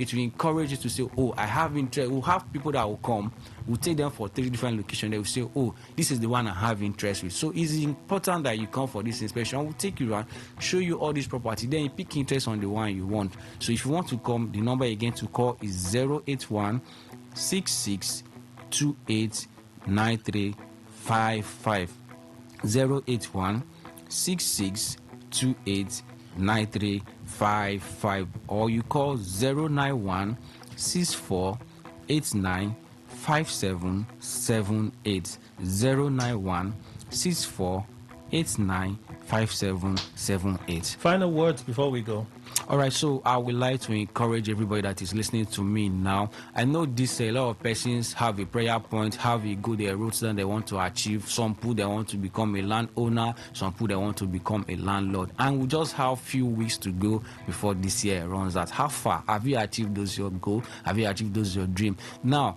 it will encourage you to say, oh, I have interest. We'll have people that will come. We'll take them for 3 different locations. They will say, oh, this is the one I have interest with. So it's important that you come for this inspection. We'll take you around, show you all this property. Then you pick interest on the one you want. So if you want to come, the number again to call is 081 6628 9355. 081 6628 9355, or you call 091 6489 5778. 091 6489 5778. Final words before we go. All right, so I would like to encourage everybody that is listening to me now. I know this a lot of persons have a prayer point, have a goal, their roots that they want to achieve. Some people they want to become a landowner, some people they want to become a landlord. And we just have few weeks to go before this year runs out. How far have you achieved those your goal? Have you achieved those your dream? Now,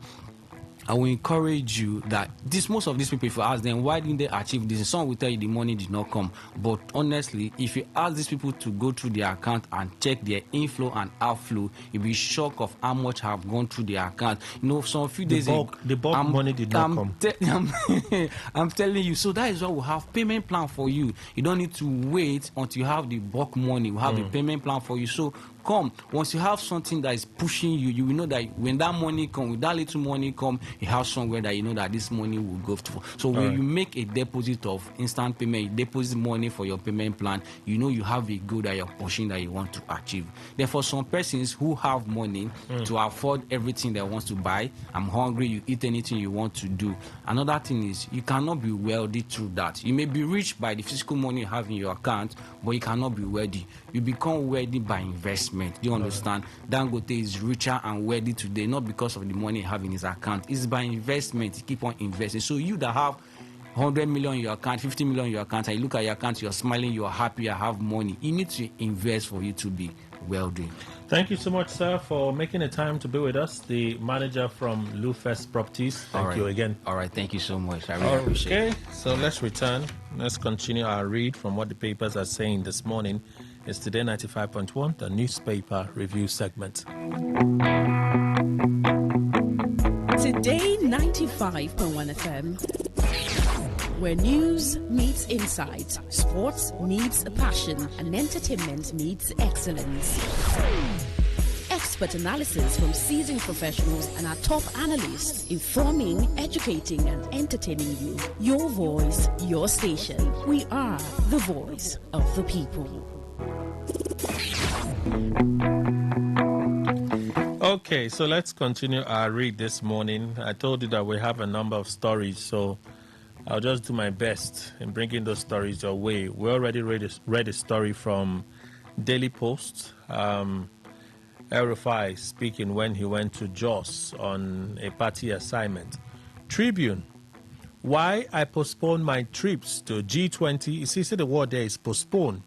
I will encourage you that most of these people, if you ask them why didn't they achieve this, some will tell you the money did not come. But honestly, if you ask these people to go through their account and check their inflow and outflow, you'll be shocked of how much have gone through their account. You know, some few days ago, the bulk money did not come. I'm telling you. So that is why we have payment plan for you. You don't need to wait until you have the bulk money. We have the payment plan for you. So come, once you have something that is pushing you, you will know that when that money comes, with that little money come, you have somewhere that you know that this money will go to. So when you make a deposit of instant payment, you deposit money for your payment plan, you know you have a goal that you're pushing that you want to achieve. Therefore, some persons who have money to afford everything they want to buy, I'm hungry, you eat anything you want to do. Another thing is, you cannot be wealthy through that. You may be rich by the physical money you have in your account, but you cannot be wealthy. You become wealthy by investment. Do you understand? Dangote is richer and wealthy today, not because of the money he have in his account. It's by investment. He keep on investing. So you that have 100 million in your account, 50 million in your account, and you look at your account, you're smiling, you're happy, you have money. You need to invest for you to be wealthy. Thank you so much, sir, for making the time to be with us, the manager from Lufest Properties. Thank you again. All right, thank you so much. I really appreciate it. Okay, so let's return. Let's continue our read from what the papers are saying this morning. It's Today 95.1, the newspaper review segment. Today 95.1 FM, where news meets insight, sports meets passion, and entertainment meets excellence. Expert analysis from seasoned professionals and our top analysts, informing, educating, and entertaining you. Your voice, your station. We are the voice of the people. Okay, so let's continue our read this morning. I told you that we have a number of stories, so I'll just do my best in bringing those stories your way. We already read a story from Daily Post. El-Rufai speaking when he went to Jos on a party assignment. Tribune, why I postponed my trips to G20. You see the word there is postpone.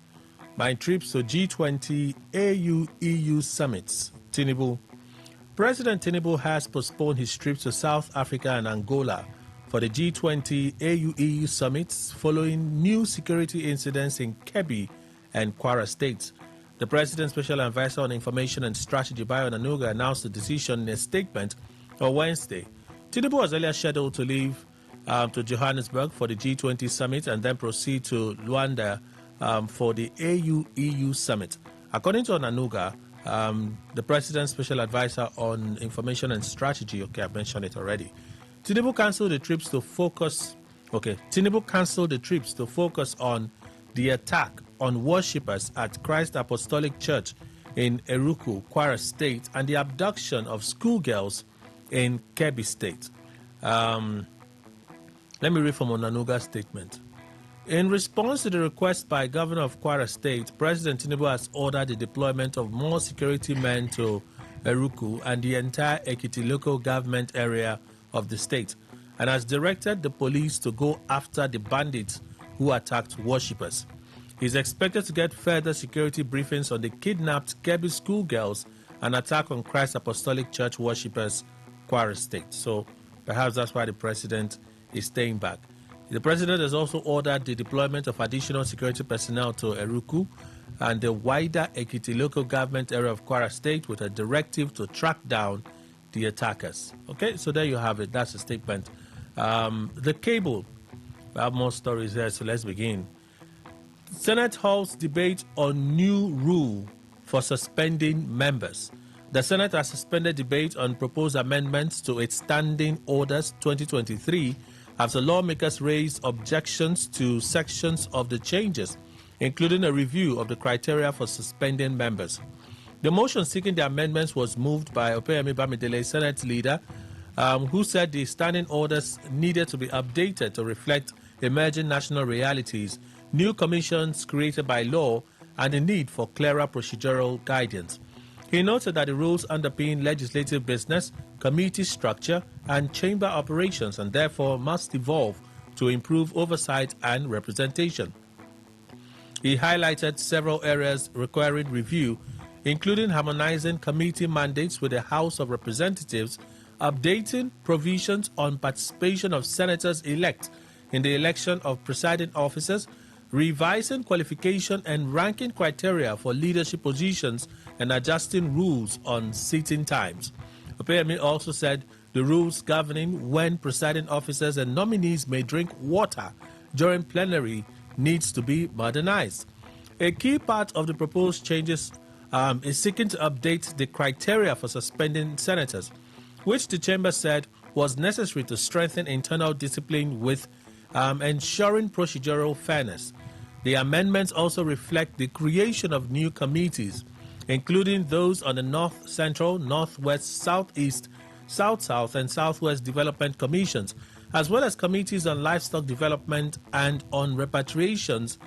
My trips to G20 AU-EU summits. Tinubu. President Tinubu has postponed his trips to South Africa and Angola for the G20 AU-EU summits following new security incidents in Kebbi and Kwara states. The President's Special Advisor on Information and Strategy, Bayo Nanuga, announced the decision in a statement on Wednesday. Tinubu was earlier scheduled to leave to Johannesburg for the G20 summit and then proceed to Luanda for the AU-EU summit. According to Nanuga, the President's Special Advisor on Information and Strategy, I've mentioned it already. Tinubu cancelled the trips to focus on the attack on worshippers at Christ Apostolic Church in Eruku, Kwara State, and the abduction of schoolgirls in Kebbi State. Let me read from Onanuga's statement. In response to the request by Governor of Kwara State, President Tinubu has ordered the deployment of more security men to Eruku and the entire Ekiti local government area of the state, and has directed the police to go after the bandits who attacked worshippers. He is expected to get further security briefings on the kidnapped Kebbi schoolgirls and attack on Christ Apostolic Church worshippers, Kwara State. So perhaps that's why the president is staying back. The president has also ordered the deployment of additional security personnel to Eruku and the wider Ekiti local government area of Kwara State with a directive to track down the attackers. Okay, so there you have it. That's a statement. The cable. We have more stories there, so let's begin. Senate holds debate on new rule for suspending members. The Senate has suspended debate on proposed amendments to its Standing Orders 2023 after lawmakers raised objections to sections of the changes, including a review of the criteria for suspending members. The motion seeking the amendments was moved by Opeyemi Bamidele, Senate leader, who said the standing orders needed to be updated to reflect emerging national realities, new commissions created by law, and the need for clearer procedural guidance. He noted that the rules underpin legislative business, committee structure, and chamber operations, and therefore must evolve to improve oversight and representation. He highlighted several areas requiring review, including harmonizing committee mandates with the House of Representatives, updating provisions on participation of senators-elect in the election of presiding officers, revising qualification and ranking criteria for leadership positions, and adjusting rules on sitting times. Opeyemi also said the rules governing when presiding officers and nominees may drink water during plenary needs to be modernized. A key part of the proposed changes is seeking to update the criteria for suspending senators, which the chamber said was necessary to strengthen internal discipline with ensuring procedural fairness. The amendments also reflect the creation of new committees, including those on the North Central, Northwest, Southeast, South-South, and Southwest Development Commissions, as well as committees on livestock development and on repatriations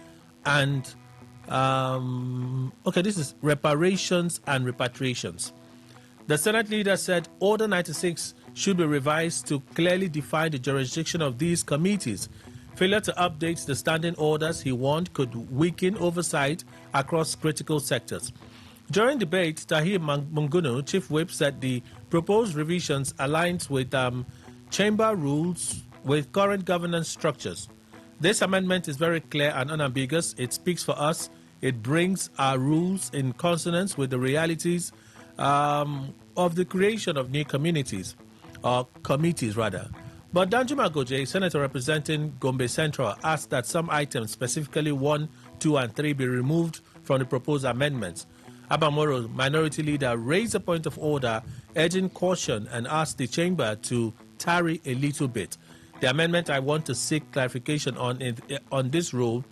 and this is reparations and repatriations. The Senate leader said Order 96 should be revised to clearly define the jurisdiction of these committees. Failure to update the standing orders, he warned, could weaken oversight across critical sectors. During debate, Tahir Mungunu, Chief Whip, said the proposed revisions aligns with chamber rules with current governance structures. This amendment is very clear and unambiguous. It speaks for us. It brings our rules in consonance with the realities of the creation of new communities, or committees rather. But Danjuma Goje, senator representing Gombe Central, asked that some items, specifically 1, 2, and 3, be removed from the proposed amendments. Abamoro, minority leader, raised a point of order, urging caution and asked the chamber to tarry a little bit. The amendment I want to seek clarification on this rule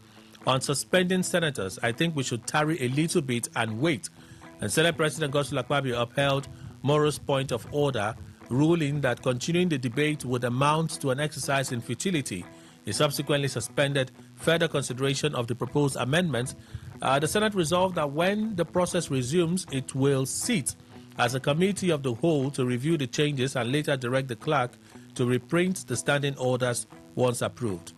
on suspending senators, I think we should tarry a little bit and wait. And Senate President Godswill Akpabio upheld Moro's point of order, ruling that continuing the debate would amount to an exercise in futility. He subsequently suspended further consideration of the proposed amendments. The Senate resolved that when the process resumes, it will sit as a committee of the whole to review the changes and later direct the clerk to reprint the standing orders once approved.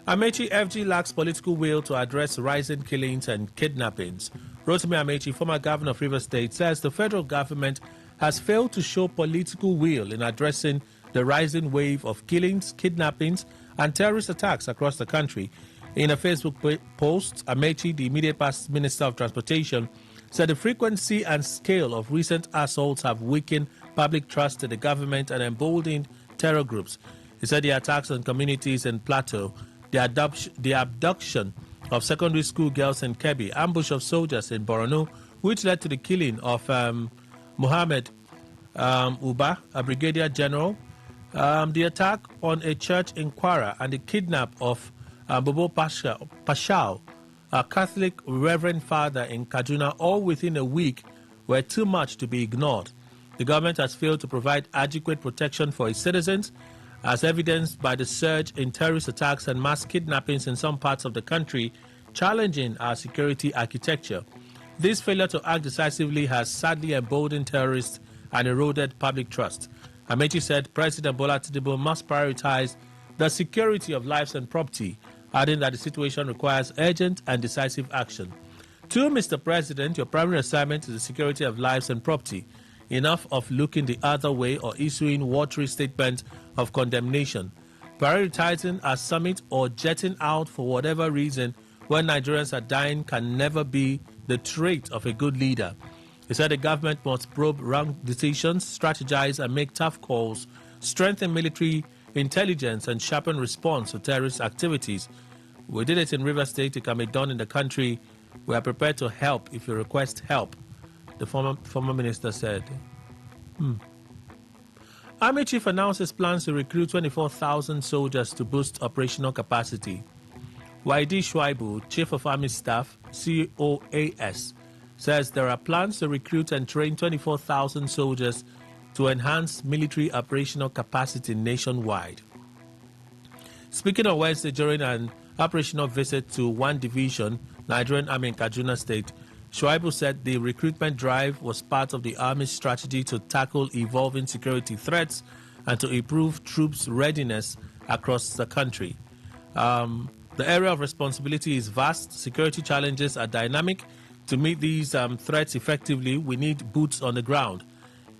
Amechi FG lacks political will to address rising killings and kidnappings. Rotimi Amechi, former governor of Rivers State, says the federal government has failed to show political will in addressing the rising wave of killings, kidnappings, and terrorist attacks across the country. In a Facebook post, Amechi, the immediate past Minister of Transportation, said the frequency and scale of recent assaults have weakened public trust in the government and emboldened terror groups. He said the attacks on communities in Plateau, the abduction of secondary school girls in Kebbi, ambush of soldiers in Borno, which led to the killing of Mohammed Uba, a brigadier general, the attack on a church in Kwara, and the kidnap of Bobo Pashao, a Catholic reverend father in Kaduna, all within a week, were too much to be ignored. The government has failed to provide adequate protection for its citizens, as evidenced by the surge in terrorist attacks and mass kidnappings in some parts of the country, challenging our security architecture. This failure to act decisively has sadly emboldened terrorists and eroded public trust. Amechi said President Bola Tinubu must prioritize the security of lives and property, adding that the situation requires urgent and decisive action. To Mr. President, your primary assignment is the security of lives and property. Enough of looking the other way or issuing watery statements of condemnation. Prioritizing a summit or jetting out for whatever reason when Nigerians are dying can never be the trait of a good leader. He said the government must probe wrong decisions, strategize and make tough calls, strengthen military intelligence and sharpen response to terrorist activities. We did it in Rivers State. It can be done in the country. We are prepared to help if you request help, the former minister said. Army Chief announces plans to recruit 24,000 soldiers to boost operational capacity. YD Shuaibu, Chief of Army Staff, COAS, says there are plans to recruit and train 24,000 soldiers to enhance military operational capacity nationwide. Speaking on Wednesday during an operational visit to one division, Nigerian Army in Kaduna State, Shuaibu said the recruitment drive was part of the Army's strategy to tackle evolving security threats and to improve troops' readiness across the country. The area of responsibility is vast. Security challenges are dynamic. To meet these threats effectively, we need boots on the ground.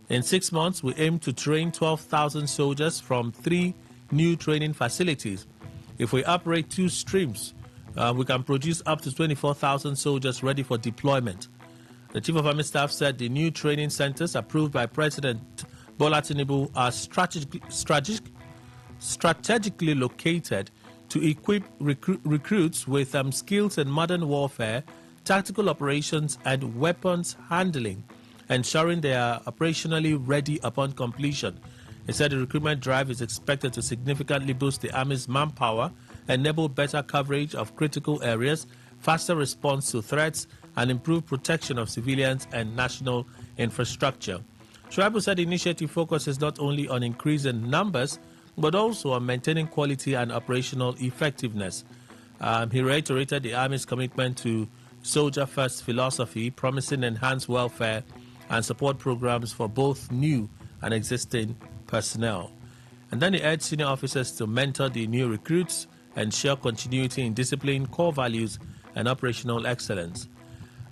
In 6 months, we aim to train 12,000 soldiers from 3 new training facilities. If we operate 2 streams, we can produce up to 24,000 soldiers ready for deployment. The Chief of Army Staff said the new training centers approved by President Bola Tinubu are strategically located to equip recruits with skills in modern warfare, tactical operations, and weapons handling, ensuring they are operationally ready upon completion. He said the recruitment drive is expected to significantly boost the Army's manpower, enable better coverage of critical areas, faster response to threats, and improve protection of civilians and national infrastructure. Shuaibu said the initiative focuses not only on increasing numbers, but also on maintaining quality and operational effectiveness. He reiterated the Army's commitment to soldier-first philosophy, promising enhanced welfare and support programs for both new and existing personnel. And then he urged senior officers to mentor the new recruits, ensure continuity in discipline, core values, and operational excellence.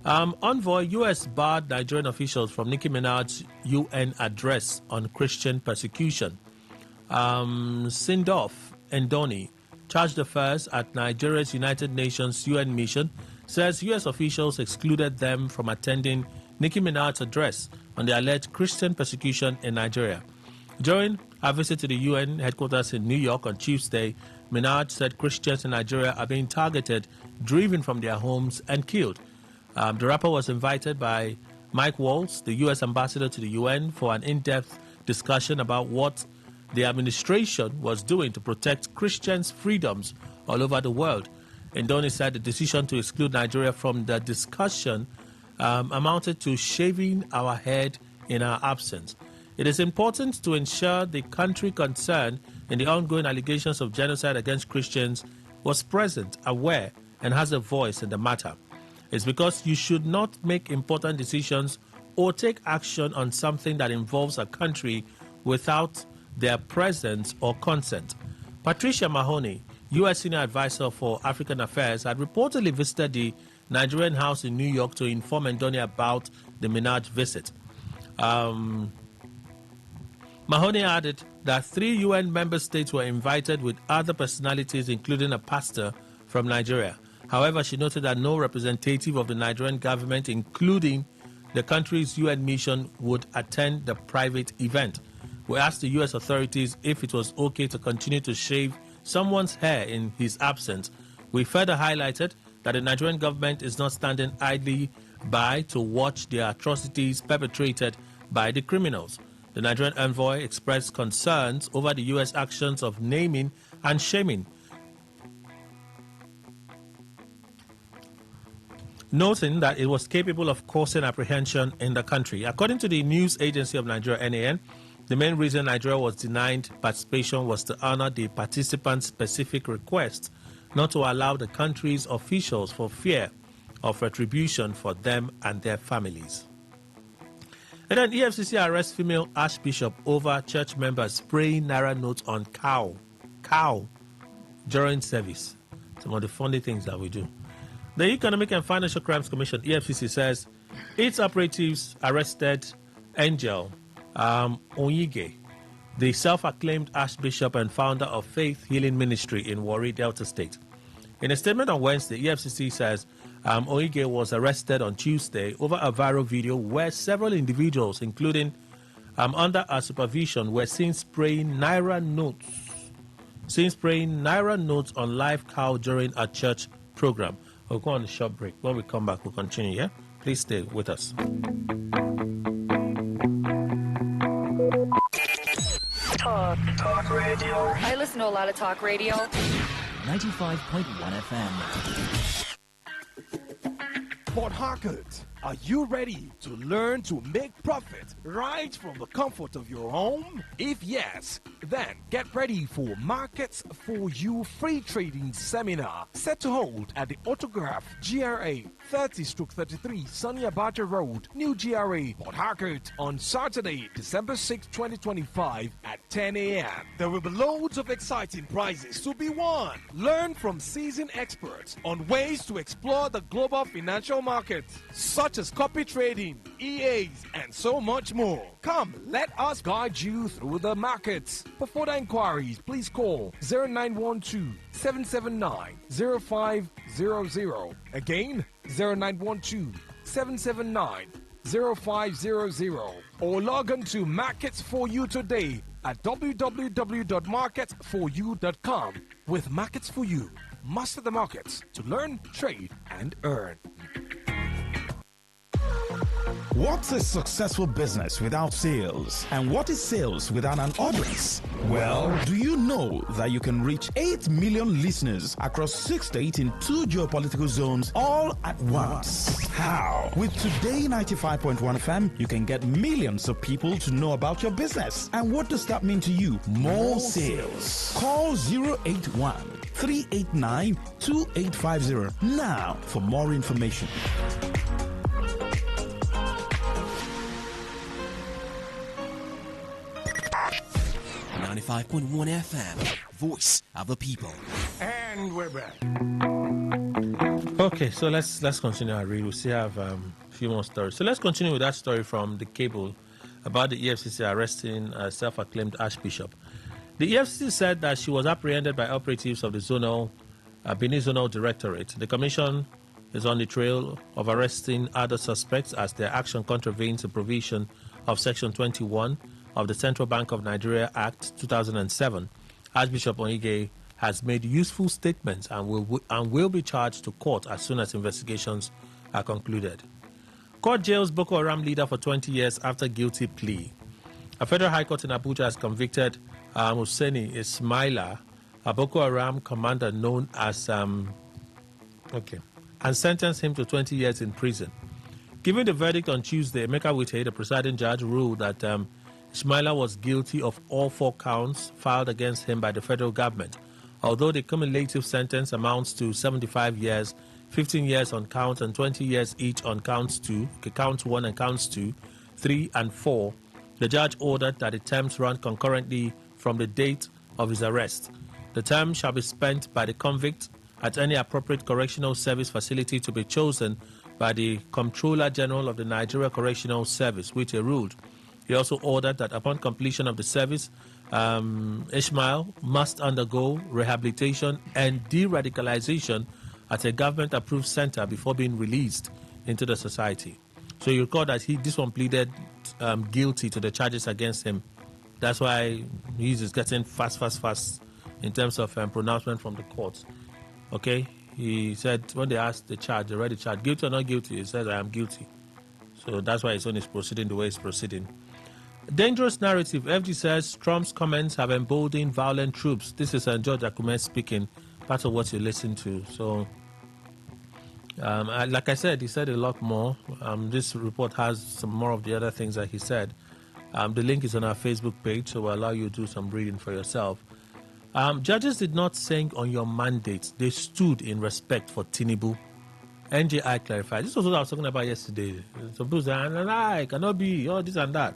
Envoy U.S. barred Nigerian officials from Nicki Minaj's UN address on Christian persecution. Sindoff Ndoni, charge d'affaires at Nigeria's United Nations UN mission, says U.S. officials excluded them from attending Nicki Minaj's address on the alleged Christian persecution in Nigeria. During a visit to the UN headquarters in New York on Tuesday, Minaj said Christians in Nigeria are being targeted, driven from their homes, and killed. The rapper was invited by Mike Waltz, the U.S. ambassador to the UN, for an in-depth discussion about what the administration was doing to protect Christians' freedoms all over the world. Ndoni said the decision to exclude Nigeria from the discussion amounted to shaving our head in our absence. It is important to ensure the country concerned in the ongoing allegations of genocide against Christians was present, aware, and has a voice in the matter. It's because you should not make important decisions or take action on something that involves a country without their presence or consent. Patricia Mahoney, U.S. Senior Advisor for African Affairs, had reportedly visited the Nigerian house in New York to inform Ndoni about the Minaj visit. Mahoney added that 3 UN member states were invited with other personalities, including a pastor from Nigeria. However, she noted that no representative of the Nigerian government, including the country's UN mission, would attend the private event. We asked the U.S. authorities if it was okay to continue to shave someone's hair in his absence. We further highlighted that the Nigerian government is not standing idly by to watch the atrocities perpetrated by the criminals. The Nigerian envoy expressed concerns over the U.S. actions of naming and shaming, noting that it was capable of causing apprehension in the country. According to the news agency of Nigeria, NAN, the main reason Nigeria was denied participation was to honor the participants' specific request not to allow the country's officials for fear of retribution for them and their families. And then EFCC arrests female archbishop over church members spraying naira notes on cow during service. Some of the funny things that we do. The Economic and Financial Crimes Commission, EFCC, says its operatives arrested Angel Onyige, the self-acclaimed archbishop and founder of Faith Healing Ministry in Warri, Delta State. In a statement on Wednesday, EFCC says Oige was arrested on Tuesday over a viral video where several individuals, including under our supervision, were seen spraying Naira notes on live cow during a church program. We'll go on a short break. When we come back, we'll continue, yeah? Please stay with us. Talk radio. I listen to a lot of talk radio. 95.1 FM. Port Harcourt, are you ready to learn to make profit right from the comfort of your home? If yes, then get ready for Markets for You free trading seminar set to hold at the Autograph GRA 30/33 Sunny Abacha Road, New GRA, Port Harcourt on Saturday, December 6, 2025 at 10 a.m. There will be loads of exciting prizes to be won. Learn from seasoned experts on ways to explore the global financial market, such as copy trading, EAs, and so much more. Come, let us guide you through the markets. For further inquiries, please call 0912-779-0500. Again, 0912-779-0500. Or log on to Markets for You today at www.marketsforyou.com. With Markets for You, master the markets to learn, trade, and earn. What's a successful business without sales? And what is sales without an audience? Well, do you know that you can reach 8 million listeners across 6 states in 2 geopolitical zones all at once? How? With Today 95.1 FM, you can get millions of people to know about your business. And what does that mean to you? More sales. Call 081-389-2850 now for more information. 95.1 FM, voice of the people. And we're back. Okay, so let's continue our read. We still have a few more stories. So let's continue with that story from the cable about the EFCC arresting a self-acclaimed archbishop. The EFCC said that she was apprehended by operatives of the Benin Zonal Directorate. The commission is on the trail of arresting other suspects as their action contravenes the provision of Section 21 of the Central Bank of Nigeria Act 2007. Archbishop Oige has made useful statements and will be charged to court as soon as investigations are concluded. Court jails Boko Haram leader for 20 years after guilty plea. A federal high court in Abuja has convicted Hussaini Ismaila, a Boko Haram commander known as and sentenced him to 20 years in prison. Giving the verdict on Tuesday, Emeka Wite, the presiding judge, ruled that Ismaila was guilty of all 4 counts filed against him by the federal government, although the cumulative sentence amounts to 75 years, 15 years on count and 20 years each on counts 1 and counts 2, 3 and 4. The judge ordered that the terms run concurrently from the date of his arrest. The term shall be spent by the convict at any appropriate correctional service facility to be chosen by the Comptroller General of the Nigeria Correctional Service, which he ruled. He also ordered that upon completion of the service, Ismail must undergo rehabilitation and de-radicalization at a government-approved center before being released into the society. So you recall that this one pleaded guilty to the charges against him. That's why he's just getting fast in terms of pronouncement from the courts. Okay? He said when they asked the charge, they read the charge, guilty or not guilty, he said, I am guilty. So that's why his son is proceeding the way he's proceeding. Dangerous narrative. FG says Trump's comments have emboldened violent troops. This is George Akume speaking, part of what you listen to. So, like I said, he said a lot more. This report has some more of the other things that he said. The link is on our Facebook page, so we'll allow you to do some reading for yourself. Judges did not sing on your mandate. They stood in respect for Tinubu. NJI clarified. This was what I was talking about yesterday. Some people say, I cannot be, this and that.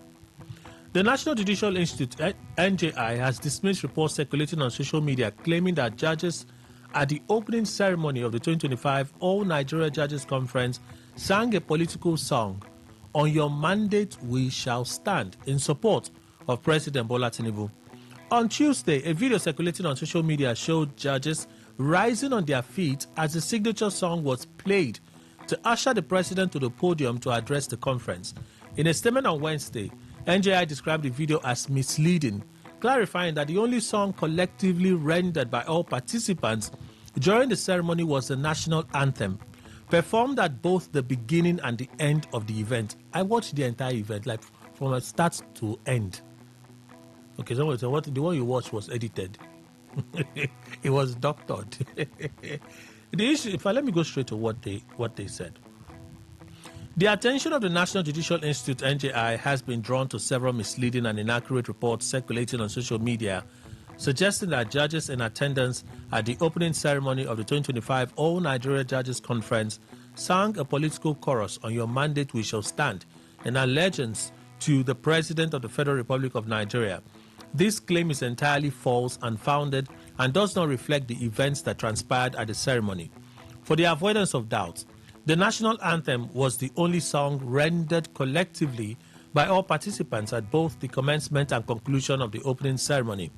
The National Judicial Institute, NJI, has dismissed reports circulating on social media claiming that judges at the opening ceremony of the 2025 All Nigeria Judges Conference sang a political song, "On Your Mandate We Shall Stand," in support of President Bola Tinubu. On Tuesday, a video circulating on social media showed judges rising on their feet as the signature song was played to usher the president to the podium to address the conference. In a statement on Wednesday, NJI described the video as misleading, clarifying that the only song collectively rendered by all participants during the ceremony was the national anthem, performed at both the beginning and the end of the event. I watched the entire event, like from start to end. Okay, someone said, what the one you watched was edited. It was doctored. The issue, let me go straight to what they said. The attention of the National Judicial Institute, NJI, has been drawn to several misleading and inaccurate reports circulating on social media, suggesting that judges in attendance at the opening ceremony of the 2025 All Nigeria Judges Conference sang a political chorus, "On Your Mandate We Shall Stand," in allegiance to the President of the Federal Republic of Nigeria. This claim is entirely false, unfounded, and does not reflect the events that transpired at the ceremony. For the avoidance of doubt, the national anthem was the only song rendered collectively by all participants at both the commencement and conclusion of the opening ceremony.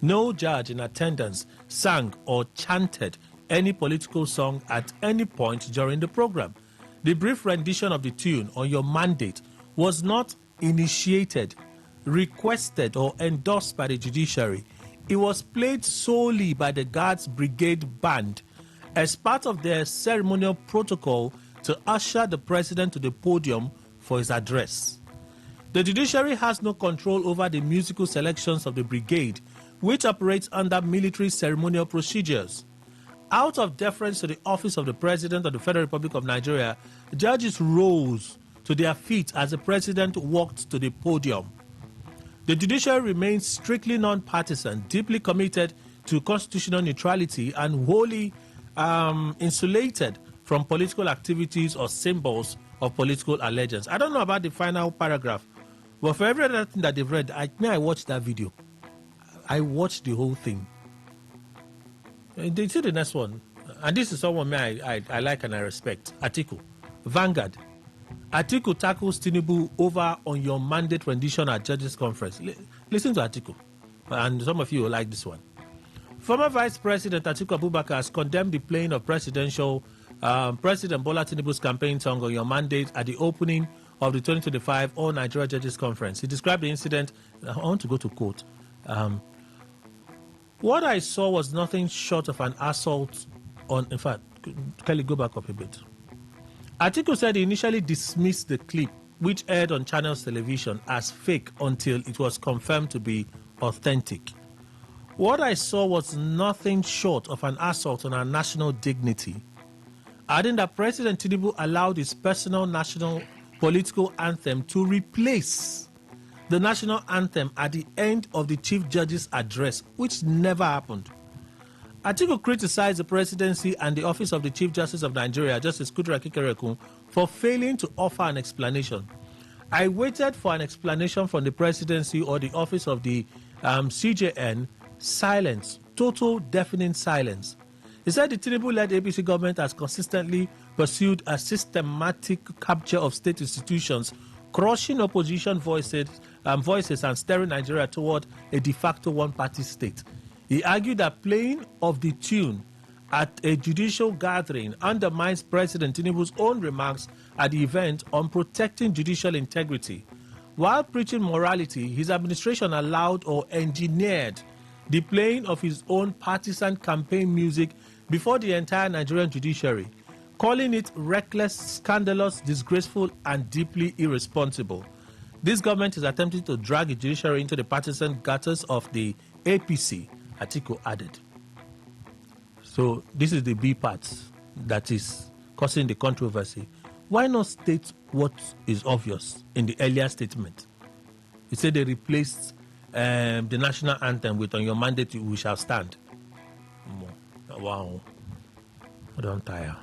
No judge in attendance sang or chanted any political song at any point during the program. The brief rendition of the tune, "On Your Mandate," was not initiated, requested, or endorsed by the judiciary. It was played solely by the Guards Brigade Band as part of their ceremonial protocol to usher the president to the podium for his address. The judiciary has no control over the musical selections of the brigade, which operates under military ceremonial procedures. Out of deference to the office of the President of the Federal Republic of Nigeria, judges rose to their feet as the president walked to the podium. The judiciary remains strictly non-partisan, deeply committed to constitutional neutrality, and wholly insulated from political activities or symbols of political allegiance. I don't know about the final paragraph, but for every other thing that they've read, I watched that video. I watched the whole thing. They see the next one, and this is someone I like and I respect. Atiku, Vanguard. Atiku tackles Tinubu over "On Your Mandate" rendition at Judges Conference. Listen to Atiku, and some of you will like this one. Former Vice President Atiku Abubakar has condemned the playing of President Bola Tinubu's campaign song "On Your Mandate" at the opening of the 2025 All Nigeria Judges Conference. He described the incident. I want to go to quote. What I saw was nothing short of an assault on. In fact, Kelly, go back up a bit. Atiku said he initially dismissed the clip, which aired on Channels Television, as fake until it was confirmed to be authentic. What I saw was nothing short of an assault on our national dignity, adding that President Tinubu allowed his personal national political anthem to replace the national anthem at the end of the Chief Judge's address, which never happened. Atiku criticized the presidency and the office of the Chief Justice of Nigeria, Justice Kudrat Kikerekun, for failing to offer an explanation. I waited for an explanation from the presidency or the office of the CJN. Silence, total deafening silence. He said the Tinubu-led APC government has consistently pursued a systematic capture of state institutions, crushing opposition voices and steering Nigeria toward a de facto one-party state. He argued that playing of the tune at a judicial gathering undermines President Tinubu's own remarks at the event on protecting judicial integrity. While preaching morality, his administration allowed or engineered the playing of his own partisan campaign music before the entire Nigerian judiciary, calling it reckless, scandalous, disgraceful, and deeply irresponsible. This government is attempting to drag the judiciary into the partisan gutters of the APC, Atiku added. So this is the B part that is causing the controversy. Why not state what is obvious in the earlier statement? He said they replaced the national anthem with "On Your Mandate We Shall Stand." Wow. I don't tire.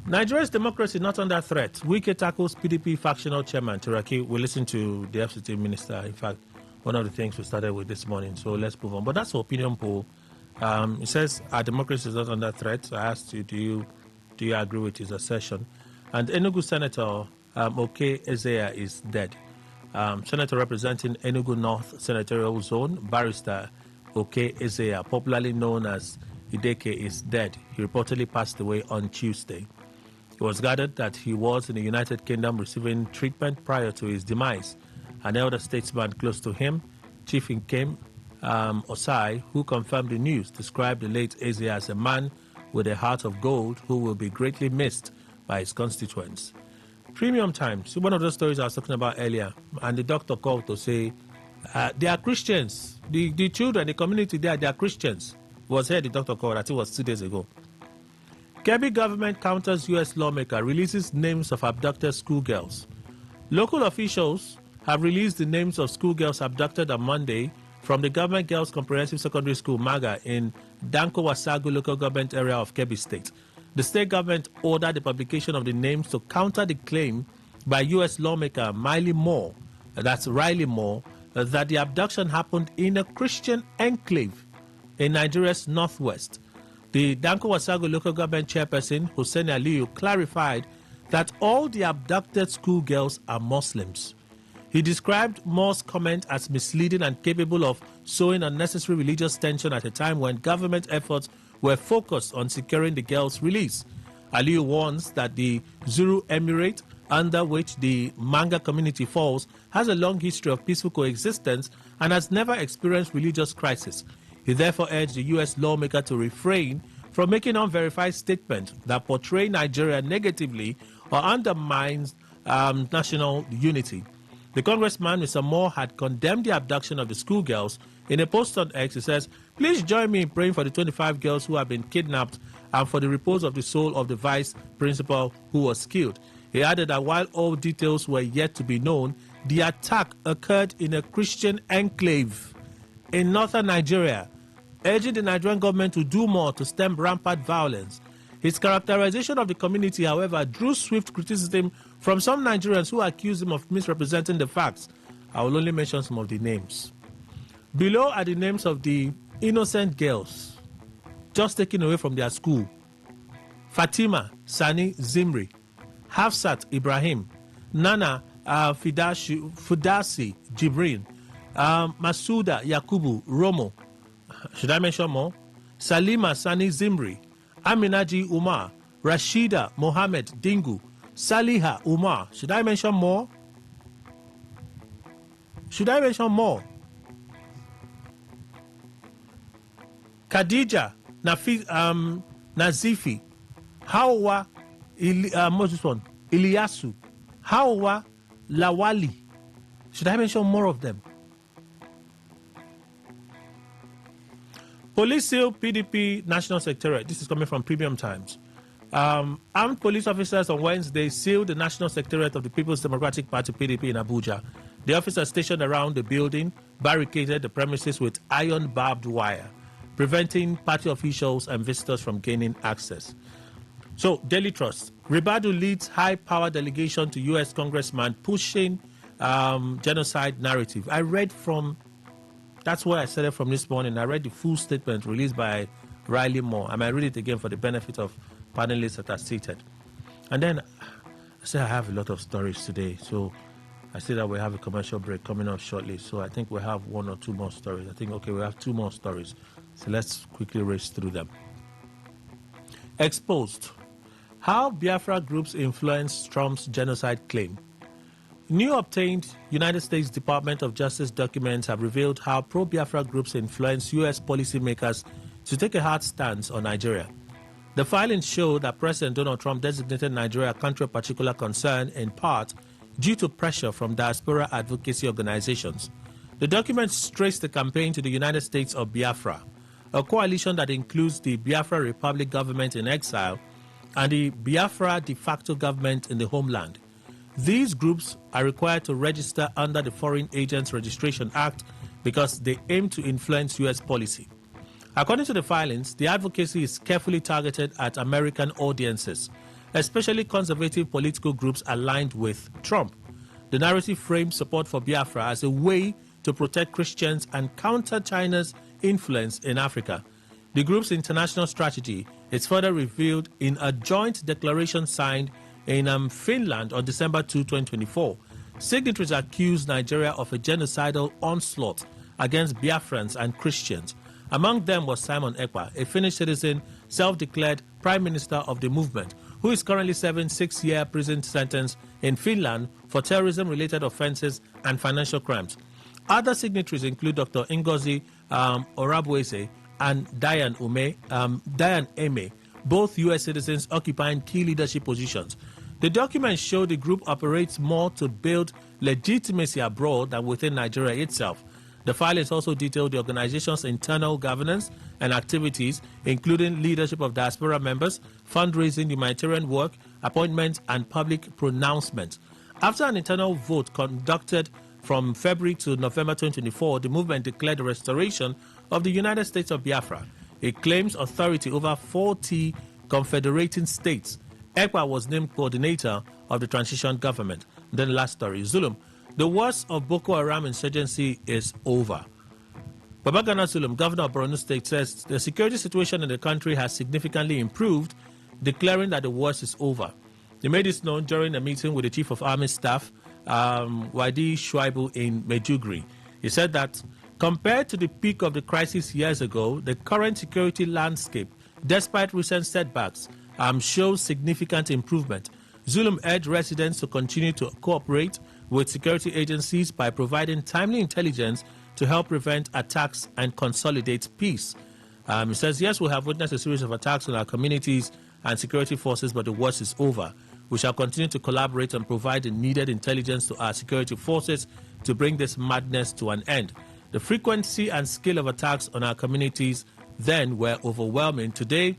Nigeria's democracy not under threat. Wike tackles PDP factional chairman Turaki. We listen to the FCT minister. In fact, one of the things we started with this morning. So let's move on. But that's the opinion poll. It says our democracy is not under threat. So I asked you, do you agree with his assertion? And Enugu Senator Oke Ezea is dead. Senator representing Enugu North Senatorial Zone, Barrister Oke Ezea, popularly known as Ideke is dead. He reportedly passed away on Tuesday. It was gathered that he was in the United Kingdom receiving treatment prior to his demise. An elder statesman close to him, Chief Nkem Osai, who confirmed the news, described the late Eze as a man with a heart of gold who will be greatly missed by his constituents. Premium Times, one of those stories I was talking about earlier, and the doctor called to say they are Christians. The children, the community there, they are Christians. Was here the doctor called, I think it was 2 days ago. Kebbi government counters U.S. lawmaker, releases names of abducted schoolgirls. Local officials have released the names of schoolgirls abducted on Monday from the Government Girls Comprehensive Secondary School, MAGA, in Danko Wasagu local government area of Kebbi State. The state government ordered the publication of the names to counter the claim by U.S. lawmaker Riley Moore, that the abduction happened in a Christian enclave in Nigeria's northwest. The Danko Wasagu local government chairperson, Hussein Aliyu, clarified that all the abducted schoolgirls are Muslims. He described Moore's comment as misleading and capable of sowing unnecessary religious tension at a time when government efforts were focused on securing the girls' release. Aliyu warns that the Zuru Emirate, under which the Manga community falls, has a long history of peaceful coexistence and has never experienced religious crisis. He therefore urged the U.S. lawmaker to refrain from making unverified statements that portray Nigeria negatively or undermines national unity. The congressman, Mr. Moore, had condemned the abduction of the schoolgirls. In a post on X, he says, "Please join me in praying for the 25 girls who have been kidnapped and for the repose of the soul of the vice principal who was killed." He added that while all details were yet to be known, the attack occurred in a Christian enclave in northern Nigeria, urging the Nigerian government to do more to stem rampant violence. His characterization of the community, however, drew swift criticism from some Nigerians who accused him of misrepresenting the facts. I will only mention some of the names. Below are the names of the innocent girls just taken away from their school: Fatima Sani Zimri, Hafsat Ibrahim, Nana Fudasi Jibrin, Masuda Yakubu Romo. Should I mention more? Salima Sani Zimri, Aminaji Umar, Rashida Mohammed Dingu, Saliha Umar. Should I mention more? Khadija Nazifi, Hawa Iliasu, Hawa Lawali. Should I mention more of them? Police seal PDP National Secretariat. This is coming from Premium Times. Armed police officers on Wednesday sealed the National Secretariat of the People's Democratic Party PDP in Abuja. The officers stationed around the building barricaded the premises with iron barbed wire, preventing party officials and visitors from gaining access. So, Daily Trust. Ribadu leads high-power delegation to U.S. congressman pushing genocide narrative. That's where I started from this morning. I read the full statement released by Riley Moore. I might read it again for the benefit of panelists that are seated. And then I said I have a lot of stories today. So I said that we have a commercial break coming up shortly. So I think we have one or two more stories. We have two more stories. So let's quickly race through them. Exposed. How Biafra groups influence Trump's genocide claim. New obtained United States Department of Justice documents have revealed how pro-Biafra groups influence U.S. policymakers to take a hard stance on Nigeria. The filings show that President Donald Trump designated Nigeria a country of particular concern in part due to pressure from diaspora advocacy organizations. The documents trace the campaign to the United States of Biafra, a coalition that includes the Biafra Republic government in exile and the Biafra de facto government in the homeland. These groups are required to register under the Foreign Agents Registration Act because they aim to influence U.S. policy. According to the filings, the advocacy is carefully targeted at American audiences, especially conservative political groups aligned with Trump. The narrative frames support for Biafra as a way to protect Christians and counter China's influence in Africa. The group's international strategy is further revealed in a joint declaration signed in Finland on December 2, 2024. Signatories accuse Nigeria of a genocidal onslaught against Biafrans and Christians. Among them was Simon Ekpa, a Finnish citizen, self-declared Prime Minister of the movement, who is currently serving 6-year prison sentence in Finland for terrorism-related offenses and financial crimes. Other signatories include Dr. Ngozi Orabuese and Diane Eme, both U.S. citizens occupying key leadership positions. The documents show the group operates more to build legitimacy abroad than within Nigeria itself. The filings also detail the organization's internal governance and activities, including leadership of diaspora members, fundraising, humanitarian work, appointments, and public pronouncements. After an internal vote conducted from February to November 2024, the movement declared the restoration of the United States of Biafra. It claims authority over 40 confederating states. Ekpa was named coordinator of the transition government. Then last story, Zulum. The worst of Boko Haram insurgency is over. Babagana Zulum, governor of Borno State, says the security situation in the country has significantly improved, declaring that the worst is over. He made this known during a meeting with the Chief of Army Staff, Wadi Shuaibu, in Medjugorje. He said that compared to the peak of the crisis years ago, the current security landscape, despite recent setbacks, shows significant improvement. Zulum urged residents to continue to cooperate with security agencies by providing timely intelligence to help prevent attacks and consolidate peace. He says, yes, we have witnessed a series of attacks on our communities and security forces, but the worst is over. We shall continue to collaborate and provide the needed intelligence to our security forces to bring this madness to an end. The frequency and scale of attacks on our communities then were overwhelming. Today,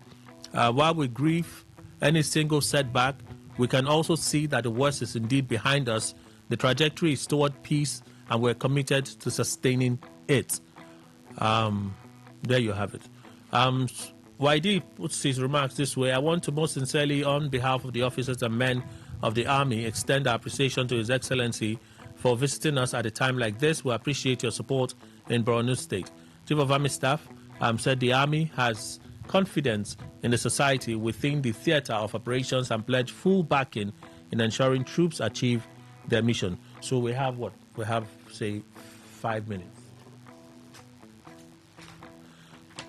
while we grieve any single setback, we can also see that the worst is indeed behind us. The trajectory is toward peace, and we're committed to sustaining it. There you have it. YD puts his remarks this way: I want to most sincerely, on behalf of the officers and men of the Army, extend our appreciation to His Excellency for visiting us at a time like this. We appreciate your support in Borno State. Chief of Army Staff said the Army has confidence in the society within the theater of operations and pledge full backing in ensuring troops achieve their mission. So we have what? We have, say, 5 minutes.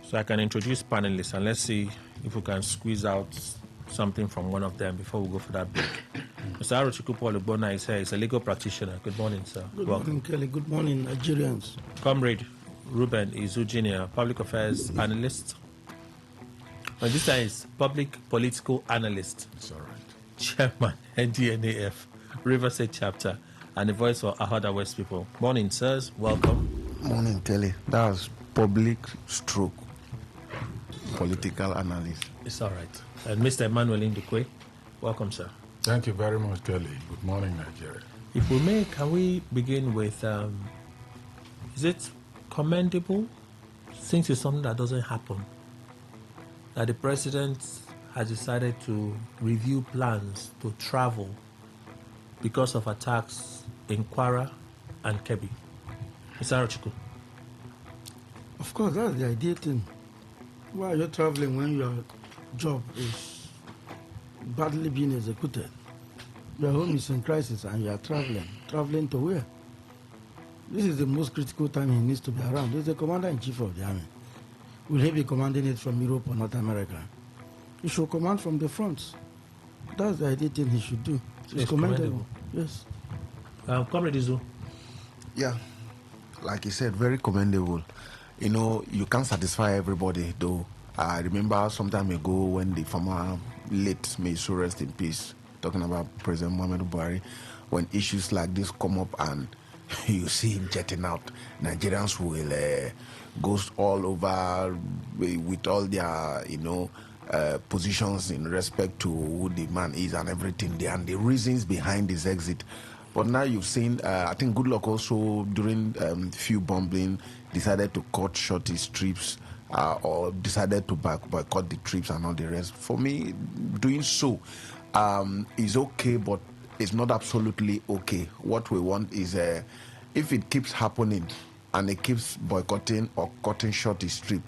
So I can introduce panelists, and let's see if we can squeeze out something from one of them before we go for that break. Mr. Arochukwu Paul Ogbonna is here. He's a legal practitioner. Good morning, sir. Good morning, Kelly. Good morning, Nigerians. Comrade Ruben Izu Jr., public affairs analyst. And this time is public political analyst. It's all right. Chairman, NDNAF, River State chapter, and the voice for Ahada West people. Morning, sirs. Welcome. Morning, Kelly. That's public stroke political analyst. It's all right. And Mr. Emmanuel Indukwe, welcome, sir. Thank you very much, Kelly. Good morning, Nigeria. If we may, can we begin with, is it commendable, since it's something that doesn't happen, that the president has decided to review plans to travel because of attacks in Kwara and Kebbi? Mr. Arochukwu. Of course, that's the ideal thing. Why are you traveling when your job is badly being executed? Your home is in crisis and you are traveling. Traveling to where? This is the most critical time he needs to be around. He's the commander-in-chief of the army. Will he be commanding it from Europe or North America? He should command from the front. That's the ideal thing he should do. It's commendable. Yes. Comrade Izu. Yeah, like you said, very commendable. You know, you can't satisfy everybody, though. I remember some time ago when the former late, may so rest in peace, talking about President Muhammadu Buhari, when issues like this come up and you see him jetting out, Nigerians will go all over with all their, positions in respect to who the man is and everything, and the reasons behind his exit. But now you've seen, I think Goodluck also, during few bombing, decided to cut short his trips or decided to boycott the trips and all the rest. For me, doing so is okay, but it's not absolutely okay. What we want is, if it keeps happening and it keeps boycotting or cutting short his trip,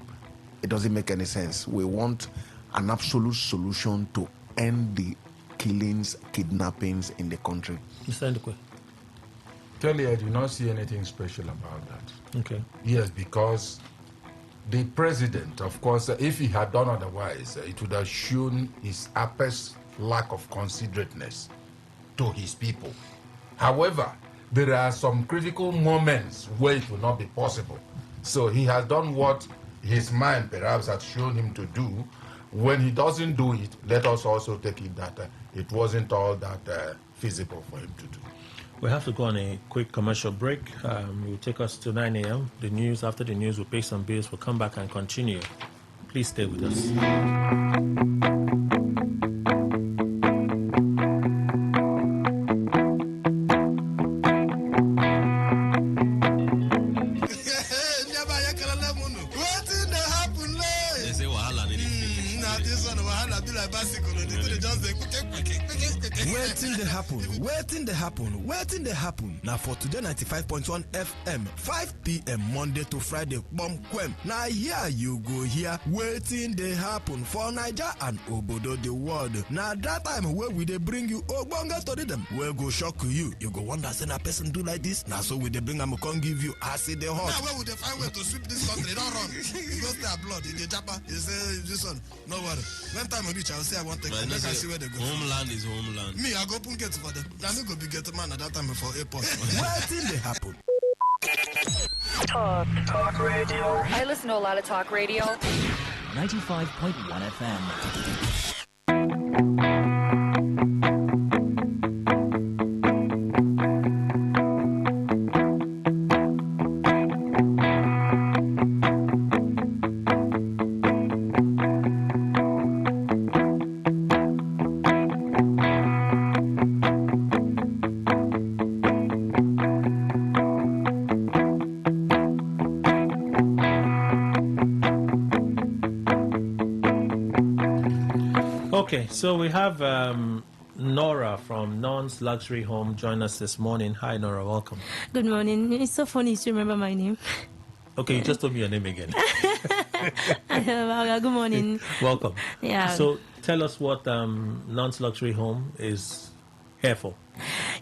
it doesn't make any sense. We want an absolute solution to end the killings, kidnappings in the country. Mr. Ndukwe. Kelly, I do not see anything special about that. Okay. Yes, because the president, of course, if he had done otherwise, it would have shown his apex lack of considerateness to his people. However, there are some critical moments where it will not be possible. So he has done what his mind perhaps has shown him to do. When he doesn't do it, let us also take it that it wasn't all that feasible for him to do. We have to go on a quick commercial break. It will take us to 9 a.m. The news, after the news, we'll pay some bills. We'll come back and continue. Please stay with us. Wetin dey happen na for Today 95.1 FM 5 p.m. Monday to Friday Bomkwem. Na here you go hear wetin dey happen for Naija and obodo the world. Na that time wey we dey bring you ogbonge tori dem wey go shock you. You go wonder say na person do like this. Na so we dey bring am come give you as e dey hot. Now where we dey find way to sweep this country? Don't run. You go stay blood in the japa. You say this one. No worry. When time I reach, I will say I want to take them. Make I see where they go. Homeland is homeland. Me, I go open gate for them. I me go be gate man at that time for airport. Wetin dey happen? Talk radio. I listen to a lot of talk radio. 95.1 FM. Okay, so we have Nora from Non's Luxury Home join us this morning. Hi, Nora, welcome. Good morning. It's so funny to remember my name. Okay, you just told me your name again. Good morning. Welcome. Yeah. So tell us what Non's Luxury Home is here for.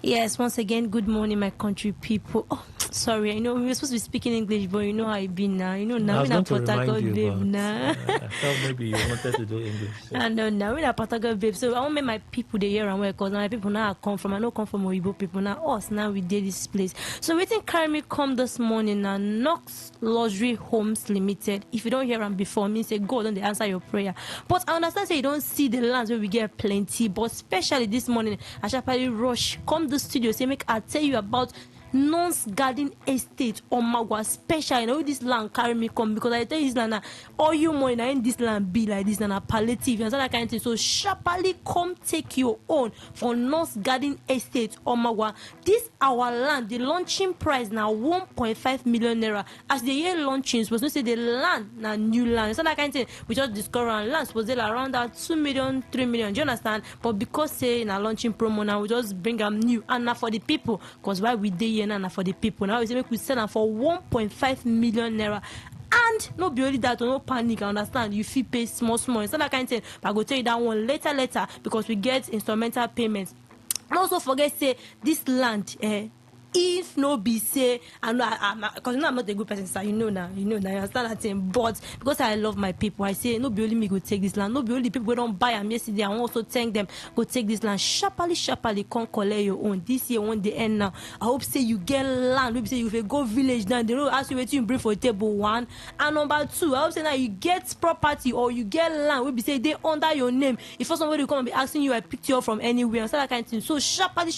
Yes, once again, good morning, my country people. Oh, sorry, I know we were supposed to be speaking English, but you know how I've been now. You know, now we're in a Patagon babe now. I thought maybe you wanted to do English. So. I know, now we're in a Patagon babe. So I want to make my people the hear and where, because my people now come from. I don't come from Oyibo people. Now us, now we did this place. So we think carry me come this morning now, Knox Luxury Homes Limited. If you don't hear them before, means say God don't answer your prayer. But I understand say you don't see the lands where we get plenty, but especially this morning, I shall probably rush, come the studio, say make I tell you about Non's Garden Estate on Magua special. You know this land carry me come, because I tell you this land all you money now in this land be like this and palliative, you understand that kind of thing. So sharply come take your own for Non's Garden Estate on Magua. This our land, the launching price now 1.5 million naira. As the year launching, supposed to say the land now new land. So that kind of thing we just discover land was there around that 2 million, 3 million. Do you understand? But because say in a launching promo now we just bring them new and now for the people, because why we dey and for the people now we say make we sell them for 1.5 million naira. And no be only that, no panic, I understand you feel pay small it's not that kind of thing, but I go tell you that one later because we get instrumental payments. And also forget say this land if no be say I know because I'm not a good person, so you know now you understand that thing. But because I love my people, I say no be only me go take this land, no be only people who don't buy them yesterday, I want also thank them, go take this land sharply come collect your own. This year when they end now, I hope say you get land, maybe say you go village down, they don't ask you what you bring for table one. And number two, I hope say now you get property or you get land, we be say they under your name. If somebody come and be asking you, I picked you up from anywhere and that kind of thing. So sharply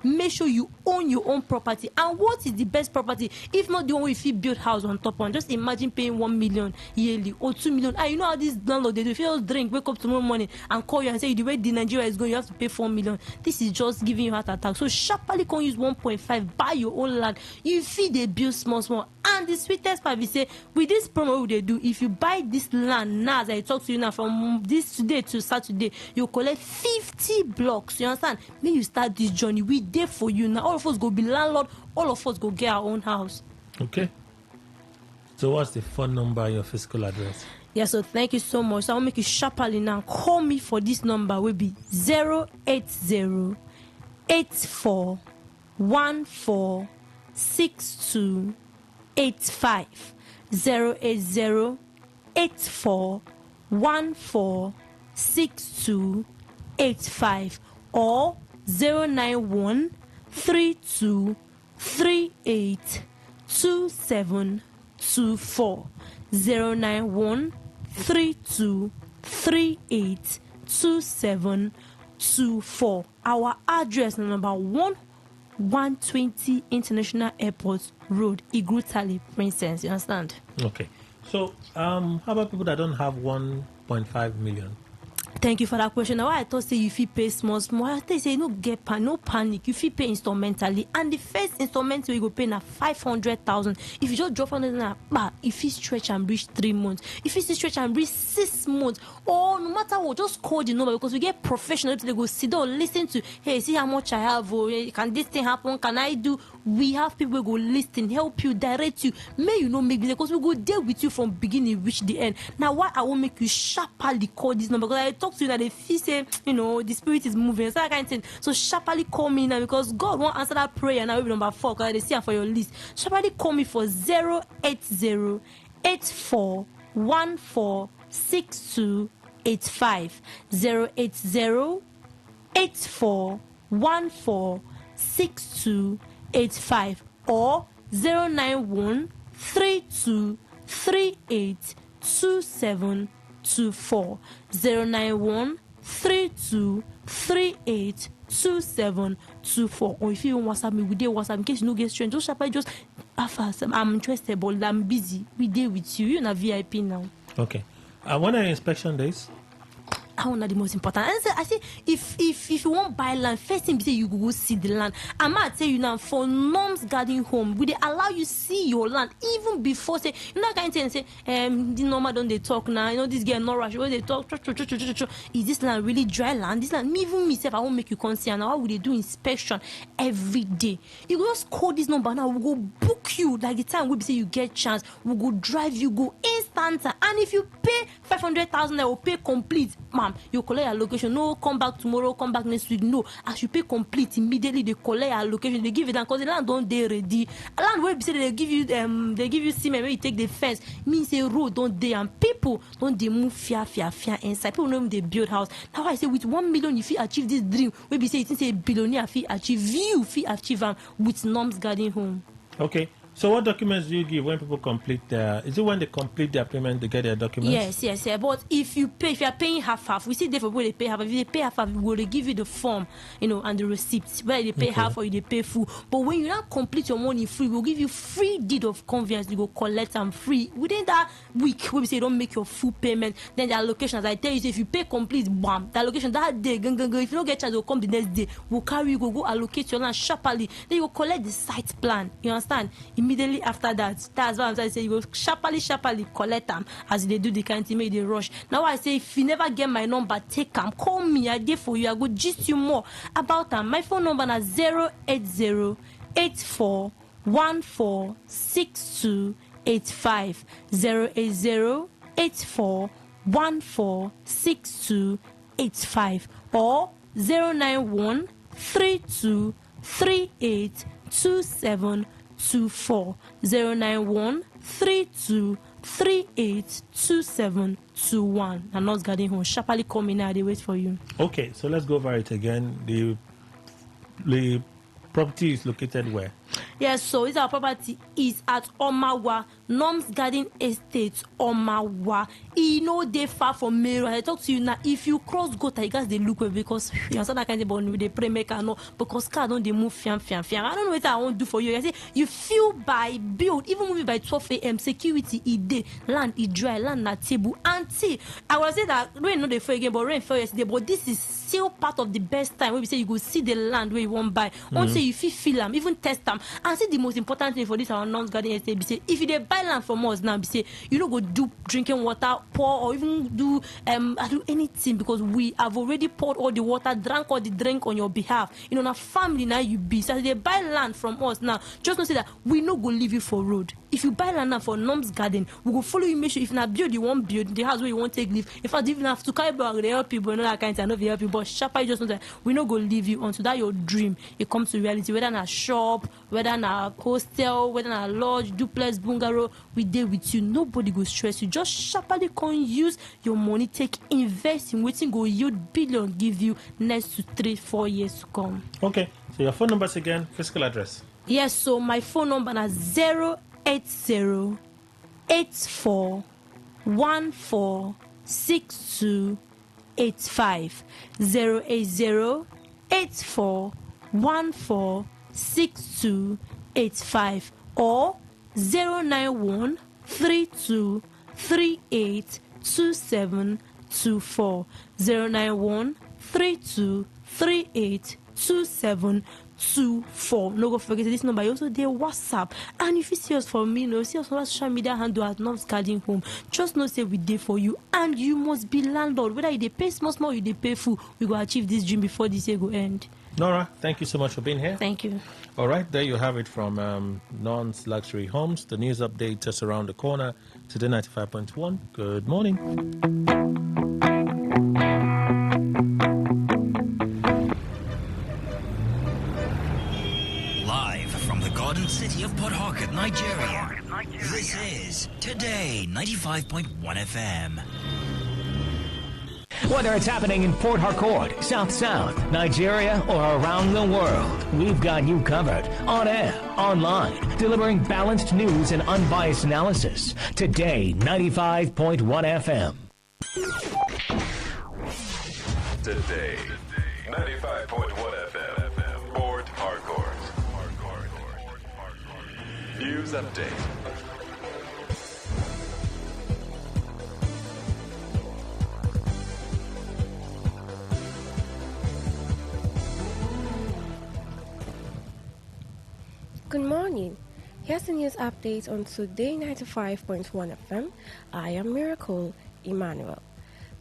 make sure you own your own property. And what is the best property if not the one if you build house on top on? Just imagine paying 1 million yearly or 2 million. And you know how this landlord they do. If you just drink, wake up tomorrow morning and call you and say the way the Nigeria is going, you have to pay 4 million. This is just giving you heart attack. So sharply can use 1.5, buy your own land. You feed the bill small. And the sweetest part is say with this promo they do, if you buy this land now, as I talk to you now, from this today to Saturday, you collect 50 blocks. You understand? May you start this journey. We there for you now. All of us go be landlord. All of us go get our own house. Okay. So what's the phone number, your physical address? Yeah, so thank you so much. So I'll make you sharply now. Call me for this number. Will be 080 84 14 62 85. 08084146285 or 09132382724. 09132382724. Our address number 120 International Airport Road, Igrutali, Princess. You understand? Okay. So, how about people that don't have 1.5 million? Thank you for that question. Now, I thought say you feel pay small. I thought say no no panic. You feel pay instrumentally, and the first installment you go pay na 500,000. If you just drop on it, if you stretch and reach 3 months, if you stretch and reach 6 months, or no matter what, just call the number because we get professionals. They go sit down, listen to. Hey, see how much I have. Oh, can this thing happen? Can I do? We have people who go listen, help you, direct you. May you know maybe because we go deal with you from beginning reach the end. Now, why I won't make you sharply call this number because I talk to you that they feel say, the spirit is moving, so that kind of thing. So sharply call me now because God won't answer that prayer now. Will be number 4 because they see for your list. Sharply call me for 08084146285. 08084146285 or 09132382724. 09132382724. Or if you want WhatsApp me, we did WhatsApp in case you no get strength. Just sharply just I'm interested, but I'm busy. We deal with you. You're not VIP now. Okay. When are inspection days? I want the most important. And I say if you want buy land, first thing be say you go see the land. I might tell you now for Norms Garden Home, will they allow you see your land even before say kind of say the normal don't they talk now? This girl no rush. When they talk, is this land really dry land? This land, even myself, I won't make you concern. Now how will they do inspection every day? You go just call this number now. We'll go book you like the time we say you get chance. We'll go drive you, go instant. And if you pay 500,000, I will pay complete. You collect your location. No, come back tomorrow, come back next week. No, as you pay complete, immediately they collect your location. They give it down because the land don't they ready. A land where say they give you cement where you take the fence. Means a road don't they and people don't they move fear inside. People know they build house. Now I say with 1 million if you achieve this dream, where be say it say a billionaire if achieve with Norms Garden Home. Okay. So what documents do you give when people complete is it when they complete their payment they get their documents? Yes. But if you are paying half, we see there for people they pay half. If they pay half, we will give you the form, and the receipts. Whether they pay half or they pay full. But when you now complete your money free, we'll give you free deed of conveyance. You go collect them free. Within that week, when we say don't make your full payment, then the allocation, as I tell you, so if you pay complete, bam, the allocation that day, go. If you don't get chance, they'll come the next day. We'll carry you, go allocate your land sharply. Then you collect the site plan. You understand? Immediately after that, that's why I'm trying to say you go sharply collect them as they do the kind of thing, they rush. Now I say if you never get my number, take them, call me, I there for you, I go gist you more about them. My phone number is 08084146285. 08084146285 or 09132382724. 09132382721. And not Garden Home. Sharply come in now, they wait for you. Okay, so let's go over it again. The property is located where? Yes, so our property is at Omawa, Norms Garden Estate, Omawa. They far from Mero. I talk to you now. If you cross Gota, you guys they look well because you understand that kind of bond with the pre-maker no because car don't they move fiam. I don't know what I won't do for you. I say you feel by build, even moving by 12 a.m. security day, land is dry, land na table. Auntie, I will say that rain not the fall again, but rain fell yesterday. But this is still part of the best time where we say you go see the land where you won't buy. Say you feel them, even test them. And see the most important thing for this our Norms Garden Estate, be say if you buy land from us now, be say you don't go do drinking water, pour or even do anything because we have already poured all the water, drank all the drink on your behalf. Now family now you be. So they buy land from us now. Just don't say that we no go leave you for road. If you buy land now for Norms Garden, we go follow you. Make sure if not build, you won't build the house where you won't take leave. In fact, even have to carry back the help people, that kind of help you. But sharply just know that we no go leave you until that your dream it comes to reality. Whether in a shop, whether na hostel, whether na lodge, duplex, bungalow, we there with you. Nobody go stress you. Just sharply can use your money, take invest in waiting go yield billion, give you next to 3-4 years to come. Okay, so your phone numbers again, physical address. Yes, so my phone number is 080 84 14 6285 080 84 14 6285 or 091 32 38 2724 091 32 38 2724. No go forget this number. You also there WhatsApp, and if you see us for me, see us on our social media handle at North's Garden Home. Just know say we there for you, and you must be landlord. Whether you they pay small, you they pay full. We go achieve this dream before this year go end. Nora, thank you so much for being here. Thank you. All right, there you have it from Non's Luxury Homes. The news update just around the corner. Today 95.1. Good morning. Live from the Garden City of Port Harcourt, Nigeria. This is Today 95.1 FM. Whether it's happening in Port Harcourt, South, Nigeria, or around the world, we've got you covered. On air, online, delivering balanced news and unbiased analysis. Today 95.1 FM. Today 95.1 FM. Port Harcourt. News update. Good morning. Here's the news update on Today 95.1 FM. I am Miracle Emmanuel.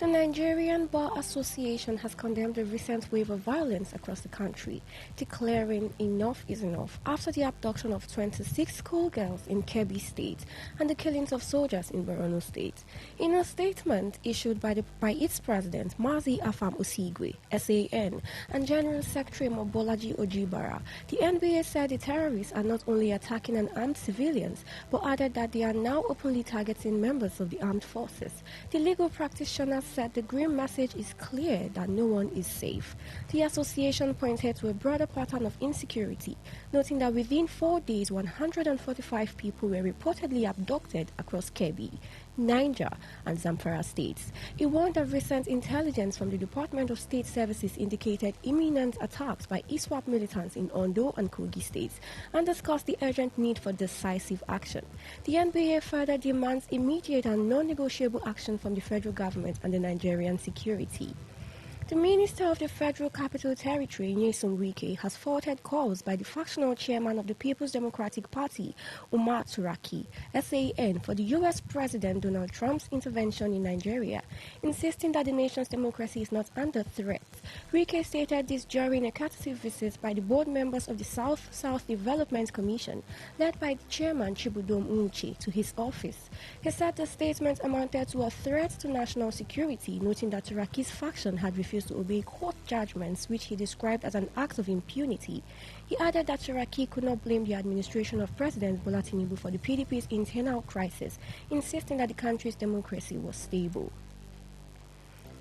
The Nigerian Bar Association has condemned the recent wave of violence across the country, declaring enough is enough after the abduction of 26 schoolgirls in Kebbi State and the killings of soldiers in Borno State. In a statement issued by its president, Mazi Afam Osigwe, SAN, and General Secretary Mobolaji Ojibara, the NBA said the terrorists are not only attacking unarmed civilians, but added that they are now openly targeting members of the armed forces. The legal practitioner said the grim message is clear that no one is safe. The association pointed to a broader pattern of insecurity, noting that within 4 days, 145 people were reportedly abducted across Kebbi, Niger, and Zamfara states. It warned that recent intelligence from the Department of State Services indicated imminent attacks by ISWAP militants in Ondo and Kogi states and discussed the urgent need for decisive action. The NBA further demands immediate and non-negotiable action from the federal government and the Nigerian security. The Minister of the Federal Capital Territory, Nyesom Wike, has faulted calls by the factional chairman of the People's Democratic Party, Umar Turaki, SAN, for the U.S. President Donald Trump's intervention in Nigeria, insisting that the nation's democracy is not under threat. Wike stated this during a courtesy visit by the board members of the South-South Development Commission, led by the chairman Chibudom Unche, to his office. He said the statement amounted to a threat to national security, noting that Turaki's faction had refused to obey court judgments, which he described as an act of impunity. He added that Turaki could not blame the administration of President Bola Tinubu for the PDP's internal crisis, insisting that the country's democracy was stable.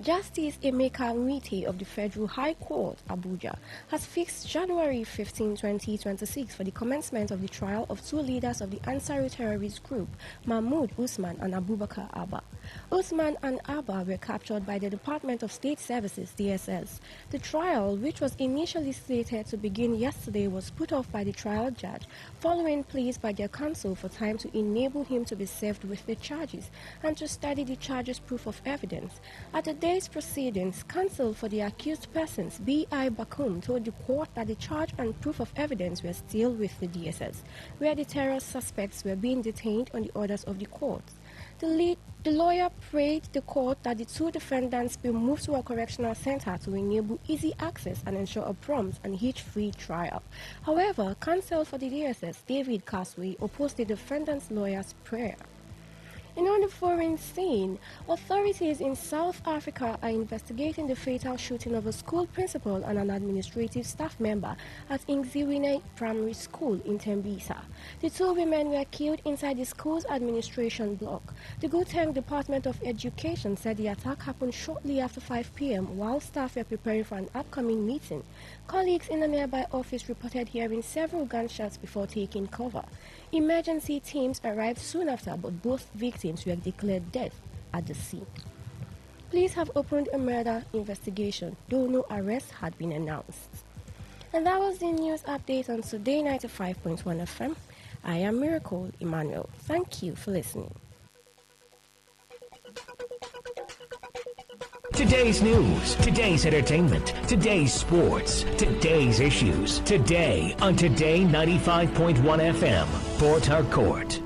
Justice Emeka Nwite of the Federal High Court, Abuja, has fixed January 15, 2026 for the commencement of the trial of two leaders of the Ansaru terrorist group, Mahmoud Usman and Abubakar Abba. Usman and Abba were captured by the Department of State Services, DSS. The trial, which was initially slated to begin yesterday, was put off by the trial judge, following pleas by their counsel for time to enable him to be served with the charges and to study the charges' proof of evidence. At the day's proceedings, counsel for the accused persons, B.I. Bakum, told the court that the charge and proof of evidence were still with the DSS, where the terror suspects were being detained on the orders of the court. The lawyer prayed the court that the two defendants be moved to a correctional center to enable easy access and ensure a prompt and hitch-free trial. However, counsel for the DSS, David Casway, opposed the defendant's lawyer's prayer. And on the foreign scene, authorities in South Africa are investigating the fatal shooting of a school principal and an administrative staff member at Ingziwine Primary School in Tembisa. The two women were killed inside the school's administration block. The Gauteng Department of Education said the attack happened shortly after 5 p.m. while staff were preparing for an upcoming meeting. Colleagues in a nearby office reported hearing several gunshots before taking cover. Emergency teams arrived soon after, but both victims were declared dead at the scene. Police have opened a murder investigation, though no arrests had been announced. And that was the news update on Today 95.1 FM. I am Miracle Emmanuel. Thank you for listening. Today's news, today's entertainment, today's sports, today's issues. Today on Today 95.1 FM, Port Harcourt.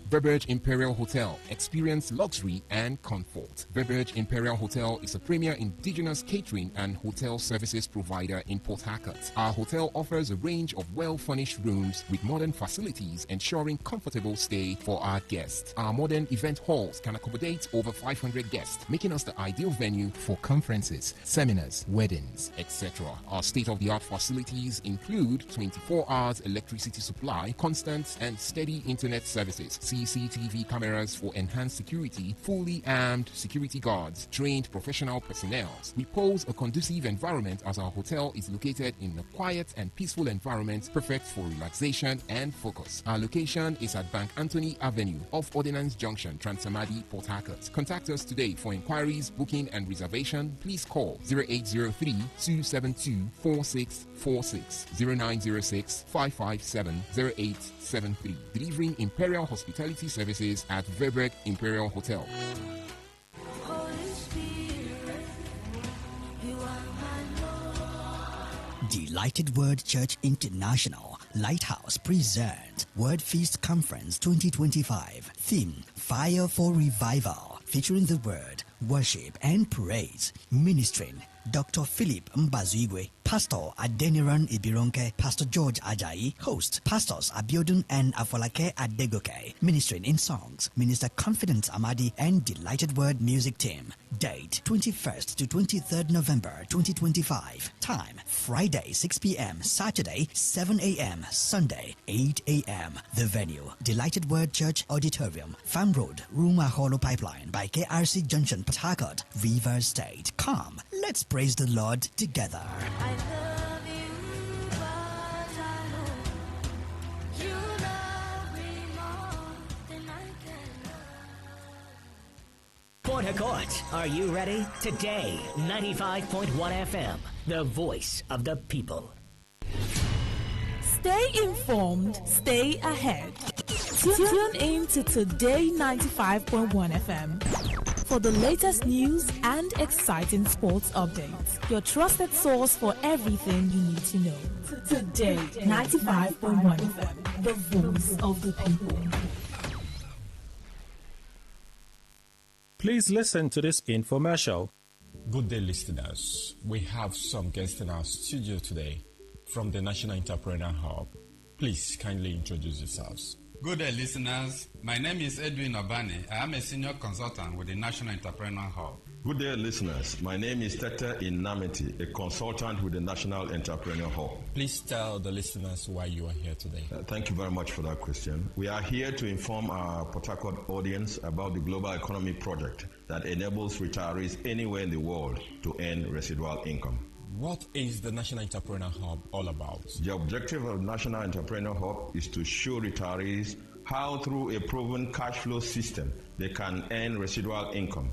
Verberge Imperial Hotel. Experience luxury and comfort. Verberge Imperial Hotel is a premier indigenous catering and hotel services provider in Port Harcourt. Our hotel offers a range of well-furnished rooms with modern facilities ensuring comfortable stay for our guests. Our modern event halls can accommodate over 500 guests, making us the ideal venue for conferences, seminars, weddings, etc. Our state-of-the-art facilities include 24 hours electricity supply, constant and steady internet services, CCTV cameras for enhanced security, fully armed security guards, trained professional personnel. We pose a conducive environment as our hotel is located in a quiet and peaceful environment perfect for relaxation and focus. Our location is at Bank Anthony Avenue off Ordnance Junction, Transamadi, Port Harcourt. Contact us today for inquiries, booking and reservation. Please call 0803-272-4646, 0906-557-0873. Delivering Imperial Hospitality services at Verberg Imperial Hotel. Delighted Word Church International Lighthouse presents Word Feast Conference 2025. Theme: Fire for Revival, featuring the Word, Worship and Praise. Ministering Dr. Philip Mbazigwe, Pastor Adeniran Ibironke, Pastor George Ajayi, host Pastors Abiodun and Afolake Adegoke. Ministering in songs, Minister Confidence Amadi and Delighted Word Music Team. Date 21st to 23rd November 2025. Time Friday 6 p.m., Saturday 7 a.m., Sunday 8 a.m. The venue Delighted Word Church Auditorium, Farm Road, Ruma Hollow Pipeline by KRC Junction, Port Harcourt, River State. Come, let's praise the Lord together. Port Harcourt, are you ready? Today, 95.1 FM, the voice of the people. Stay informed, stay ahead. Tune in to Today 95.1 FM for the latest news and exciting sports updates. Your trusted source for everything you need to know. Today 95.1 FM, the voice of the people. Please listen to this infomercial. Good day, listeners. We have some guests in our studio today from the National Entrepreneur Hub. Please kindly introduce yourselves. Good day, listeners. My name is Edwin Obani. I am a senior consultant with the National Entrepreneur Hub. Good day, listeners. My name is Tete Inamiti, a consultant with the National Entrepreneur Hub. Please tell the listeners why you are here today. Thank you very much for that question. We are here to inform our Port Harcourt audience about the Global Economy Project that enables retirees anywhere in the world to earn residual income. What is the National Entrepreneur Hub all about? The objective of the National Entrepreneur Hub is to show retirees how, through a proven cash flow system, they can earn residual income.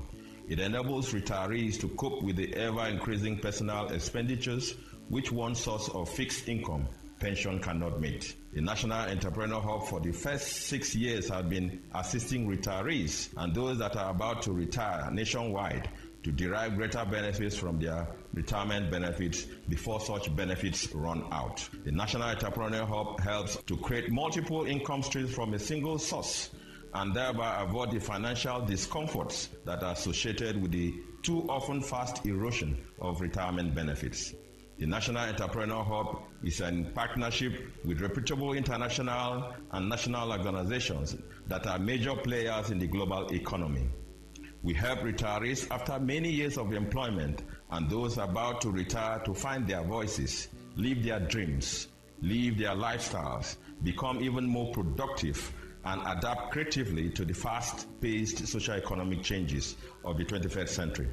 It enables retirees to cope with the ever-increasing personal expenditures, which one source of fixed income, pension, cannot meet. The National Entrepreneur Hub for the first 6 years has been assisting retirees and those that are about to retire nationwide to derive greater benefits from their retirement benefits before such benefits run out. The National Entrepreneur Hub helps to create multiple income streams from a single source and thereby avoid the financial discomforts that are associated with the too often fast erosion of retirement benefits. The National Entrepreneur Hub is in partnership with reputable international and national organizations that are major players in the global economy. We help retirees after many years of employment and those about to retire to find their voices, live their dreams, live their lifestyles, become even more productive, and adapt creatively to the fast-paced socio-economic changes of the 21st century.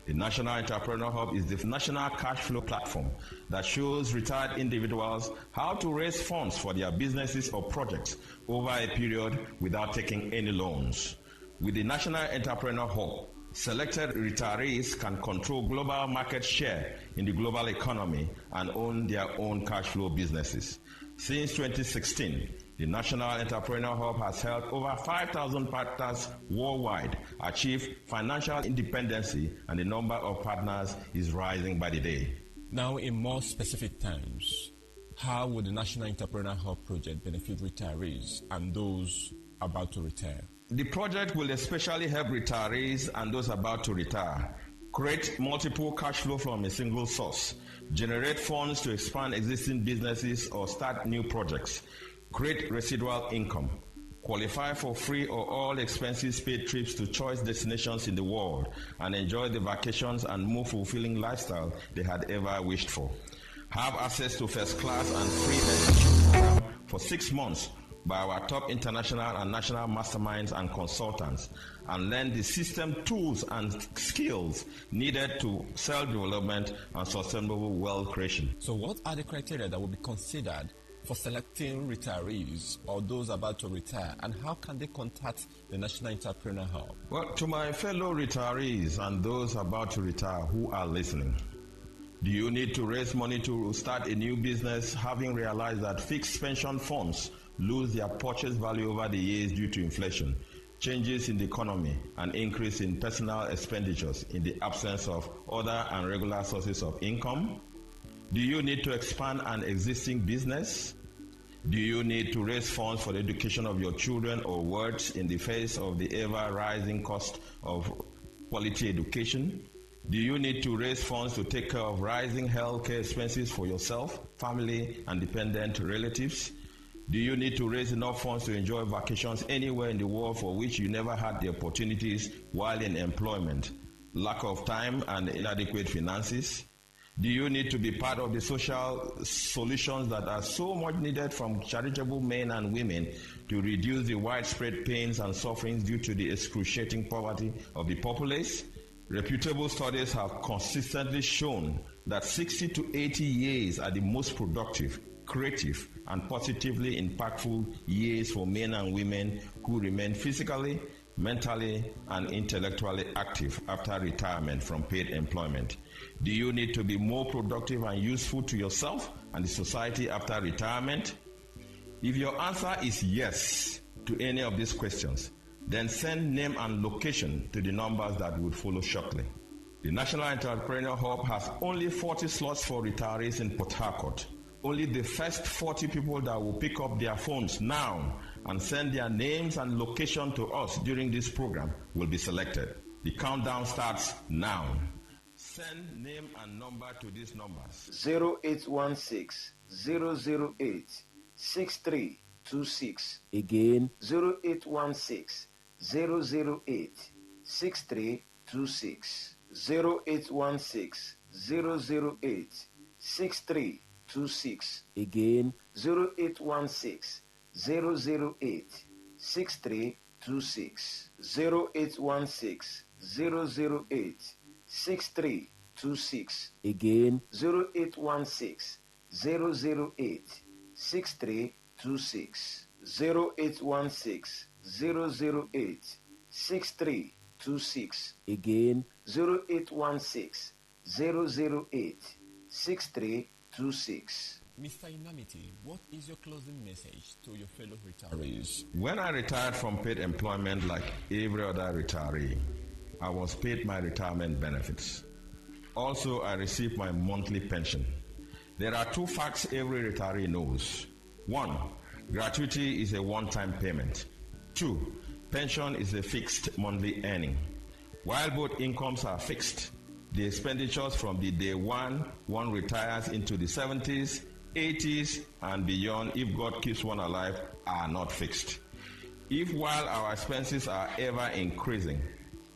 The National Entrepreneur Hub is the national cash flow platform that shows retired individuals how to raise funds for their businesses or projects over a period without taking any loans. With the National Entrepreneur Hub, selected retirees can control global market share in the global economy and own their own cash flow businesses. Since 2016, the National Entrepreneur Hub has helped over 5,000 partners worldwide achieve financial independence, and the number of partners is rising by the day. Now, in more specific terms, how would the National Entrepreneur Hub project benefit retirees and those about to retire? The project will especially help retirees and those about to retire create multiple cash flow from a single source, generate funds to expand existing businesses or start new projects, create residual income, qualify for free or all expenses paid trips to choice destinations in the world, and enjoy the vacations and more fulfilling lifestyle they had ever wished for. Have access to first class and free mentorship program for 6 months by our top international and national masterminds and consultants, and learn the system tools and skills needed to self-development and sustainable wealth creation. So what are the criteria that will be considered for selecting retirees or those about to retire, and how can they contact the National Entrepreneur Hub? Well, to my fellow retirees and those about to retire who are listening, do you need to raise money to start a new business, having realized that fixed pension funds lose their purchase value over the years due to inflation, changes in the economy, and increase in personal expenditures in the absence of other and regular sources of income? Do you need to expand an existing business? Do you need to raise funds for the education of your children or words in the face of the ever-rising cost of quality education? Do you need to raise funds to take care of rising healthcare expenses for yourself, family, and dependent relatives? Do you need to raise enough funds to enjoy vacations anywhere in the world for which you never had the opportunities while in employment? Lack of time and inadequate finances? Do you need to be part of the social solutions that are so much needed from charitable men and women to reduce the widespread pains and sufferings due to the excruciating poverty of the populace? Reputable studies have consistently shown that 60 to 80 years are the most productive, creative, and positively impactful years for men and women who remain physically, mentally, and intellectually active after retirement from paid employment. Do you need to be more productive and useful to yourself and the society after retirement? If your answer is yes to any of these questions, then send name and location to the numbers that would follow shortly. The National Entrepreneur Hub has only 40 slots for retirees in Port Harcourt. Only the first 40 people that will pick up their phones now and send their names and location to us during this program will be selected. The countdown starts now. Send name and number to these numbers: 0816-008-6326. Again, 0816-008-6326. 0816-008-6326. Again, 0816-008-6326. 0816-008-6326. Again, 0816-008-6326. 0816-008-6326. Again, 0816-008-6326. Mr. Inamiti, what is your closing message to your fellow retirees? When I retired from paid employment like every other retiree, I was paid my retirement benefits. Also, I received my monthly pension. There are two facts every retiree knows. 1, gratuity is a one-time payment. 2, pension is a fixed monthly earning. While both incomes are fixed, the expenditures from the day one retires into the 70s, 80s, and beyond, if God keeps one alive, are not fixed. If while our expenses are ever increasing,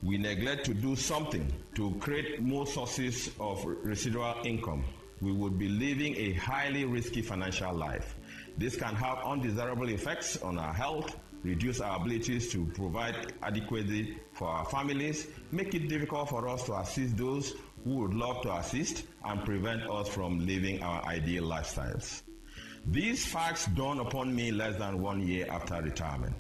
we neglect to do something to create more sources of residual income, we would be living a highly risky financial life. This can have undesirable effects on our health, reduce our abilities to provide adequately for our families, make it difficult for us to assist those who would love to assist, and prevent us from living our ideal lifestyles. These facts dawned upon me less than 1 year after retirement,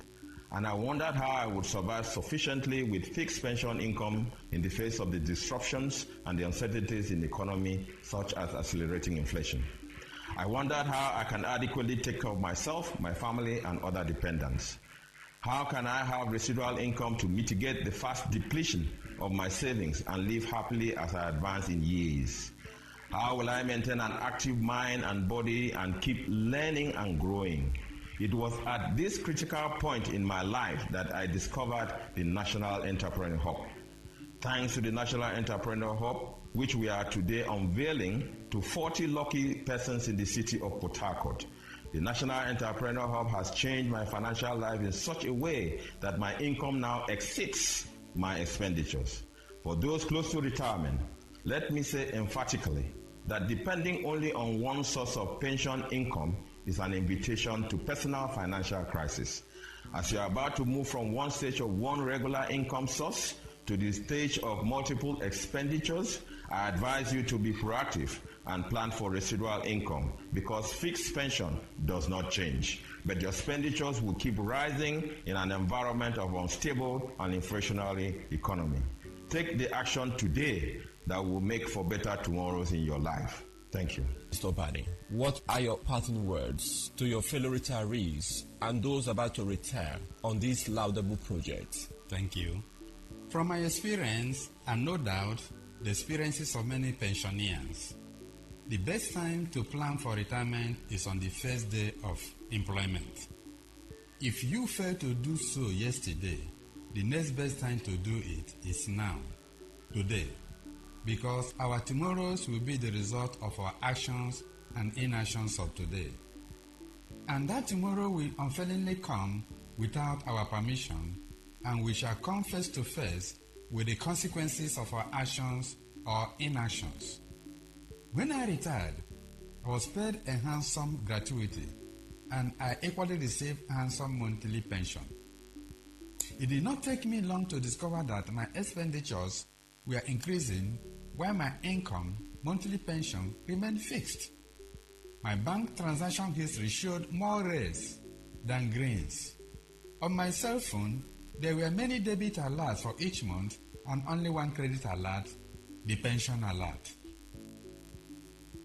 and I wondered how I would survive sufficiently with fixed pension income in the face of the disruptions and the uncertainties in the economy, such as accelerating inflation. I wondered how I can adequately take care of myself, my family, and other dependents. How can I have residual income to mitigate the fast depletion of my savings and live happily as I advance in years? How will I maintain an active mind and body and keep learning and growing? It was at this critical point in my life that I discovered the National Entrepreneur Hub. Thanks to the National Entrepreneur Hub, which we are today unveiling to 40 lucky persons in the city of Port Harcourt, the National Entrepreneur Hub has changed my financial life in such a way that my income now exceeds my expenditures. For those close to retirement, let me say emphatically that depending only on one source of pension income is an invitation to personal financial crisis. As you are about to move from one stage of one regular income source to the stage of multiple expenditures, I advise you to be proactive and plan for residual income, because fixed pension does not change, but your expenditures will keep rising in an environment of unstable and inflationary economy. Take the action today that will make for better tomorrows in your life. Thank you. Mr. Obade, what are your parting words to your fellow retirees and those about to retire on this laudable project? Thank you. From my experience, and no doubt the experiences of many pensioners, the best time to plan for retirement is on the first day of employment. If you failed to do so yesterday, the next best time to do it is now, today, because our tomorrows will be the result of our actions and inactions of today. And that tomorrow will unfailingly come without our permission, and we shall come face to face with the consequences of our actions or inactions. When I retired, I was paid a handsome gratuity, and I equally received handsome monthly pension. It did not take me long to discover that my expenditures were increasing while my income, monthly pension, remained fixed. My bank transaction history showed more reds than greens. On my cell phone, there were many debit alerts for each month and only one credit alert, the pension alert.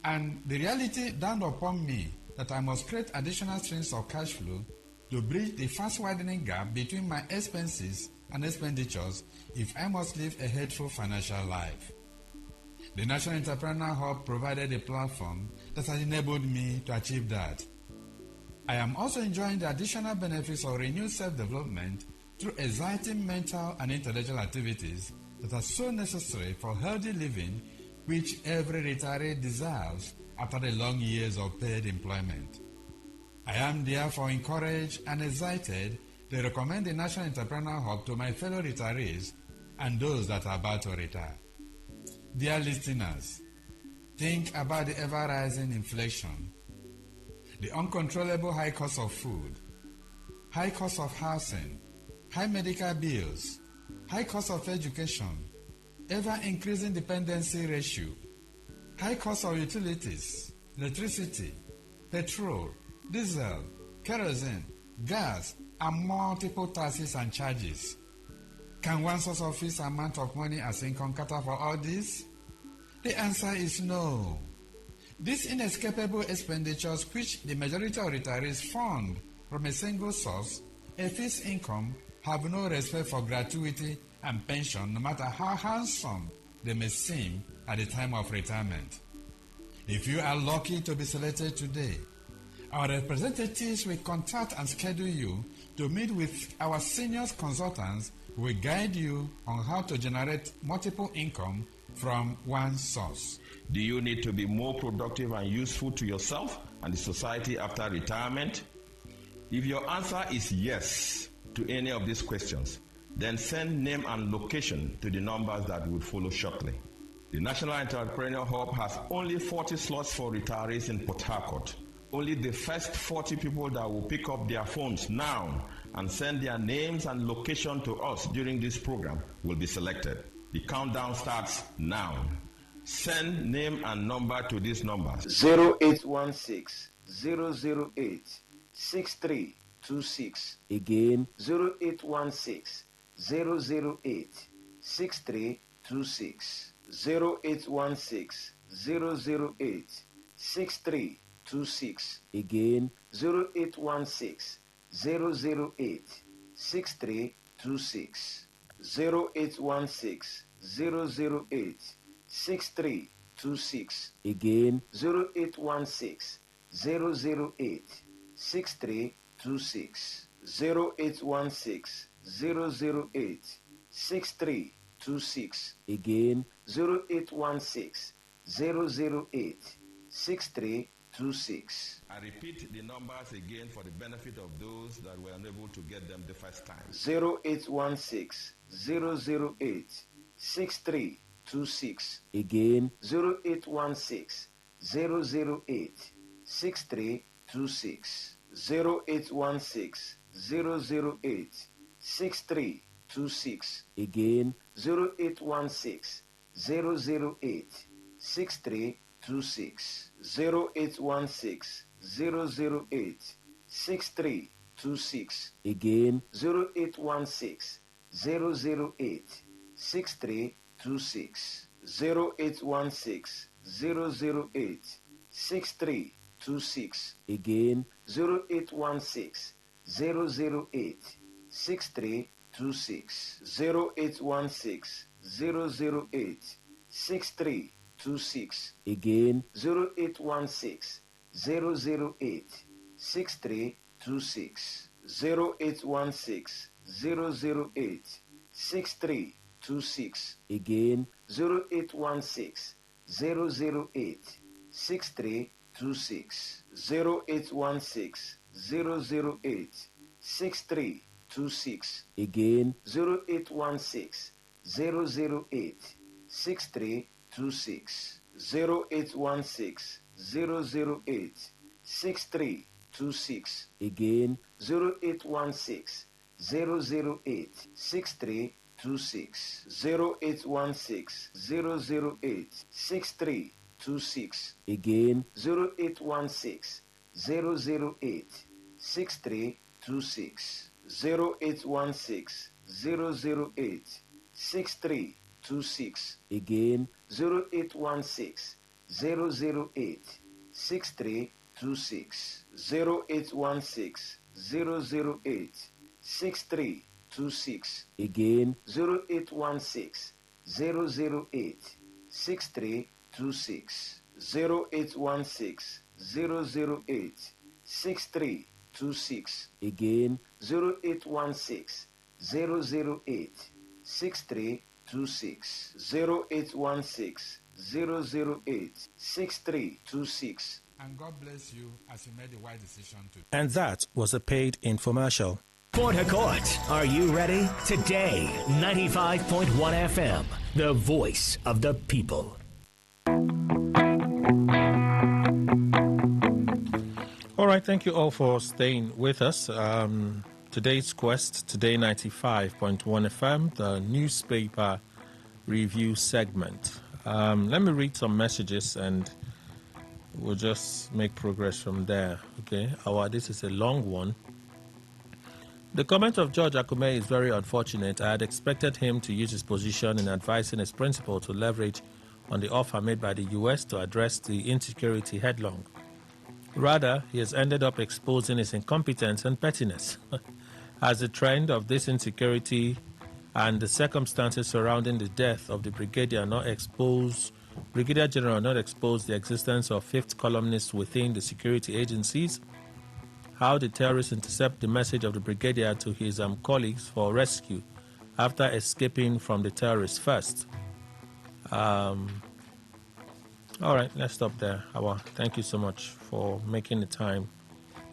And the reality dawned upon me that I must create additional streams of cash flow to bridge the fast widening gap between my expenses and expenditures if I must live a healthful financial life. The National Entrepreneur Hub provided a platform that has enabled me to achieve that. I am also enjoying the additional benefits of renewed self-development through exciting mental and intellectual activities that are so necessary for healthy living, which every retiree deserves after the long years of paid employment. I am therefore encouraged and excited to recommend the National Entrepreneur Hub to my fellow retirees and those that are about to retire. Dear listeners, think about the ever-rising inflation, the uncontrollable high cost of food, high cost of housing, high medical bills, high cost of education, ever-increasing dependency ratio, high cost of utilities, electricity, petrol, diesel, kerosene, gas, and multiple taxes and charges. Can one source of fixed amount of money as income cater for all this? The answer is no. These inescapable expenditures, which the majority of retirees fund from a single source, a fixed income, have no respect for gratuity and pension, no matter how handsome they may seem at the time of retirement. If you are lucky to be selected today, our representatives will contact and schedule you to meet with our senior consultants who will guide you on how to generate multiple income from one source. Do you need to be more productive and useful to yourself and the society after retirement? If your answer is yes to any of these questions, then send name and location to the numbers that will follow shortly. The National Entrepreneur Hub has only 40 slots for retirees in Port Harcourt. Only the first 40 people that will pick up their phones now and send their names and location to us during this program will be selected. The countdown starts now. Send name and number to these numbers: 0816 008 6326. Again, 0816 008 6326. 0816 008 6326. Again, 0816 008 6326. 0816 008 6326. Again, 0816 008 6326. 0816 008 6326. Again, 0816 008 6326. I repeat the numbers again for the benefit of those that were unable to get them the first time. 0816 008 6326. Again, 0816 008 6326. 0816 008 6326. Again, 0816 008 6326. 0816 008 6326. Again, 0816 008 6326. 0816 008 6326. Again, 0816 008 6326. 0816 008 6326. Again, 0816 008 6326. 0816 008 6326. Again, 0816 008 6326. 0816 008 6326. Again, 0816 008 6326. 0816 008 6326. Again, 0816 008 6326. 0816 008 6326. Again, 0816 008 6326. 0816 008 6326. Again, 0816 008 6326. 0816 008 6326. Again, 0816 008 6326. 0816 008 6326. Again, 0816 008 6326. 0816 008 6326. And God bless you as you made the right decision to. And that was a paid infomercial. Port Harcourt, are you ready? Today, 95.1 FM, the voice of the people. All right, thank you all for staying with us. Today's quest, Today 95.1 FM, the newspaper review segment. Let me read some messages and we'll just make progress from there. Okay, this is a long one. The comment of George Akume is very unfortunate. I had expected him to use his position in advising his principal to leverage on the offer made by the U.S. to address the insecurity headlong. Rather, he has ended up exposing his incompetence and pettiness. As the trend of this insecurity and the circumstances surrounding the death of the Brigadier General not expose the existence of fifth columnists within the security agencies, how the terrorists intercept the message of the Brigadier to his colleagues for rescue after escaping from the terrorists first. All right, let's stop there. Awa, thank you so much for making the time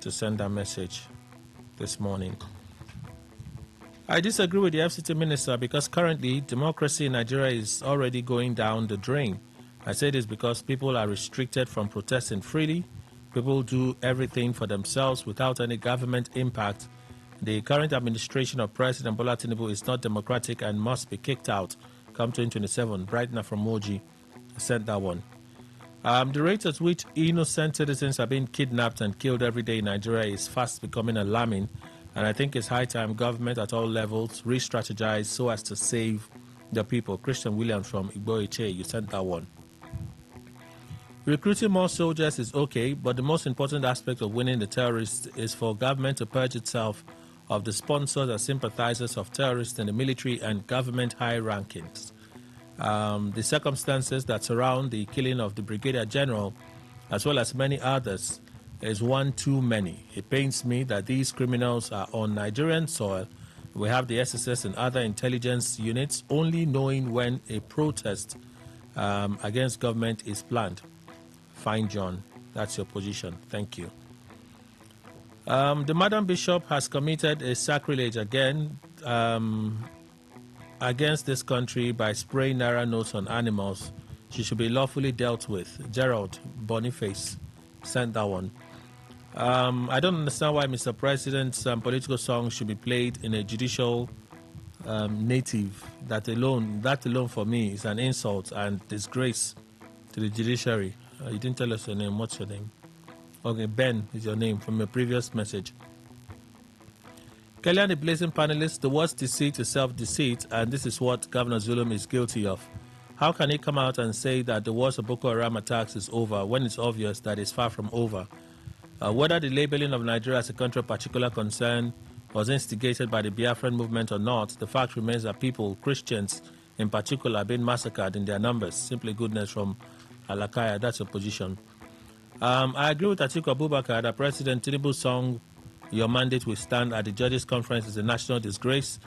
to send that message this morning. I disagree with the FCT minister because currently democracy in Nigeria is already going down the drain. I say this because people are restricted from protesting freely. People do everything for themselves without any government impact. The current administration of President Bola Tinubu is not democratic and must be kicked out. Come 2027. Brightener from Moji sent that one. The rate at which innocent citizens are being kidnapped and killed every day in Nigeria is fast becoming alarming, and I think it's high time government at all levels re-strategize so as to save the people. Christian Williams from Igbo Eche, you sent that one. Recruiting more soldiers is okay, but the most important aspect of winning the terrorists is for government to purge itself of the sponsors and sympathizers of terrorists in the military and government high rankings. The circumstances that surround the killing of the Brigadier General, as well as many others, is one too many. It pains me that these criminals are on Nigerian soil. We have the SSS and other intelligence units only knowing when a protest against government is planned. Fine, John. That's your position. Thank you. The Madam Bishop has committed a sacrilege again against this country by spraying naira notes on animals. She should be lawfully dealt with. Gerald Boniface sent that one. I don't understand why Mr. President's political song should be played in a judicial native. That alone for me is an insult and disgrace to the judiciary. You didn't tell us your name. What's your name? Okay, Ben is your name from your previous message. Kellyanne, the blazing panelist, the worst deceit is self-deceit, and this is what Governor Zulum is guilty of. How can he come out and say that the worst of Boko Haram attacks is over when it's obvious that it's far from over? Whether the labeling of Nigeria as a country of particular concern was instigated by the Biafran movement or not, the fact remains that people, Christians in particular, are being massacred in their numbers. Simply goodness from Alakaya. That's your position. I agree with Atiku Abubakar that President Tinubu's song, "Your Mandate Will Stand" at the Judges' Conference is a national disgrace.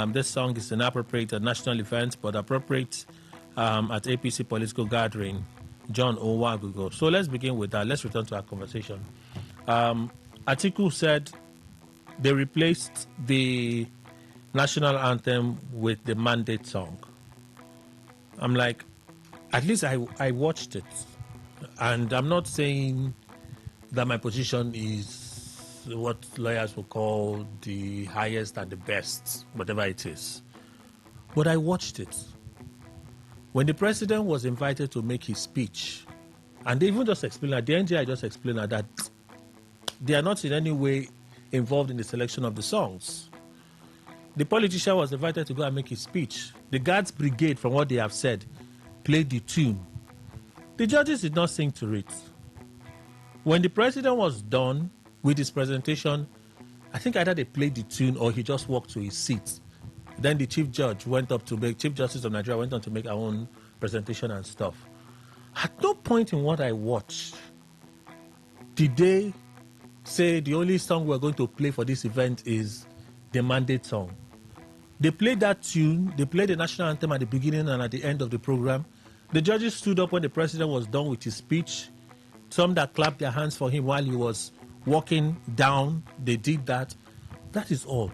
This song is inappropriate at national events, but appropriate at APC political gathering. John Owagugo. So let's begin with that. Let's return to our conversation. Atiku said they replaced the national anthem with the mandate song. I'm like, at least I watched it. And I'm not saying that my position is what lawyers will call the highest and the best, whatever it is. But I watched it. When the president was invited to make his speech, and they even just explained that, the NGI just explained that they are not in any way involved in the selection of the songs. The politician was invited to go and make his speech. The Guards Brigade, from what they have said, played the tune. The judges did not sing to it. When the president was done with his presentation, I think either they played the tune or he just walked to his seat. Then the Chief Justice of Nigeria went on to make our own presentation and stuff. At no point in what I watched did they say the only song we're going to play for this event is the mandate song. They played that tune, they played the national anthem at the beginning and at the end of the program. The judges stood up when the president was done with his speech. Some that clapped their hands for him while he was walking down, they did that. That is all.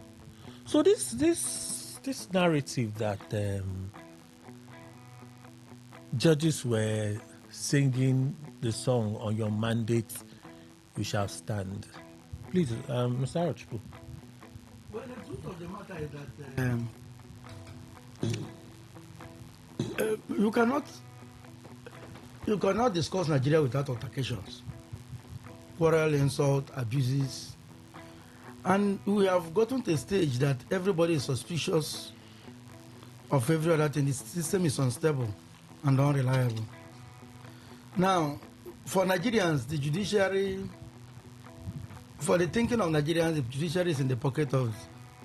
So this narrative that judges were singing the song "On Your Mandate We Shall Stand." Please, Mr. Arochukwu. Well, the truth of the matter is that you cannot discuss Nigeria without altercations, quarrel, insult, abuses, and we have gotten to a stage that everybody is suspicious of every other thing. The system is unstable and unreliable. Now, for Nigerians, the judiciary, for the thinking of Nigerians, the judiciary is in the pocket of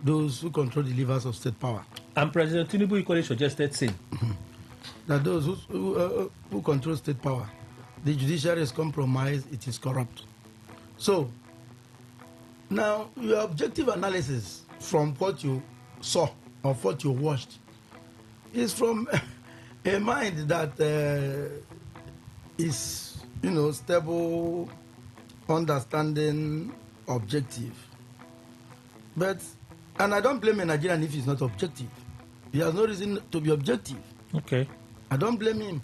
those who control the levers of state power. And President Tinubu equally suggested same. That those who control state power, the judiciary is compromised, it is corrupt. So, now your objective analysis from what you saw or what you watched is from a mind that is, stable, understanding, objective. But, and I don't blame a Nigerian if he's not objective. He has no reason to be objective. Okay. I don't blame him.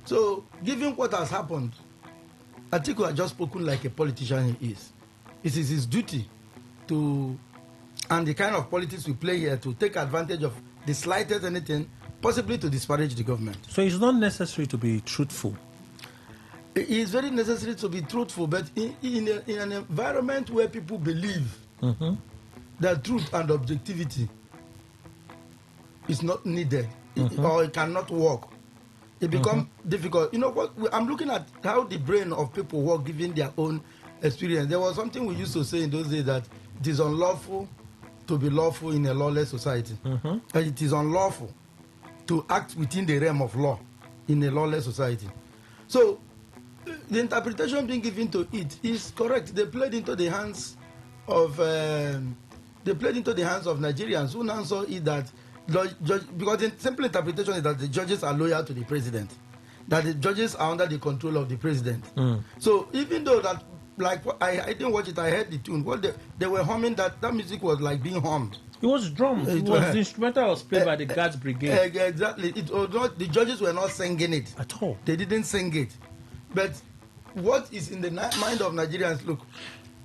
So, given what has happened, Atiku has just spoken like a politician he is. It is his duty to, and the kind of politics we play here, to take advantage of the slightest anything, possibly to disparage the government. So it's not necessary to be truthful. It is very necessary to be truthful, but in an environment where people believe that truth and objectivity is not needed, or it cannot work, it becomes difficult. You know what? I'm looking at how the brain of people work given their own experience. There was something we used to say in those days, that it is unlawful to be lawful in a lawless society. And it is unlawful to act within the realm of law in a lawless society. So the interpretation being given to it is correct. They played into the hands of Nigerians who now saw it that because the simple interpretation is that the judges are loyal to the president, that the judges are under the control of the president. So even though that, like, I didn't watch it, I heard the tune. What they were humming, that music was like being hummed. It was drums. It was the instrumental was played by the Guards Brigade. Exactly. It was not, the judges were not singing it at all. They didn't sing it. But what is in the mind of Nigerians? Look,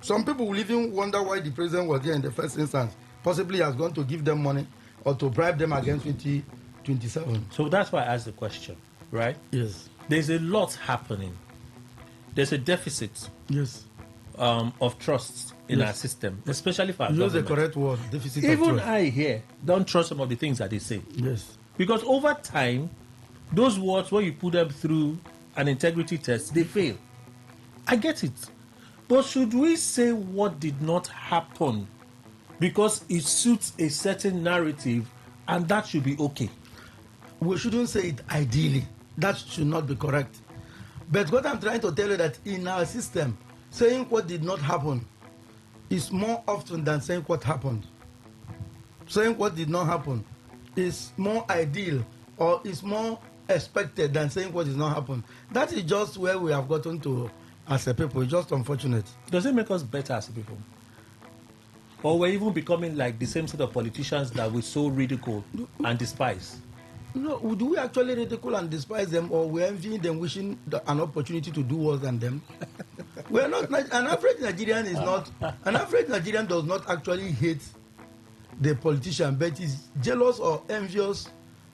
some people will even wonder why the president was there in the first instance. Possibly has gone to give them money or to bribe them against 2027. So that's why I asked the question, right? Yes. There's a lot happening. There's a deficit. Yes. Of trust in our system, especially for our Use government. the correct word, deficit Even of trust. I here don't trust some of the things that they say. Yes. Because over time, those words, when you put them through an integrity test, they fail. I get it. But should we say what did not happen because it suits a certain narrative and that should be okay? We shouldn't say it ideally. That should not be correct. But what I'm trying to tell you, that in our system, saying what did not happen is more often than saying what happened. Saying what did not happen is more ideal, or is more expected, than saying what did not happen. That is just where we have gotten to as a people. It's just unfortunate. Does it make us better as a people? Or we're even becoming like the same set of politicians that we so ridicule and despise? No, do we actually ridicule and despise them, or we're envying them, wishing an opportunity to do worse than them? We're not. An average Nigerian is not. An average Nigerian does not actually hate the politician, but is jealous or envious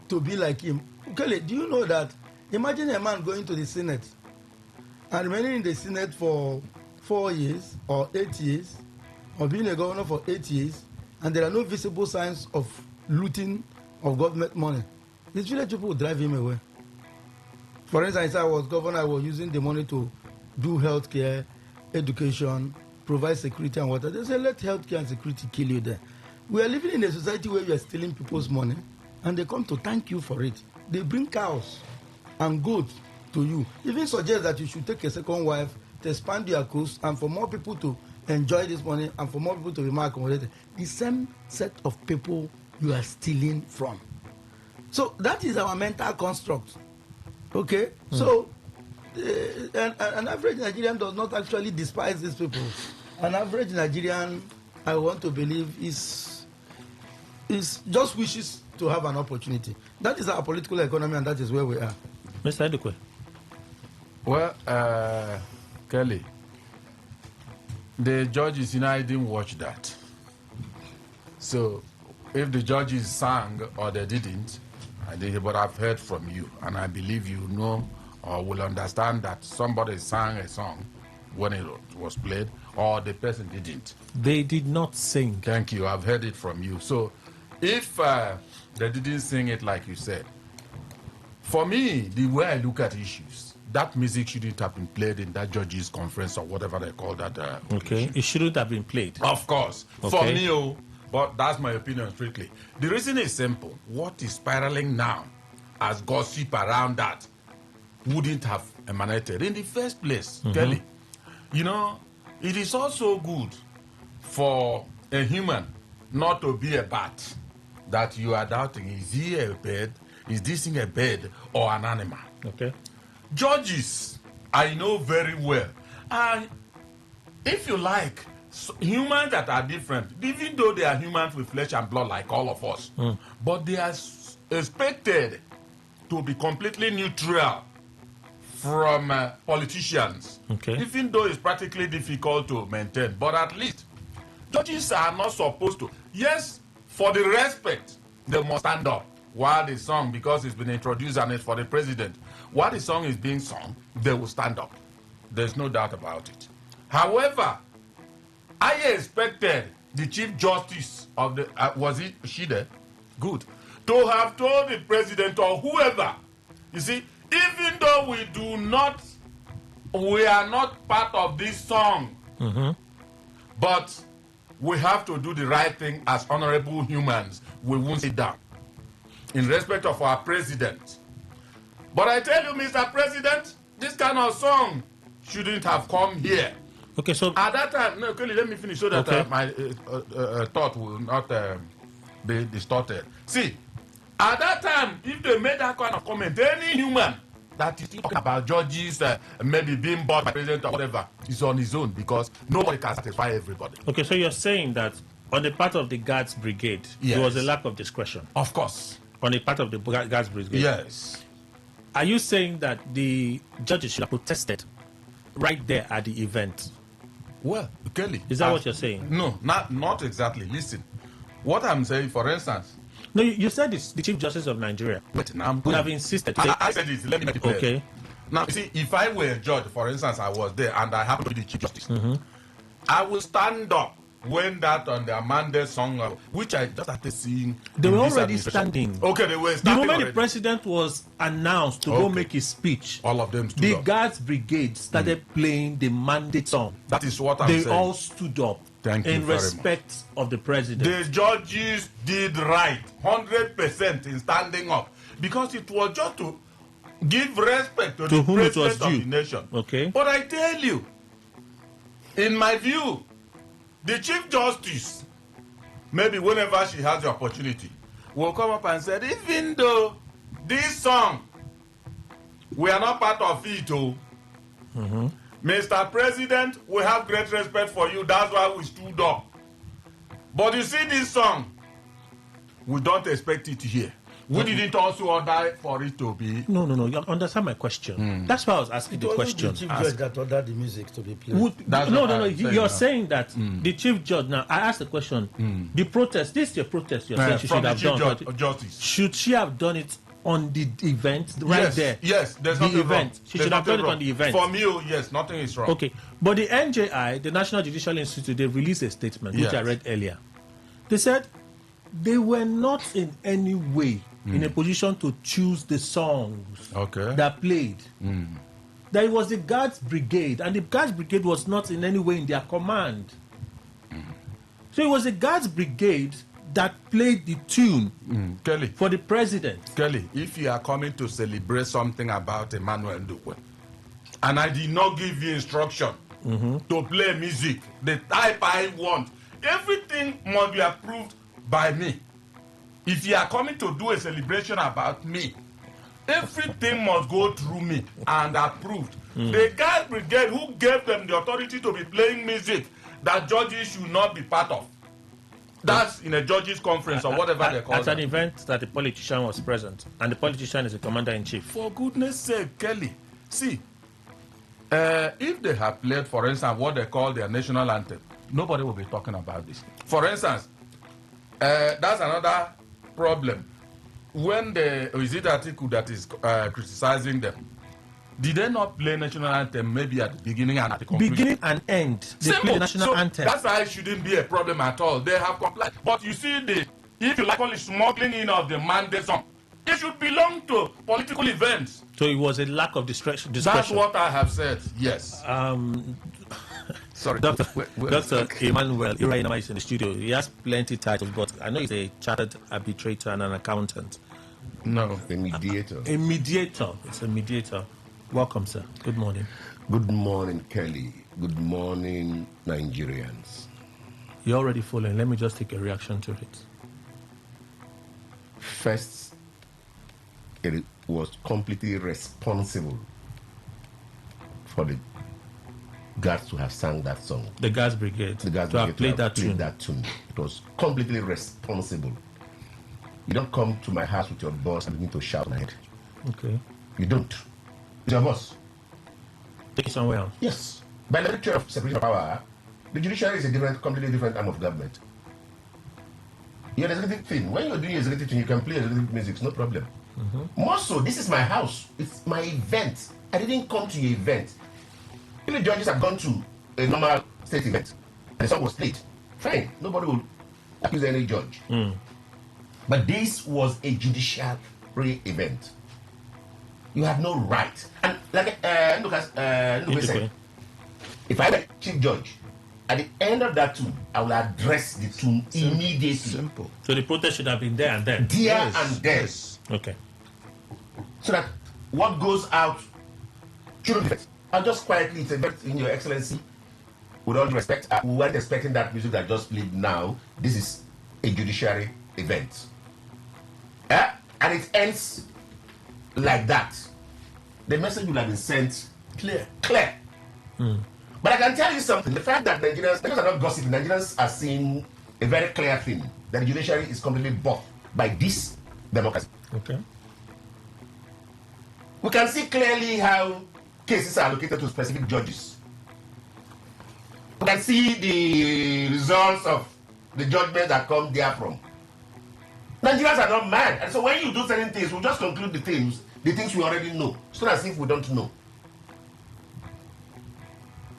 to be like him. Kelly, do you know that? Imagine a man going to the Senate and remaining in the Senate for 4 years or 8 years, or being a governor for 8 years, and there are no visible signs of looting of government money. These village people will drive him away. For instance, I was governor, I was using the money to do healthcare, education, provide security and water. They say, let healthcare and security kill you there. We are living in a society where you are stealing people's money, and they come to thank you for it. They bring cows and goats to you. Even suggest that you should take a second wife to expand your coast, and for more people to enjoy this money, and for more people to be more accommodated. The same set of people you are stealing from. So that is our mental construct. Okay? So an average Nigerian does not actually despise these people. An average Nigerian, I want to believe, is just wishes to have an opportunity. That is our political economy, and that is where we are. Mr. Edekwe. Well, Kelly, the judges, I didn't watch that. So if the judges sang or they didn't, but I've heard from you, and I believe you know or will understand that somebody sang a song when it was played, or the person didn't. They did not sing. Thank you. I've heard it from you. So if they didn't sing it like you said, for me, the way I look at issues, that music shouldn't have been played in that judges' conference or whatever they call that. Okay, it shouldn't have been played. Of course. Okay. For me, but that's my opinion strictly. The reason is simple. What is spiraling now as gossip around that wouldn't have emanated in the first place, Kelly. You know, it is also good for a human not to be a bat that you are doubting. Is he a bird? is this thing a bird or an animal? Okay. Judges, I know very well. And if you like, humans that are different, even though they are humans with flesh and blood like all of us, but they are expected to be completely neutral from politicians, even though it's practically difficult to maintain. But at least judges are not supposed to. Yes, for the respect, they must stand up while the song, because it's been introduced and it's for the president, while the song is being sung, they will stand up. There's no doubt about it. However, I expected the Chief Justice of the, was it she there? Good. To have told the president or whoever, you see, even though we are not part of this song, but we have to do the right thing as honorable humans. We won't sit down in respect of our president. But I tell you, Mr. President, this kind of song shouldn't have come here. Okay, so at that time, no, Kelly, let me finish so that my thought will not be distorted. See, at that time, if they made that kind of comment, any human that is talking about judges maybe being bought by president or whatever is on his own, because nobody can satisfy everybody. Okay, so you're saying that on the part of the Guards Brigade, there was a lack of discretion? Of course. On the part of the Guards Brigade? Yes. Are you saying that the judges should have protested right there at the event? Well, Kelly. Is that what you're saying? No, not exactly. Listen. What I'm saying, for instance. No, you said it's the Chief Justice of Nigeria. Wait, now would have insisted. I said it. Let me make it clear. Okay. Now, see, if I were a judge, for instance, I was there and I happen to be the Chief Justice, I will stand up when that on the Amanda song, which I just started seeing. They were already standing. Okay, they were The standing. moment the president was announced to go make his speech, all of them stood the up. Guards Brigade started playing the mandate song. That is what I'm saying. They all stood up. Thank you in very respect of the president. The judges did right, 100% in standing up, because it was just to give respect to the whom it was president of due. the nation. Okay. But I tell you, in my view, the Chief Justice, maybe whenever she has the opportunity, will come up and say, even though this song, we are not part of it, Mr. President, we have great respect for you. That's why we stood up. But you see this song, we don't expect it here. We didn't also order for it to be. No. You understand my question. That's why I was asking the question. The chief judge that ordered the music to be played. No. You're saying that the chief judge. Now I asked the question. The protest. This is your protest. You're saying she should have done. Justice. Should she have done it on the event right there? Yes. There's the nothing event. Wrong. She should have done it on the event. For me, yes, nothing is wrong. Okay, but the NJI, the National Judicial Institute, they released a statement which I read earlier. They said they were not in any way in a position to choose the songs that played. That it was the Guards Brigade, and the Guards Brigade was not in any way in their command. So it was the Guards Brigade that played the tune Kelly, for the president. Kelly, if you are coming to celebrate something about Emmanuel Ndukwe, and I did not give you instruction to play music, the type I want, everything must be approved by me. If you are coming to do a celebration about me, everything must go through me and approved. The Guards Brigade, who gave them the authority to be playing music that judges should not be part of. That's in a judges conference or whatever they call it. At an event that the politician was present, and the politician is the commander-in-chief. For goodness sake, Kelly, see, if they have played, for instance, what they call their national anthem, nobody will be talking about this. For instance, that's another problem. When is it article that is criticizing them, did they not play national anthem maybe at the beginning and at the conclusion? Beginning and end. They play the national anthem. That's why it shouldn't be a problem at all. They have complied. But you see, if you like call it smuggling in of the mandate song, it should belong to political events. So it was a lack of discretion. That's what I have said, yes. Sorry, Dr. Emmanuel Irainama is in the studio. He has plenty titles, but I know he's a chartered arbitrator and an accountant. No. A mediator. A mediator. It's a mediator. Welcome, sir. Good morning. Good morning, Kelly. Good morning, Nigerians. You're already following. Let me just take a reaction to it. First, it was completely responsible for the guards to have sung that song. The Guards Brigade. The Guards to Brigade have played that tune. that tune. It was completely responsible. You don't come to my house with your boss and begin to shout my head. Okay. You don't. It's your boss. Take it somewhere else. Yes. By the nature of separation of power, the judiciary is a completely different arm of government. You're an executive thing. When you're doing executive thing, you can play executive music, no problem. More so, this is my house. It's my event. I didn't come to your event. If the judges have gone to a normal state event and the song was played, fine. Nobody will accuse any judge. But this was a judiciary event. You have no right. And like Nduka said, if I were chief judge, at the end of that tune, I will address the tune immediately. Simple. So the protest should have been there and then. And then. Okay. So that what goes out shouldn't be. I'll just quietly say, in your excellency, with all due respect, we weren't expecting that music that just played now. This is a judiciary event. And it ends like that. The message will have been sent clear. But I can tell you something. The fact that Nigerians are not gossiping, Nigerians are seeing a very clear thing. That the judiciary is completely bought by this democracy. Okay. We can see clearly how cases are allocated to specific judges. We can see the results of the judgment that come therefrom. Nigerians are not mad. And so when you do certain things, we just conclude the things we already know. It's not as if we don't know.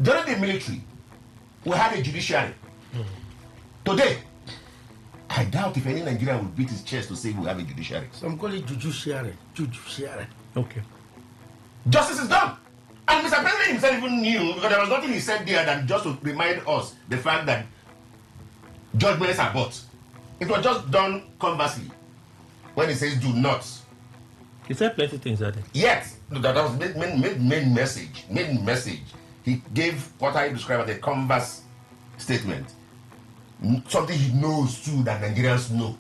During the military, we had a judiciary. Today, I doubt if any Nigerian will beat his chest to say we have a judiciary. Some call it judiciary. Judiciary. Okay. Justice is done. And Mr. President himself even knew, because there was nothing he said there than just to remind us the fact that judgments are bought. It was just done conversely when he says do not. He said plenty of things, that day. Yet, that was main message. Main message. He gave what I describe as a converse statement. Something he knows too that Nigerians know.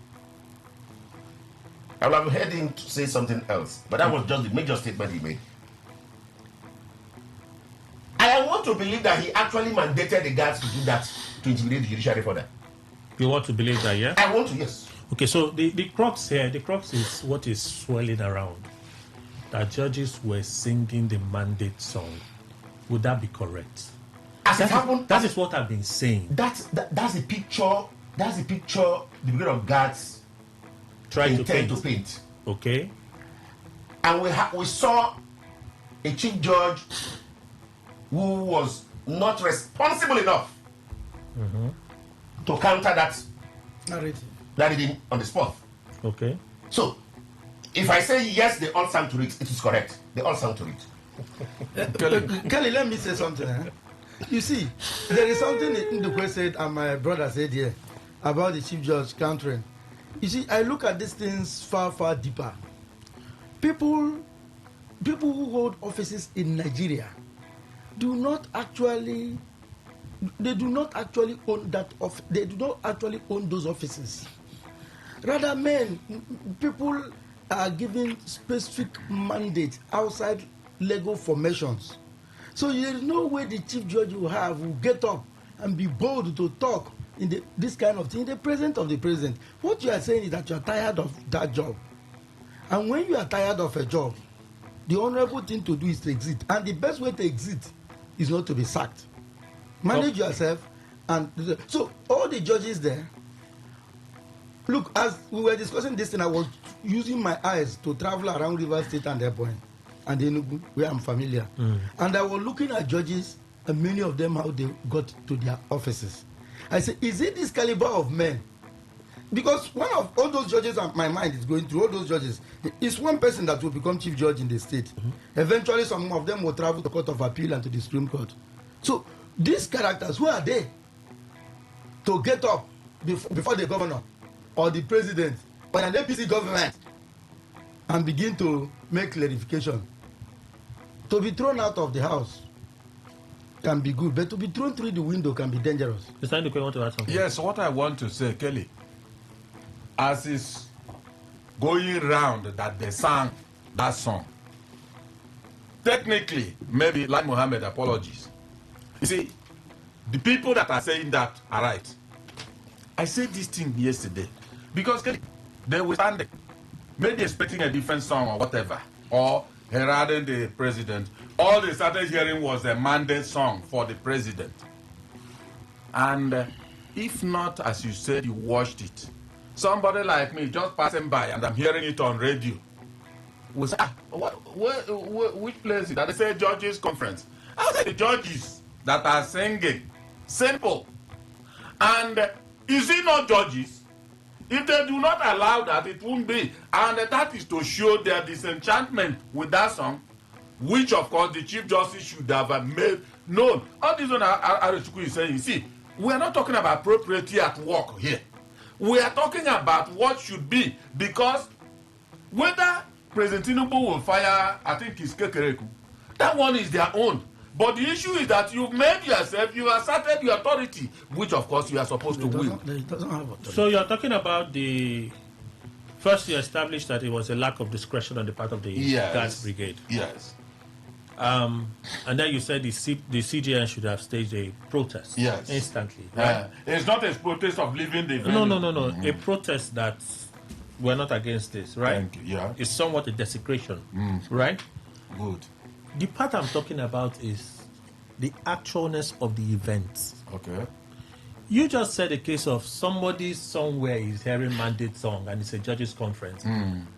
I would have heard him say something else, but that was just the major statement he made. I want to believe that he actually mandated the guards to do that, to intimidate the judiciary further. You want to believe that, yeah? I want to, yes. Okay, so the crux here, the crux is what is swirling around. That judges were singing the mandate song. Would that be correct? As it happened, that is what I've been saying. That's the picture. That's the picture the brigade of guards trying to paint. Okay. And we saw a chief judge who was not responsible enough to counter that narrative on the spot. Okay. So, if I say yes, they all sang to it, it is correct. They all sang to it. Kelly, let me say something. You see, there is something in the question said and my brother said here about the chief judge countering. You see, I look at these things far, far deeper. People who hold offices in Nigeria do not actually own they do not actually own those offices. Rather, people are given specific mandate outside legal formations. So there is no way the chief judge will get up and be bold to talk in this kind of thing in the presence of the president. What you are saying is that you are tired of that job. And when you are tired of a job, the honorable thing to do is to exit. And the best way to exit is not to be sacked. Manage yourself. And so all the judges there, look, as we were discussing this thing, I was using my eyes to travel around River State and Ebonyi and Enugu, where I'm familiar. And I was looking at judges, and many of them, how they got to their offices. I said, is it this caliber of men? Because one of all those judges, my mind is going through all those judges, is one person that will become chief judge in the state. Eventually, some of them will travel to the Court of Appeal and to the Supreme Court. So, these characters, who are they to get up before the governor or the president or an APC government and begin to make clarification? To be thrown out of the house can be good, but to be thrown through the window can be dangerous. Mr. Ndukwe, want to add something? Yes, what I want to say, Kelly, as is going round that they sang that song. Technically, maybe like Mohammed, apologies. You see, the people that are saying that are right. I said this thing yesterday because they were standing, maybe expecting a different song or whatever, or heralding the president. All they started hearing was a mandate song for the president. And if not, as you said, you watched it, somebody like me just passing by and I'm hearing it on radio will say, which place is that? They say judges conference. I said the judges that are singing, simple. And is it not judges? If they do not allow that, it won't be. And that is to show their disenchantment with that song, which of course the Chief Justice should have made known. All this one Arachukwu is saying, see, we are not talking about propriety at work here. We are talking about what should be, because whether President Tinubu will fire, I think it's Kekereku, that one is their own. But the issue is that you've made yourself, you asserted your authority, which of course you are supposed to wield. So you're talking about the first you established that it was a lack of discretion on the part of the Guards Brigade. Yes. And then you said the CJN should have staged a protest. Yes. Instantly. Right? It's not a protest of leaving the venue. No. Mm-hmm. A protest that we're not against this, right? Thank you. Yeah. It's somewhat a desecration, right? Good. The part I'm talking about is the actualness of the events. Okay. You just said a case of somebody somewhere is hearing mandate song and it's a judges conference.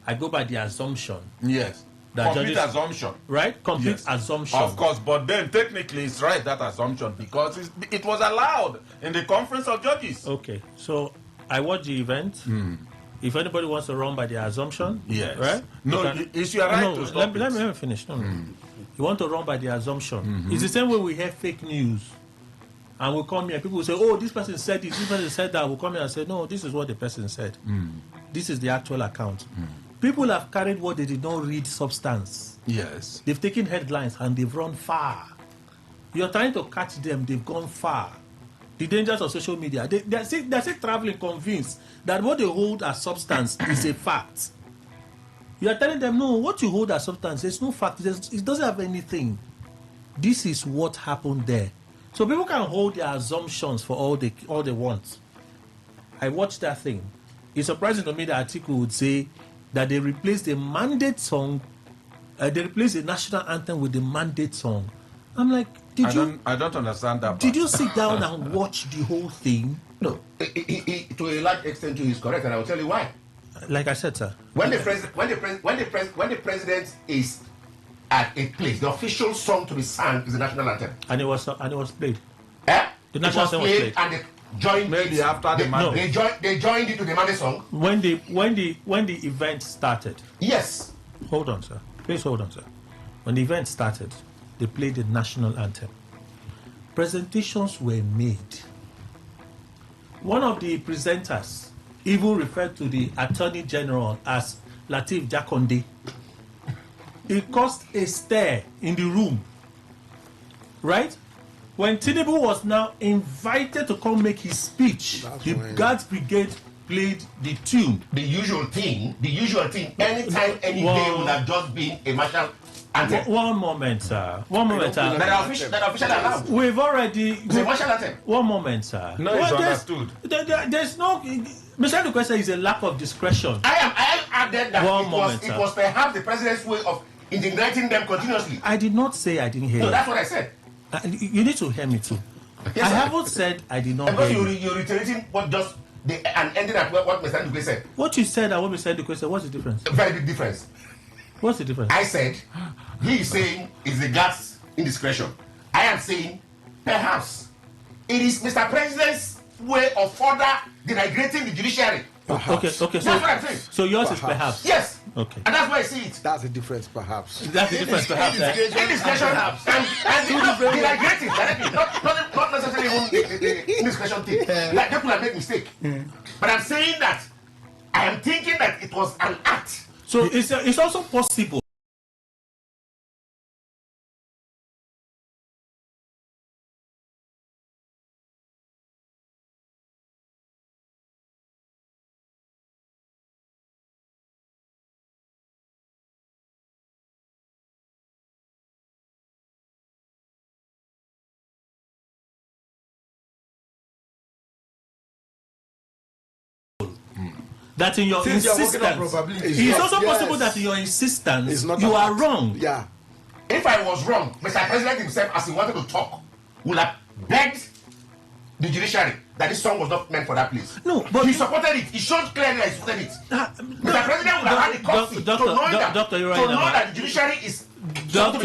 I go by the assumption. Yes. That Complete assumption. Right? Complete assumption. Of course, but then technically it's right, that assumption, because it was allowed in the conference of judges. Okay. So I watch the event. If anybody wants to run by the assumption, yes. Right? No, it's your right to stop let me finish. No. You want to run by the assumption. It's the same way we hear fake news. And we come here, people will say, oh, this person said this person said that. We'll come here and say, no, this is what the person said. This is the actual account. People have carried what they did not read substance. Yes. They've taken headlines and they've run far. You're trying to catch them, they've gone far. The dangers of social media. They're still traveling convinced that what they hold as substance is a fact. You are telling them, no, what you hold as substance, there's no fact. It doesn't have anything. This is what happened there. So people can hold their assumptions for all they want. I watched that thing. It's surprising to me that article would say that they replaced the mandate song, they replaced the national anthem with the mandate song. I'm like, I don't understand that part. Did you sit down and watch the whole thing? No. To a large extent, he is correct, and I will tell you why. Like I said, sir. When the president is at a place, the official song to be sung is the national anthem. And it was played. The national anthem was played, and they joined maybe it. After the mandate. They joined it to the mandate song. When the event started. Yes. Hold on, sir. Please hold on, sir. When the event started, they played the national anthem. Presentations were made. One of the presenters even referred to the Attorney General as Lateef Jakonde. It caused a stir in the room. Right? When Tinubu was now invited to come make his speech, the Guards Brigade played the tune. The usual thing, anytime, any day would have just been a martial anthem. One moment, sir. That are officially allowed. We've already... It's a martial anthem. One moment, sir. No, it's understood. There's no... Mr. Dukwesa is a lack of discretion. I added that it was perhaps the president's way of indignating them continuously. I did not say I didn't hear you. No, that's what I said. You need to hear me too. Yes, I haven't said I did not hear you. You're reiterating what just... and ending at what Mr. Dukwesa said. What you said and what Mr. Dukwesa said, what's the difference? A very big difference. What's the difference? I said, he is saying it's the Guards' indiscretion. I am saying, perhaps, it is Mr. President's way of further denigrating the judiciary. Okay. That's what I'm saying. So yours is perhaps. Yes. Okay. And that's why I see it. That's the difference, perhaps. That's the difference, perhaps. Indiscretion and denigrating directly. Not necessarily even the indiscretion thing. Like, they could have made mistake. But I'm saying that I am thinking that it was an act. So it's also possible that in your Since insistence, it's also possible that in your insistence you are wrong. Yeah. If I was wrong, Mr. President himself, as he wanted to talk, would have begged the judiciary that this song was not meant for that place. No, but he supported it. He showed clearly that he supported it. Mr. President would have had the courtesy to know that the judiciary is Dr.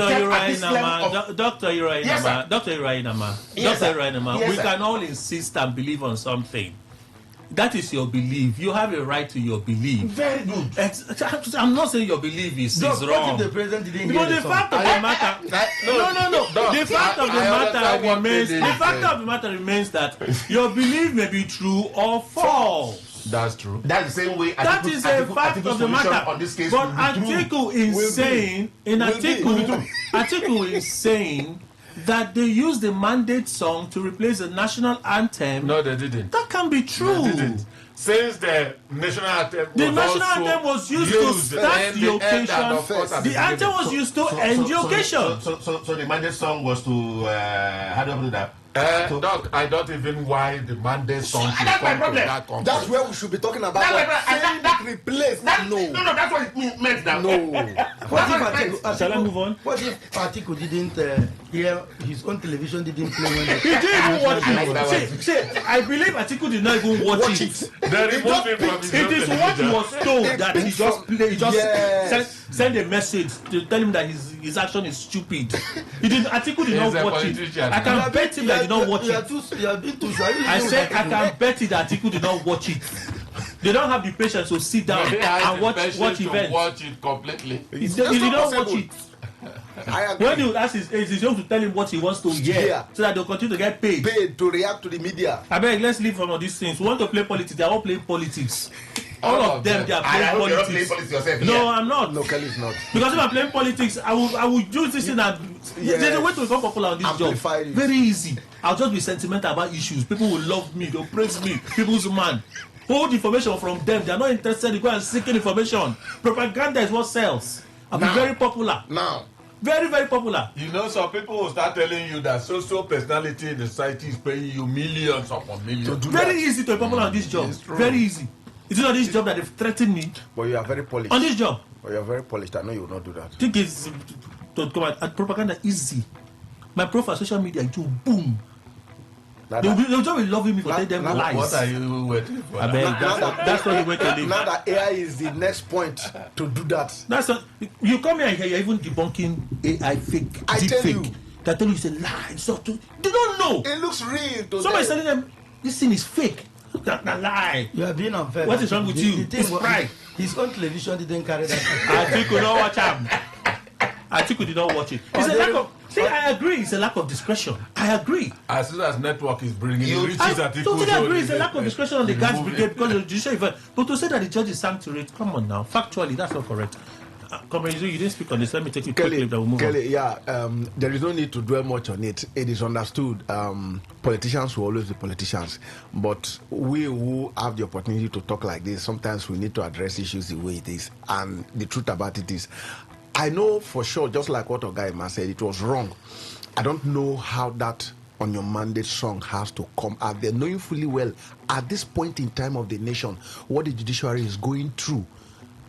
Urainama, we can all insist and believe on something. That is your belief. You have a right to your belief. Very good. I'm not saying your belief is wrong. What if the president didn't hear the fact of the matter, the fact of the matter remains that your belief may be true or false. That's true. That's the same way. That is a fact of the matter. On this case, but article is saying that they used the mandate song to replace the national anthem. No, they didn't. That can be true. They didn't. Since the national anthem was used to start the occasion. The anthem was used to end the occasion. So the mandate song was to how do I do that? Doc, I don't even why the mandate song should come to that conference. That's where we should be talking about. That replace. No, that's what it meant now. No. Shall I move on? What if Atiku didn't hear his own television didn't play when he didn't even watch it? I believe Atiku did not even watch it. It is what he was told that he just played. He just send a message to tell him that his action is stupid. Atiku did not watch it. I can bet him that he did not watch it. I said I can bet it that Atiku did not watch it. They don't have the patience to sit down and watch events. Watch it completely. He did not watch it. When you ask his own to tell him what he wants to hear, so that they'll continue to get paid to react to the media. I beg, let's leave from all these things. We want to play politics. They are all playing politics. All of them, they are playing politics. No, I'm not. No, Kelly's not. Because if I'm playing politics, I will use this thing and there's a way to become popular on this job. Very easy. I'll just be sentimental about issues. People will love me. They'll praise me. People's man. Hold information from them. They are not interested in going and seeking information. Propaganda is what sells. I'll be very popular. Now. Very, very popular. You know, some people will start telling you that social personality in the society is paying you millions upon millions. Very easy to be popular on this job. Very easy. Is it on this job that they've threatened me? But you are very polished. On this job? But you are very polished. I know you will not do that. Think it's to come at propaganda easy. My profile social media, it will boom. They'll just be loving me for telling them lies. What are you waiting for? I beg, that's not the way to live. Now that AI is the next point to do that. That's not, you come here and you're even debunking AI fake. I tell you. They tell you it's a lie. It's not true. They don't know. It looks real to Somebody's telling them this thing is fake. That's not a lie. You are being unfair. What is wrong with you? It's pride. His own television didn't carry that. Atiku did not watch him. Atiku did not watch it. It's a lack of. See, I agree. It's a lack of discretion. I agree. As soon as network is bringing I totally agree. It's a lack of discretion on the guards brigade because of the judicial event. But to say that the judge is sanctuary, come on now. Factually, that's not correct. Comrade, you didn't speak on this. Let me take you quickly. That we'll move on. There is no need to dwell much on it. It is understood. Politicians will always be politicians, but we who have the opportunity to talk like this, sometimes we need to address issues the way it is. And the truth about it is, I know for sure, just like what Ogaima said, it was wrong. I don't know how that on your mandate song has to come out there, knowing fully well at this point in time of the nation what the judiciary is going through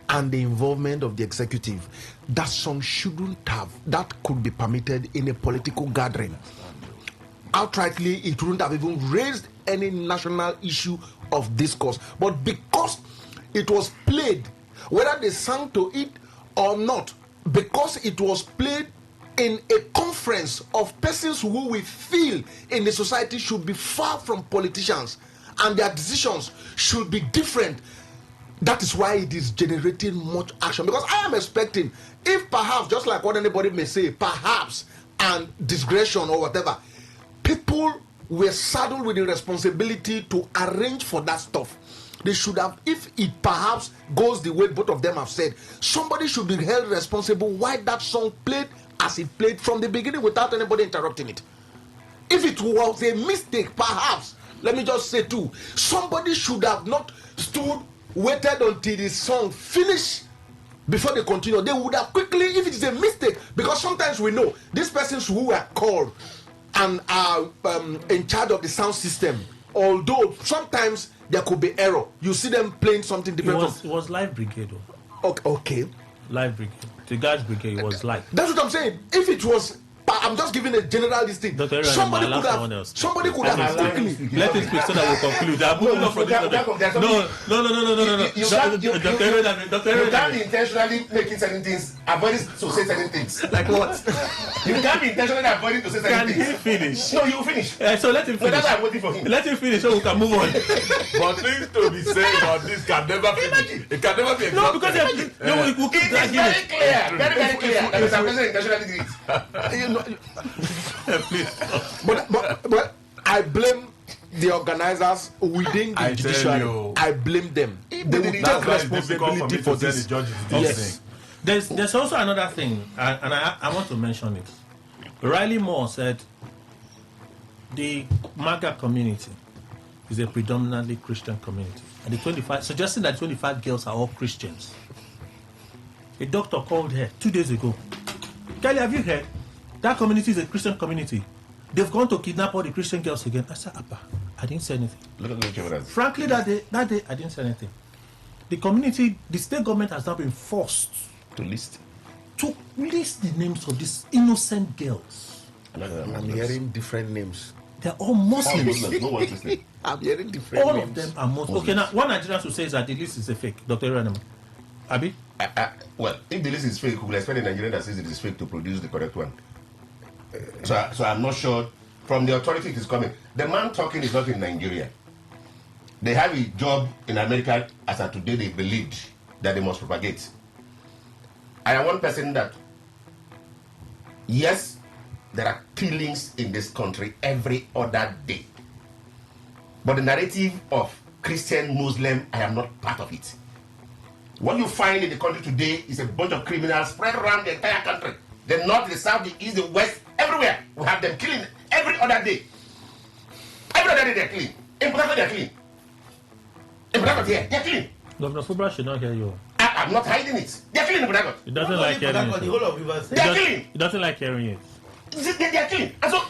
and the involvement of the executive. That song shouldn't have, that could be permitted in a political gathering. Outrightly, it wouldn't have even raised any national issue of discourse. But because it was played, whether they sang to it or not, because it was played in a conference of persons who we feel in the society should be far from politicians and their decisions should be different, that is why it is generating much action. Because I am expecting, if perhaps, just like what anybody may say, perhaps, and discretion or whatever, people were saddled with the responsibility to arrange for that stuff. They should have, if it perhaps goes the way both of them have said, somebody should be held responsible why that song played as it played from the beginning without anybody interrupting it. If it was a mistake, perhaps, let me just say too, somebody should have not waited until the song finished before they continue. They would have quickly, if it is a mistake, because sometimes we know these persons who are called and are in charge of the sound system, although sometimes there could be error, you see them playing something different. It was Life Brigade. Okay. Life Brigade. The Guards Brigade was live. That's what I'm saying. If it was, I'm just giving a general listing. Somebody could have quickly. Let it speak so that we'll conclude. I'm moving on from this. No. You can't be intentionally making certain things, avoiding to say certain things. Like what? You can't be intentionally avoiding to say certain things. Can he finish? No, you finish. So let him finish. No, that's why I'm waiting for him. Let him finish so we can move on. But things to be said on this can never finish. It can never be exhausted. No, because we'll keep dragging it. Very clear. Very clear. That Mr. President intentionally did it. But I blame the organizers within the judiciary. I blame them. They will take responsibility for this. Yes. There's also another thing, and I want to mention it. Riley Moore said the MAGA community is a predominantly Christian community, and the 25, suggesting that 25 girls are all Christians. A doctor called her 2 days ago. Kelly, have you heard? That community is a Christian community. They've gone to kidnap all the Christian girls again. I said, Appa, I didn't say anything. Frankly, that day, I didn't say anything. The community, the state government has now been forced to list the names of these innocent girls. I'm hearing different names. They're all Muslims. I'm hearing different all names. Of them are Muslims. Okay, now, one Nigerian who says that the list is a fake. Dr. Iranema. Abi? Well, if the list is fake, we will expect a Nigerian that says it is fake to produce the correct one. So I'm not sure. From the authority it is coming. The man talking is not in Nigeria. They have a job in America as of today they believed that they must propagate. I am one person that, yes, there are killings in this country every other day. But the narrative of Christian, Muslim, I am not part of it. What you find in the country today is a bunch of criminals spread around the entire country. The north, the south, the east, the west, everywhere. We have them killing every other day. Every other day they're killing. In Port Harcourt, they're killing. In Port Harcourt, they're killing. Governor Fubra should not hear you. I'm not hiding it. They're killing in Port Harcourt. It doesn't like hearing it. The whole of Rivers. They're killing. It doesn't like hearing it. They're killing. And so,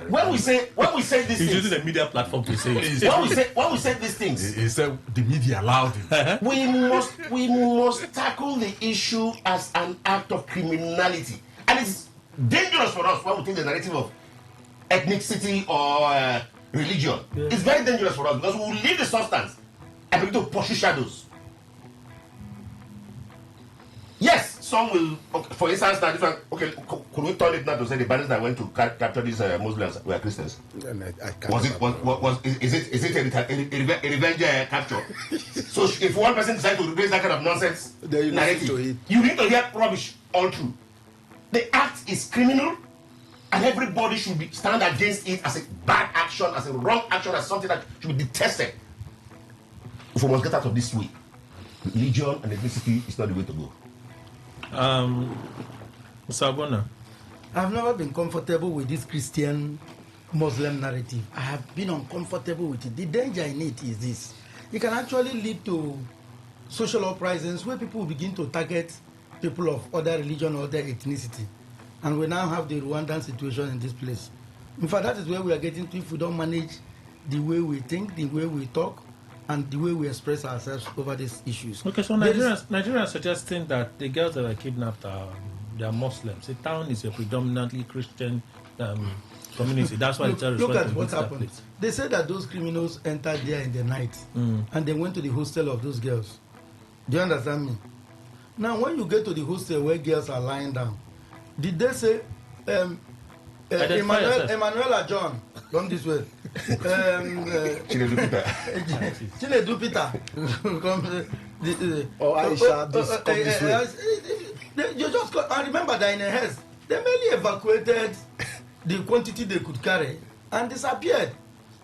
when we say these He's things, using the media platform to say it. when we say these things, he said the media allowed it. we must tackle the issue as an act of criminality, and it's dangerous for us when we take the narrative of ethnicity or religion. Yeah. It's very dangerous for us because we will leave the substance and begin to pursue shadows. Yes, some will. For instance, now different. Okay, could we turn it now to say the bandits that went to capture these Muslims were Christians? Is it a revenge capture? So if one person decides to raise that kind of nonsense narrative, you need to hear rubbish all through. The act is criminal, and everybody should stand against it as a bad action, as a wrong action, as something that should be detested. If we must get out of this way, religion and ethnicity is not the way to go. Mr. Agona. I've never been comfortable with this Christian Muslim narrative. I have been uncomfortable with it. The danger in it is this. It can actually lead to social uprisings where people begin to target people of other religion or other ethnicity. And we now have the Rwandan situation in this place. In fact, that is where we are getting to if we don't manage the way we think, the way we talk, and the way we express ourselves over these issues. Okay, so Nigeria is suggesting that the girls that were kidnapped they are Muslims. The town is a predominantly Christian community. That's why look at what happened. They said that those criminals entered there in the night and they went to the hostel of those girls. Do you understand me? Now, when you get to the hostel where girls are lying down, did they say, Emmanuel John, come this way. Chinedu Peter. Aisha, come this way. You just I remember that in a haste, they merely evacuated the quantity they could carry and disappeared.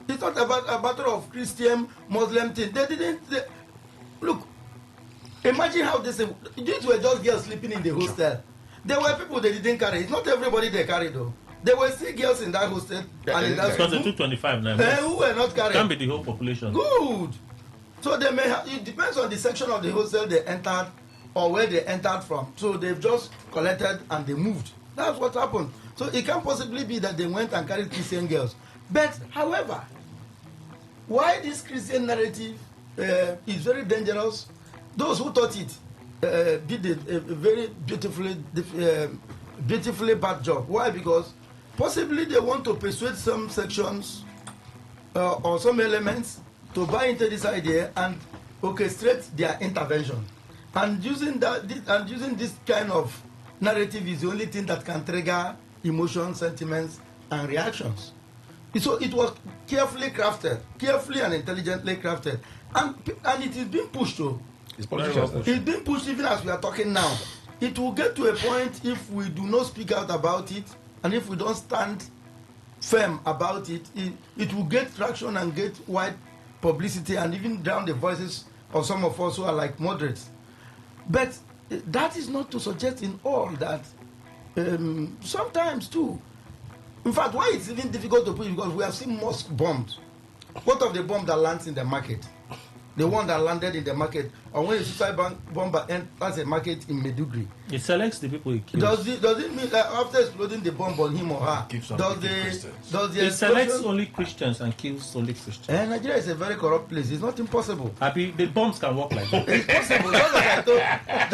It's not about a matter of Christian, Muslim thing. They didn't. Look, imagine how these were just girls sleeping in the hostel. There were people they didn't carry. It's not everybody they carry though. There were still girls in that hostel. And in that because they took 25 now. Who were not carrying. Can't be the whole population. Good. So they may have, it depends on the section of the hostel they entered or where they entered from. So they've just collected and they moved. That's what happened. So it can't possibly be that they went and carried Christian girls. But, however, why this Christian narrative is very dangerous, those who thought it did a very beautifully bad job. Why? Because possibly they want to persuade some sections or some elements to buy into this idea and orchestrate their intervention. And using this kind of narrative is the only thing that can trigger emotions, sentiments, and reactions. So it was carefully crafted, carefully and intelligently crafted, and it is being pushed to. It's being pushed even as we are talking now. It will get to a point if we do not speak out about it, and if we don't stand firm about it, it will get traction and get wide publicity and even drown the voices of some of us who are like moderates. But that is not to suggest in all that sometimes too. In fact, why it's even difficult to put it, because we have seen mosque bombs. What of the bomb that lands in the market? The one that landed in the market, or when a suicide bomber enters a market in Maiduguri. It selects the people it kills. Does it mean that after exploding the bomb on him or her, it selects only Christians and kills only Christians? Nigeria is a very corrupt place. It's not impossible. The bombs can work like that. It's possible. Just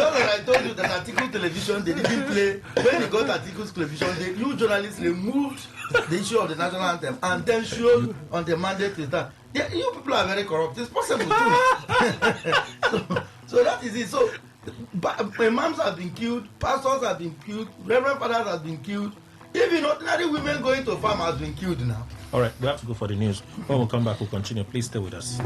as I told you that Article Television, they didn't play. When they got Article Television, you journalists removed the issue of the national anthem and then showed on the mandate to that. You people are very corrupt. It's possible too. so that is it. So imams have been killed, pastors have been killed, reverend fathers have been killed. Even ordinary women going to farm has been killed now. All right, we have to go for the news. When we come back, we'll continue. Please stay with us.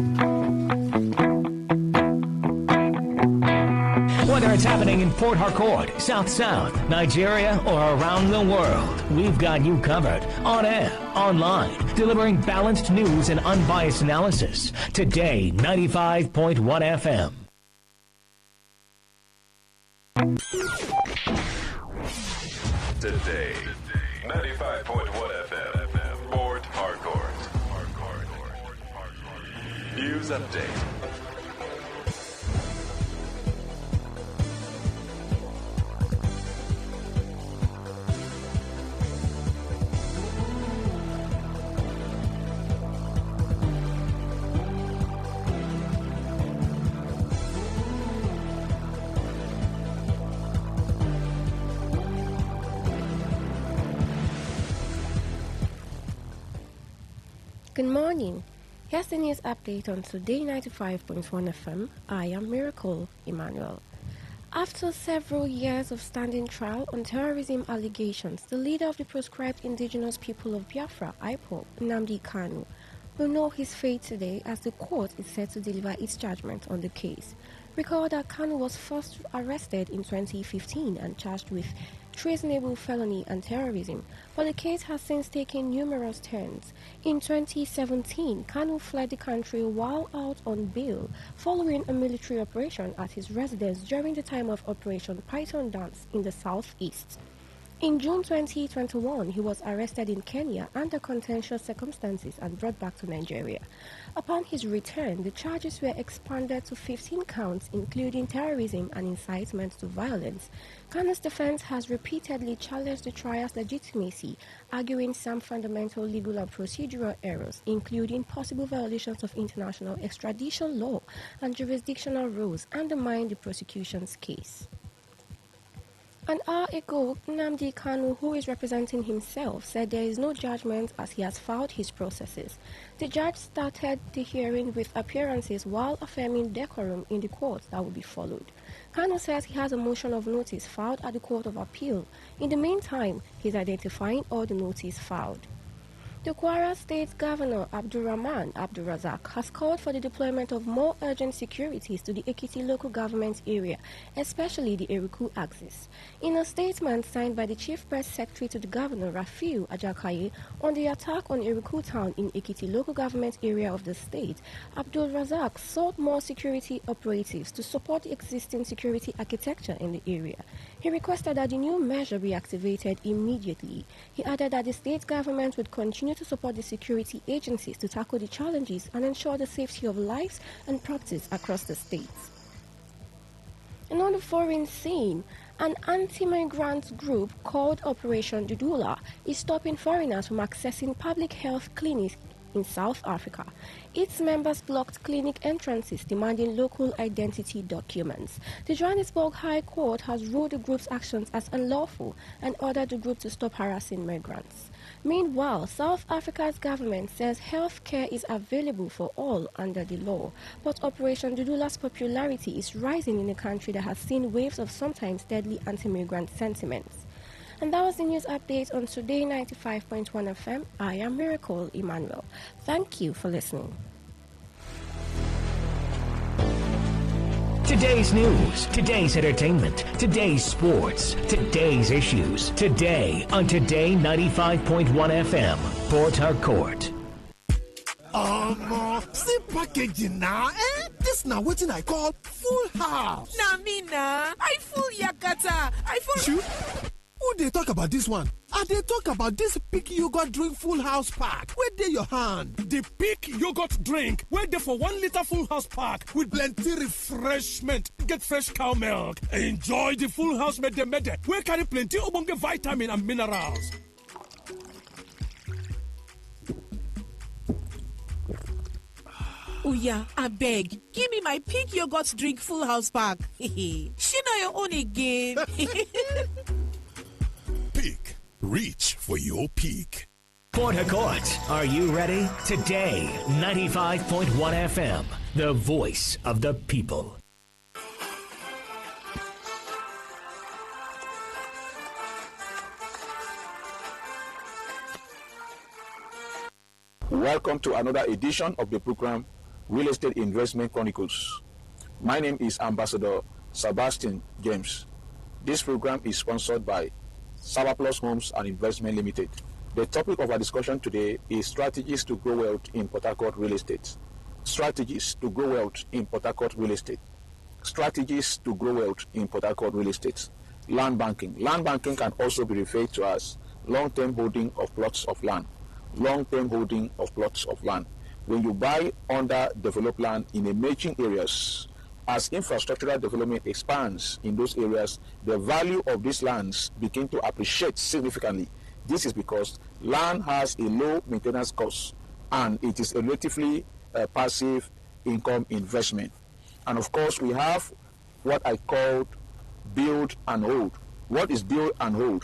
Whether it's happening in Port Harcourt, South, Nigeria, or around the world, we've got you covered. On air, online, delivering balanced news and unbiased analysis. Today, 95.1 FM. Today, 95.1 FM, Port Harcourt. News update. Good morning. Here's the news update on Today 95.1 FM. I am Miracle Emmanuel. After several years of standing trial on terrorism allegations, the leader of the proscribed indigenous people of Biafra, IPOB, Nnamdi Kanu, will know his fate today as the court is set to deliver its judgment on the case. Recall that Kanu was first arrested in 2015 and charged with treasonable felony and terrorism, but the case has since taken numerous turns. In 2017, Kanu fled the country while out on bail following a military operation at his residence during the time of Operation Python Dance in the southeast. In June 2021, he was arrested in Kenya under contentious circumstances and brought back to Nigeria. Upon his return, the charges were expanded to 15 counts, including terrorism and incitement to violence. Kanu's defense has repeatedly challenged the trial's legitimacy, arguing some fundamental legal and procedural errors, including possible violations of international extradition law and jurisdictional rules, undermine the prosecution's case. An hour ago, Nnamdi Kanu, who is representing himself, said there is no judgment as he has filed his processes. The judge started the hearing with appearances while affirming decorum in the court that will be followed. Kanu says he has a motion of notice filed at the Court of Appeal. In the meantime, he is identifying all the notices filed. The Kwara State Governor Abdulrahman Abdulrazak has called for the deployment of more urgent securities to the Ekiti local government area, especially the Eruku axis. In a statement signed by the Chief Press Secretary to the Governor, Rafiu Ajakaye, on the attack on Eruku town in Ekiti local government area of the state, Abdulrazak sought more security operatives to support the existing security architecture in the area. He requested that the new measure be activated immediately. He added that the state government would continue to support the security agencies to tackle the challenges and ensure the safety of lives and properties across the states. And on the foreign scene, An anti-migrant group called Operation Dudula is stopping foreigners from accessing public health clinics in South Africa. Its members blocked clinic entrances demanding local identity documents. The Johannesburg High Court has ruled the group's actions as unlawful and ordered the group to stop harassing migrants. Meanwhile, South Africa's government says health care is available for all under the law, but Operation Dudula's popularity is rising in a country that has seen waves of sometimes deadly anti-migrant sentiments. And that was the news update on Today 95.1 FM. I am Miracle Emmanuel. Thank you for listening. Today's news, today's entertainment, today's sports, today's issues. Today on Today 95.1 FM, Port Harcourt. See packaging now, eh? This now wetin I call full house. Na me na, I full yakata, I full. Shoot. Who they talk about this one? And they talk about this Peak Yogurt Drink Full House Pack. Where they your hand? The Peak Yogurt Drink, where they for 1 liter Full House Pack with plenty refreshment. Get fresh cow milk. Enjoy the Full House mede, where carry plenty obonge vitamin and minerals. Uya, I beg, give me my Peak Yogurt Drink Full House Pack. She know your own again. Peak. Reach for your peak. Port Harcourt, are you ready? Today, 95.1 FM, the voice of the people. Welcome to another edition of the program Real Estate Investment Chronicles. My name is Ambassador Sebastian James. This program is sponsored by Surplus Homes and Investment Limited. The topic of our discussion today is strategies to grow wealth in Port Harcourt real estate. Strategies to grow wealth in Port Harcourt real estate. Strategies to grow wealth in Port Harcourt real estate. Land banking. Land banking can also be referred to as long-term holding of plots of land. Long-term holding of plots of land. When you buy underdeveloped land in emerging areas, as infrastructural development expands in those areas, the value of these lands begin to appreciate significantly. This is because land has a low maintenance cost and it is a relatively passive income investment. And of course, we have what I call build and hold. What is build and hold?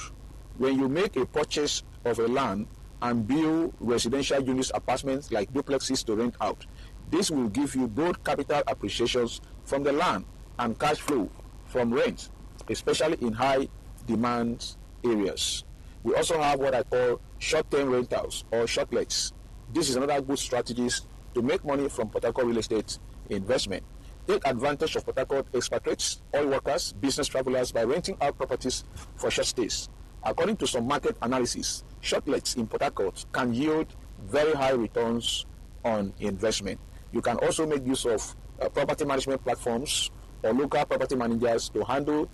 When you make a purchase of a land and build residential units, apartments like duplexes to rent out, this will give you both capital appreciations from the land and cash flow from rent, especially in high demand areas. We also have what I call short-term rentals or shortlets. This is another good strategy to make money from Port Harcourt real estate investment. Take advantage of Port Harcourt expatriates, oil workers, business travelers by renting out properties for short stays. According to some market analysis, shortlets in Port Harcourt can yield very high returns on investment. You can also make use of property management platforms or local property managers to handle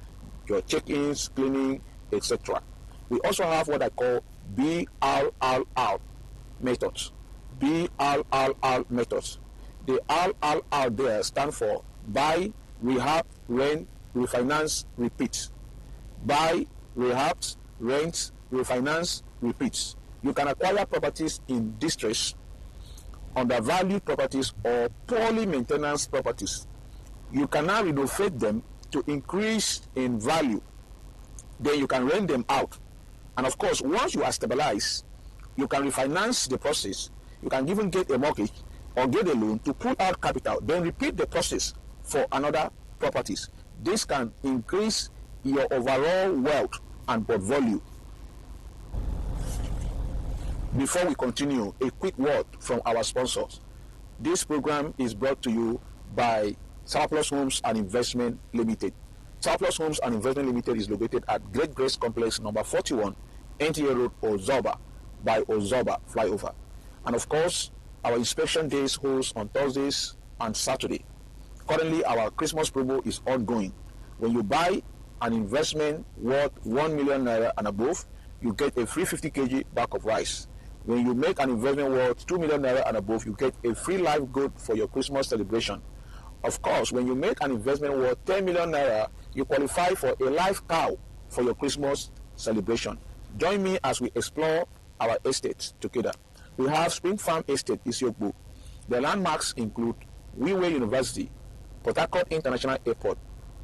your check-ins, cleaning, etc. We also have what I call BRRR methods. BRRR methods. The RRR there stand for buy, rehab, rent, refinance, repeat. Buy, rehab, rent, refinance, repeat. You can acquire properties in distress, undervalued properties, or poorly maintained properties. You can now renovate them to increase in value. Then you can rent them out. And of course, once you are stabilized, you can refinance the process. You can even get a mortgage or get a loan to pull out capital, then repeat the process for another properties. This can increase your overall wealth and portfolio. Before we continue, a quick word from our sponsors. This program is brought to you by Surplus Homes and Investment Limited. Surplus Homes and Investment Limited is located at Great Grace Complex number 41, NTA Road, Ozoba, by Ozoba Flyover. And of course, our inspection days holds on Thursdays and Saturday. Currently, our Christmas promo is ongoing. When you buy an investment worth 1 million naira and above, you get a free 50 kg bag of rice. When you make an investment worth 2 million naira and above, you get a free live goat for your Christmas celebration. Of course, when you make an investment worth 10 million naira, you qualify for a live cow for your Christmas celebration. Join me as we explore our estates together. We have Spring Farm Estate, Isiokbu. The landmarks include Wiwe University, Port Harcourt International Airport,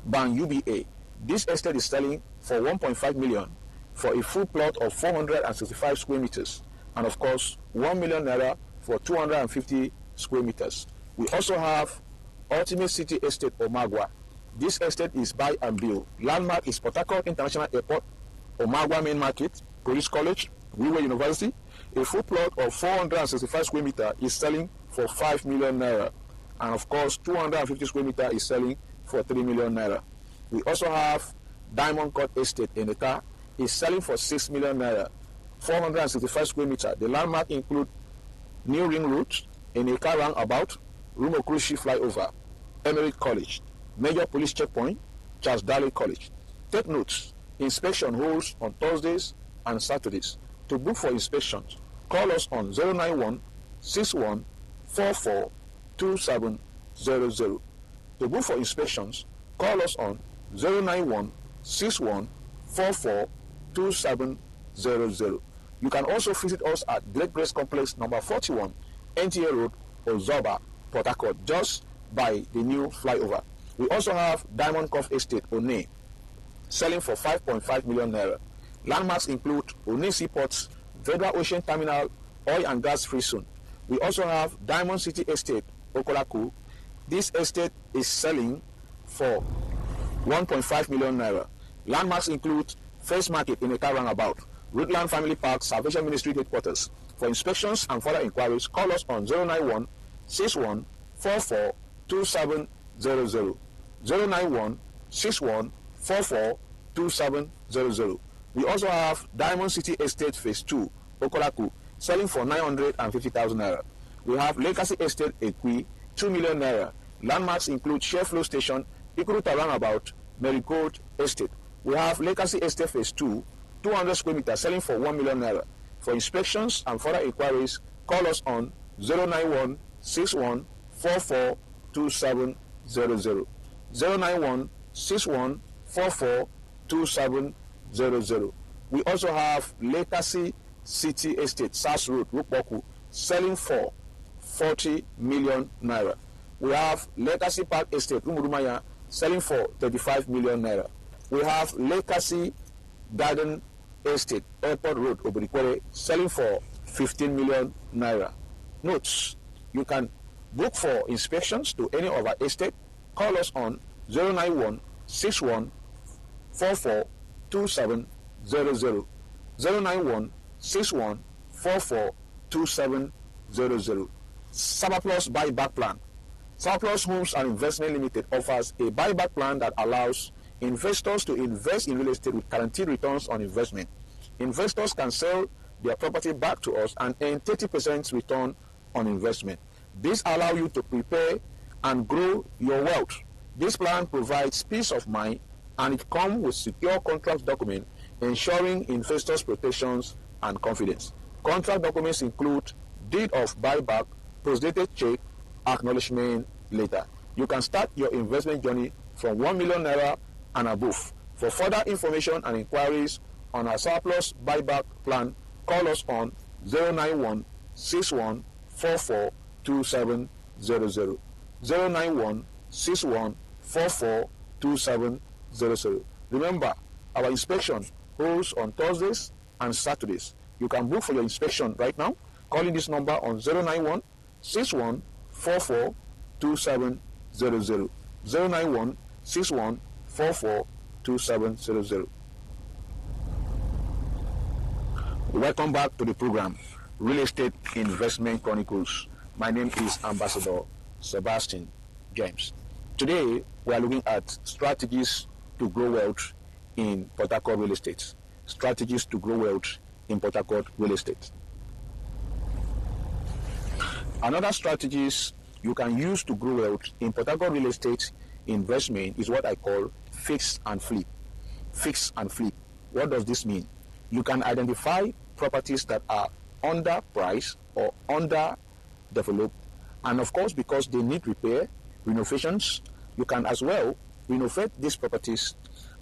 Ban UBA. This estate is selling for 1.5 million for a full plot of 465 square meters, and of course 1 million naira for 250 square meters. We also have Ultimate City Estate Omagwa. This estate is buy and build. Landmark is Port Harcourt International Airport, Omagwa Main Market, Police College, Wiwe University. A full plot of 465 square meter is selling for 5 million naira, and of course 250 square meter is selling for 3 million naira. We also have Diamond Court Estate in Eka, is selling for 6 million naira, 465 square meter. The landmark include New Ring Road, Eka Roundabout, Rumokrushi Flyover, Emery College, Major Police Checkpoint, Charles Daly College. Take notes, inspection holds on Thursdays and Saturdays. To book for inspections, call us on 091 61 44 2700. To book for inspections, call us on 091 61 44 2700. You can also visit us at Great Grace Complex number 41, NTA Road, Ozoba, Port Harcourt, just by the new flyover. We also have Diamond Cove Estate, One, selling for 5.5 million naira. Landmarks include One Seaports, Federal Ocean Terminal, oil and gas free zone. We also have Diamond City Estate, Okolaku. This estate is selling for 1.5 million naira. Landmarks include First Market in Eka Roundabout, Woodland Family Park, Salvation Ministry Headquarters. For inspections and further inquiries, call us on 091 61 44 2700. 091 61 44 2700. We also have Diamond City Estate Phase 2, Okolaku, selling for 950,000 naira. We have Legacy Estate Ekwi, 2 million naira. Landmarks include Share Flow Station, Ikuruta Roundabout, Marigold Estate. We have Legacy Estate Phase 2, 200 square meters, selling for 1 million naira. For inspections and further inquiries, call us on 091 61 44 2700. 091 61 44 2700. We also have Legacy City Estate, SAS Road, Rukboku, selling for 40 million naira. We have Legacy Park Estate, Rumurumaya, selling for 35 million naira. We have Legacy Garden Estate, Airport Road, Obirikwere, selling for 15 million naira. Notes, you can book for inspections to any of our estate. Call us on 091 61 44 2700. 091 61 44 2700. Surplus buyback plan. Surplus Homes and Investment Limited offers a buyback plan that allows investors to invest in real estate with guaranteed returns on investment. Investors can sell their property back to us and earn 30% return on investment. This allows you to prepare and grow your wealth. This plan provides peace of mind, and it comes with secure contract document ensuring investors' protections and confidence. Contract documents include deed of buyback, postdated check, acknowledgement letter. You can start your investment journey from 1 million naira and above. For further information and inquiries on our surplus buyback plan, call us on 091 61 44 2700. 091 61 44 2700. Remember, our inspection holds on Thursdays and Saturdays. You can book for your inspection right now, calling this number on 091 61 44 2700. 091 61 44 2700. Welcome back to the program, Real Estate Investment Chronicles. My name is Ambassador Sebastian James. Today, we are looking at strategies to grow wealth in Port Harcourt real estate. Strategies to grow wealth in Port Harcourt real estate. Another strategies you can use to grow wealth in Port Harcourt real estate investment is what I call fix and flip. Fix and flip. What does this mean? You can identify properties that are underpriced or underdeveloped, and of course, because they need repair, renovations, you can as well renovate these properties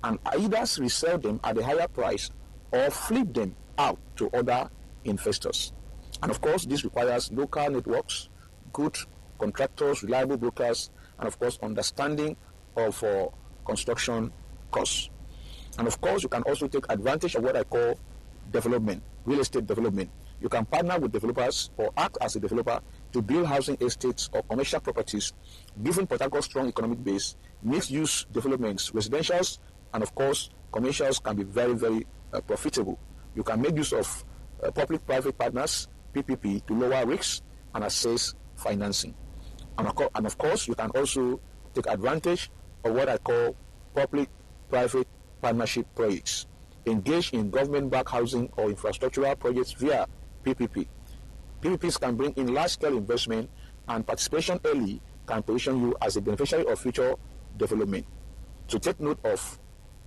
and either resell them at a higher price or flip them out to other investors. And of course, this requires local networks, good contractors, reliable brokers, and of course, understanding of construction costs. And of course, you can also take advantage of what I call development, real estate development. You can partner with developers or act as a developer to build housing estates or commercial properties, given Port Harcourt's strong economic base. Mixed-use developments, residentials, and of course, commercials can be very, very profitable. You can make use of public-private partners, PPP, to lower risks and access financing. And of course, you can also take advantage of what I call public-private partnership projects. Engage in government-backed housing or infrastructural projects via PPP. PPPs can bring in large-scale investment, and participation early can position you as a beneficiary of future development. To take note of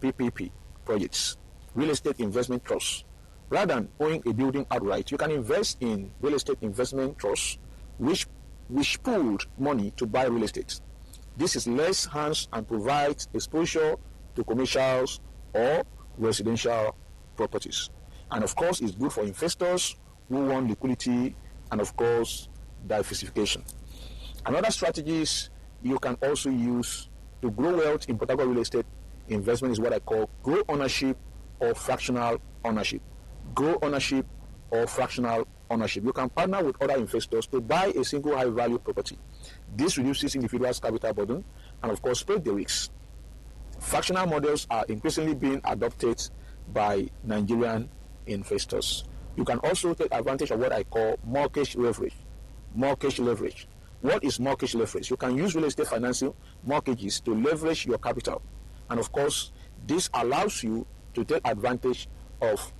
PPP projects, real estate investment trusts. Rather than owning a building outright, you can invest in real estate investment trusts, which pooled money to buy real estate. This is less hands and provides exposure to commercials or residential properties. And of course, it's good for investors who want liquidity and of course, diversification. Another strategies you can also use to grow wealth in Port Harcourt real estate investment is what I call grow ownership or fractional ownership. Grow ownership or fractional ownership. You can partner with other investors to buy a single high-value property. This reduces individuals' capital burden and, of course, spread the risks. Fractional models are increasingly being adopted by Nigerian investors. You can also take advantage of what I call mortgage leverage. Mortgage leverage. What is mortgage leverage? You can use real estate financing mortgages to leverage your capital. And of course, this allows you to take advantage of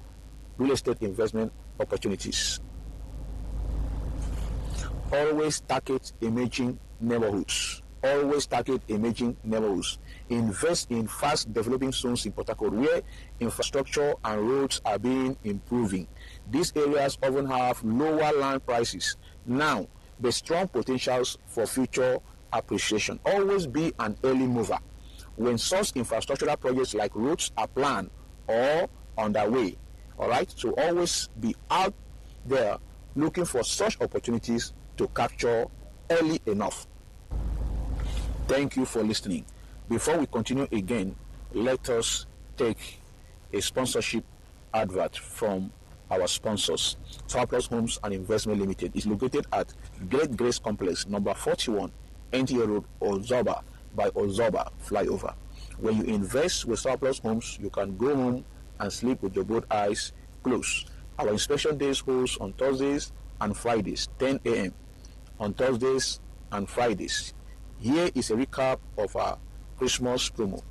real estate investment opportunities. Always target emerging neighborhoods. Always target emerging neighborhoods. Invest in fast developing zones in Port Harcourt where infrastructure and roads are being improving. These areas often have lower land prices now, but strong potentials for future appreciation. Always be an early mover. When such infrastructural projects like roads are planned or underway, all right, so always be out there looking for such opportunities to capture early enough. Thank you for listening. Before we continue again, let us take a sponsorship advert from our sponsors. Tower Plus Homes and Investment Limited is located at Great Grace Complex, number 41, NTA Road, Ozoba, by Ozoba Flyover. When you invest with Tower Plus Homes, you can go home and sleep with your both eyes closed. Our inspection days holds on Thursdays and Fridays, 10 a.m. on Thursdays and Fridays. Here is a recap of our Christmas promo.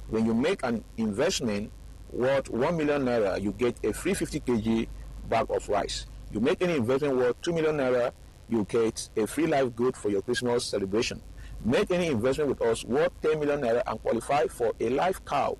When you make an investment worth 1 million naira, you get a free 50 kg bag of rice. You make any investment worth 2 million naira, you get a free live goat for your Christmas celebration. Make any investment with us worth 10 million naira and qualify for a live cow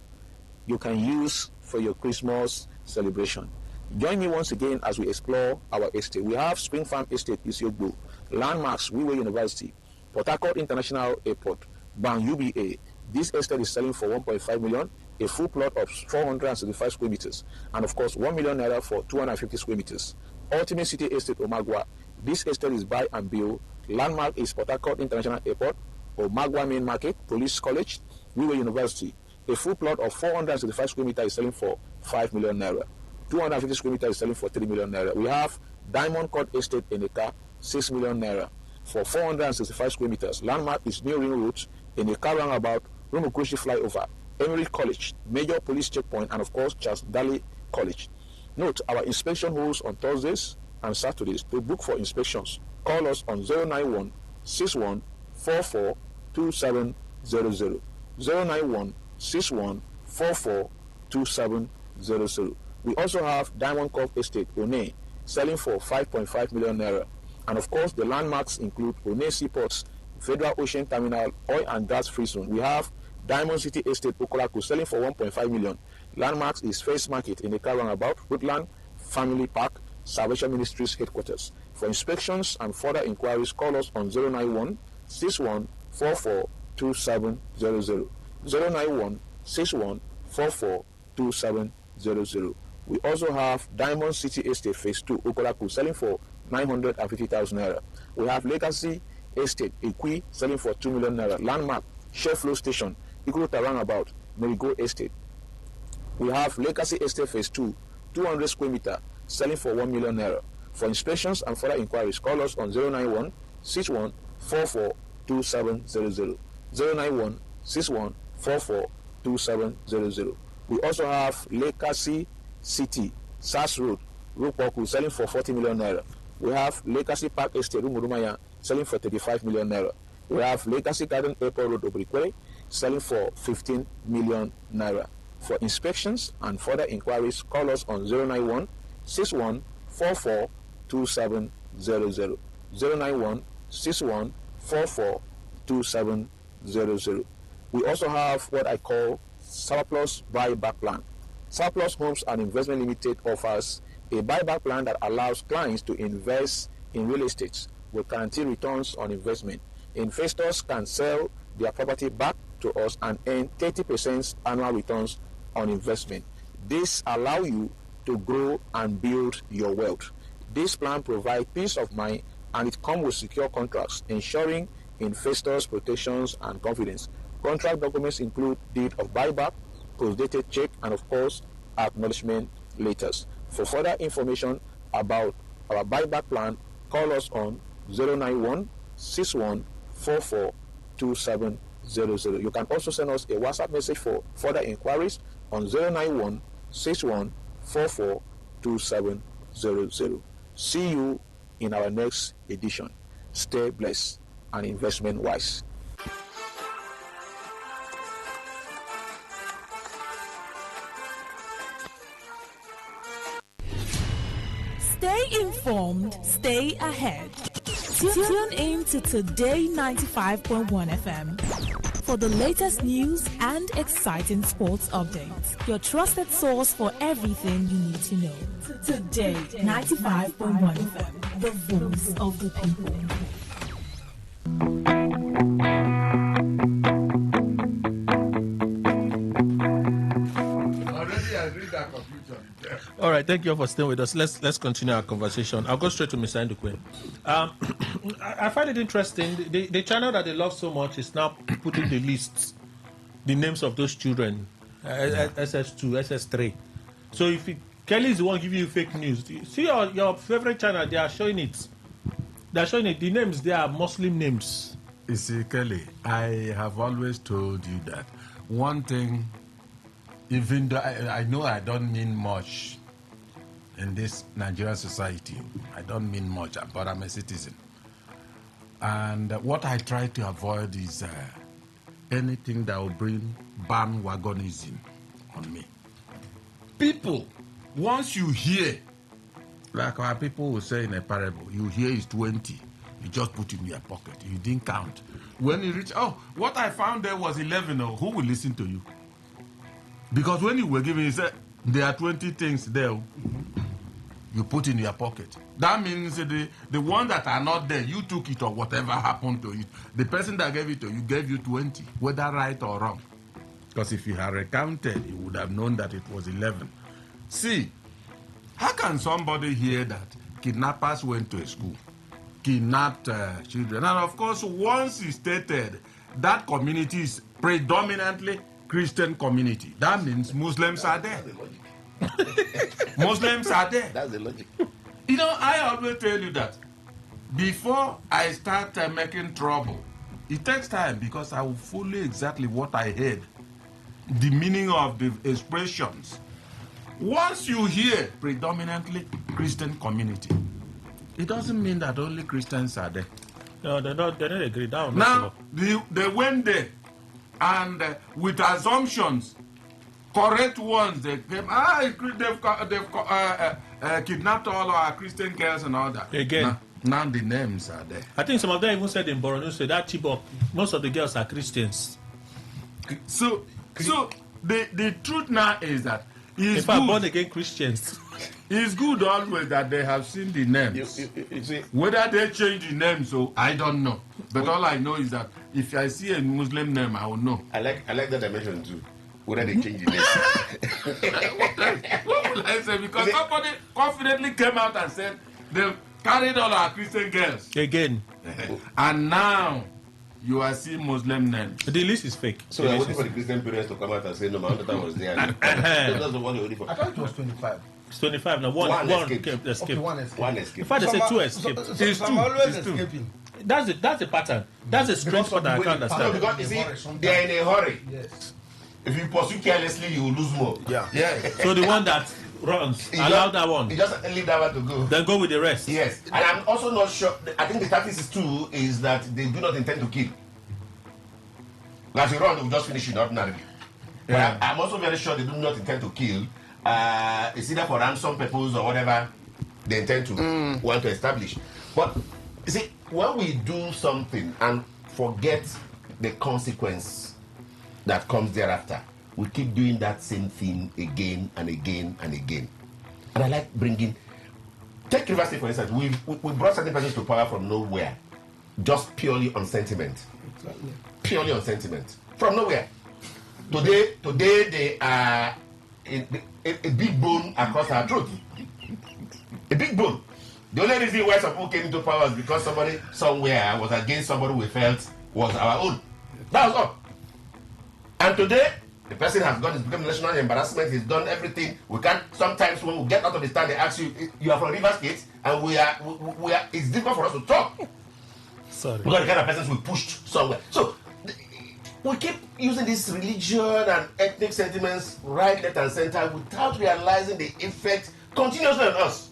you can use for your Christmas celebration. Join me once again as we explore our estate. We have Spring Farm Estate, Isiogbo, Landmarks, Wiwe University, Port Harcourt International Airport, Bang UBA. This estate is selling for 1.5 million, a full plot of 475 square meters, and of course 1 million naira for 250 square meters. Ultimate City Estate, Omagwa. This estate is buy and build. Landmark is Port Harcourt International Airport, Omagwa Main Market, Police College, Wiwe University. A full plot of 475 square meters is selling for 5 million naira. 250 square meters is selling for 3 million naira. We have Diamond Court Estate in Eka, 6 million naira for 465 square meters. Landmark is New Ring Road in Eka roundabout, Rumukushi Flyover, Emery College, Major Police Checkpoint, and of course, Charles Daly College. Note, our inspection holds on Thursdays and Saturdays. To book for inspections, call us on 091 61 44 2700. 091 61 44 2700. We also have Diamond Cove Estate, One, selling for 5.5 million naira. And of course, the landmarks include One Seaports, Federal Ocean Terminal, Oil and Gas Free Zone. We have Diamond City Estate, Okolaku, selling for 1.5 million. Landmarks is First Market in the car roundabout, Woodland Family Park, Salvation Ministries Headquarters. For inspections and further inquiries, call us on 091 61 44 2700. 091 61 442700. We also have Diamond City Estate Phase 2, Okolaku, selling for 950,000 naira. We have Legacy Estate, Ikwi, selling for 2 million naira. Landmark, Share Flow Station, Ikurota Roundabout, Merigo Estate. We have Legacy Estate Phase 2, 200 square meter, selling for 1 million naira. For inspections and further inquiries, call us on 091 61 44 2700. 091 61 44 2700. We also have Legacy City, SAS Road, Rupoku, selling for 40 million naira. We have Legacy Park Estate, Rumurumaya, selling for 35 million naira. We have Legacy Garden Airport Road, Obrikwele, selling for 15 million naira. For inspections and further inquiries, call us on 091 61 44 2700. 091 61 44 2700. We also have what I call surplus buyback plan. Surplus Homes and Investment Limited offers a buyback plan that allows clients to invest in real estate with guaranteed returns on investment. Investors can sell their property back to us and earn 30% annual returns on investment. This allows you to grow and build your wealth. This plan provides peace of mind and it comes with secure contracts, ensuring investors' protections and confidence. Contract documents include deed of buyback, post-dated check, and of course, acknowledgement letters. For further information about our buyback plan, call us on 091 61 44 2700. You can also send us a WhatsApp message for further inquiries on 091 61 44 2700. See you in our next edition. Stay blessed and investment wise. Stay informed, stay ahead. Tune in to Today 95.1 FM for the latest news and exciting sports updates. Your trusted source for everything you need to know. Today 95.1 FM, the voice of the people. All right, thank you all for staying with us. Let's continue our conversation. I'll go straight to Mr. Ndukwe. I find it interesting. The channel that they love so much is now putting the lists, the names of those children, SS2, SS3. So if Kelly is the one giving you fake news, see your favorite channel, they are showing it. They are showing it. The names, they are Muslim names. You see, Kelly, I have always told you that one thing, even though I know I don't mean much in this Nigerian society, I don't mean much, but I'm a citizen. And what I try to avoid is anything that will bring bandwagonism on me. People, once you hear, like our people will say in a parable, you hear is 20, you just put it in your pocket, you didn't count. When you reach, oh, what I found there was 11, oh, who will listen to you? Because when you were giving, you said, there are 20 things there, you put in your pocket. That means the ones that are not there, you took it or whatever happened to it. The person that gave it to you gave you 20, whether right or wrong. Because if you had recounted, you would have known that it was 11. See, how can somebody hear that kidnappers went to a school, kidnapped children? And of course, once it's stated that community is predominantly Christian community, that means Muslims are there. Muslims are there. That's the logic. You know, I always tell you that before I start making trouble, it takes time because I will follow exactly what I heard, the meaning of the expressions. Once you hear predominantly Christian community, it doesn't mean that only Christians are there. No, they don't agree. Now, they went there and with assumptions, correct ones, they came, they've kidnapped all our Christian girls and all that. Again. Now the names are there. I think some of them even said in Borno, so that Chibok, most of the girls are Christians. So the truth now is that it's good. Born again Christians. It's good always that they have seen the names. You see, whether they change the names, so I don't know. But all I know is that if I see a Muslim name, I will know. I like that dimension too. whether they change the name. What will I say? Because somebody confidently came out and said they carried all our Christian girls. Again. And now you are seeing Muslim names. The list is fake. So we're waiting for the Christian parents to come out and say, no, my daughter was there. That's the one you're waiting for. I thought it was 25. It's 25 now. One escape. Okay, one escape. One escape. In fact, they say two escape. It's two. Always escaping. That's the pattern. That's a strange pattern I can't No, understand. because you see, they are in a hurry. Yes. If you pursue carelessly, you will lose more. Yeah. So the one that runs, You allow just- that one. You just leave that one to go. Then go with the rest. Yes. And I'm also not sure. I think the tactics is too is that they do not intend to kill. As you run, they will just finish it ordinarily. Yeah. But I'm also very sure they do not intend to kill. It's either for ransom purpose or whatever they intend to want to establish. But you see, when we do something and forget the consequence that comes thereafter, we keep doing that same thing again and again and again. And I like bringing. Take Rivers State for instance. We brought certain persons to power from nowhere, just purely on sentiment. Exactly. Purely on sentiment. From nowhere. Today they are a big bone across our throat. A big bone. The only reason why some people came into power is because somebody somewhere was against somebody we felt was our own. That was all. And today, the person has gone, it's become a national embarrassment, he's done everything. We can't, sometimes when we get out of the stand, they ask you, you are from Rivers State, and we are, it's difficult for us to talk. Sorry. Because the kind of persons we pushed somewhere. So, we keep using this religion and ethnic sentiments right, left, and center without realizing the effect continuously on us.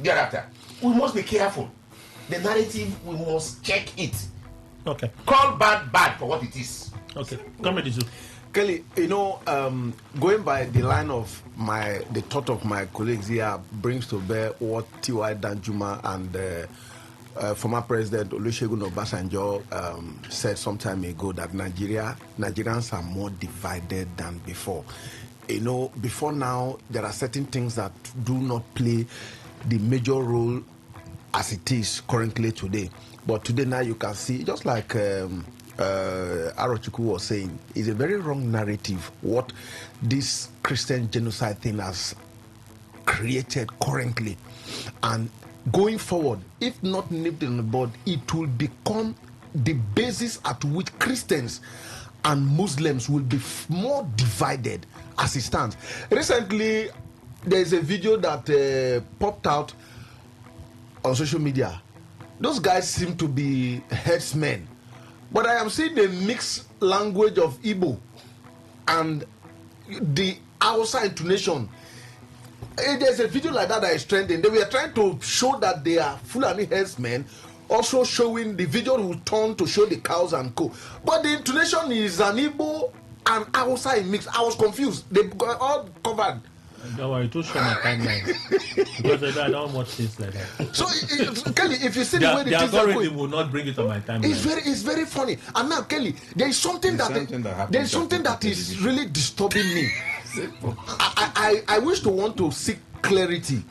Thereafter, we must be careful. The narrative, we must check it. Okay. Call bad for what it is. Okay. Come with this. Kelly, going by the line of the thought of my colleagues here brings to bear what T.Y. Danjuma and former President Olusegun Obasanjo said some time ago, that Nigerians are more divided than before. Before now, there are certain things that do not play the major role as it is currently today. But today now you can see, just like Arochukwu was saying, is a very wrong narrative what this Christian genocide thing has created currently. And going forward, if not nipped in the bud, it will become the basis at which Christians and Muslims will be more divided as it stands. Recently, there's a video that popped out on social media. Those guys seem to be headsmen, but I am seeing the mixed language of Igbo and the Hausa intonation. There's a video like that is trending. They were trying to show that they are Fulani headsmen, also showing the video will turn to show the cows and co. But the intonation is an Igbo and Hausa mix. I was confused. They got all covered. Don't worry, don't show my timeline because I don't watch things like that. So, Kelly, if you see the way the things are algorithm going, will not bring it on my timeline. it's very funny. And now, Kelly, there is something that is really disturbing me. I wish to want to seek clarity.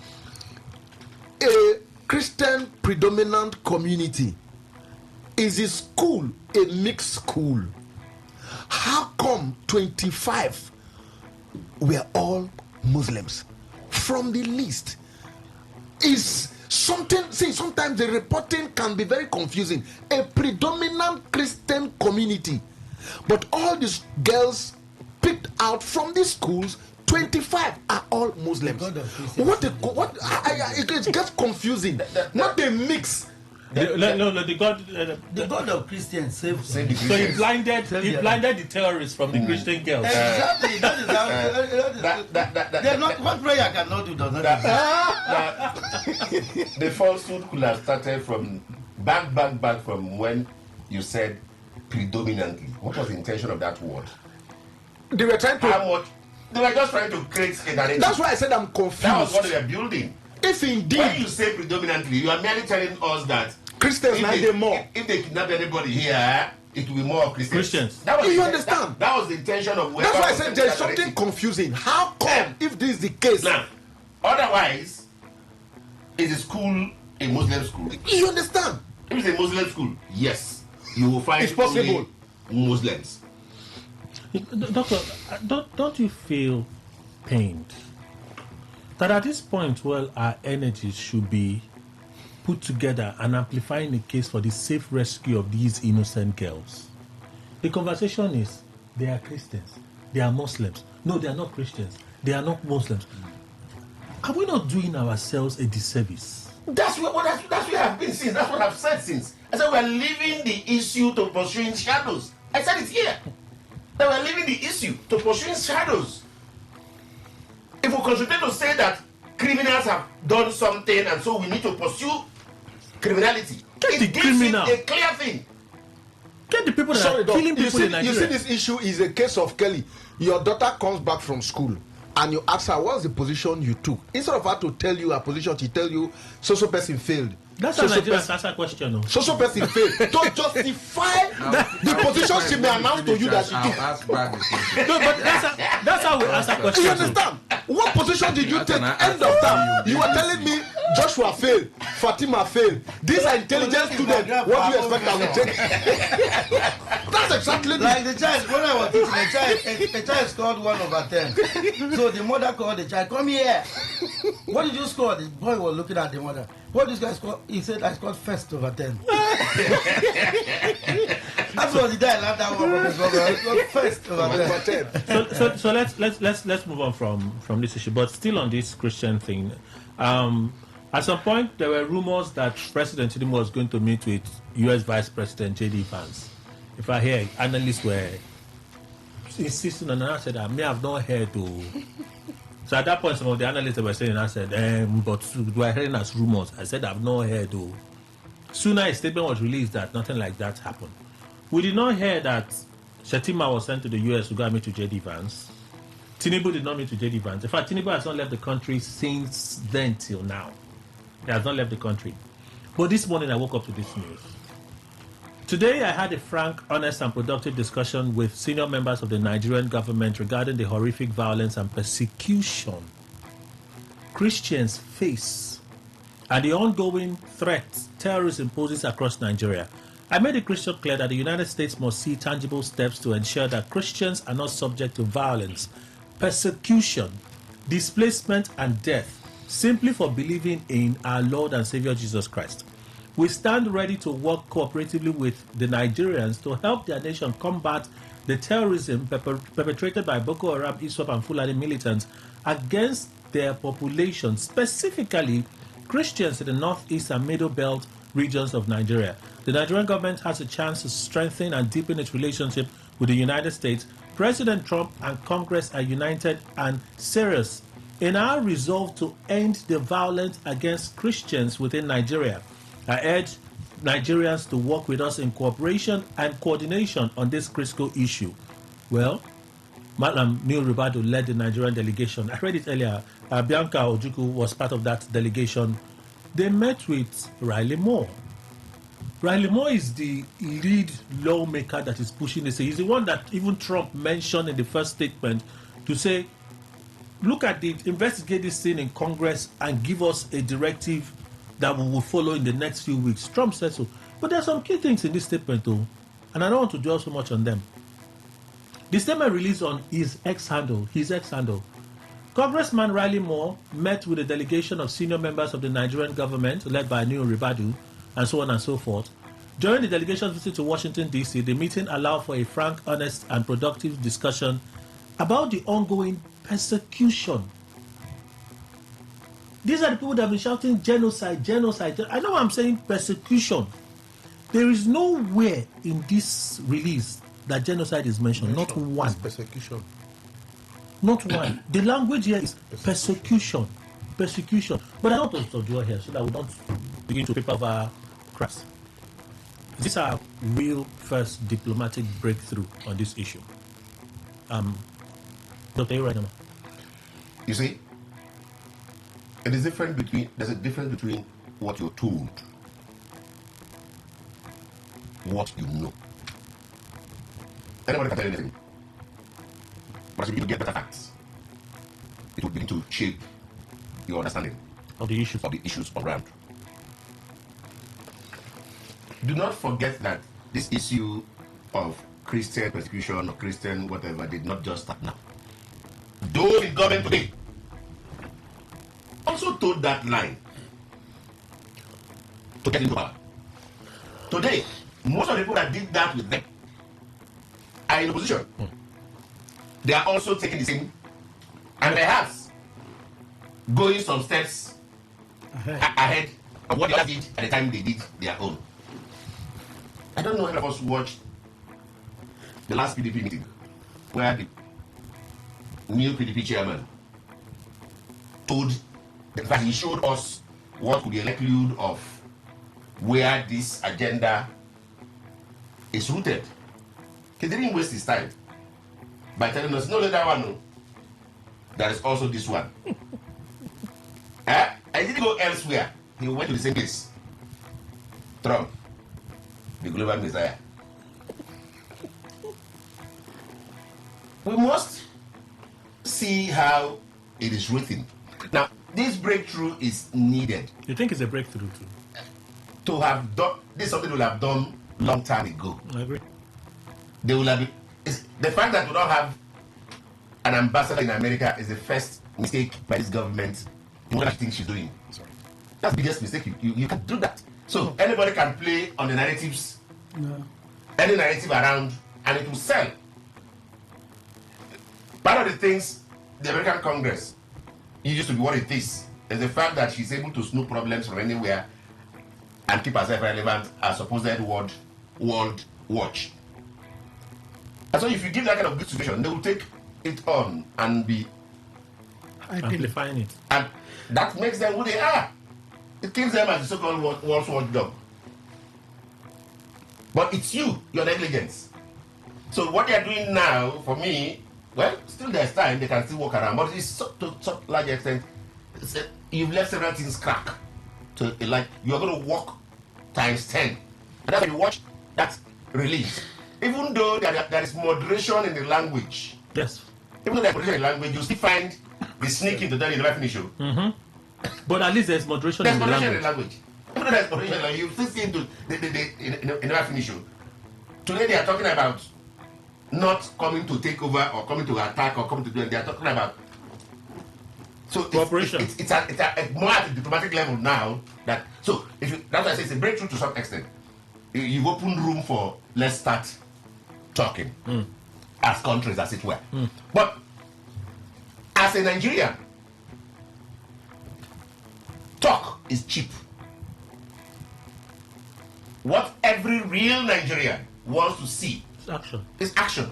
A Christian predominant community, is a school a mixed school? How come 25 were all Muslims? From the list is something. See, sometimes the reporting can be very confusing. A predominant Christian community, but all these girls picked out from these schools, 25 are all Muslims. It gets confusing. Not a mix. The God of Christians saved the Christians. So he blinded the terrorists from the Christian girls. Exactly. That is how. What prayer cannot do does not. The falsehood could have started from back from when you said predominantly. What was the intention of that word? They were trying to. They were just trying to create a narrative. That's why I said I'm confused. That was what they were building. If indeed, when you say predominantly, you are merely telling us that Christians like more. If they kidnap anybody here, it will be more Christians. That was understand? That was the intention of. That's why I said there's something confusing. How come, if this is the case? Now, otherwise, is a school a Muslim school? You understand? If it's a Muslim school, yes, you will find it's possible Muslims. Doctor, don't you feel pained that at this point, well, our energies should be put together and amplifying the case for the safe rescue of these innocent girls? The conversation is, they are Christians, they are Muslims. No, they are not Christians, they are not Muslims. Are we not doing ourselves a disservice? That's what I've been since. That's what I've said since. I said we're leaving the issue to pursuing shadows. I said it here. That we're leaving the issue to pursuing shadows. If we concentrate to say that criminals have done something and so we need to pursue criminality, it gives it a clear thing. Get the people that Sorry, are killing people in Nigeria. You see, this issue is a case of Kelly. Your daughter comes back from school and you ask her, what's the position you took? Instead of her to tell you her position, she tell you, so person failed. That's how Nigerians answer a question. So person failed. Don't justify the position she may announce to you that she took. No, but that's how we answer questions. You understand? What position did you take? End of time. You are telling me Joshua failed, Fatima failed. These are intelligent students. What do you expect I will take? That's exactly like the child. When I was teaching the child scored 1/10. So the mother called the child, "Come here. What did you score?" The boy was looking at the mother. What did this guy score? He said, "I scored 1/10." That's what the guy laughed at. I scored 1/10. So let's move on from this issue, but still on this Christian thing. At some point, there were rumors that President Tinubu was going to meet with U.S. Vice President J.D. Vance. If I hear analysts were insisting on it, I said, I may have not heard. So at that point, some of the analysts were saying, I said, but we are hearing as rumors. I said, I've not heard. Sooner a statement was released that nothing like that happened. We did not hear that Shetima was sent to the U.S. to go and meet with J.D. Vance. Tinubu did not meet with J.D. Vance. In fact, Tinubu has not left the country since then till now. He has not left the country. But this morning, I woke up to this news. Today, I had a frank, honest, and productive discussion with senior members of the Nigerian government regarding the horrific violence and persecution Christians face and the ongoing threats terrorism poses across Nigeria. I made it crystal clear that the United States must see tangible steps to ensure that Christians are not subject to violence, persecution, displacement, and death simply for believing in our Lord and Savior Jesus Christ. We stand ready to work cooperatively with the Nigerians to help their nation combat the terrorism perpetrated by Boko Haram, ISWAP, and Fulani militants against their population, specifically Christians in the northeast and middle belt regions of Nigeria. The Nigerian government has a chance to strengthen and deepen its relationship with the United States. President Trump and Congress are united and serious in our resolve to end the violence against Christians within Nigeria. I urge Nigerians to work with us in cooperation and coordination on this critical issue. Well, Madam Neil Ribadu led the Nigerian delegation. I read it earlier. Bianca Ojukwu was part of that delegation. They met with Riley Moore. Riley Moore is the lead lawmaker that is pushing this. He's the one that even Trump mentioned in the first statement to say, look at it, investigate this thing in Congress and give us a directive that we will follow in the next few weeks. Trump said so. But there are some key things in this statement, though, and I don't want to dwell so much on them. The statement released on his X handle. Congressman Riley Moore met with a delegation of senior members of the Nigerian government, led by Neil Ribadu, and so on and so forth. During the delegation's visit to Washington, D.C., the meeting allowed for a frank, honest, and productive discussion about the ongoing persecution. These are the people that have been shouting genocide, genocide. I know I'm saying persecution. There is nowhere in this release that genocide is mentioned. Not one. It's persecution. Not one. The language here is persecution. Persecution. But I don't want to dwell here so that we don't begin to paper over cracks. This is our real first diplomatic breakthrough on this issue. Dr. Right now. You see, there's a difference between what you're told, what you know. Anybody can tell you anything. But as you begin to get better facts, it will begin to shape your understanding of the issues around. Do not forget that this issue of Christian persecution or Christian whatever did not just start now. Those in government today also told that line to get into power. Today, most of the people that did that with them are in opposition. They are also taking the same, and perhaps going some steps ahead of what the others did at the time they did their own. I don't know if any of us watched the last PDP meeting where the new PDP chairman told, in fact, he showed us what could be a likelihood of where this agenda is rooted. He didn't waste his time by telling us, no, that one, no. There is also this one. I didn't go elsewhere. He went to the same place. Trump, the global messiah. We must see how it is written. Now, this breakthrough is needed. You think it's a breakthrough too? To have done this, is something they will have done long time ago. I agree. They will have. The fact that we don't have an ambassador in America is the first mistake by this government in what I think she's doing. Sorry. That's the biggest mistake. You can't do that. So anybody can play on the narratives, any narrative around, and it will sell. Part of the things the American Congress used to be what it is the fact that she's able to snoop problems from anywhere and keep herself relevant as supposed world watch. And so if you give that kind of good situation, they will take it on and be amplifying it. And that makes them who they are. It keeps them as the so-called world's watchdog. But it's your negligence. So what they are doing now, for me, well, still there's time, they can still walk around. But it's to such large extent, you've left several things crack. So like you're going to walk times 10. And that's when you watch that release. Even though there is moderation in the language. Yes. Even though there's moderation in the language, you still find the sneaking to tell you the right finish. But at least there's moderation in the language. Even though there's moderation in the language, you still see into the right finish. Today they are talking about not coming to take over or coming to attack or coming to do it. They are talking about cooperation. It's more at the diplomatic level now. That's why I say it's a breakthrough to some extent. You've opened room for let's start talking as countries, as it were. But as a Nigerian, talk is cheap. What every real Nigerian wants to see is action.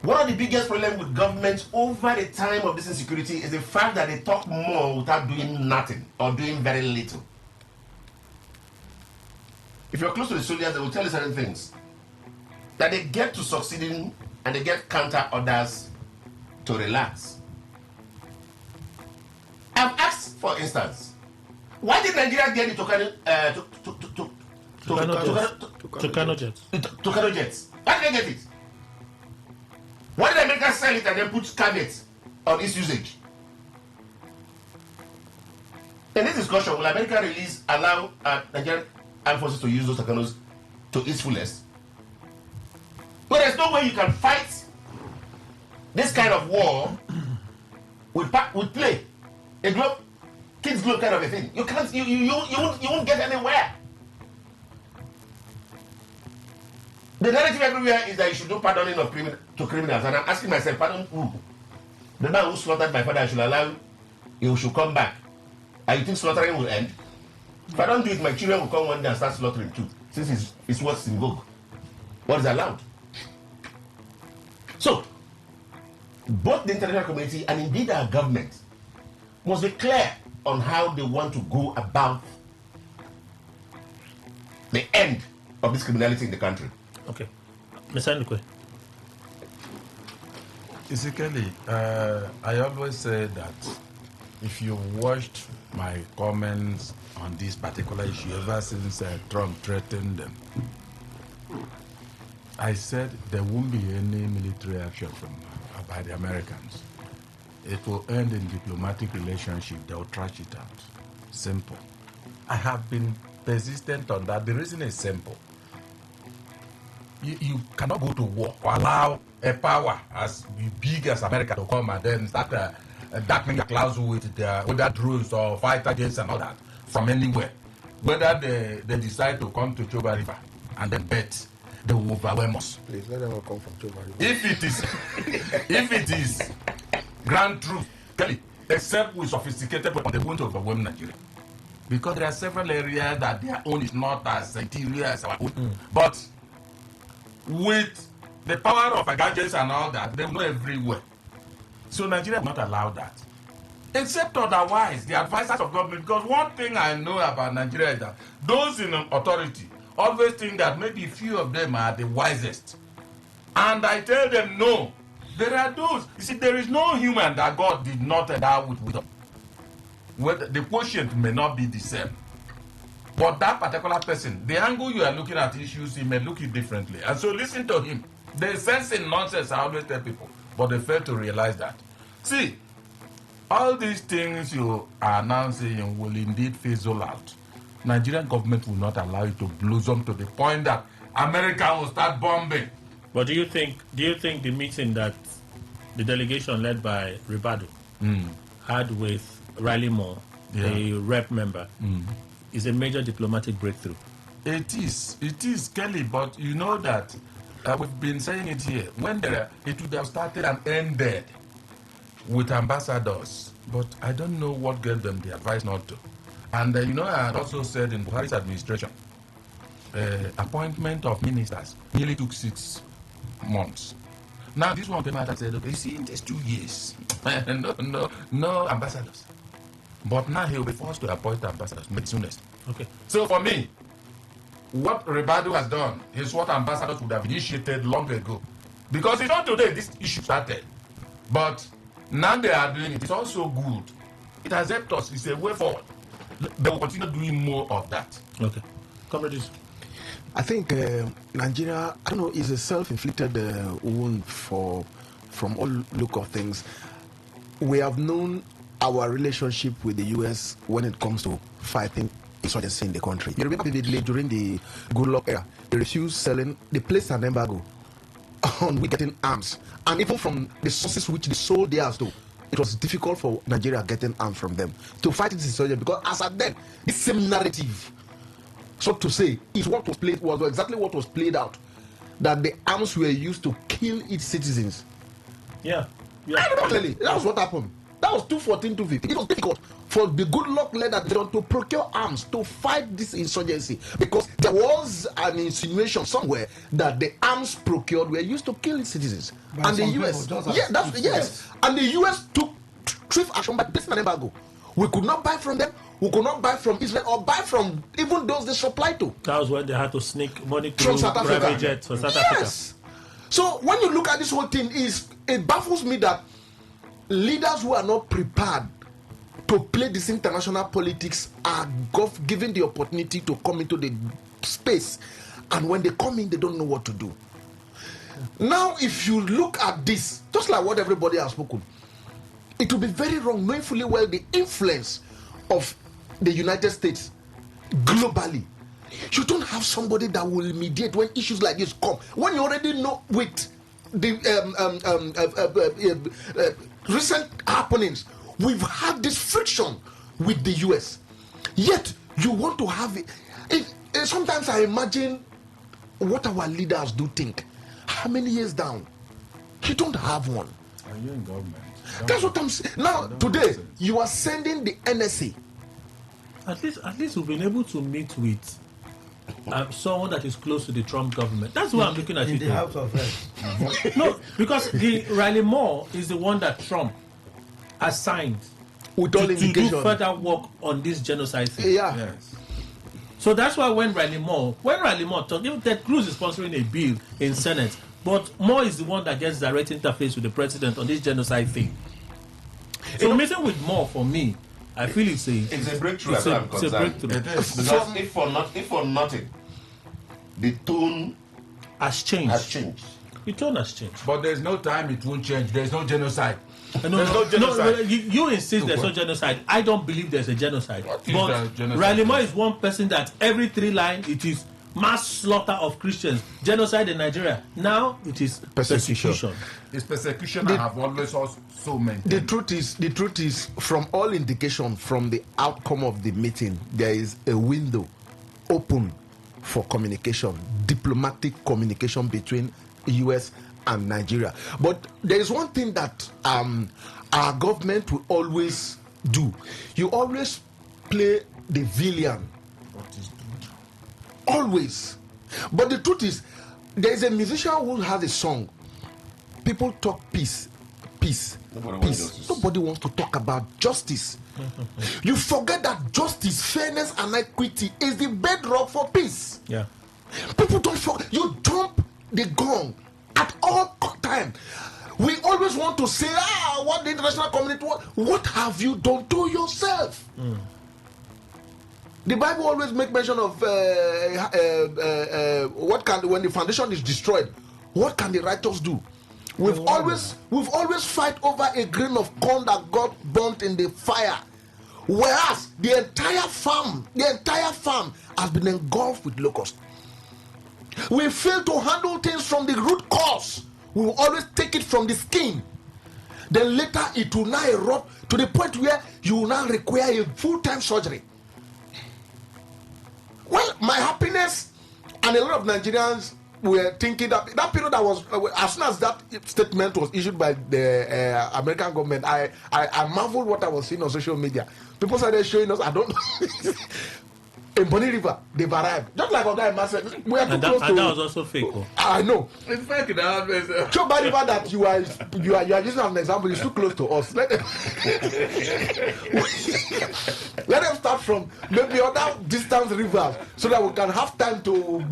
One of the biggest problems with governments over the time of this insecurity is the fact that they talk more without doing nothing or doing very little. If you're close to the soldiers, they will tell you certain things that they get to succeeding and they get counter orders to relax. I've asked, for instance, why did Nigeria get the Tucano jets? Tucano jets. Why did they get it? Why did America sell it and then put caveats on its usage? In this discussion, will America allow Nigerian armed forces to use those Tucanos to its fullest? But there's no way you can fight this kind of war with play. A globe, kids globe kind of a thing. You can't. You won't get anywhere. The narrative everywhere is that you should do pardoning of criminals, and I'm asking myself, pardon who? The man who slaughtered my father, I should allow he should come back. And you think slaughtering will end? If I don't do it, my children will come one day and start slaughtering too, since it's what's in vogue, what is allowed. So, both the international community and indeed our government must be clear on how they want to go about the end of this criminality in the country. Okay. Mr. Ndukwe. Basically, I always say that if you watched my comments on this particular issue ever since Trump threatened them, I said there won't be any military action by the Americans. It will end in diplomatic relationship. They'll trash it out. Simple. I have been persistent on that. The reason is simple. you cannot go to war or allow a power as big as America to come and then start darkening the clouds with their drones or fighter jets and all that from anywhere. Whether they decide to come to Choba River and then bet, they will overwhelm us. Please let them all come from Choba River. If it is grand truth, Kelly, except with sophisticated weapons, they won't overwhelm Nigeria. Because there are several areas that their own is not as interior as our own. But with the power of gadgets and all that, they know everywhere. So Nigeria will not allow that. Except otherwise, the advisors of government, because one thing I know about Nigeria is that those in authority always think that maybe few of them are the wisest. And I tell them, no, there are those. You see, there is no human that God did not endow with wisdom. The quotient may not be the same. But that particular person, the angle you are looking at issues, he may look it differently. And so listen to him. The sense in nonsense, I always tell people, but they fail to realize that. See, all these things you are announcing will indeed fizzle out. Nigerian government will not allow it to blossom to the point that America will start bombing. But do you think the meeting that the delegation led by Ribadu had with Riley Moore, the rep member, is a major diplomatic breakthrough? It is, Kelly, but you know that we've been saying it here. When it would have started and ended with ambassadors, but I don't know what gave them the advice not to. And I had also said in Buhari's administration, appointment of ministers nearly took 6 months. Now this one came out and said, okay, see, in just 2 years, no ambassadors. But now he will be forced to appoint ambassadors the soonest. Okay. So for me, what Ribadu has done is what ambassadors would have initiated long ago. Because it's not today this issue started. But now they are doing it. It's also good. It has helped us. It's a way forward. They will continue doing more of that. Okay. Comrades. I think Nigeria, I don't know, is a self-inflicted wound from all look of things. We have known our relationship with the U.S. when it comes to fighting insurgency in the country. You remember vividly during the Goodluck era, they refused selling, they placed an embargo on we getting arms. And even from the sources which they sold theirs to, it was difficult for Nigeria getting arms from them to fight this insurgency, because as at then, this same narrative, so to say, is what was played, was exactly what was played out, that the arms were used to kill its citizens. Yeah. Clearly, that was what happened. That was 214, 250. It was difficult for the Goodluck led to procure arms to fight this insurgency, because there was an insinuation somewhere that the arms procured were used to kill its citizens. By and the US, and the US took swift action by placing an embargo. We could not buy from them. We could not buy from Israel or buy from even those they supply to. That was when they had to sneak money from through private jets for South Africa. So when you look at this whole thing, it baffles me that leaders who are not prepared to play this international politics are given the opportunity to come into the space, and when they come in, they don't know what to do. Now, if you look at this, just like what everybody has spoken, it will be very wrong, knowing fully well the influence of the United States globally. You don't have somebody that will mediate when issues like this come. When you already know with the recent happenings, we've had this friction with the US. Yet you want to have it. Sometimes I imagine what our leaders do think. How many years down? You don't have one. Are you in government? That's what I'm saying. Now, today, you are sending the NSA. At least we've been able to meet with someone that is close to the Trump government. That's why I'm looking at in it. the House of Reps. No, because the Riley Moore is the one that Trump assigned to do further work on this genocide thing. Yeah. Yes. So that's why when Riley Moore talked, even Ted Cruz is sponsoring a bill in Senate, but Moore is the one that gets direct interface with the president on this genocide thing. So meeting with Moore, for me, I feel it's a breakthrough. It's a breakthrough. Because if for nothing, the tone has changed. The tone has changed. But there's no time it won't change. There's no genocide. No, you insist there's no genocide. I don't believe there's a genocide. What is But that genocide? Riley Moore is one person that every 3 lines it is mass slaughter of Christians, genocide in Nigeria. Now it is persecution. It's persecution I have always also maintained. The truth is, from all indication, from the outcome of the meeting, there is a window open for communication, diplomatic communication between US and Nigeria. But there is one thing that our government will always do. You always play the villain. Always. But the truth is, there is a musician who has a song. People talk peace. Nobody wants to talk about justice. You forget that justice, fairness, and equity is the bedrock for peace. Yeah. People don't forget. You jump the gong at all time. We always want to say, what the international community wants. What have you done to yourself? The Bible always make mention of when the foundation is destroyed, what can the righteous do? We've always fight over a grain of corn that got burnt in the fire, whereas the entire farm has been engulfed with locusts. We fail to handle things from the root cause. We will always take it from the skin. Then later it will now erupt to the point where you will now require a full-time surgery. Well, my happiness and a lot of Nigerians were thinking that period that was, as soon as that statement was issued by the American government, I marveled what I was seeing on social media. People started showing us, I don't know, in Bonny River, they've arrived. Just like Oga said, we are too close to... And that was also fake. I know. It's fake now. Choba River that you are using as an example is too close to us. Let them start from maybe other distant rivers so that we can have time to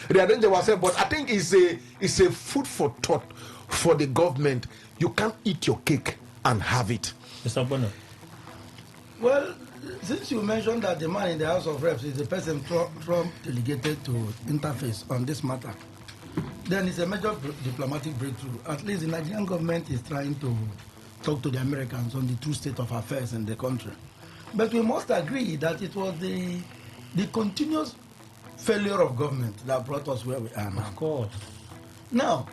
rearrange ourselves. But I think it's a food for thought for the government. You can't eat your cake and have it. Mr. Bono. Well, since you mentioned that the man in the House of Reps is the person Trump delegated to interface on this matter, then it's a major diplomatic breakthrough. At least the Nigerian government is trying to talk to the Americans on the true state of affairs in the country. But we must agree that it was the continuous failure of government that brought us where we are now. Of course. Now,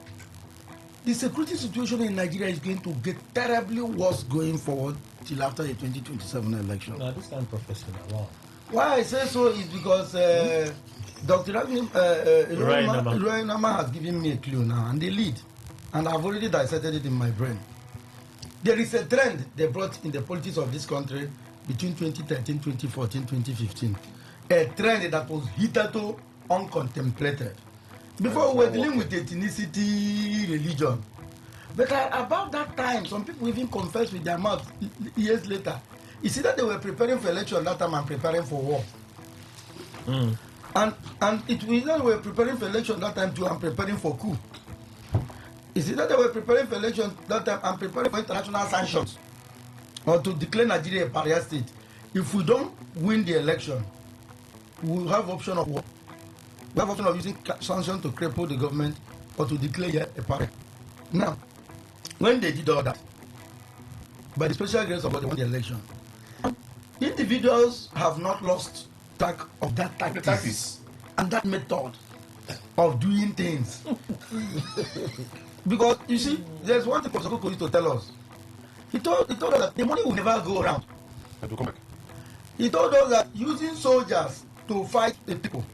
the security situation in Nigeria is going to get terribly worse going forward till after the 2027 election. No, this time, Professor. Wow. Why I say so is because Dr. Roy Nama has given me a clue now, and the lead, and I've already dissected it in my brain. There is a trend they brought in the politics of this country between 2013, 2014, 2015. A trend that was hitherto uncontemplated. Before we were dealing with ethnicity, religion. But about that time, some people even confessed with their mouths years later. You see that they were preparing for election that time and preparing for war. And it was that they were preparing for election that time too and preparing for coup. You see that they were preparing for election that time and preparing for international sanctions or to declare Nigeria a pariah state. If we don't win the election, we will have option of war. We have option of using sanctions to cripple the government or to declare a pariah. Now, when they did all that, by the special grace of God, they won the election. Individuals have not lost track of that tactics and that method of doing things. Because, you see, there's one thing Professor Koko used to tell us. He told us that the money will never go around. He told us that using soldiers to fight the people,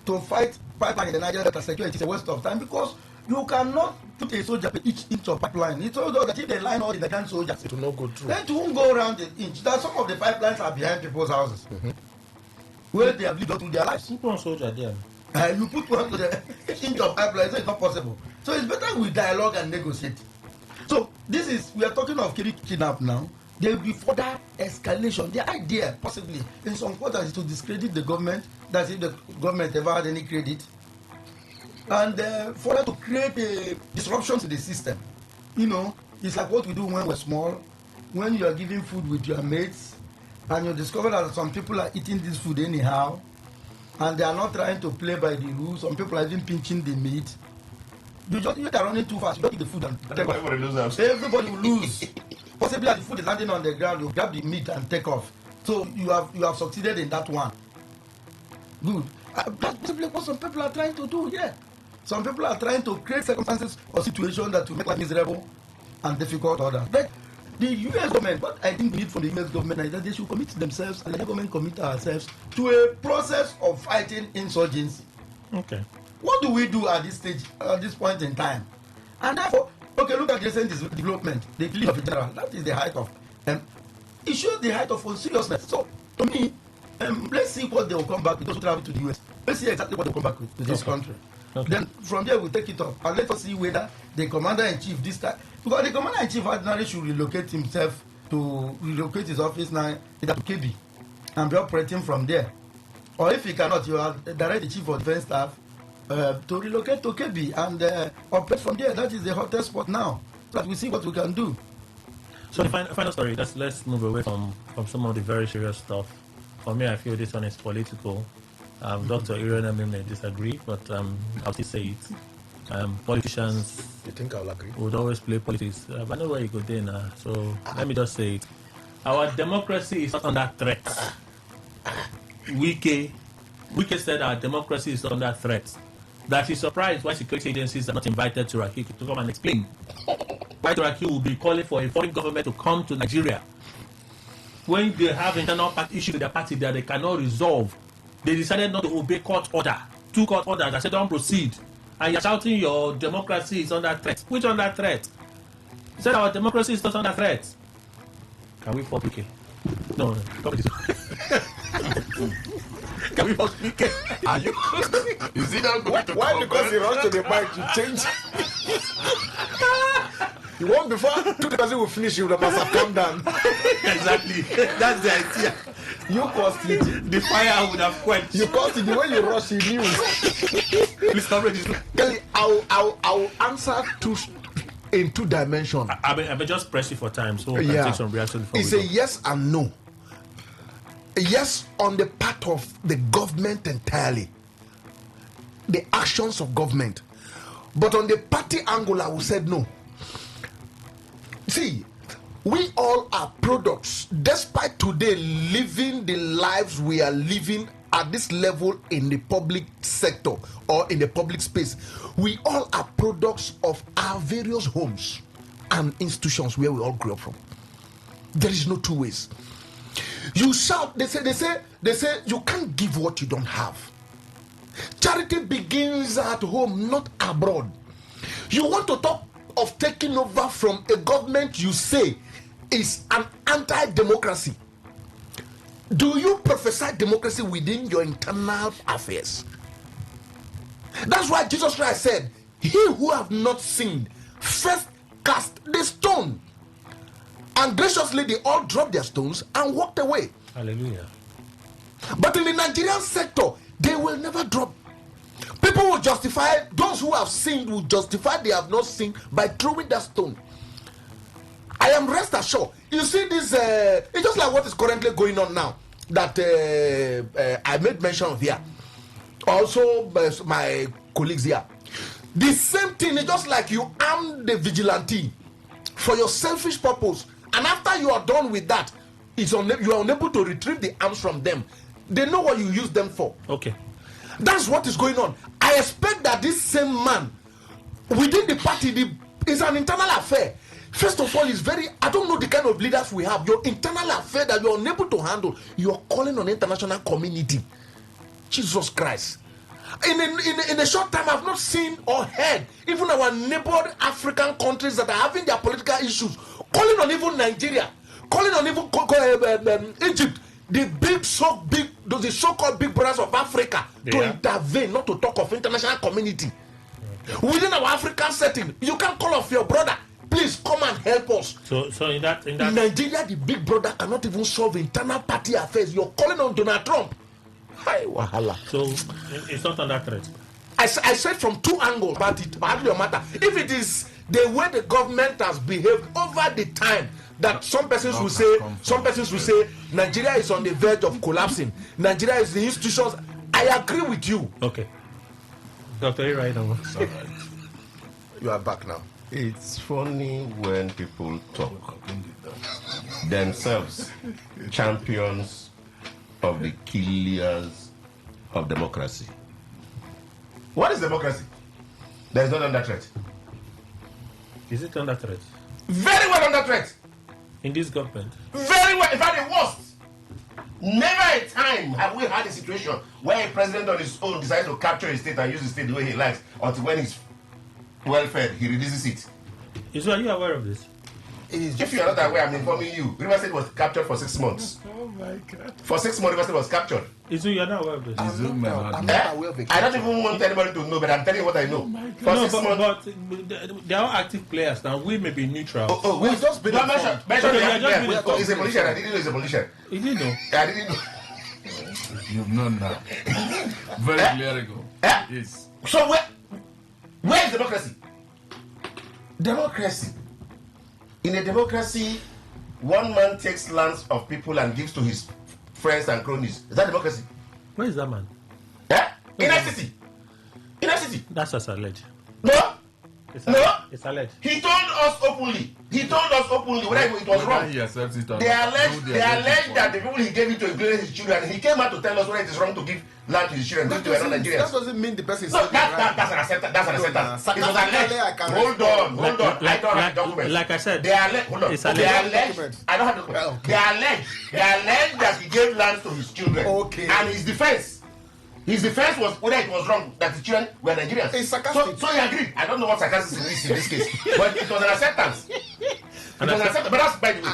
to fight pipeline in the Niger Delta security is a waste of time because you cannot put a soldier per each inch of pipeline. He told us that if they line all the Nigerian soldiers, it will not go through. Then it won't go around the inch. That some of the pipelines are behind people's houses, where they have lived all through their lives. You put one soldier there. You put one to the inch of pipeline, so it's not possible. So it's better we dialogue and negotiate. So we are talking of kidnap now. There will be further escalation. The idea, possibly, in some quarters, is to discredit the government. That's if the government ever had any credit. And for that to create a disruption to the system. You know, it's like what we do when we're small. When you are giving food with your mates, and you discover that some people are eating this food anyhow, and they are not trying to play by the rules. Some people are even pinching the meat. You are running too fast. You don't eat the food and take off. Everybody will lose. Possibly as the food is landing on the ground, you grab the meat and take off. So you have succeeded in that one. Good. That's basically what some people are trying to do here. Some people are trying to create circumstances or situations that will make life miserable and difficult for others. But the U.S. government, what I think we need from the U.S. government is that they should commit themselves, and the government commit ourselves to a process of fighting insurgency. Okay. What do we do at this stage, at this point in time? And therefore, okay, look at the recent development, the killing of a general. That is the height of, it shows the height of seriousness. So, to me, let's see what they will come back with those who travel to the U.S. Let's see exactly what they will come back with to this country. Okay. Then from there we'll take it up and let us see whether the commander-in-chief this time, because the commander-in-chief ordinarily should relocate his office now either to KB and be operating from there. Or if he cannot, you are direct the chief of defense staff to relocate to KB and operate from there. That is the hottest spot now. So that we see what we can do. So the final story, let's move away from some of the very serious stuff. For me, I feel this one is political. Dr. Irene may disagree, but I'll still say it. Politicians, you think I'll agree? Would always play politics. I know where you go there now, so let me just say it. Our democracy is not under threat. Wike said our democracy is under threat. That he's surprised why security agencies are not invited to Turaki to come and explain why Turaki will be calling for a foreign government to come to Nigeria when they have internal issues in their party that they cannot resolve. They decided not to obey court order. 2 court orders that said don't proceed. And you're shouting your democracy is under threat. Which under threat? He said our democracy is not under threat. Can we fall PK? No. Can we fall PK? Are you? Is it not good? Why? Because he rushed to the mic to change. You want before 2,000 will finish, you must have come down. Exactly. That's the idea. You caused it. The fire would have quenched. You caused it. The way you rush, you knew. Please stop it. Kelly, I'll answer in 2 dimensions. I may just press you for time so we can take some reaction before it's a yes and no. A yes on the part of the government entirely, the actions of government. But on the party angle, I will say no. See, we all are products, despite today living the lives we are living at this level in the public sector or in the public space. We all are products of our various homes and institutions where we all grew up from. There is no 2 ways. You shout, they say you can't give what you don't have. Charity begins at home, not abroad. You want to talk of taking over from a government you say is an anti-democracy. Do you prophesy democracy within your internal affairs? That's why Jesus Christ said, he who have not sinned first cast the stone. And graciously they all dropped their stones and walked away. Hallelujah. But in the Nigerian sector, they will never drop. People will justify, those who have sinned will justify they have not sinned by throwing that stone. I am rest assured. You see this, it's just like what is currently going on now that I made mention of here. Also, my colleagues here. The same thing is just like you arm the vigilante for your selfish purpose. And after you are done with that, you are unable to retrieve the arms from them. They know what you use them for. Okay. That's what is going on. I expect that this same man within the party is an internal affair. First of all, I don't know the kind of leaders we have. Your internal affair that you're unable to handle, you're calling on the international community. Jesus Christ. In a short time, I've not seen or heard even our neighboring African countries that are having their political issues, calling on even Nigeria, calling on even Egypt, the so-called big brothers of Africa to intervene, not to talk of international community. Okay. Within our African setting, you can call off your brother. Please come and help us. So in that in Nigeria, the big brother cannot even solve internal party affairs. You're calling on Donald Trump. Hi, wahala. So it's not under threat. I said from 2 angles about it. Matter. If it is the way the government has behaved over the time, that some persons will say Nigeria is on the verge of collapsing. Nigeria is the institutions. I agree with you. Okay. Dr. Right now. You are back now. It's funny when people talk themselves champions of the killers of democracy. What is democracy? There is not under threat. Is it under threat? Very well under threat. In this government? Very well. In fact, the worst. Never a time have we had a situation where a president on his own decides to capture a state and use the state the way he likes until when he's well fed, he releases it. Are you aware of this? If you are not aware, I'm informing you. River State was captured for 6 months. Oh my God. For 6 months, River State was captured. You are not aware of this? I'm not aware of it. I don't even want anybody to know, but I'm telling you what I know. For 6 months. But they are active players now. We may be neutral. We've just been informed. He's a politician. I didn't know he's a politician. You didn't know? I didn't know. You've known that. Very clear ago. Yes. So where is democracy? Democracy. In a democracy, one man takes lands of people and gives to his friends and cronies. Is that democracy? Where is that man? In a city. In a city. That's as alleged. No. It's alleged. He told us openly. Whether it was wrong. He accepts it or They allege that the people he gave it to included his children. And he came out to tell us whether it is wrong to give land to his children. That doesn't mean the person is that's an acceptance. It was alleged. Hold on. I don't have documents. Like I said, they allege. Hold on. It's They alleged. allege. I don't have documents. They allege that he gave land to his children. Okay. And his defense was whether it was wrong that the children were Nigerians. It's sarcastic. So he agreed. I don't know what sarcasm is in this case, but it was an acceptance. But that's by the way.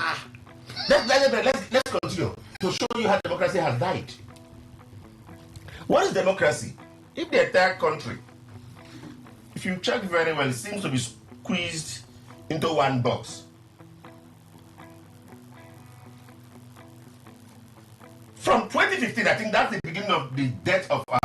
Let's continue to show you how democracy has died. What is democracy? If the entire country, if you check very well, it seems to be squeezed into one box. From 2015, I think that's the beginning of the death of our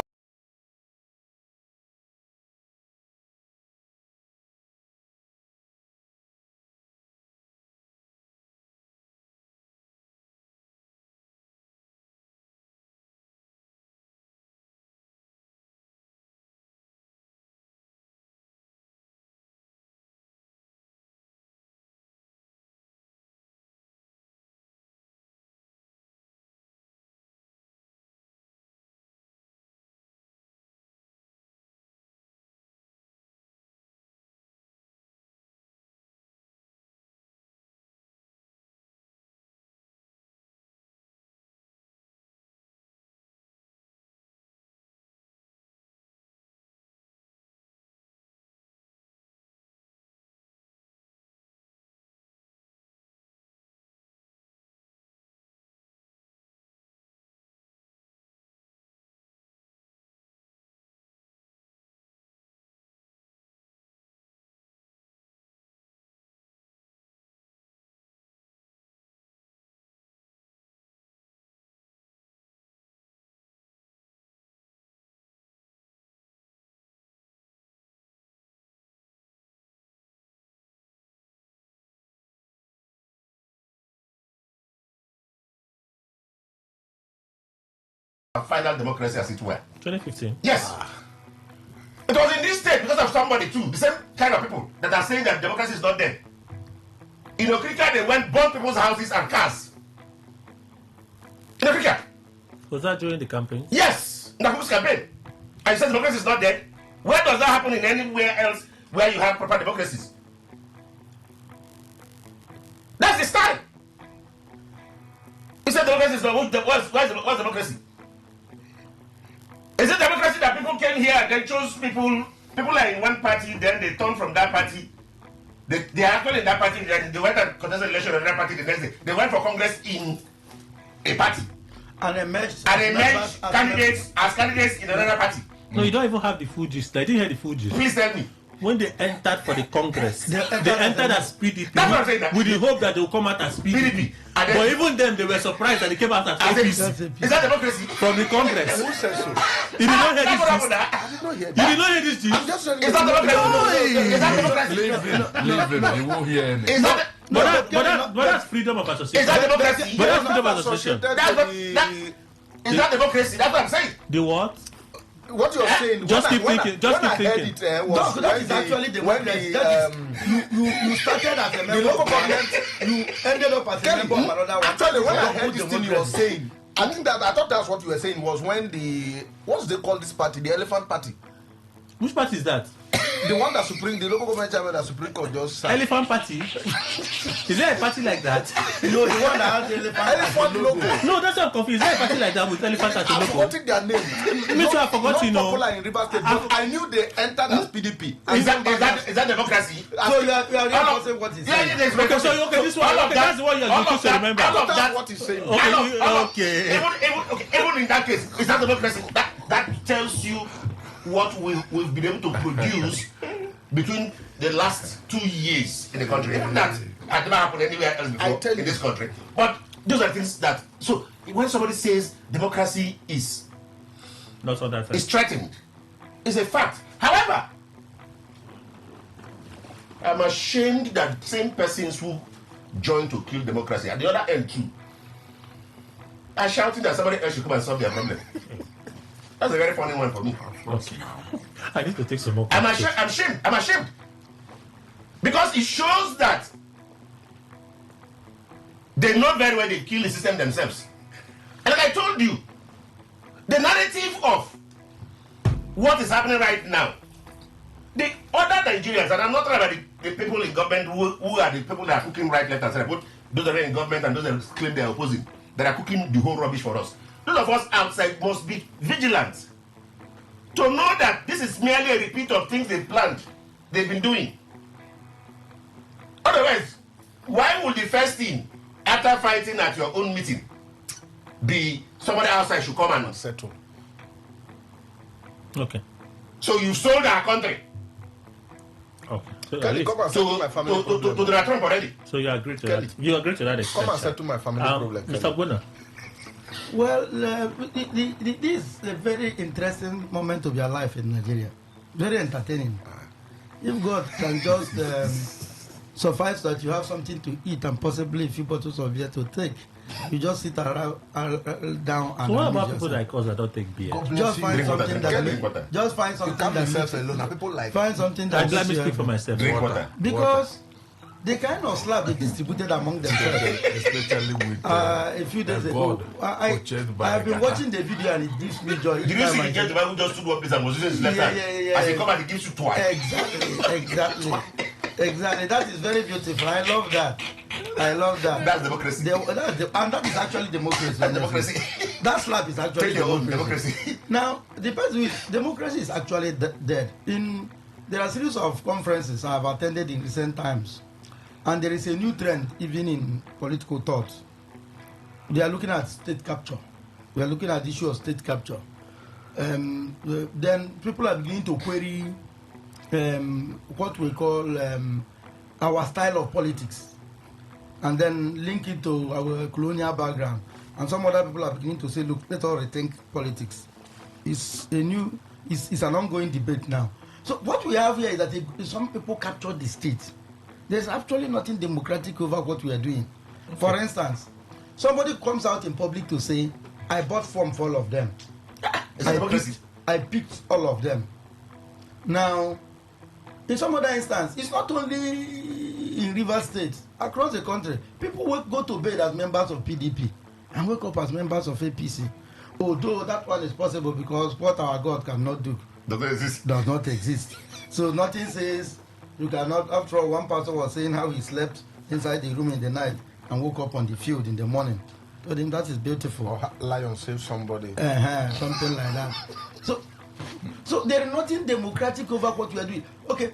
final democracy, as it were. 2015. Yes. It was in this state because of somebody too. The same kind of people that are saying that democracy is not there. In Okrika, they went burn people's houses and cars. In Okrika. Was that during the campaign? Yes, in the people's campaign. And you said democracy is not there. Where does that happen in anywhere else where you have proper democracies? That's the style. You said democracy is not. What's democracy? Is it democracy that people came here and then chose people are in one party, then they turn from that party? They are actually in that party, then they went and contested election in that party the next day. They went for Congress in a party. And emerged candidates in another party. No, you don't even have the full gist. I didn't hear the full gist. Please tell me. When they entered for the Congress, they entered as PDP. That's what I'm saying. With the hope that they will come out as PDP. But even then, they were surprised that they came out as APC. Is that democracy? From the Congress. Who says so? You did not hear this gist. I did not hear You did not hear this gist. Is that democracy? Is that democracy? Leave him. He won't hear anything. But that's freedom of association. Is that democracy? But that's freedom of association. Is that democracy? That's what I'm saying. The what? What you're saying, just keep thinking. Just keep thinking. That is actually the one that you started as a member of parliament, you ended up as a member of another one. Actually, when I heard this thing you were saying, I think that I thought that's what you were saying was when what's they call this party? The Elephant Party. Which party is that? The one that the local government chairman that Supreme Court just signed. Elephant Party? Is there a party like that? No, the one that has the elephant logo. No, that's what I'm confused. Is there a party like that with elephant at the logo? I've forgotten their name. Me too, I forgot, you know. Not popular in Rivers State, but I knew they entered as PDP. Is that democracy? So you are reinforcing what he's saying. Okay, so this one, that's what you're supposed to remember. That's what he's saying. Okay. Even in that case, is that democracy? That tells you what we've been able to produce between the last 2 years in the country. Even that had never happened anywhere else before in this country. But those are things that, so when somebody says democracy is threatened, it's a fact. However, I'm ashamed that same persons who joined to kill democracy at the other end too are shouting that somebody else should come and solve their problem. That's a very funny one for me. Okay. I need to take some more. I'm ashamed. Because it shows that they know very well they kill the system themselves. And like I told you, the narrative of what is happening right now, the other Nigerians, and I'm not talking about the people in government who are the people that are cooking right, left, and center, both those that are in government and those that claim they are opposing, that are cooking the whole rubbish for us. Those of us outside must be vigilant to know that this is merely a repeat of things they've been doing. Otherwise, why would the first thing after fighting at your own meeting be somebody outside should come and settle? Okay. So you sold our country. Okay. So Can you come and settle my family problem? To Donald Trump already. So you agree to that? You agree to that extent? Come and settle my family problem. Mr. Bona. Well, this is a very interesting moment of your life in Nigeria. Very entertaining. If God can just suffice that you have something to eat and possibly a few bottles of beer to take, you just sit around down and. So what about people like us that don't take beer? Just find something that. Just find something that. Alone. People like. Find something that. Let me speak for myself. Drink water. Because. The kind of slap they distributed among themselves, especially with a few days ago. I have been watching the video and it gives me joy. Did you see the gentleman who just stood one place and was using his left hand? As he come and he gives you twice. Exactly. That is very beautiful. I love that. That's democracy. And that is actually democracy. That's democracy. That slap is actually democracy. Now, the person with democracy is actually dead. There are a series of conferences I have attended in recent times. And there is a new trend even in political thought. They are looking at state capture. We are looking at the issue of state capture. Then people are beginning to query what we call our style of politics. And then link it to our colonial background. And some other people are beginning to say, look, let's all rethink politics. It's an ongoing debate now. So what we have here is that some people capture the state. There's actually nothing democratic over what we are doing. Okay. For instance, somebody comes out in public to say, I bought form for all of them. I picked all of them. Now, in some other instance, it's not only in Rivers State, across the country, people go to bed as members of PDP and wake up as members of APC. Although that one is possible because what our God cannot do does not exist. So nothing says you cannot. After all, one person was saying how he slept inside the room in the night and woke up on the field in the morning. Told him that is beautiful. Or lion saved somebody. Something like that. So there is nothing democratic over what we are doing. Okay,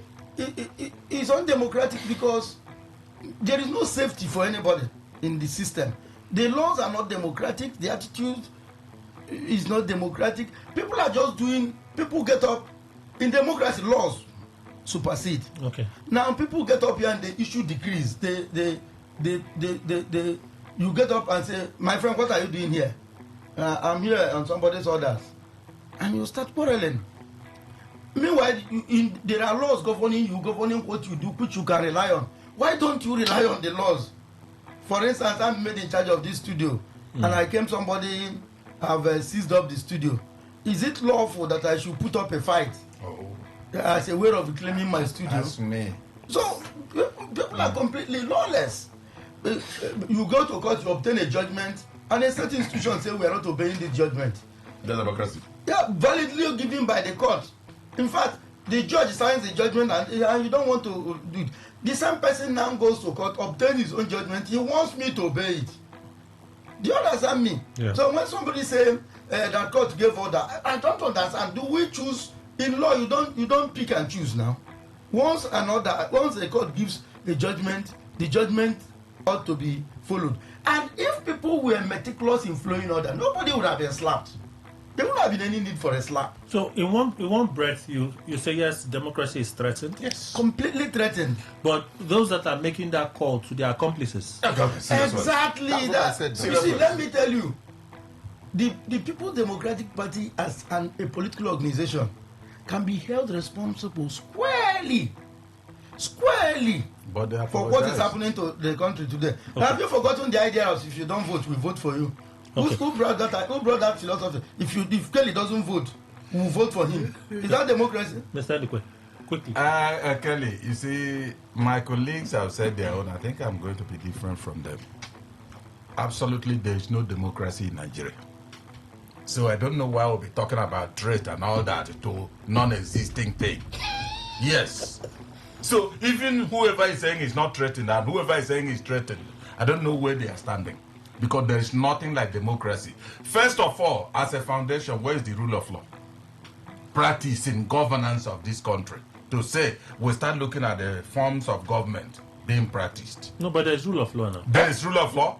it's undemocratic because there is no safety for anybody in the system. The laws are not democratic. The attitude is not democratic. People are just doing. People get up in democracy. Laws supersede. Okay. Now people get up here and they issue decrees. You get up and say, my friend, what are you doing here? I'm here on somebody's orders. And you start quarreling. Meanwhile, there are laws governing what you do, which you can rely on. Why don't you rely on the laws? For instance, I'm made in charge of this studio, and I came, somebody have seized up the studio. Is it lawful that I should put up a fight as a way of reclaiming my studio? That's me. So, people are completely lawless. You go to court, you obtain a judgment, and a certain institution say we are not obeying this judgment. That's democracy. Yeah, validly given by the court. In fact, the judge signs the judgment and you don't want to do it. The same person now goes to court, obtains his own judgment. He wants me to obey it. Do you understand me? Yeah. So when somebody say that court gave order, I don't understand. Do we choose in law? You don't pick and choose now. Once a court gives a judgment, the judgment ought to be followed. And if people were meticulous in following order, nobody would have been slapped. There wouldn't have been any need for a slap. So in one breath, you say yes, democracy is threatened. Yes, completely threatened. But those that are making that call to their accomplices. Exactly. That's what I said. You see, let me tell you, the People's Democratic Party as a political organization can be held responsible squarely for what is happening to the country today. Okay. Have you forgotten the idea of if you don't vote, we vote for you? Okay. Who brought that philosophy? If Kelly doesn't vote, we'll vote for him. Is that democracy? Mr. Ndukwe, quickly. Kelly, you see, my colleagues have said their own. I think I'm going to be different from them. Absolutely, there is no democracy in Nigeria. So I don't know why we'll be talking about threat and all that to non-existing thing. Yes. So even whoever is saying is not threatened and whoever is saying is threatened, I don't know where they are standing. Because there is nothing like democracy. First of all, as a foundation, where is the rule of law? Practice in governance of this country. To say we start looking at the forms of government being practiced. No, but there's rule of law now. There is rule of law?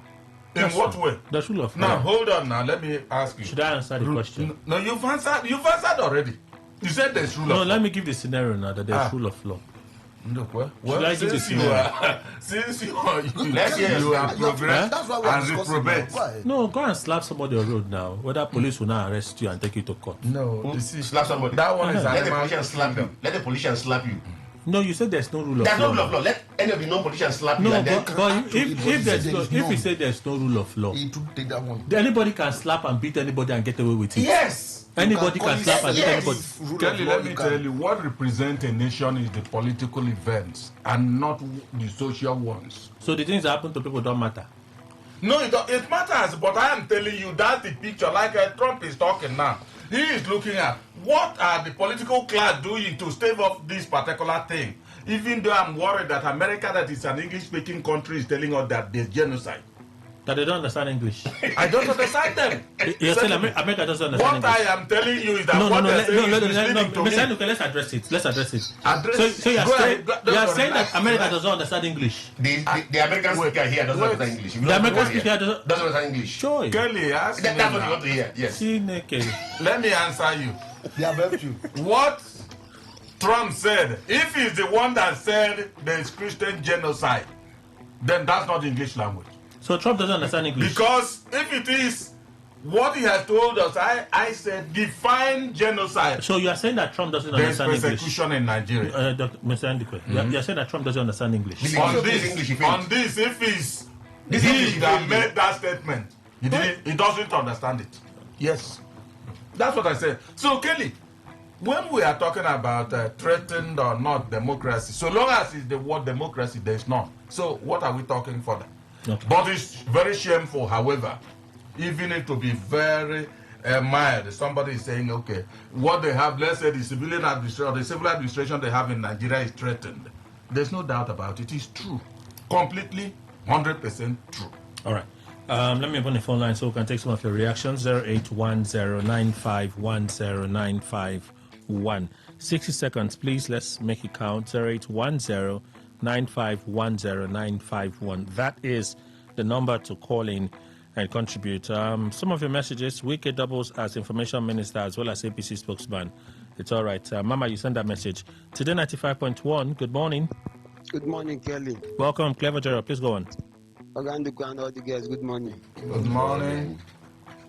In what way? There's rule of law. Now, hold on now. Let me ask you. Should I answer the question? No, you've answered already. You said there's rule of law. No, let me give the scenario now that there's rule of law. Look, well, since you are progress and reprobate. No, go and slap somebody on the road now. Whether police will now arrest you and take you to court. No, slap somebody. That one is let the politician slap you. Let the politician slap you. No, you said there's no rule of law. There's no rule of law. Let any of the non-politicians slap you. No, but if you say there's no rule of law, anybody can slap and beat anybody and get away with it. Yes. Anybody can slap and beat anybody. Kelly, let me tell you, what represents a nation is the political events and not the social ones. So the things that happen to people don't matter? No, it matters, but I am telling you that's the picture. Like Trump is talking now. He is looking at what are the political class doing to stave off this particular thing. Even though I'm worried that America, that is an English-speaking country, is telling us that there's genocide. That they don't understand English. I don't understand them. You're saying America doesn't understand what English. I am telling you is that let's address it. Let's address it. So you are saying that America doesn't understand English. The American speaker here doesn't understand English. The American speaker doesn't understand English. Sure. Kelly, ask that's what you want to hear. Yes. Let me answer you. They have helped you. What Trump said, if he's the one that said there is Christian genocide, then that's not English language. So Trump doesn't understand English? Because if it is what he has told us, I said define genocide. So you are saying that Trump doesn't understand English? There's persecution in Nigeria. Mr. Ndukwe, you are saying that Trump doesn't understand English? On this, if he's he that made that statement, he doesn't understand it. Yes. That's what I said. So Kelly, when we are talking about threatened or not democracy, so long as it's the word democracy, there is none. So what are we talking for? Okay. But it's very shameful, however, even it to be very mild. Somebody is saying, okay, what they have, let's say the civilian administration, the civil administration they have in Nigeria is threatened. There's no doubt about it. It's true. Completely, 100% true. All right. Let me open the phone line so we can take some of your reactions. 0810-951-0951. 60 seconds, please. Let's make it count. 0810-951-0951. That is the number to call in and contribute. Some of your messages, Wike doubles as information minister as well as APC spokesman. It's all right. Mama, you send that message. Today 95.1, good morning. Good morning, Kelly. Welcome, Clever Gerald. Please go on. Oganduku and all the guys, good morning. Good morning.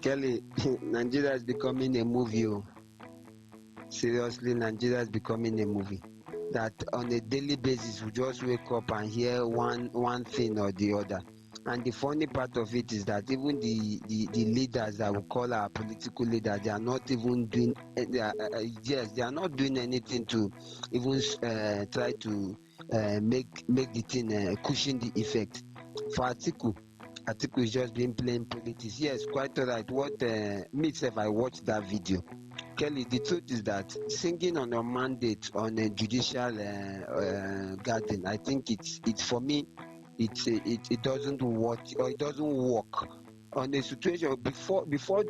Kelly, Nigeria is becoming a movie. Seriously, Nigeria is becoming a movie. That on a daily basis, we just wake up and hear one thing or the other. And the funny part of it is that even the leaders that we call our political leaders, they are not even doing, they are not doing anything to even try to make the thing cushion the effect. For Atiku, Atiku is just being plain politics. Yes, quite all right. What me if I watched that video. Kelly, the truth is that singing on your mandate on a judicial garden, I think it's for me, it doesn't work, or it doesn't work on a situation before what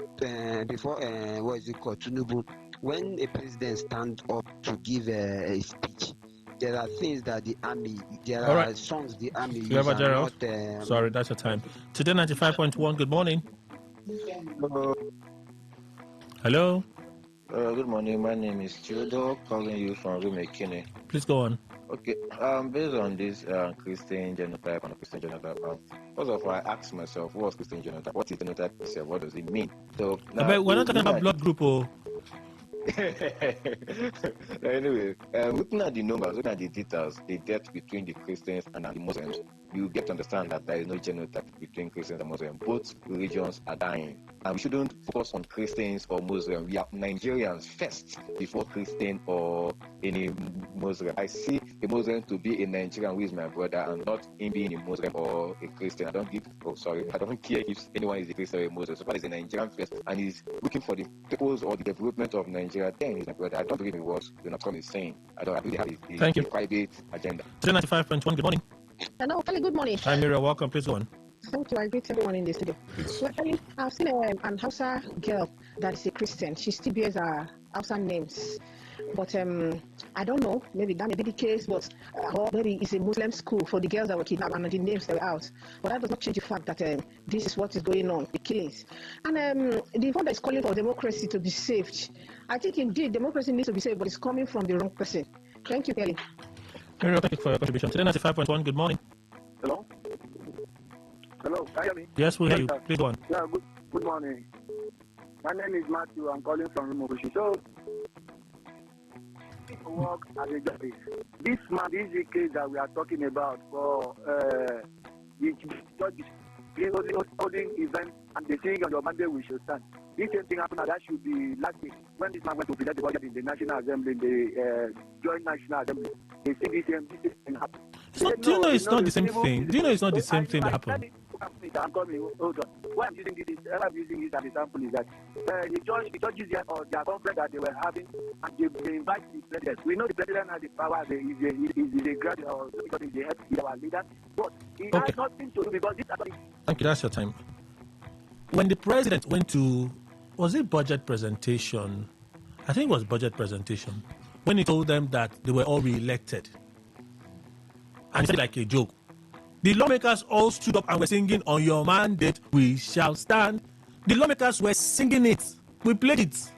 is it called, Tinubu, when a president stands up to give a speech. There are things that the army, there All are right. songs the army use Clever and Gerald. not. Sorry, that's your time. Today 95.1. Good morning. Hello. Good morning. My name is Theodore, calling you from Rumekine. Please go on. Okay. Based on this Christian genotype and Christian genotype, first of all, I asked myself, what's Christian genotype? What is genotype itself? What does it mean? So now, But we're not talking about blood group, oh. Anyway, looking at the numbers, looking at the details, the death between the Christians and the Muslims, you get to understand that there is no genotype between Christians and Muslims. Both religions are dying. And we shouldn't focus on Christians or Muslims. We are Nigerians first before Christian or any Muslim. I see a Muslim to be a Nigerian who is my brother and not him being a Muslim or a Christian. I don't care if anyone is a Christian or a Muslim. So far as a Nigerian first and he's looking for the purpose or the development of Nigeria, then he's my brother. I don't believe in what Donald is saying. I really have a private agenda. 95.1. Good morning. Hello, Kelly, good morning. Hi, Mira. Welcome. Please go on. Thank you. I greet everyone in the studio. Well, I've seen an Hausa girl that is a Christian. She still bears her Hausa names. But I don't know, maybe that may be the case, but or maybe it's a Muslim school for the girls that were kidnapped and the names that were out. But that does not change the fact that this is what is going on, the killings. And the one that is calling for democracy to be saved, I think indeed democracy needs to be saved, but it's coming from the wrong person. Thank you, Kelly. Very well, thank you for your contribution. Today 95.1. Good morning. Hello? Hello, can you hear me? Yes, we hear you. Please go on. Yeah, good morning. My name is Matthew. I'm calling from Rimobushi. So, work as a justice. This is the case that we are talking about for the judges holding event and they saying on your Monday we should stand. This same thing happened, and that should be last week when this man went to present the budget in the National Assembly, in the Joint National Assembly. They say this same thing happened. Do you know it's not the same thing? Do you know it's not the same thing that happened? I'm coming. Hold on. Why I'm using this as an example is that the judges here or their conference that they were having, and they invite the president. We know the president has the power. He is a graduate or because he's the head, he's our leader. But he has nothing to do because this. Thank you. That's your time. When the president went to, was it budget presentation? I think it was budget presentation. When he told them that they were all re-elected, and he said like a joke. The lawmakers all stood up and were singing, "On your mandate, we shall stand." The lawmakers were singing it. We played it.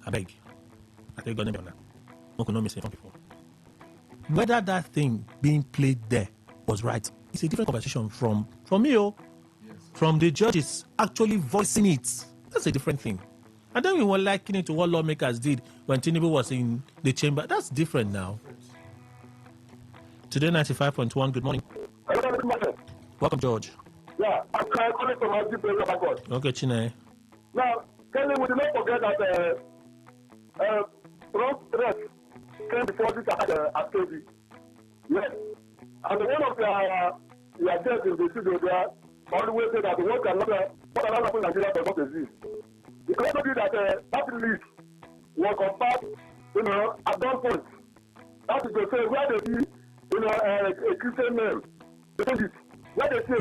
I beg. I think God never know before. Whether that thing being played there was right, it's a different conversation from me, from the judges actually voicing it. That's a different thing. And then we were likening it to what lawmakers did when Tinubu was in the chamber. That's different now. Today 95.1. Good morning. Welcome, George. Yeah, I'm calling from our people. Okay, Chine. Now, Kelly, we do not forget that Trump rest came before this activity. Yes. And one of their guests in the studio there always said that what another people in Nigeria does not exist. The clear be that that list was compared, at that point. That is to say, where they see, a Christian name.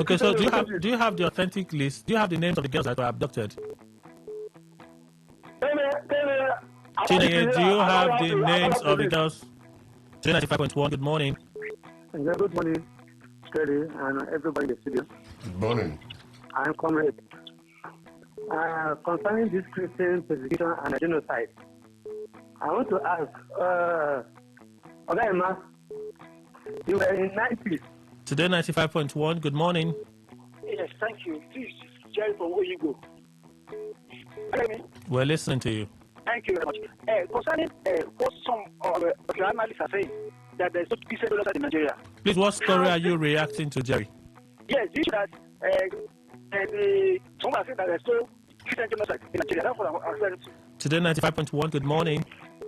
Okay, so do you have the authentic list? Do you have the names of the girls that were abducted? Chineye, do you have the names of the girls? 95.1. Good morning. Yeah, good morning, Terry, and everybody in the studio. Good morning. I'm Comrade. Concerning this Christian persecution and genocide, I want to ask, Emma, you were in 90s. Today 95.1. Good morning. Yes, thank you. Please, Jerry, from where you go. We're listening to you. Thank you very much. Concerning what some of the analysts are saying, that there's no peace in Nigeria. Please, what story are you reacting to, Jerry? Yes, this that someone said that there's no Christian genocide in Nigeria. That's what I'm referring to. Today 95.1. Good morning.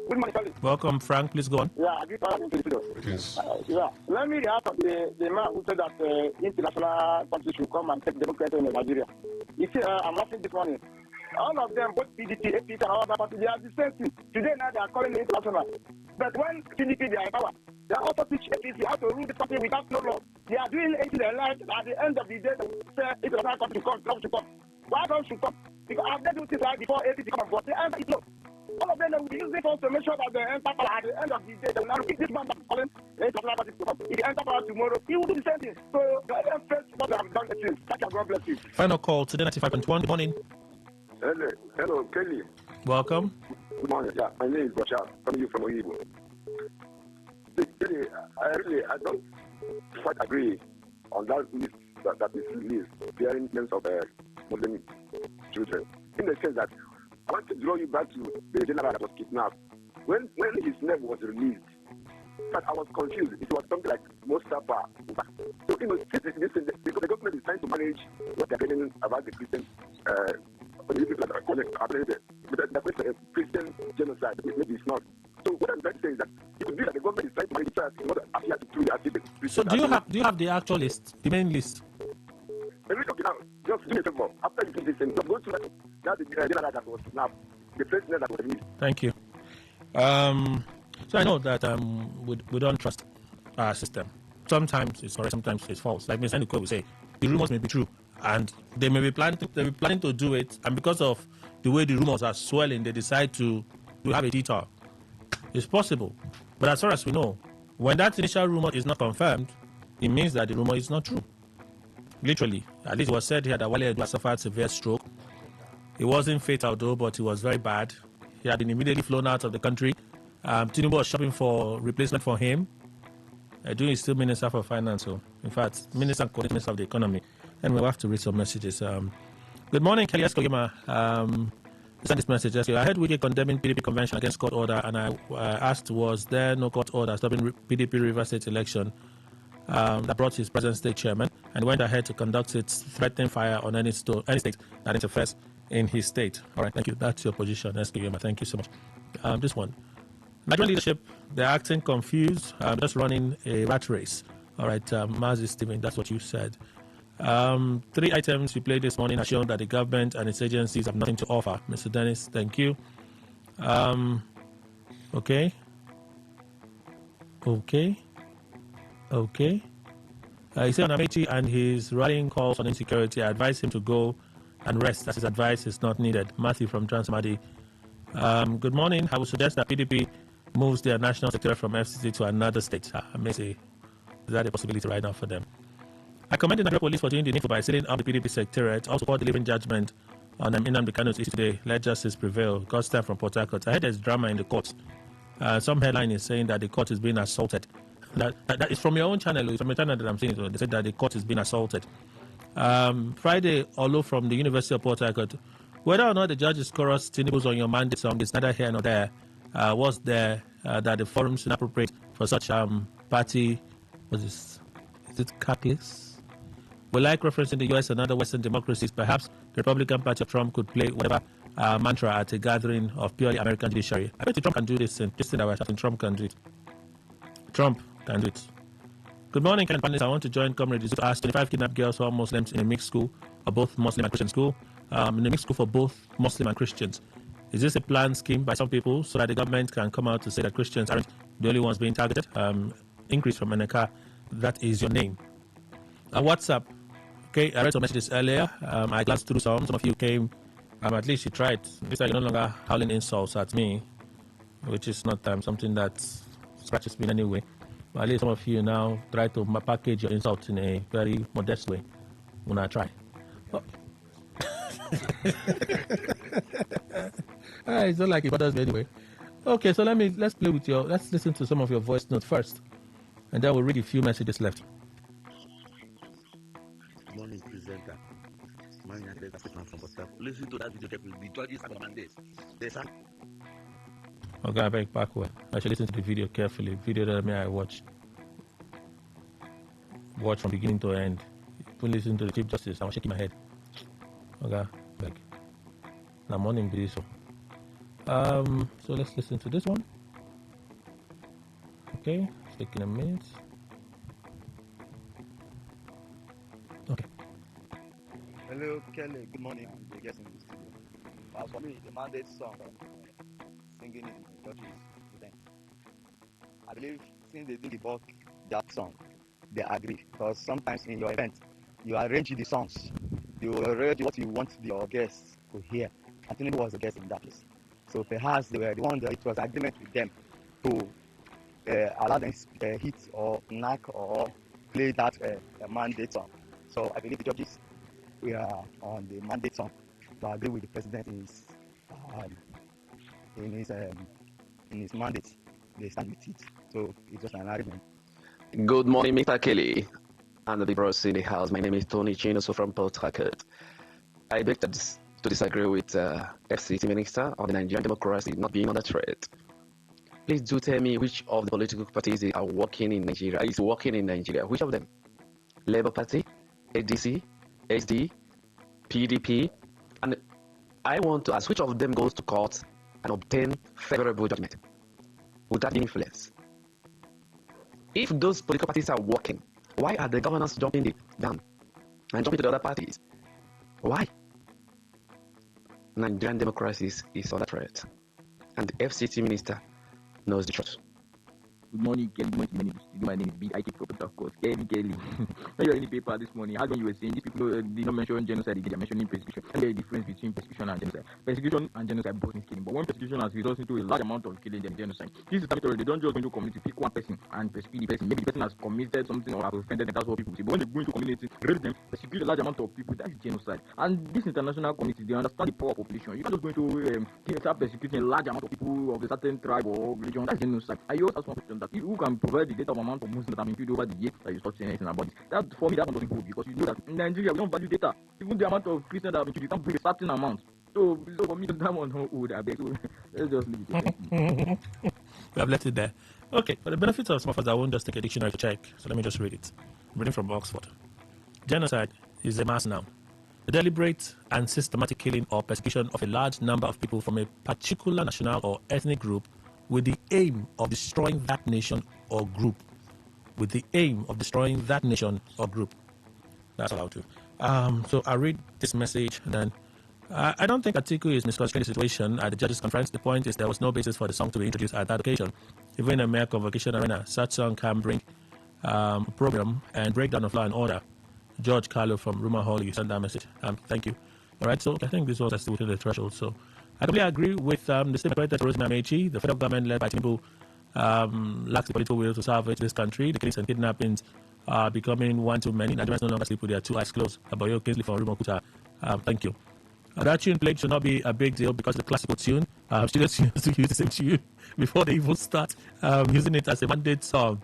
Good morning, Charlie. Welcome, Frank. Please go on. Yeah, I give power to the studios. Yeah, let me react to the man who said that international countries should come and take democracy in Nigeria. You see, I'm laughing this morning. All of them, both PDP, APC, and all other parties, they are the same thing. Today now they are calling it international. But when PDP they are in power, they are also teach APC how to rule the country without no law. They are doing anything they like. At the end of the day, they say international country should come, Trump should come. Why Trump should come? Because I've done this right before APC come on board. They answer it no. All of them will be using force to make sure that they enter power. At the end of the day, they will not pick this man that's calling international country to come. If he enter power tomorrow, he will do the same thing. So let them face what they have done the things. Thank you, God bless you. Final call today, 95.1. Good morning. Hello, Kelly. Welcome. Good morning. Yeah, my name is Bashar, coming you from Oyibo. Kelly, I don't quite agree on that list that is released, bearing names of Muslim children. In the sense that I want to draw you back to the general that was kidnapped. When his name was released, but I was confused. It was something like Mustafa. So, the government is trying to manage what they're getting about the Christian but the question Christian genocide, maybe it's not. So what I'm trying to say is that it could be that the government is trying to manage it in order to appear to truly achieve it. So do you have the actual list, the main list? Now, just do me a favor. After you do this, and go to that the general that was snapped, the first name that was released. Thank you. So I know that we don't trust our system. Sometimes it's correct, sometimes it's false. Like Mr. Ndukwe will say, the rumors may be true, and they may be planning to do it, and because of the way the rumors are swelling, they decide to have a detour. It's possible, but as far as we know, when that initial rumor is not confirmed, it means that the rumor is not true. Literally, at least it was said here that Wale Edua suffered severe stroke. It wasn't fatal though, but it was very bad. He had been immediately flown out of the country. Tinubu was shopping for replacement for him. Edu is still Minister for Finance. So in fact, Minister of the Economy. And we'll have to read some messages. Good morning, Kelly Eskogima. Send this message. I heard Wike condemning PDP convention against court order, and I asked, was there no court order stopping PDP River State election that brought his present state chairman and went ahead to conduct its threatening fire on any state that interferes in his state? All right, thank you. That's your position, Eskogima. Thank you so much. This one. Nigerian leadership, they're acting confused, just running a rat race. All right, Mazi Stephen, that's what you said. 3 items you played this morning have shown that the government and its agencies have nothing to offer. Mr. Dennis, thank you. Okay. He said on Amechi and his rallying calls on insecurity, I advise him to go and rest, as his advice is not needed. Matthew from Transmadi. Good morning. I would suggest that PDP moves their national secretary from FCC to another state. I may say, is that a possibility right now for them? I commend the Nigeria Police for doing the needful by sealing up the PDP secretariat. Also, for delivering judgment on Nnamdi Kanu's issue today. Let justice prevail. God's time from Port Harcourt. I heard there's drama in the courts. Some headline is saying that the court is being assaulted. That is from your own channel. It's from a channel that I'm seeing. They said that the court is being assaulted. Friday, Olo from the University of Port Harcourt. Whether or not the judge's chorus Tinubu's on your mandate song is neither here nor there. Was there that the forum is inappropriate for such party? Is it Catholics? We like referencing the US and other Western democracies. Perhaps the Republican Party of Trump could play whatever mantra at a gathering of purely American judiciary. I bet Trump can do this thing. This thing that we're having, Trump can do it. Trump can do it. Good morning, Ken Pannis. I want to join comrades to ask 25 kidnapped girls who are Muslims in a mixed school, or both Muslim and Christian school. In a mixed school for both Muslim and Christians. Is this a planned scheme by some people so that the government can come out to say that Christians aren't the only ones being targeted? Increase from Eneka, that is your name. WhatsApp. Okay, I read some messages earlier. I glanced through some. Some of you came. At least you tried. This time you're no longer howling insults at me, which is not something that scratches me in any way. But at least some of you now try to package your insults in a very modest way when I try. It's not like it bothers me anyway. Okay, so let's listen to some of your voice notes first, and then we'll read a few messages left. Morning presenter. Listen to that video carefully. The judges are commanders. Okay, I beg backward. I should listen to the video carefully. Video that I watch from beginning to end. Don't listen to the Chief Justice. I'm shaking my head. Okay, beg. Now morning video. So let's listen to this one. Okay, taking a minute. Okay. Hello, Kelly. Good morning. I'm the guest in the studio. As for me, the mandate song, singing in the churches event. I believe since they did debug that song, they agreed. Because sometimes in your event, you arrange the songs, you arrange what you want your guests to hear. I think it was the guest in that place. So perhaps they were the one that it was agreement with them to allow them hit or knock or play that mandate song. So I believe the judges we are on the mandate song to agree with the president in his mandate. They stand with it. So it's just an argument. Good morning, Mr. Kelly, and the bros in the house. My name is Tony Chinoso from Port Harcourt. I beg to disagree with FCT Minister on the Nigerian democracy not being under threat. Please do tell me which of the political parties are working in Nigeria. Is working in Nigeria? Which of them? Labour Party, ADC, SD, PDP, and I want to ask which of them goes to court and obtain favorable judgment without influence. If those political parties are working, why are the governors jumping down and jumping to the other parties? Why? Nigerian democracy is under threat, and the FCT minister knows the truth. Good morning, Kelly. My name is Big IT Prophet, of course. Kelly. When you're in the paper this morning, how come you were saying these people did not mention genocide, they are mentioning persecution. And there is a difference between persecution and genocide. Persecution and genocide both means killing. But when persecution has resulted into a large amount of killing, then genocide. This is territory. They don't just go into community, pick one person and persecute the person. Maybe the person has committed something or has offended them. That's what people say. But when they go into community, rape them, persecute a large amount of people, that is genocide. And this international community, they understand the power of population. You can't just go into start persecuting a large amount of people of a certain tribe or religion. That's genocide. I always ask one question that if who can provide the data of amount of Muslims that have been killed over the years that you start saying anything about it. That for me that one doesn't hold because you know that in Nigeria we don't value data. Even the amount of Christians that have been killed, you can't bring a certain amount. So for me that one don't hold. I beg. So let's just leave it. We have left it there. Okay, for the benefit of some of us, I won't just take a dictionary to check. So let me just read it. I'm reading from Oxford. Genocide is a mass noun. The deliberate and systematic killing or persecution of a large number of people from a particular national or ethnic group with the aim of destroying that nation or group. With the aim of destroying that nation or group. That's all I'll do. So I read this message and then I don't think Atiku is misconstruing the situation at the judges' conference. The point is there was no basis for the song to be introduced at that occasion. Even in a mere convocation arena, such song can bring program and breakdown of law and order. George Carlo from Rumor Hall, you sent that message. Thank you. All right, so I think this was still within the threshold. So I completely agree with the statement credited to Rosemary Amechi. The federal government led by Tinubu lacks the political will to salvage this country. The killings and kidnappings are becoming one too many. Nigerians no longer sleep with their two eyes closed. Abayo Kingsley from Rumokuta. Thank you. That tune played should not be a big deal because the classical tune, students used to use the same tune before they even start using it as a mandate song.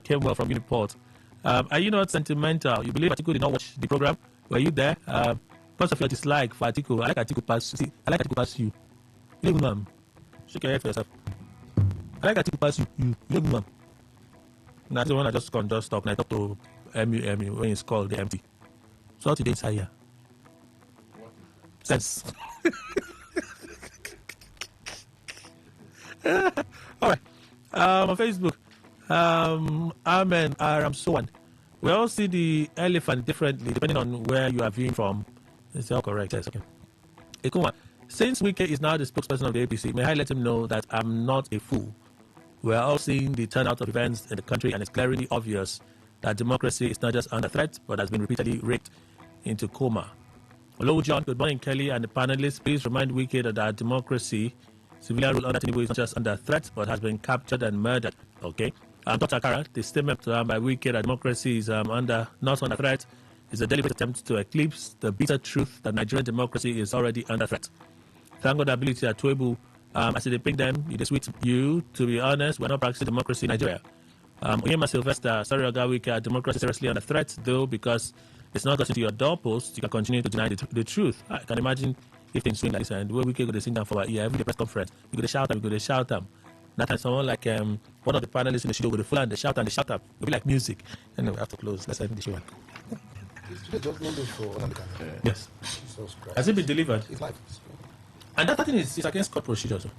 Came well from Uniport. Are you not sentimental? You believe Atiku did not watch the program? Were you there? Because of your dislike for Atiku, I like Atiku pass. See, I like Atiku pass you. You don't know, shake your head for yourself. I like Atiku pass you. You don't know. Now the one I just stop and I talk to MU when it's called the empty. So today inside here. Sense. All right. On Facebook, Amen Aramsoan. We all see the elephant differently depending on where you are viewing from. It's all correct. Yes, okay. Ekuma, since Wike is now the spokesperson of the APC, may I let him know that I'm not a fool. We are all seeing the turnout of events in the country, and it's clearly obvious that democracy is not just under threat, but has been repeatedly raked into coma. Hello, John. Good morning, Kelly and the panelists. Please remind Wike that our democracy, civilian rule under Tinubu, is not just under threat, but has been captured and murdered. Okay. Dr. Akara, the statement by Wike that democracy is not under threat is a deliberate attempt to eclipse the bitter truth that Nigerian democracy is already under threat. Thank God ability at Twebu, as they pick them, it is sweet you. To be honest, we're not practicing democracy in Nigeria. Oyema Sylvester, sorry, Wike, democracy is seriously under threat, though, because it's not got into your doorpost, you can continue to deny the truth. I can imagine if things swing like this, and the way we go to sing down for every press conference, you go to shout them, you go to shout them. That time someone like one of the panelists in the show go to full and they shout up. It'll be like music. Anyway, we have to close. Let's end the show. Yes. Has it been delivered? It's live. And that thing is against court procedure. So.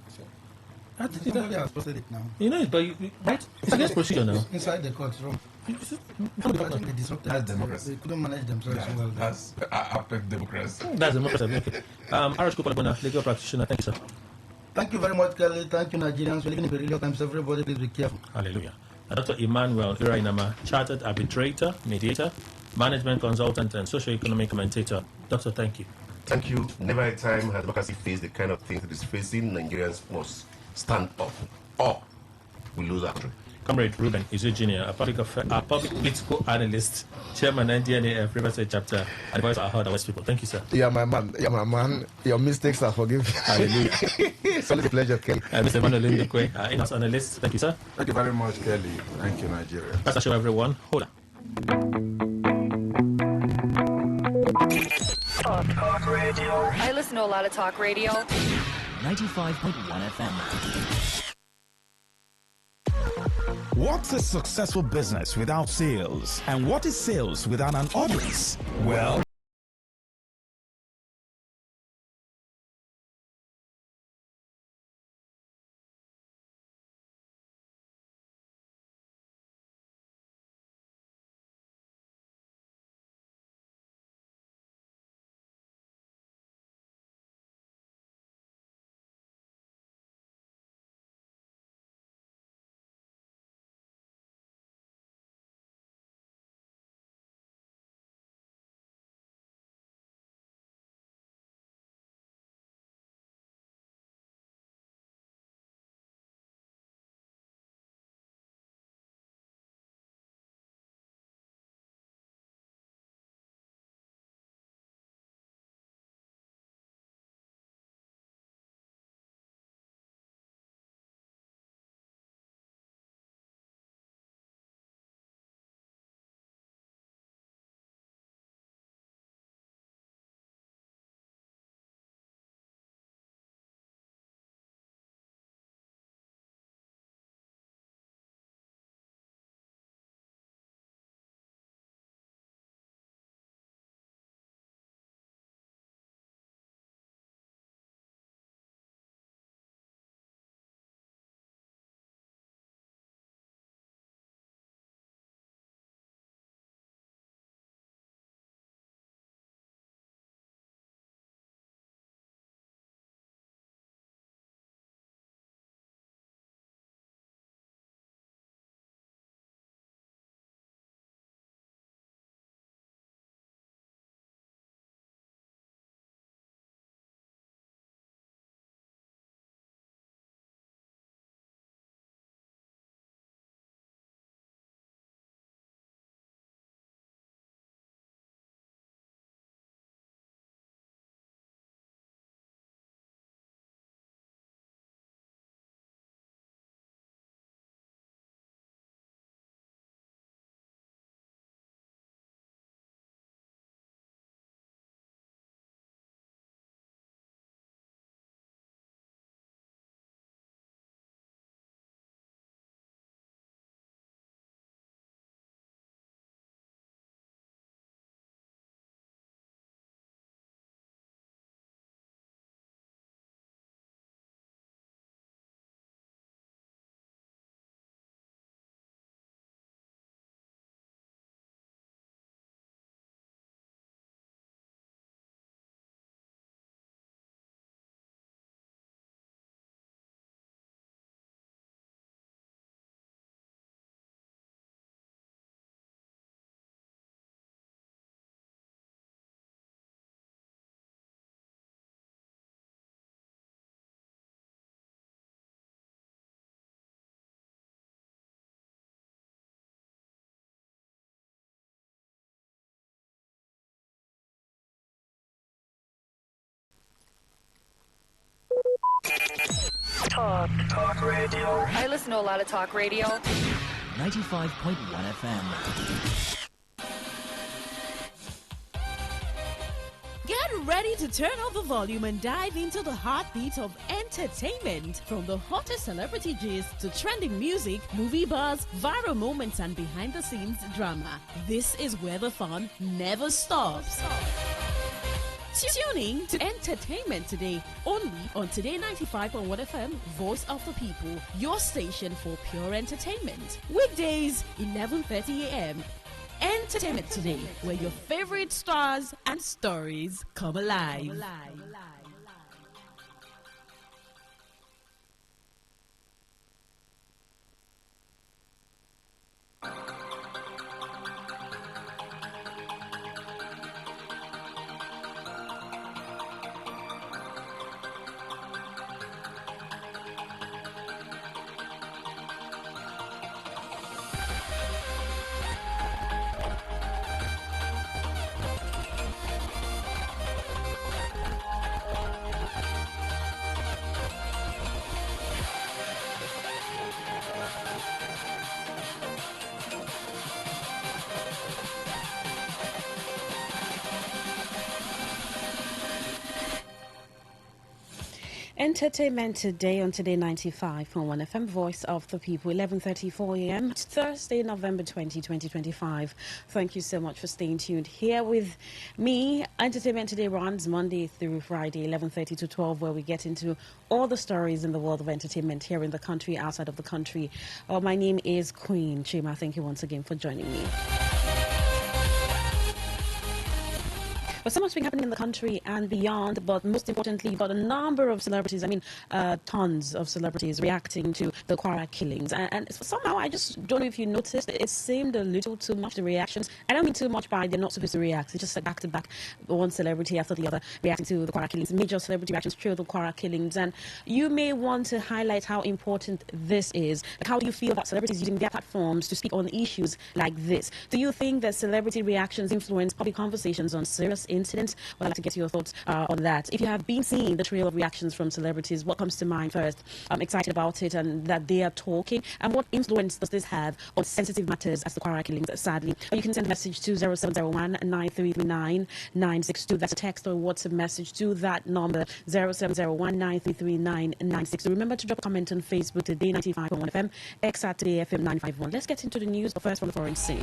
I think Somebody has posted it now. You know, but right? It's against procedure now. Inside the courtroom. I think they disrupted. That's democracy. They couldn't manage themselves well. That's affect democracy. That's democracy. Okay. Arash Kopalabona, legal practitioner. Thank you, sir. Thank you very much, Kelly. Thank you, Nigerians. We're living in perilous times. Everybody, please be careful. Hallelujah. Dr. Emmanuel Irainama, chartered arbitrator, mediator, management consultant, and socio-economic commentator. Doctor, thank you. Thank you. Never a time has democracy faced the kind of things it is facing. Nigerians must stand up, or we lose our country. Comrade Ruben Izu a public political analyst, chairman NDNAF Riverside chapter, and voice of our West people. Thank you, sir. Yeah, my man. Yeah, my man. Your mistakes are forgiven. Hallelujah. It's always a pleasure, Kelly. Mr. Emmanuel Lindukwe, in-house analyst. Thank you, sir. Thank you very much, Kelly. Thank you, Nigeria. That's a show, everyone. Hold on. Talk radio. I listen to a lot of talk radio. 95.1 FM. What's a successful business without sales? And what is sales without an audience? Well, Talk radio. I listen to a lot of talk radio. 95.1 FM. Get ready to turn up the volume and dive into the heartbeat of entertainment. From the hottest celebrity gist to trending music, movie buzz, viral moments, and behind-the-scenes drama. This is where the fun never stops. Tuning to Entertainment Today, only on Today 95.1 FM, Voice of the People, your station for pure entertainment. Weekdays, 11:30 a.m. Entertainment Today, where your favorite stars and stories come alive. Entertainment Today on Today 95.1 FM, Voice of the People, 11:34 a.m. Thursday, November 2025. Thank you so much for staying tuned here with me. Entertainment Today runs Monday through Friday, 11:30 to 12, where we get into all the stories in the world of entertainment here in the country, outside of the country. My name is Queen Chima. Thank you once again for joining me. But so much been happening in the country and beyond, but most importantly, you've got a number of celebrities, tons of celebrities reacting to the Kwara killings. And somehow, I just don't know if you noticed, it seemed a little too much, the reactions. I don't mean too much by they're not supposed to react. It's just like back to back, one celebrity after the other reacting to the Kwara killings, major celebrity reactions to the Kwara killings. And you may want to highlight how important this is. Like, how do you feel about celebrities using their platforms to speak on issues like this? Do you think that celebrity reactions influence public conversations on serious incidents? Well, I'd like to get your thoughts on that. If you have been seeing the trail of reactions from celebrities, what comes to mind first? I'm excited about it and that they are talking. And what influence does this have on sensitive matters as the Kwara killings, sadly? Or you can send a message to 0701 9339 962. That's a text or WhatsApp message to that number, 0701 9339 962. Remember to drop a comment on Facebook, Today 95.1 FM, X at Today FM 951. Let's get into the news, but first from the foreign scene.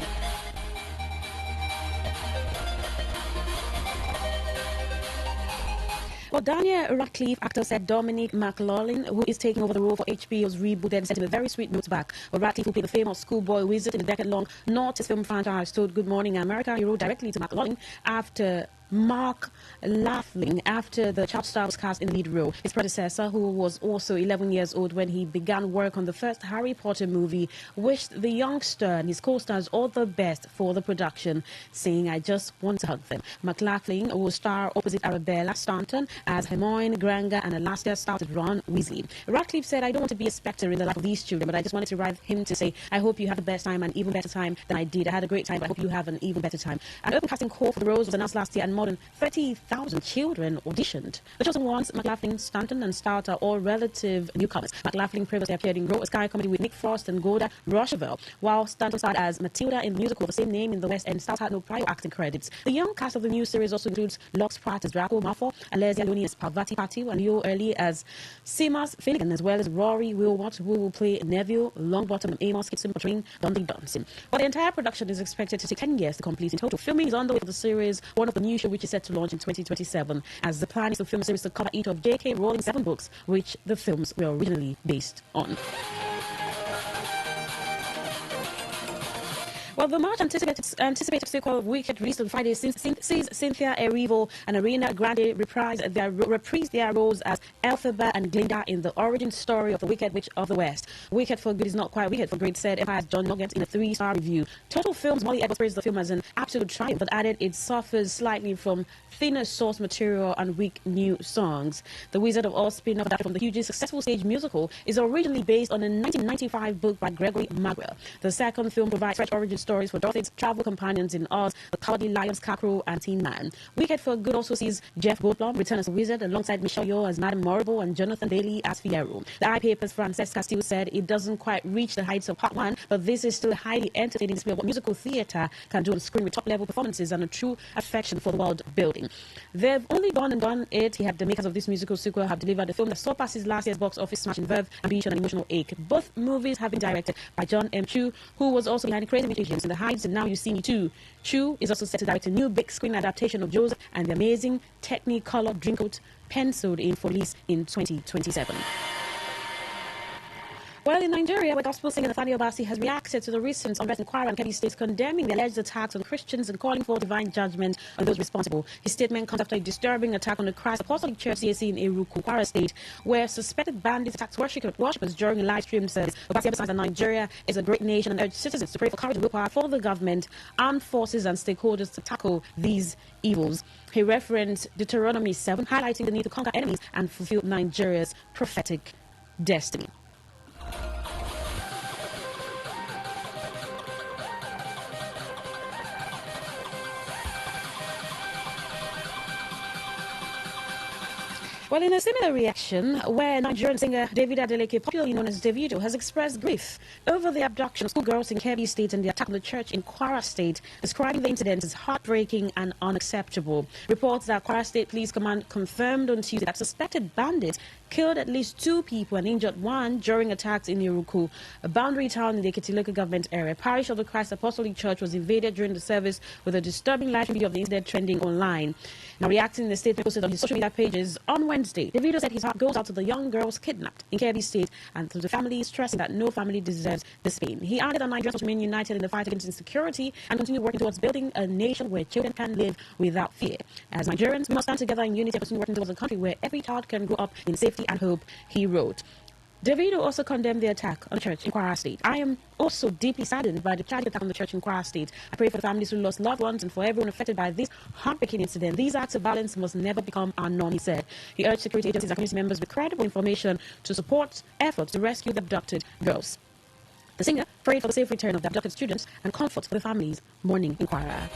Well, Daniel Radcliffe, actor, said Dominic McLaughlin, who is taking over the role for HBO's rebooted, sent him a very sweet note back. Well, Radcliffe, who played the famous schoolboy wizard in the decade-long Naughty film franchise, told Good Morning America. He wrote directly to McLaughlin after Mark laughing after the child star was cast in the lead role. His predecessor, who was also 11 years old when he began work on the first Harry Potter movie, wished the youngster and his co-stars all the best for the production, saying, "I just want to hug them." McLaughlin will star opposite Arabella Stanton as Hermione Granger and last year started Ron Weasley. Radcliffe said, "I don't want to be a spectre in the life of these children, but I just wanted to write him to say, I hope you have the best time, an even better time than I did. I had a great time, but I hope you have an even better time." An open casting call for the roles was announced last year, and more than 30,000 children auditioned. The chosen ones, McLaughlin, Stanton, and Stout, are all relative newcomers. McLaughlin previously appeared in Grow, a Sky comedy with Nick Frost and Golda Rochevelle, while Stanton starred as Matilda in the musical of the same name in the West End. Stout had no prior acting credits. The young cast of the new series also includes Lux Pratt as Draco Malfoy, Alessia Looney as Parvati Patil, and Leo Early as Seamus Finnegan, as well as Rory Wilmot, who will play Neville Longbottom, and Amos Kitson portraying Dundee Dunson. But the entire production is expected to take 10 years to complete in total. Filming is on the way for the series, one of the new shows which is set to launch in 2027, as the plan is to film a series to cover each of J.K. Rowling's 7 books, which the films were originally based on. Well, the much anticipated sequel of Wicked released on Friday sees Cynthia Erivo and Ariana Grande reprise their roles as Elphaba and Glinda in the origin story of the Wicked Witch of the West. Wicked for Good is not quite Wicked for Great, said Empire's John Nugget in a 3-star review. Total Films Molly Edwards praised the film as an absolute triumph, but added it suffers slightly from thinner source material and weak new songs. The Wizard of Oz spin-off adapted from the hugely successful stage musical is originally based on a 1995 book by Gregory Magwell. The second film provides fresh origin stories for Dorothy's travel companions in Oz, the Cowardly Lion, Scarecrow, and Tin Man. Wicked for Good also sees Jeff Goldblum return as a wizard alongside Michelle Yeoh as Madame Morrible and Jonathan Bailey as Figaro. The I-Paper's Francesca Steele said it doesn't quite reach the heights of Part 1, but this is still a highly entertaining display of what musical theatre can do on screen with top-level performances and a true affection for the world building. They've only gone and done it, yet the makers of this musical sequel have delivered a film that surpasses last year's box office smashing verve, ambition, and emotional ache. Both movies have been directed by John M. Chu, who was also behind Crazy Rich Asians films in the Heights and Now You See Me Too. Chu is also set to direct a new big screen adaptation of Joseph and the Amazing Technicolor Dreamcoat, penciled in for release in 2027. Well, in Nigeria, where gospel singer Nathaniel Bassey has reacted to the recent unrest in Kwara and Kebbi states, condemning the alleged attacks on Christians and calling for divine judgment on those responsible. His statement comes after a disturbing attack on the Christ Apostolic Church CAC in Eruku, Kwara State, where suspected bandits attacked worshippers during a live stream service. Bassey emphasized that Nigeria is a great nation and urged citizens to pray for courage and willpower for the government, armed forces, and stakeholders to tackle these evils. He referenced Deuteronomy 7, highlighting the need to conquer enemies and fulfill Nigeria's prophetic destiny. Well, in a similar reaction, where Nigerian singer David Adeleke, popularly known as Davido, has expressed grief over the abduction of schoolgirls in Kebbi State and the attack on the church in Kwara State, describing the incident as heartbreaking and unacceptable. Reports that Kwara State Police Command confirmed on Tuesday that suspected bandits killed at least 2 people and injured 1 during attacks in Iruku, a boundary town in the Ekiti local government area. Parish of the Christ Apostolic Church was invaded during the service, with a disturbing live video of the incident trending online. Now, reacting in the statement posted on his social media pages on Wednesday, Davido said his heart goes out to the young girls kidnapped in Kebbi State and to the families, stressing that no family deserves this pain. He added that Nigerians must remain united in the fight against insecurity and continue working towards building a nation where children can live without fear. As Nigerians, we must stand together in unity and continue working towards a country where every child can grow up in safety and hope, he wrote. Davido also condemned the attack on the church in Kwara State. I am also deeply saddened by the tragic attack on the church in Kwara State. I pray for the families who lost loved ones and for everyone affected by this heartbreaking incident. These acts of violence must never become our norm, he said. He urged security agencies and community members with credible information to support efforts to rescue the abducted girls. The singer prayed for the safe return of the abducted students and comfort for the families mourning in Kwara.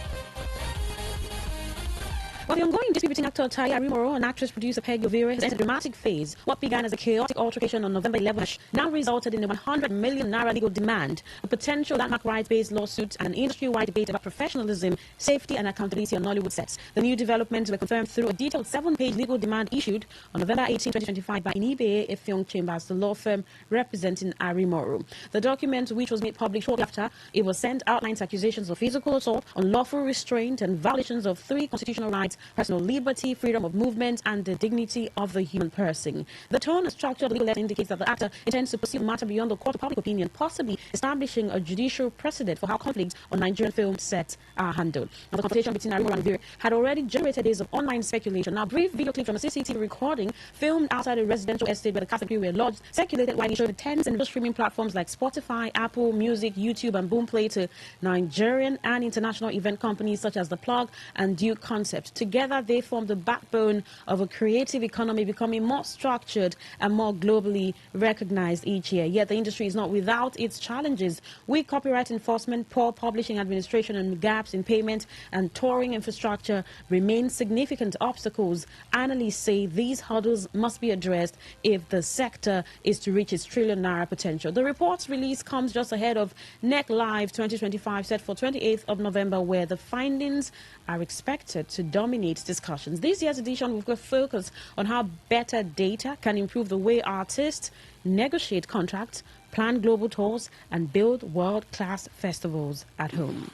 Well, the ongoing dispute between actor Tai Arimoro and actress producer Peggy Overe has entered a dramatic phase. What began as a chaotic altercation on November 11 has now resulted in a 100 million naira legal demand, a potential landmark rights-based lawsuit, and an industry-wide debate about professionalism, safety, and accountability on Nollywood sets. The new developments were confirmed through a detailed 7-page legal demand issued on November 18, 2025 by Inibe Effiong Chambers, the law firm representing Arimoro. The document, which was made public shortly after it was sent, outlines accusations of physical assault, unlawful restraint, and violations of 3 constitutional rights: personal liberty, freedom of movement, and the dignity of the human person. The tone and structure of the legal letter indicates that the actor intends to pursue the matter beyond the court of public opinion, possibly establishing a judicial precedent for how conflicts on Nigerian film sets are handled. Now, the confrontation between Arimoro and Overe had already generated days of online speculation. Now, brief video clip from a CCTV recording filmed outside a residential estate where the cast and crew were lodged circulated widely, showing tens and streaming platforms like Spotify, Apple Music, YouTube, and Boomplay to Nigerian and international event companies such as The Plug and Duke Concept. Together, they form the backbone of a creative economy becoming more structured and more globally recognized each year. Yet the industry is not without its challenges. Weak copyright enforcement, poor publishing administration, and gaps in payment and touring infrastructure remain significant obstacles. Analysts say these hurdles must be addressed if the sector is to reach its trillion naira potential. The report's release comes just ahead of NEC Live 2025, set for 28th of November, where the findings are expected to dominate discussions. This year's edition will focus on how better data can improve the way artists negotiate contracts, plan global tours, and build world-class festivals at home.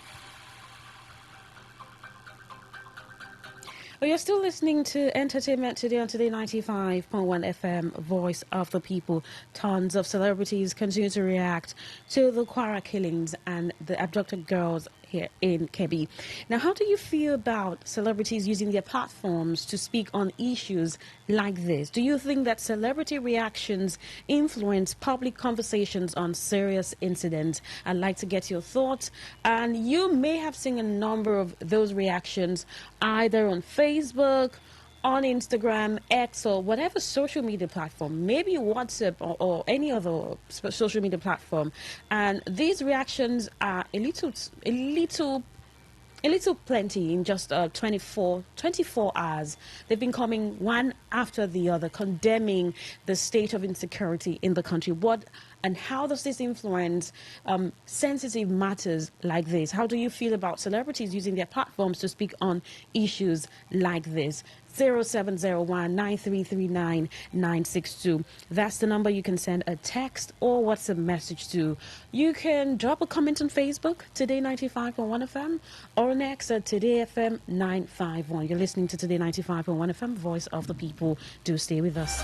Well, you're still listening to Entertainment Today on Today 95.1 FM, Voice of the People. Tons of celebrities continue to react to the Kwara killings and the abducted girls here in Kebbi. Now, how do you feel about celebrities using their platforms to speak on issues like this? Do you think that celebrity reactions influence public conversations on serious incidents? I'd like to get your thoughts. And you may have seen a number of those reactions either on Facebook, on Instagram, X, or whatever social media platform, maybe WhatsApp or any other social media platform. And these reactions are a little plenty in just 24 hours. They've been coming one after the other, condemning the state of insecurity in the country. What And how does this influence sensitive matters like this? How do you feel about celebrities using their platforms to speak on issues like this? 0701-9339-962. That's the number you can send a text or WhatsApp message to. You can drop a comment on Facebook, Today 95.1 FM, or next at Today FM 951. You're listening to Today 95.1 FM, Voice of the People. Do stay with us.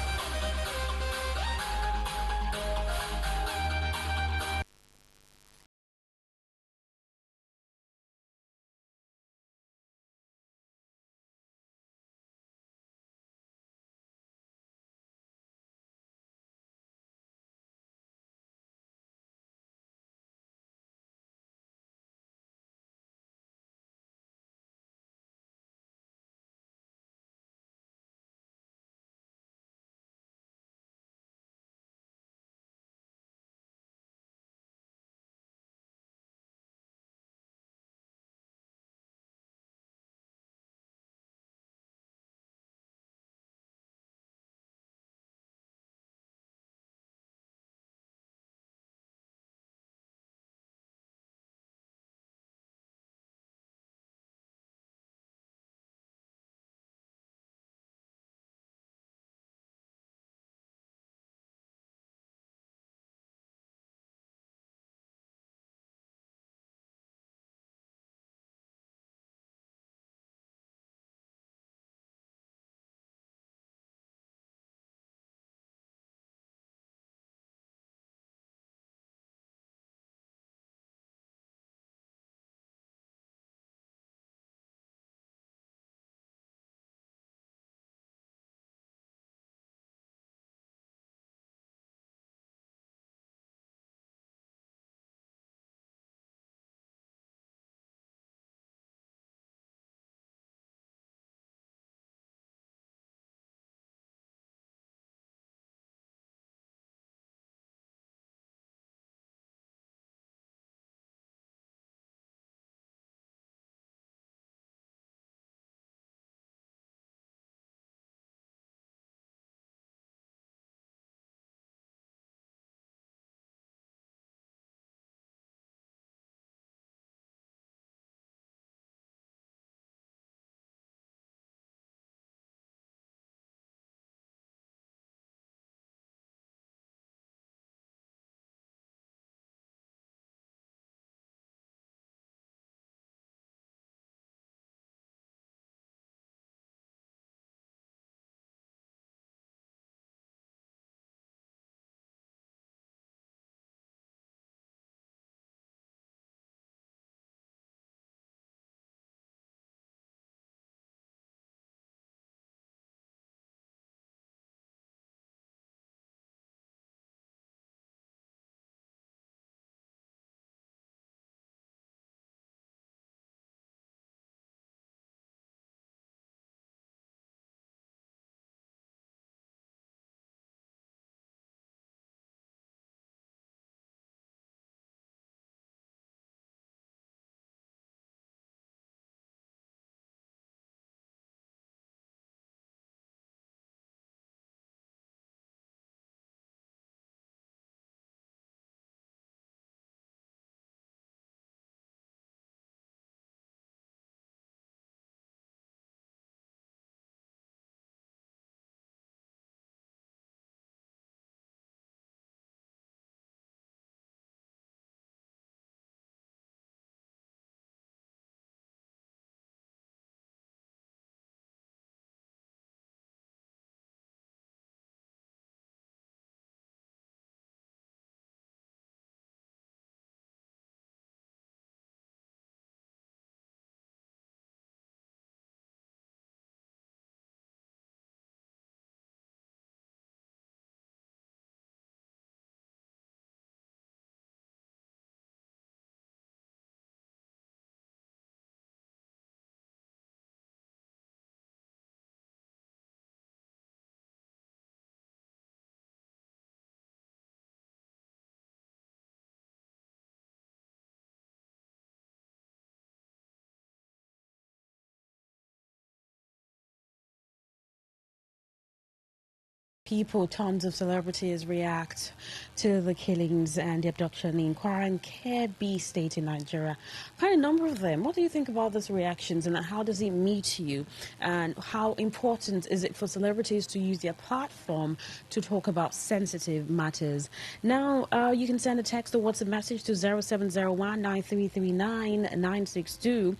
People, tons of celebrities react to the killings and the abduction in Kwara and Kebbi State in Nigeria. Quite a number of them. What do you think about these reactions, and how does it meet you? And how important is it for celebrities to use their platform to talk about sensitive matters? Now, you can send a text or WhatsApp message to 0701 9339 962.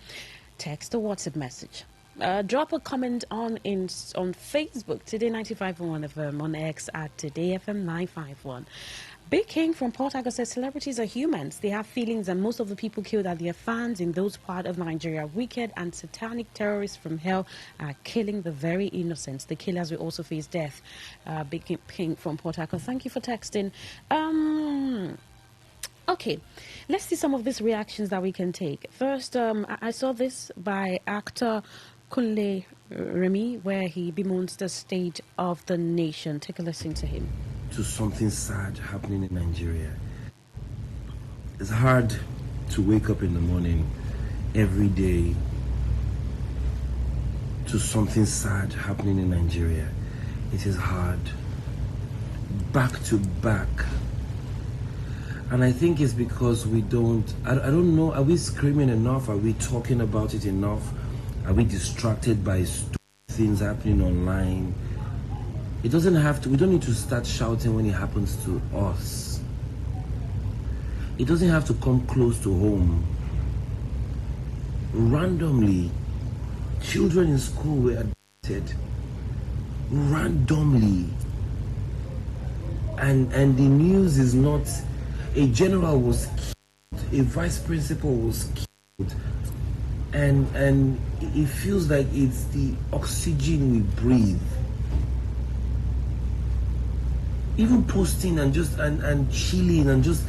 Text or WhatsApp message. Drop a comment on Facebook, Today95.1 FM, on X at TodayFM951. Big King from Port Harcourt says celebrities are humans. They have feelings, and most of the people killed are their fans in those parts of Nigeria. Wicked and satanic terrorists from hell are killing the very innocent. The killers will also face death. Big King from Port Harcourt, thank you for texting. Okay, let's see some of these reactions that we can take. First, I saw this by actor Kunle Remy, where he bemoans the state of the nation. Take a listen to him. To something sad happening in Nigeria. It's hard to wake up in the morning every day to something sad happening in Nigeria. It is hard. Back to back. And I think it's because we don't, I don't know, are we screaming enough? Are we talking about it enough? Are we distracted by stupid things happening online? It doesn't have to, we don't need to start shouting when it happens to us. It doesn't have to come close to home. Randomly, children in school were abducted. Randomly. And the news is not, a general was killed, a vice principal was killed, and it feels like it's the oxygen we breathe. Even posting and just and chilling and just,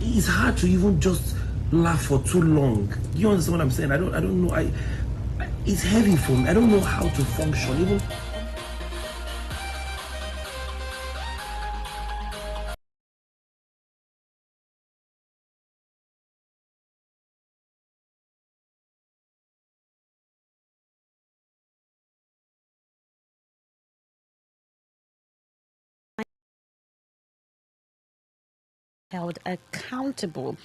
it's hard to even just laugh for too long. You understand what I'm saying? I don't know. It's heavy for me. I don't know how to function. Even held accountable.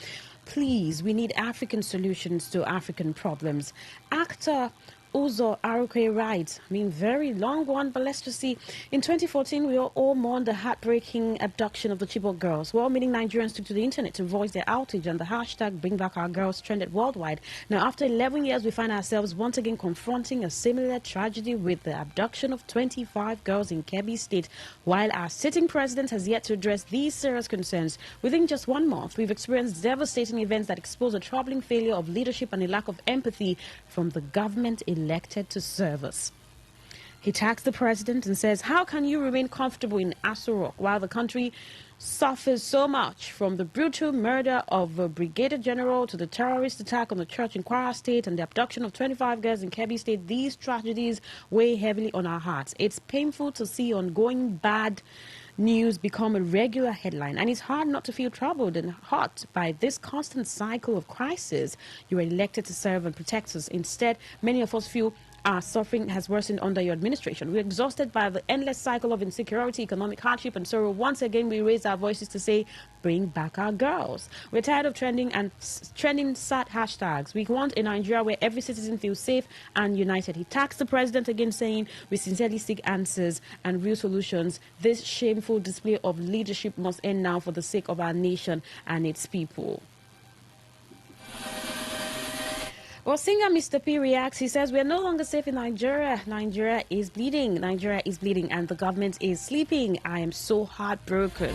Please, we need African solutions to African problems. Actor Uzo Aruke writes, very long one, but let's just see. In 2014, we all mourned the heartbreaking abduction of the Chibok girls. Well-meaning Nigerians took to the internet to voice their outrage, and the hashtag Bring Back Our Girls trended worldwide. Now, after 11 years, we find ourselves once again confronting a similar tragedy with the abduction of 25 girls in Kebbi State. While our sitting president has yet to address these serious concerns, within just 1 month, we've experienced devastating events that expose a troubling failure of leadership and a lack of empathy from the government elected to serve us. He tags the president and says, how can you remain comfortable in Aso Rock while the country suffers so much, from the brutal murder of a brigadier general to the terrorist attack on the church in Kwara State and the abduction of 25 girls in Kebbi State? These tragedies weigh heavily on our hearts. It's painful to see ongoing bad news become a regular headline, and it's hard not to feel troubled and hurt by this constant cycle of crisis. You are elected to serve and protect us. Instead, many of us feel our suffering has worsened under your administration. We're exhausted by the endless cycle of insecurity, economic hardship, and sorrow. Once again, we raise our voices to say, bring back our girls. We're tired of trending sad hashtags. We want a Nigeria where every citizen feels safe and united. He taxed the president again, saying, we sincerely seek answers and real solutions. This shameful display of leadership must end now for the sake of our nation and its people. Well, singer Mr. P reacts. He says, we are no longer safe in Nigeria. Nigeria is bleeding. Nigeria is bleeding, and the government is sleeping. I am so heartbroken.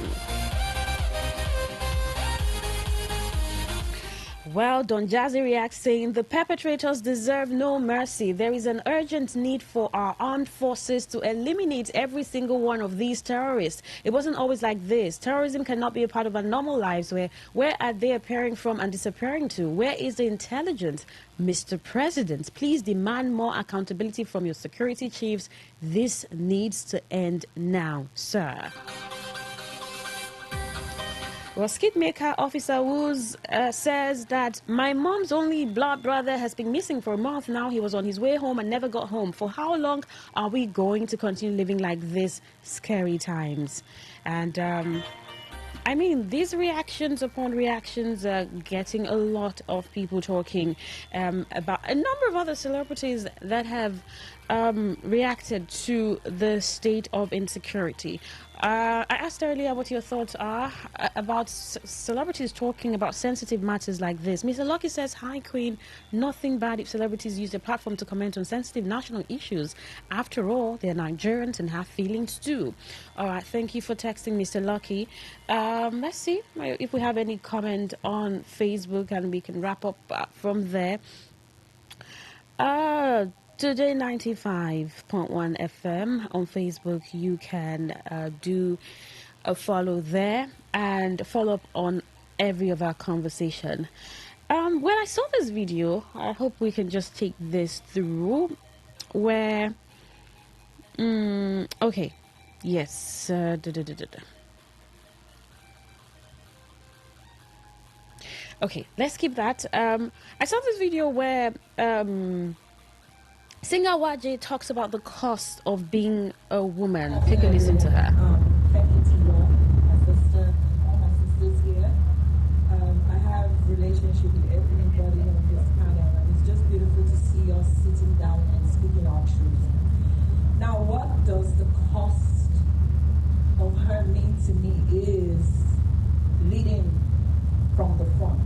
Well, Don Jazzy reacts, saying the perpetrators deserve no mercy. There is an urgent need for our armed forces to eliminate every single one of these terrorists. It wasn't always like this. Terrorism cannot be a part of our normal lives. Where are they appearing from and disappearing to? Where is the intelligence? Mr. President, please demand more accountability from your security chiefs. This needs to end now, sir. Well, skidmaker officer Woos says that my mom's only blood brother has been missing for a month now. He was on his way home and never got home. For how long are we going to continue living like this? Scary times. And I mean, these reactions upon reactions are getting a lot of people talking about a number of other celebrities that have reacted to the state of insecurity. I asked earlier what your thoughts are about celebrities talking about sensitive matters like this. Mr. Lucky says, "Hi, Queen. Nothing bad if celebrities use their platform to comment on sensitive national issues. After all, they're Nigerians and have feelings too." All right, thank you for texting, Mr. Lucky. Let's see if we have any comment on Facebook and we can wrap up from there. Today 95.1 FM on Facebook. You can do a follow there and follow up on every of our conversation. When I saw this video, I hope we can just take this through where okay, yes, okay, let's keep that. I saw this video where singer YJ talks about the cost of being a woman. Take a listen to her. Thank you to you, my sister, all my sisters here. I have relationship with everybody on this panel, and it's just beautiful to see us sitting down and speaking our truth. Now, what does the cost of her mean to me is leading from the front.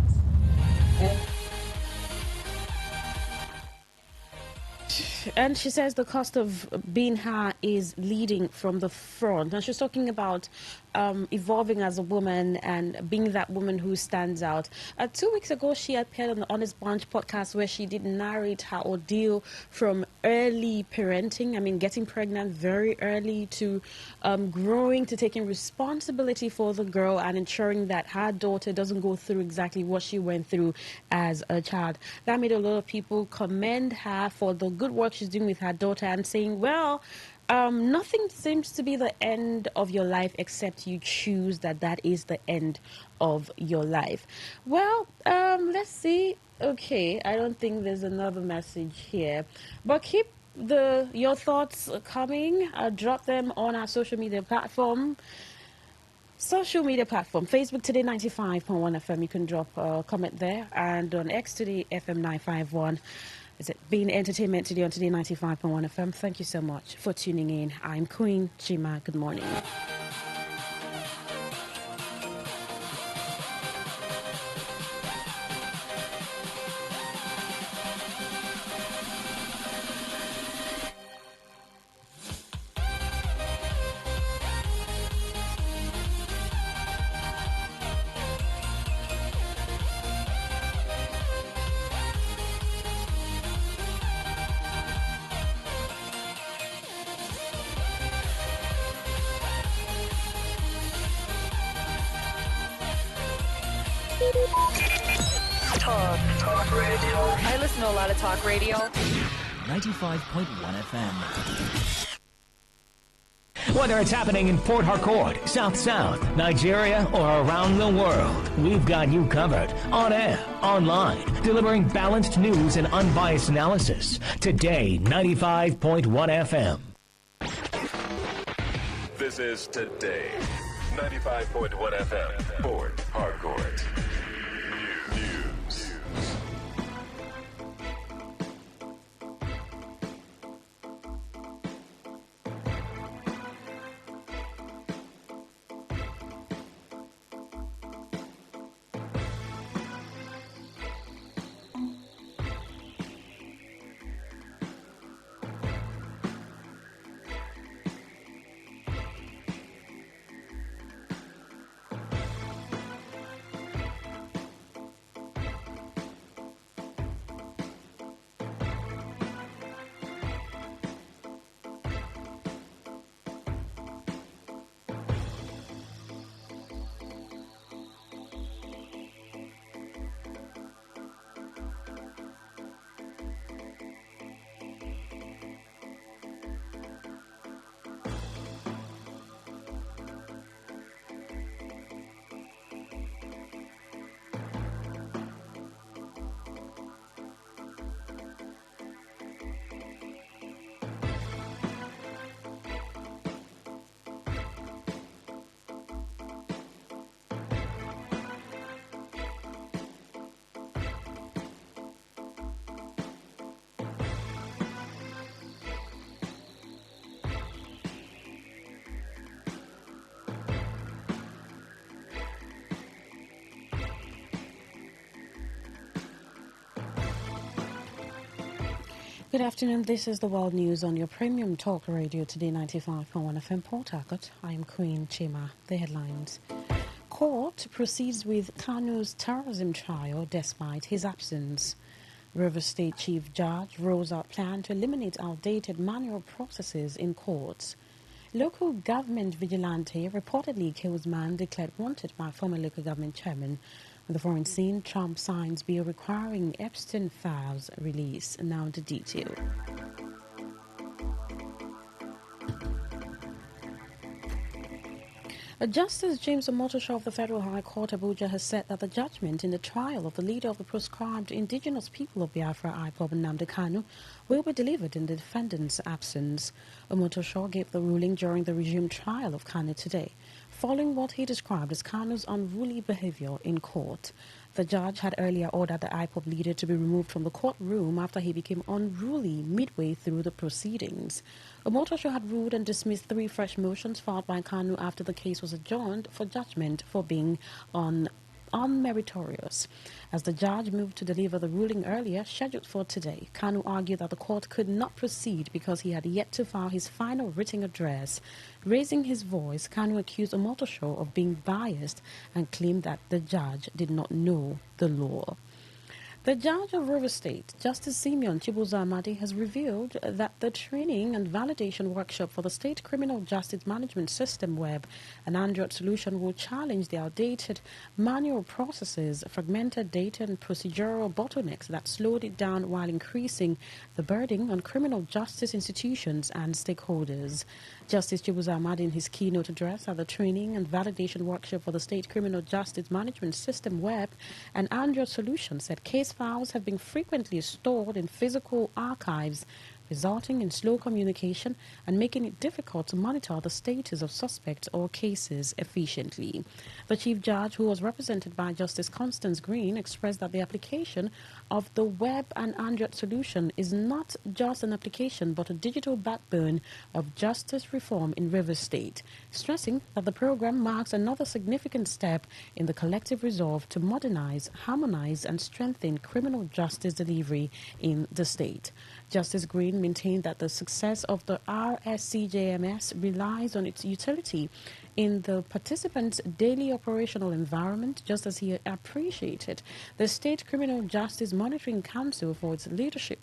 And she says the cost of being her is leading from the front. And she's talking about evolving as a woman and being that woman who stands out. 2 weeks ago, she appeared on the Honest Bunch podcast where she did narrate her ordeal from early parenting. I mean, getting pregnant very early to growing to taking responsibility for the girl and ensuring that her daughter doesn't go through exactly what she went through as a child. That made a lot of people commend her for the good work she's doing with her daughter and saying, well, nothing seems to be the end of your life except you choose that is the end of your life. Well, let's see. Okay, I don't think there's another message here, but keep your thoughts coming. Drop them on our social media platform. Facebook Today 95.1 FM. You can drop a comment there, and on X Today FM 951. Is it being entertainment today on Today 95.1 FM? Thank you so much for tuning in. I'm Queen Chima. Good morning. Talk radio. I listen to a lot of talk radio. 95.1 FM. Whether it's happening in Port Harcourt, South South, Nigeria, or around the world, we've got you covered. On air, online, delivering balanced news and unbiased analysis. Today, 95.1 FM. This is Today, 95.1 FM, Port Harcourt. News. Good afternoon. This is the World News on your premium talk radio Today 95.1 FM Port Harcourt. I am Queen Chima. The headlines. Court proceeds with Kanu's terrorism trial despite his absence. River State Chief Judge rolls out plan to eliminate outdated manual processes in courts. Local government vigilante reportedly kills man declared wanted by former local government chairman. On the foreign scene, Trump signs bill requiring Epstein files release. Now the detail. Justice James Omotosho of the Federal High Court Abuja has said that the judgment in the trial of the leader of the proscribed indigenous people of Biafra, IPOB Nnamdi Kanu, will be delivered in the defendant's absence. Omotosho gave the ruling during the resumed trial of Kanu today, following what he described as Kanu's unruly behavior in court. The judge had earlier ordered the IPOB leader to be removed from the courtroom after he became unruly midway through the proceedings. Omotosho had ruled and dismissed 3 fresh motions filed by Kanu after the case was adjourned for judgment for being unmeritorious. As the judge moved to deliver the ruling earlier, scheduled for today, Kanu argued that the court could not proceed because he had yet to file his final written address. Raising his voice, Kanu accused Omotosho of being biased and claimed that the judge did not know the law. The judge of River State, Justice Simeon Chibuzo Amadi, has revealed that the training and validation workshop for the State Criminal Justice Management System Web, an Android solution, will challenge the outdated manual processes, fragmented data, and procedural bottlenecks that slowed it down while increasing the burden on criminal justice institutions and stakeholders. Justice Chibuzo Amadi, in his keynote address at the training and validation workshop for the State Criminal Justice Management System Web, an Android solution, said case files have been frequently stored in physical archives, resulting in slow communication and making it difficult to monitor the status of suspects or cases efficiently. The Chief Judge, who was represented by Justice Constance Green, expressed that the application of the web and Android solution is not just an application but a digital backbone of justice reform in River State, stressing that the program marks another significant step in the collective resolve to modernize, harmonize, and strengthen criminal justice delivery in the state. Justice Green maintained that the success of the RSCJMS relies on its utility in the participants' daily operational environment, just as he appreciated the State Criminal Justice Monitoring Council for its leadership,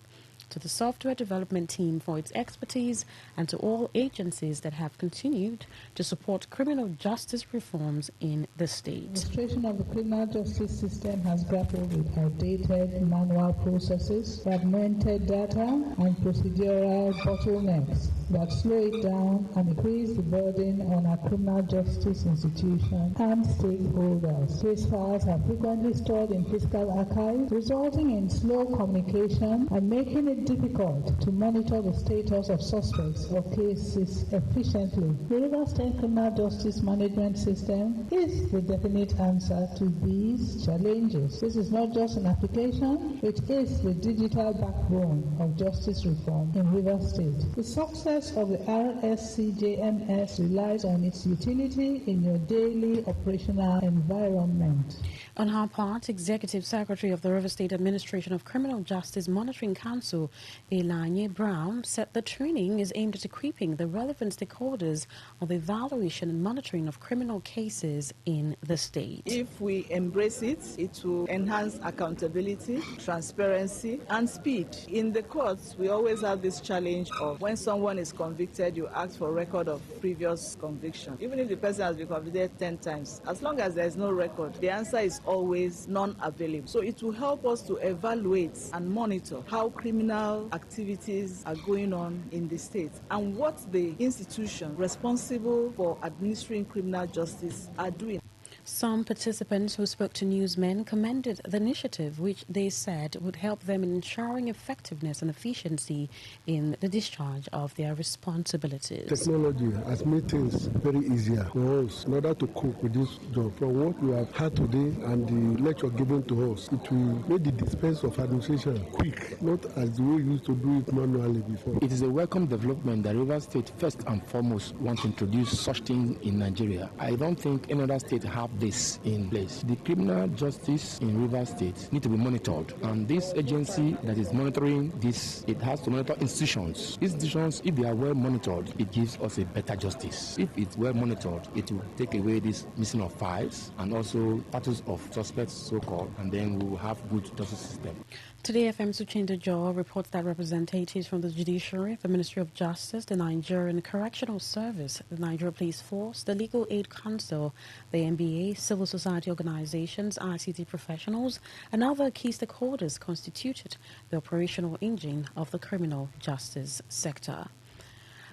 to the software development team for its expertise, and to all agencies that have continued to support criminal justice reforms in the state. Administration of the criminal justice system has grappled with outdated manual processes, fragmented data, and procedural bottlenecks that slow it down and increase the burden on our criminal justice institutions and stakeholders. Case files are frequently stored in physical archives, resulting in slow communication and making it difficult to monitor the status of suspects or cases efficiently. The River State Criminal Justice Management System is the definite answer to these challenges. This is not just an application, it is the digital backbone of justice reform in River State. The success of the RSCJMS relies on its utility in your daily operational environment. On her part, Executive Secretary of the River State Administration of Criminal Justice Monitoring Council, Elanye Brown, said the training is aimed at equipping the relevant stakeholders of the evaluation and monitoring of criminal cases in the state. If we embrace it, it will enhance accountability, transparency, and speed. In the courts, we always have this challenge of when someone is convicted, you ask for a record of previous conviction. Even if the person has been convicted 10 times, as long as there is no record, the answer is always non-available. So it will help us to evaluate and monitor how criminal activities are going on in the state and what the institutions responsible for administering criminal justice are doing. Some participants who spoke to newsmen commended the initiative, which they said would help them in ensuring effectiveness and efficiency in the discharge of their responsibilities. Technology has made things very easier for us in order to cope with this job. From what we have had today and the lecture given to us, it will make the dispense of administration quick, not as the way we used to do it manually before. It is a welcome development that Rivers State first and foremost want to introduce such things in Nigeria. I don't think any other state have this in place. The criminal justice in Rivers State need to be monitored, and this agency that is monitoring this, it has to monitor institutions. Institutions, if they are well monitored, it gives us a better justice. If it's well monitored, it will take away this missing of files and also status of suspects, so-called, and then we will have good justice system. Today, FM's Uchendu Joe reports that representatives from the Judiciary, the Ministry of Justice, the Nigerian Correctional Service, the Nigeria Police Force, the Legal Aid Council, the NBA, civil society organizations, ICT professionals, and other key stakeholders constituted the operational engine of the criminal justice sector.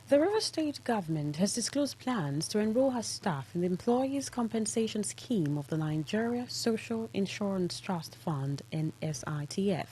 The River State government has disclosed plans to enroll her staff in the Employees Compensation Scheme of the Nigeria Social Insurance Trust Fund, NSITF.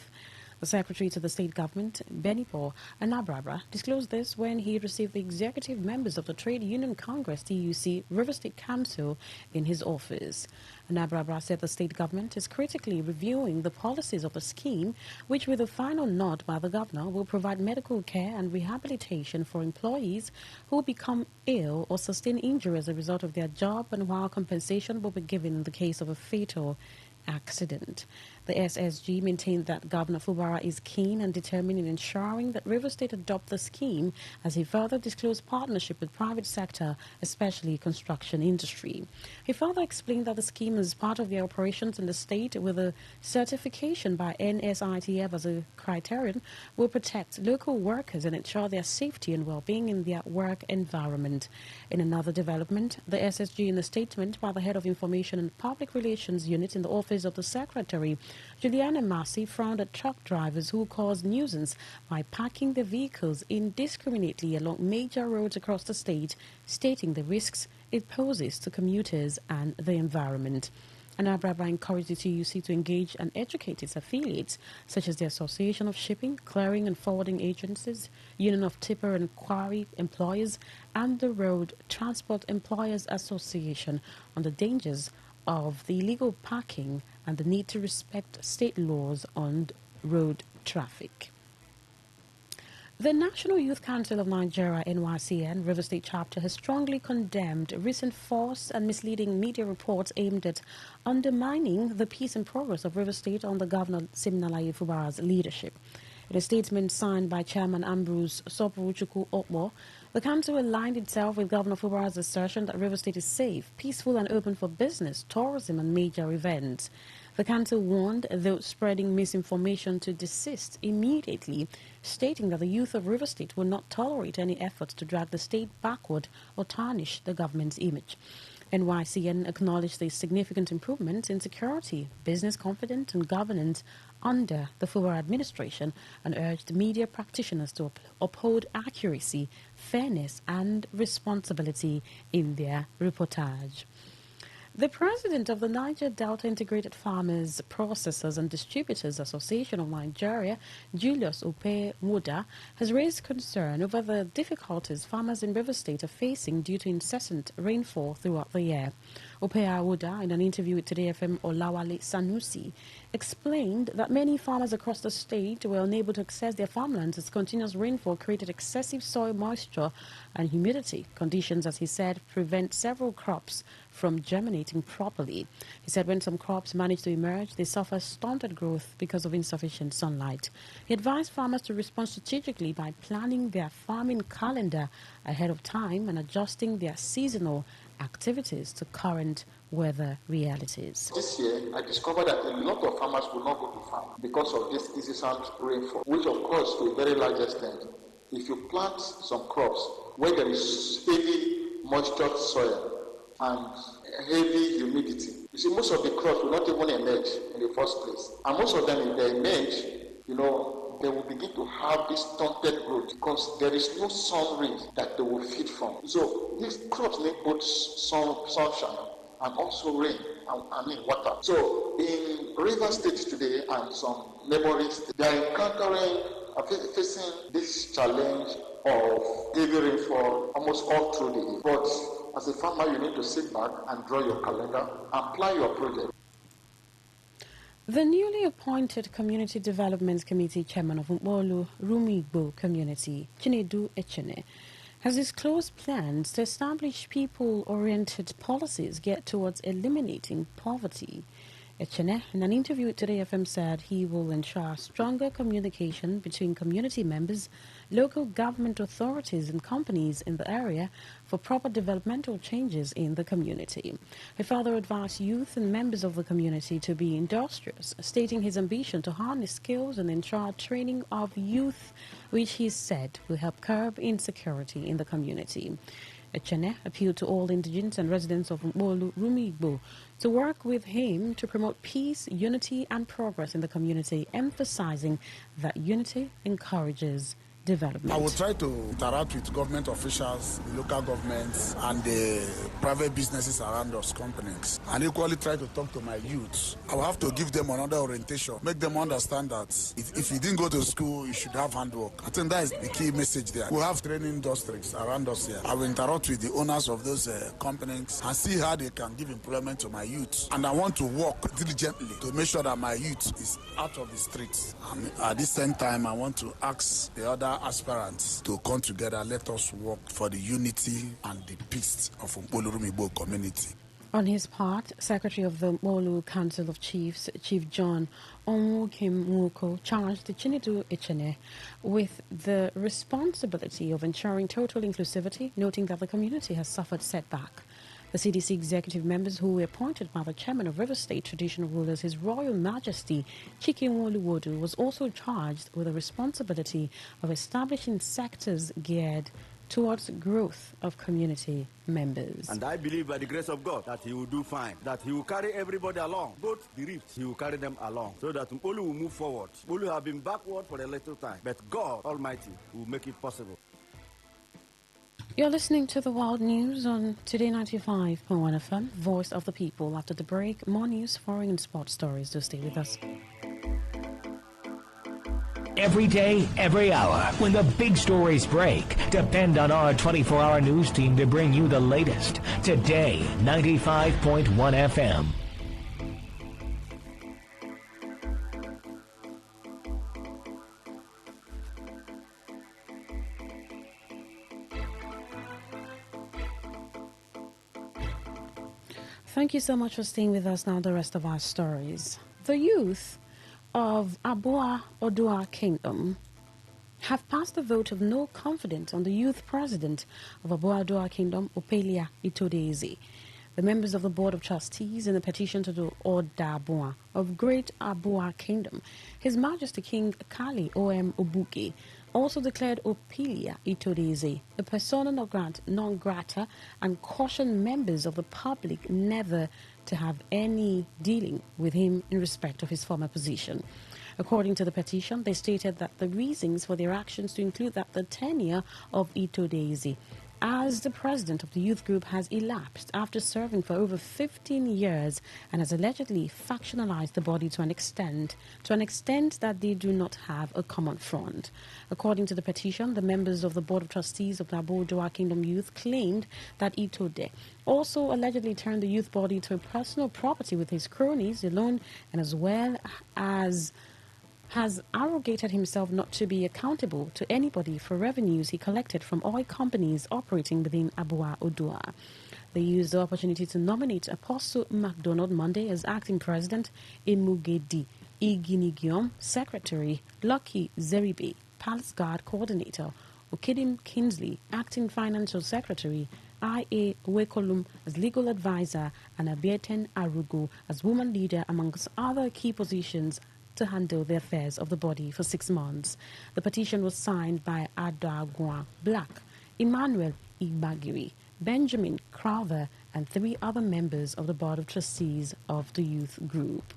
The secretary to the state government, Benipo Anabrabra, disclosed this when he received the executive members of the Trade Union Congress TUC River State Council in his office. Anabrabra said the state government is critically reviewing the policies of the scheme, which with a final nod by the governor will provide medical care and rehabilitation for employees who become ill or sustain injury as a result of their job, and while compensation will be given in the case of a fatal accident. The SSG maintained that Governor Fubara is keen and determined in ensuring that River State adopt the scheme, as he further disclosed partnership with private sector, especially construction industry. He further explained that the scheme is part of their operations in the state, with a certification by NSITF as a criterion will protect local workers and ensure their safety and well-being in their work environment. In another development, the SSG, in a statement by the head of Information and Public Relations Unit in the Office of the Secretary, Juliana Massey, frowned at truck drivers who cause nuisance by parking their vehicles indiscriminately along major roads across the state, stating the risks it poses to commuters and the environment. Anabrabra encouraged the TUC to engage and educate its affiliates, such as the Association of Shipping, Clearing and Forwarding Agencies, Union of Tipper and Quarry Employers, and the Road Transport Employers Association, on the dangers of the illegal parking and the need to respect state laws on road traffic. The National Youth Council of Nigeria, NYCN, River State Chapter, has strongly condemned recent false and misleading media reports aimed at undermining the peace and progress of River State under Governor Siminalayi Fubara's leadership. In a statement signed by Chairman Ambrose Sopuruchukwu Okbo, the council aligned itself with Governor Fubara's assertion that River State is safe, peaceful and open for business, tourism and major events. The council warned those spreading misinformation to desist immediately, stating that the youth of River State will not tolerate any efforts to drag the state backward or tarnish the government's image. NYCN acknowledged the significant improvements in security, business confidence and governance under the Fubara administration, and urged media practitioners to uphold accuracy, fairness and responsibility in their reportage. The president of the Niger Delta Integrated Farmers, Processors and Distributors Association of Nigeria, Julius Ope Woda, has raised concern over the difficulties farmers in River State are facing due to incessant rainfall throughout the year. Ope Woda, in an interview with Today FM Olawale Sanusi, explained that many farmers across the state were unable to access their farmlands as continuous rainfall created excessive soil moisture and humidity. Conditions, as he said, prevent several crops from germinating properly. He said when some crops manage to emerge, they suffer stunted growth because of insufficient sunlight. He advised farmers to respond strategically by planning their farming calendar ahead of time and adjusting their seasonal activities to current weather realities. This year, I discovered that a lot of farmers will not go to farm because of this incessant rainfall, which of course to a very large extent, if you plant some crops where there is heavy moisture soil and heavy humidity, you see most of the crops will not even emerge in the first place. And most of them, if they emerge, they will begin to have this stunted growth because there is no sun rays that they will feed from. So these crops need both sunshine and also rain, water. So in River State today and some neighboring states, they are facing this challenge of heavy rainfall almost all through the year. But as a farmer, you need to sit back and draw your calendar and plan your project. The newly appointed Community Development Committee Chairman of Mbolu Rumigbo Community, Chinedu Echene, has disclosed plans to establish people-oriented policies geared towards eliminating poverty. Echene, in an interview with Today FM, said he will ensure stronger communication between community members, local government authorities and companies in the area for proper developmental changes in the community. He further advised youth and members of the community to be industrious, stating his ambition to harness skills and ensure training of youth, which he said will help curb insecurity in the community. Echene appealed to all indigents and residents of Molu Rumigbo to work with him to promote peace, unity and progress in the community, emphasizing that unity encourages development. I will try to interact with government officials, local governments, and the private businesses around us, companies, and equally try to talk to my youth. I will have to give them another orientation, make them understand that if you didn't go to school, you should have handwork. I think that is the key message there. We have training industries around us here. I will interact with the owners of those companies and see how they can give employment to my youth. And I want to work diligently to make sure that my youth is out of the streets. And at the same time, I want to ask the other aspirants to come together. Let us work for the unity and the peace of Molu community. On his part, Secretary of the Molu Council of Chiefs, Chief John Onwukim charged Chinedu Echene with the responsibility of ensuring total inclusivity, noting that the community has suffered setback. The CDC executive members who were appointed by the chairman of River State Traditional Rulers, His Royal Majesty Chike Nwoluwodu, was also charged with the responsibility of establishing sectors geared towards growth of community members. And I believe by the grace of God that he will do fine, that he will carry everybody along, both the rifts, he will carry them along, so that Mpolu will move forward. Mpolu have been backward for a little time, but God Almighty will make it possible. You're listening to the World News on Today 95.1 FM, Voice of the People. After the break, more news, foreign and sports stories. Do stay with us. Every day, every hour, when the big stories break, depend on our 24-hour news team to bring you the latest. Today 95.1 FM. Thank you so much for staying with us. Now the rest of our stories. The youth of Abua Odua Kingdom have passed a vote of no confidence on the youth president of Abua Odua Kingdom, Opelia Itodeze. The members of the Board of Trustees in a petition to the Odabua of Great Abua Kingdom, His Majesty King Kali O.M. Obuke, also declared Opelia Itodeze a persona non grata and cautioned members of the public never to have any dealing with him in respect of his former position. According to the petition, they stated that the reasons for their actions to include that the tenure of Itodeze as the president of the youth group has elapsed after serving for over 15 years and has allegedly factionalized the body to an extent that they do not have a common front. According to the petition, the members of the Board of Trustees of the Abua Odua Kingdom Youth claimed that Itode also allegedly turned the youth body to a personal property with his cronies alone, and as well as has arrogated himself not to be accountable to anybody for revenues he collected from oil companies operating within Abua Odua. They used the opportunity to nominate Apostle MacDonald Monday as acting president, Emugedi Iginigiom secretary, Lucky Zeribe palace guard coordinator, Okedim Kinsley acting financial secretary, I.A. Wekolum as legal advisor, and Abieten Arugo as woman leader, amongst other key positions to handle the affairs of the body for 6 months. The petition was signed by Adagwa Black, Emmanuel Igbagiri, Benjamin Crowther, and 3 other members of the Board of Trustees of the youth group.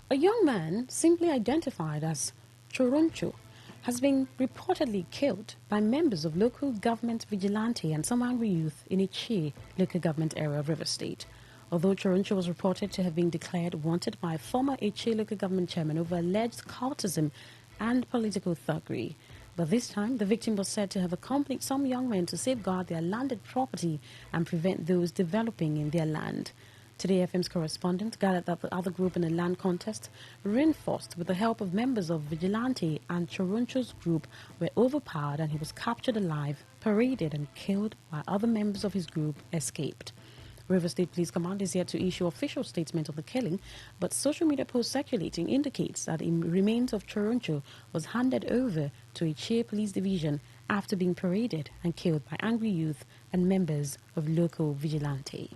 A young man, simply identified as Choroncho, has been reportedly killed by members of local government vigilante and some angry youth in Ichi local government area of River State. Although Choroncho was reported to have been declared wanted by a former Ichi local government chairman over alleged cultism and political thuggery. But this time, the victim was said to have accompanied some young men to safeguard their landed property and prevent those developing in their land. Today FM's correspondent gathered that the other group in a land contest, reinforced with the help of members of Vigilante and Choroncho's group, were overpowered and he was captured alive, paraded and killed while other members of his group escaped. River State Police Command is yet to issue official statement of the killing, but social media posts circulating indicates that the remains of Choroncho was handed over to a Che Police Division after being paraded and killed by angry youth and members of local Vigilante.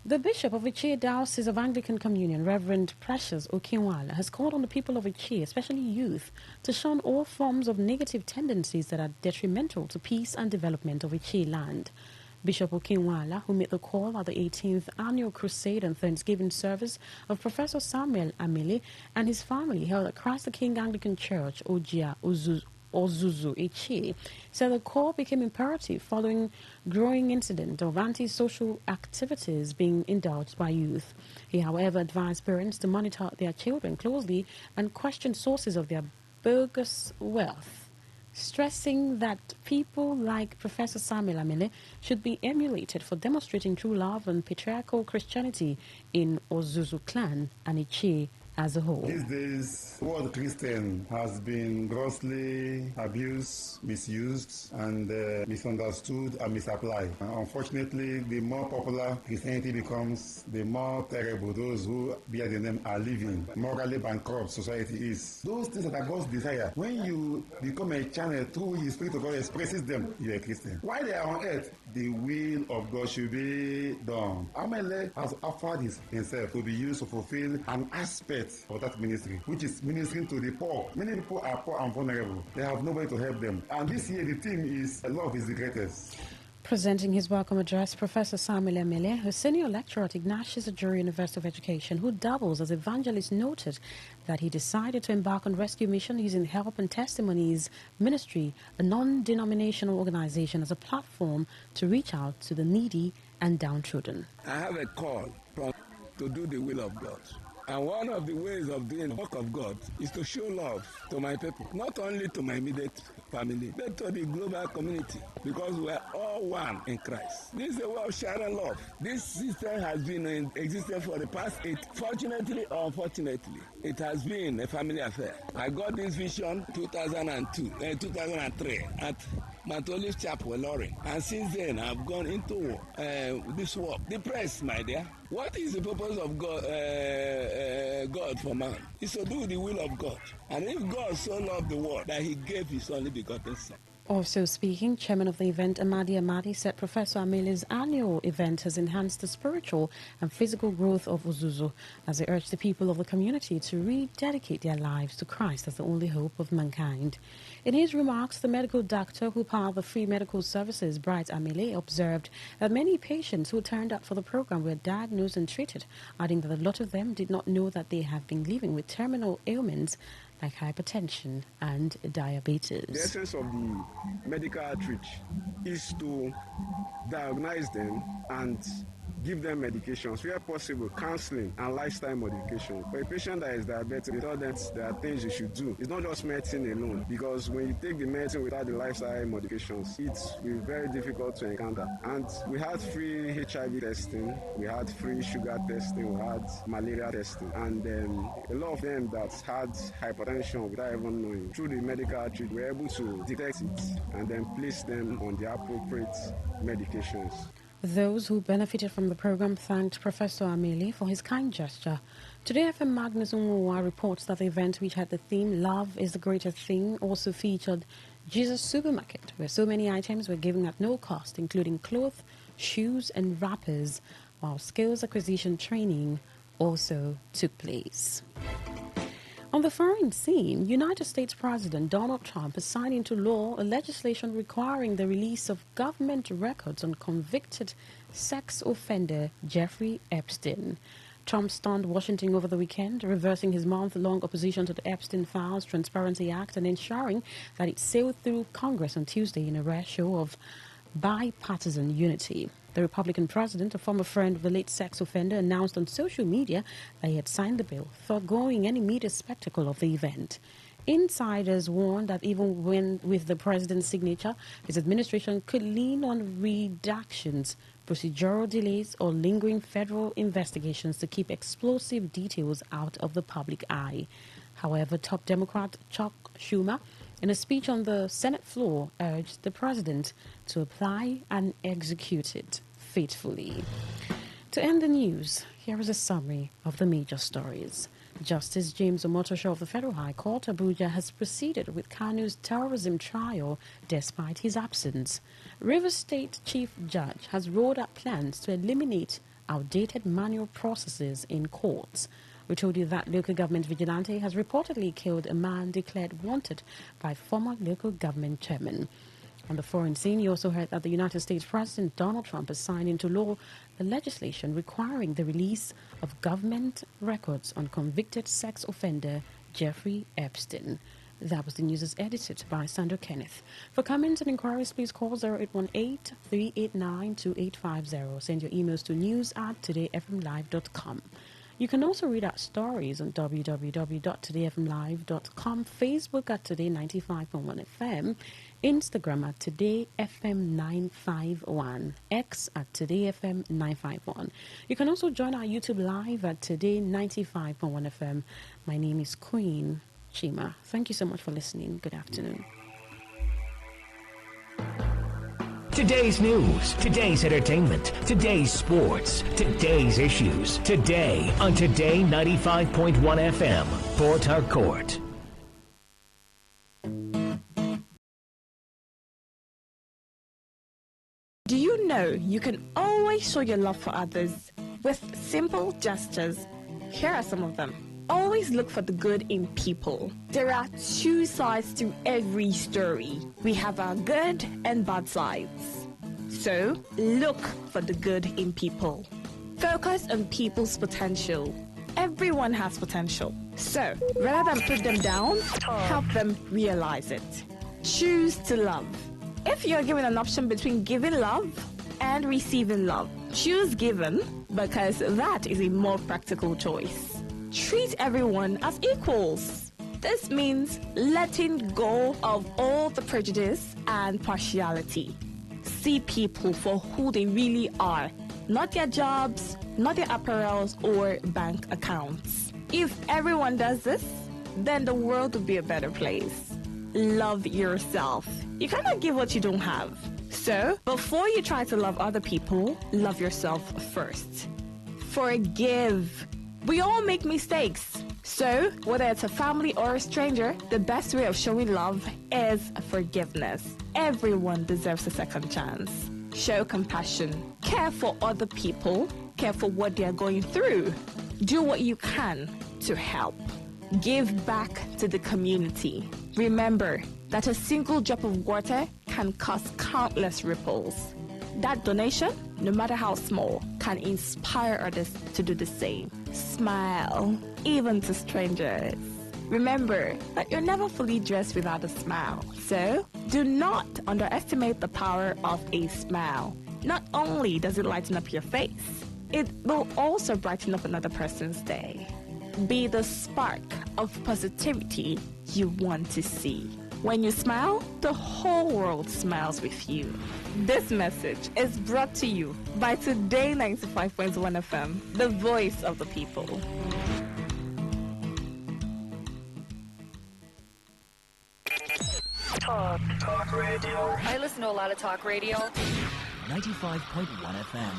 The Bishop of Ichie Diocese of Anglican Communion, Reverend Precious Okinwala, has called on the people of Ichie, especially youth, to shun all forms of negative tendencies that are detrimental to peace and development of Ichie land. Bishop Okinwala, who made the call at the 18th Annual Crusade and Thanksgiving service of Professor Samuel Amele and his family held at Christ the King Anglican Church, Ojia, Ozuzu, Ichie, said the call became imperative following growing incident of antisocial activities being indulged by youth. He, however, advised parents to monitor their children closely and question sources of their bogus wealth, stressing that people like Professor Samuel Amele should be emulated for demonstrating true love and patriarchal Christianity in Ozuzu clan and Ichie as a whole. These days, the word Christian has been grossly abused, misused, and misunderstood and misapplied. Unfortunately, the more popular Christianity becomes, the more terrible those who bear the name are living. Morally bankrupt society is. Those things that are God's desire, when you become a channel through His Spirit of God expresses them, you are a Christian. While they are on earth, the will of God should be done. Amele has offered himself to be used to fulfill an aspect of that ministry, which is ministering to the poor. Many people are poor and vulnerable. They have nobody to help them. And this year, the theme is love is the greatest. Presenting his welcome address, Professor Samuel Emele, a senior lecturer at Ignatius Ajuri University of Education, who doubles as evangelist, noted that he decided to embark on rescue mission using Help and Testimonies Ministry, a non-denominational organization, as a platform to reach out to the needy and downtrodden. I have a call to do the will of God. And one of the ways of doing the work of God is to show love to my people, not only to my immediate family, but to the global community, because we are all one in Christ. This is a way of sharing love. This system has been in existence for the past 8. Fortunately or unfortunately, it has been a family affair. I got this vision 2003 at Mount Olive Chapel, Loring. And since then, I've gone into this work. The press, my dear. What is the purpose of God, God for man? It's to do the will of God. And if God so loved the world that He gave His only begotten Son. Also speaking, chairman of the event, Amadi Amadi, said Professor Amele's annual event has enhanced the spiritual and physical growth of Ozuzu, as they urged the people of the community to rededicate their lives to Christ as the only hope of mankind. In his remarks, the medical doctor who powered the free medical services, Bright Amele, observed that many patients who turned up for the program were diagnosed and treated, adding that a lot of them did not know that they have been living with terminal ailments like hypertension and diabetes. The essence of the medical outreach is to diagnose them and give them medications, where possible, counseling and lifestyle modification. For a patient that is diabetic, we tell them there are things you should do. It's not just medicine alone, because when you take the medicine without the lifestyle modifications, it will be very difficult to encounter. And we had free HIV testing, we had free sugar testing, we had malaria testing, and a lot of them that had hypertension without even knowing, through the medical outreach, we were able to detect it and then place them on the appropriate medications. Those who benefited from the program thanked Professor Amele for his kind gesture. Today, FM Magnus Unwa reports that the event, which had the theme "Love is the Greatest Thing," also featured Jesus Supermarket, where so many items were given at no cost, including clothes, shoes, and wrappers, while skills acquisition training also took place. On the foreign scene, United States President Donald Trump has signed into law a legislation requiring the release of government records on convicted sex offender Jeffrey Epstein. Trump stunned Washington over the weekend, reversing his month-long opposition to the Epstein Files Transparency Act and ensuring that it sailed through Congress on Tuesday in a rare show of bipartisan unity. The Republican president, a former friend of the late sex offender, announced on social media that he had signed the bill, foregoing any media spectacle of the event. Insiders warn that even when with the president's signature, his administration could lean on redactions, procedural delays, or lingering federal investigations to keep explosive details out of the public eye. However, top Democrat Chuck Schumer, in a speech on the Senate floor, urged the president to apply and execute it faithfully. To end the news, here is a summary of the major stories. Justice James Omotosho of the Federal High Court, Abuja, has proceeded with Kanu's terrorism trial despite his absence. Rivers State Chief Judge has rolled out plans to eliminate outdated manual processes in courts. We told you that local government vigilante has reportedly killed a man declared wanted by former local government chairman. On the foreign scene, you also heard that the United States President Donald Trump has signed into law the legislation requiring the release of government records on convicted sex offender Jeffrey Epstein. That was the news as edited by Sandra Kenneth. For comments and inquiries, please call 0818-389-2850. Send your emails to news@todayfmlive.com. You can also read our stories on www.todayfmlive.com, Facebook at Today95.1fm, Instagram at TodayFM951, X at TodayFM951. You can also join our YouTube live at Today95.1fm. My name is Queen Chima. Thank you so much for listening. Good afternoon. Today's news, today's entertainment, today's sports, today's issues. Today on Today 95.1 FM, Port Harcourt. Do you know you can always show your love for others with simple gestures? Here are some of them. Always look for the good in people. There are two sides to every story. We have our good and bad sides. So, look for the good in people. Focus on people's potential. Everyone has potential. So, rather than put them down, help them realize it. Choose to love. If you're given an option between giving love and receiving love, choose given because that is a more practical choice. Treat everyone as equals. This means letting go of all the prejudice and partiality. See people for who they really are, not their jobs, not their apparels or bank accounts. If everyone does this, then the world will be a better place. Love yourself. You cannot give what you don't have. So, before you try to love other people, love yourself first. Forgive. We all make mistakes. So, whether it's a family or a stranger, the best way of showing love is forgiveness. Everyone deserves a second chance. Show compassion. Care for other people. Care for what they are going through. Do what you can to help. Give back to the community. Remember that a single drop of water can cause countless ripples. That donation, no matter how small, can inspire others to do the same. Smile, even to strangers. Remember that you're never fully dressed without a smile. So, do not underestimate the power of a smile. Not only does it lighten up your face, it will also brighten up another person's day. Be the spark of positivity you want to see. When you smile, the whole world smiles with you. This message is brought to you by Today 95.1 FM, the voice of the people. Talk radio. I listen to a lot of talk radio. 95.1 FM.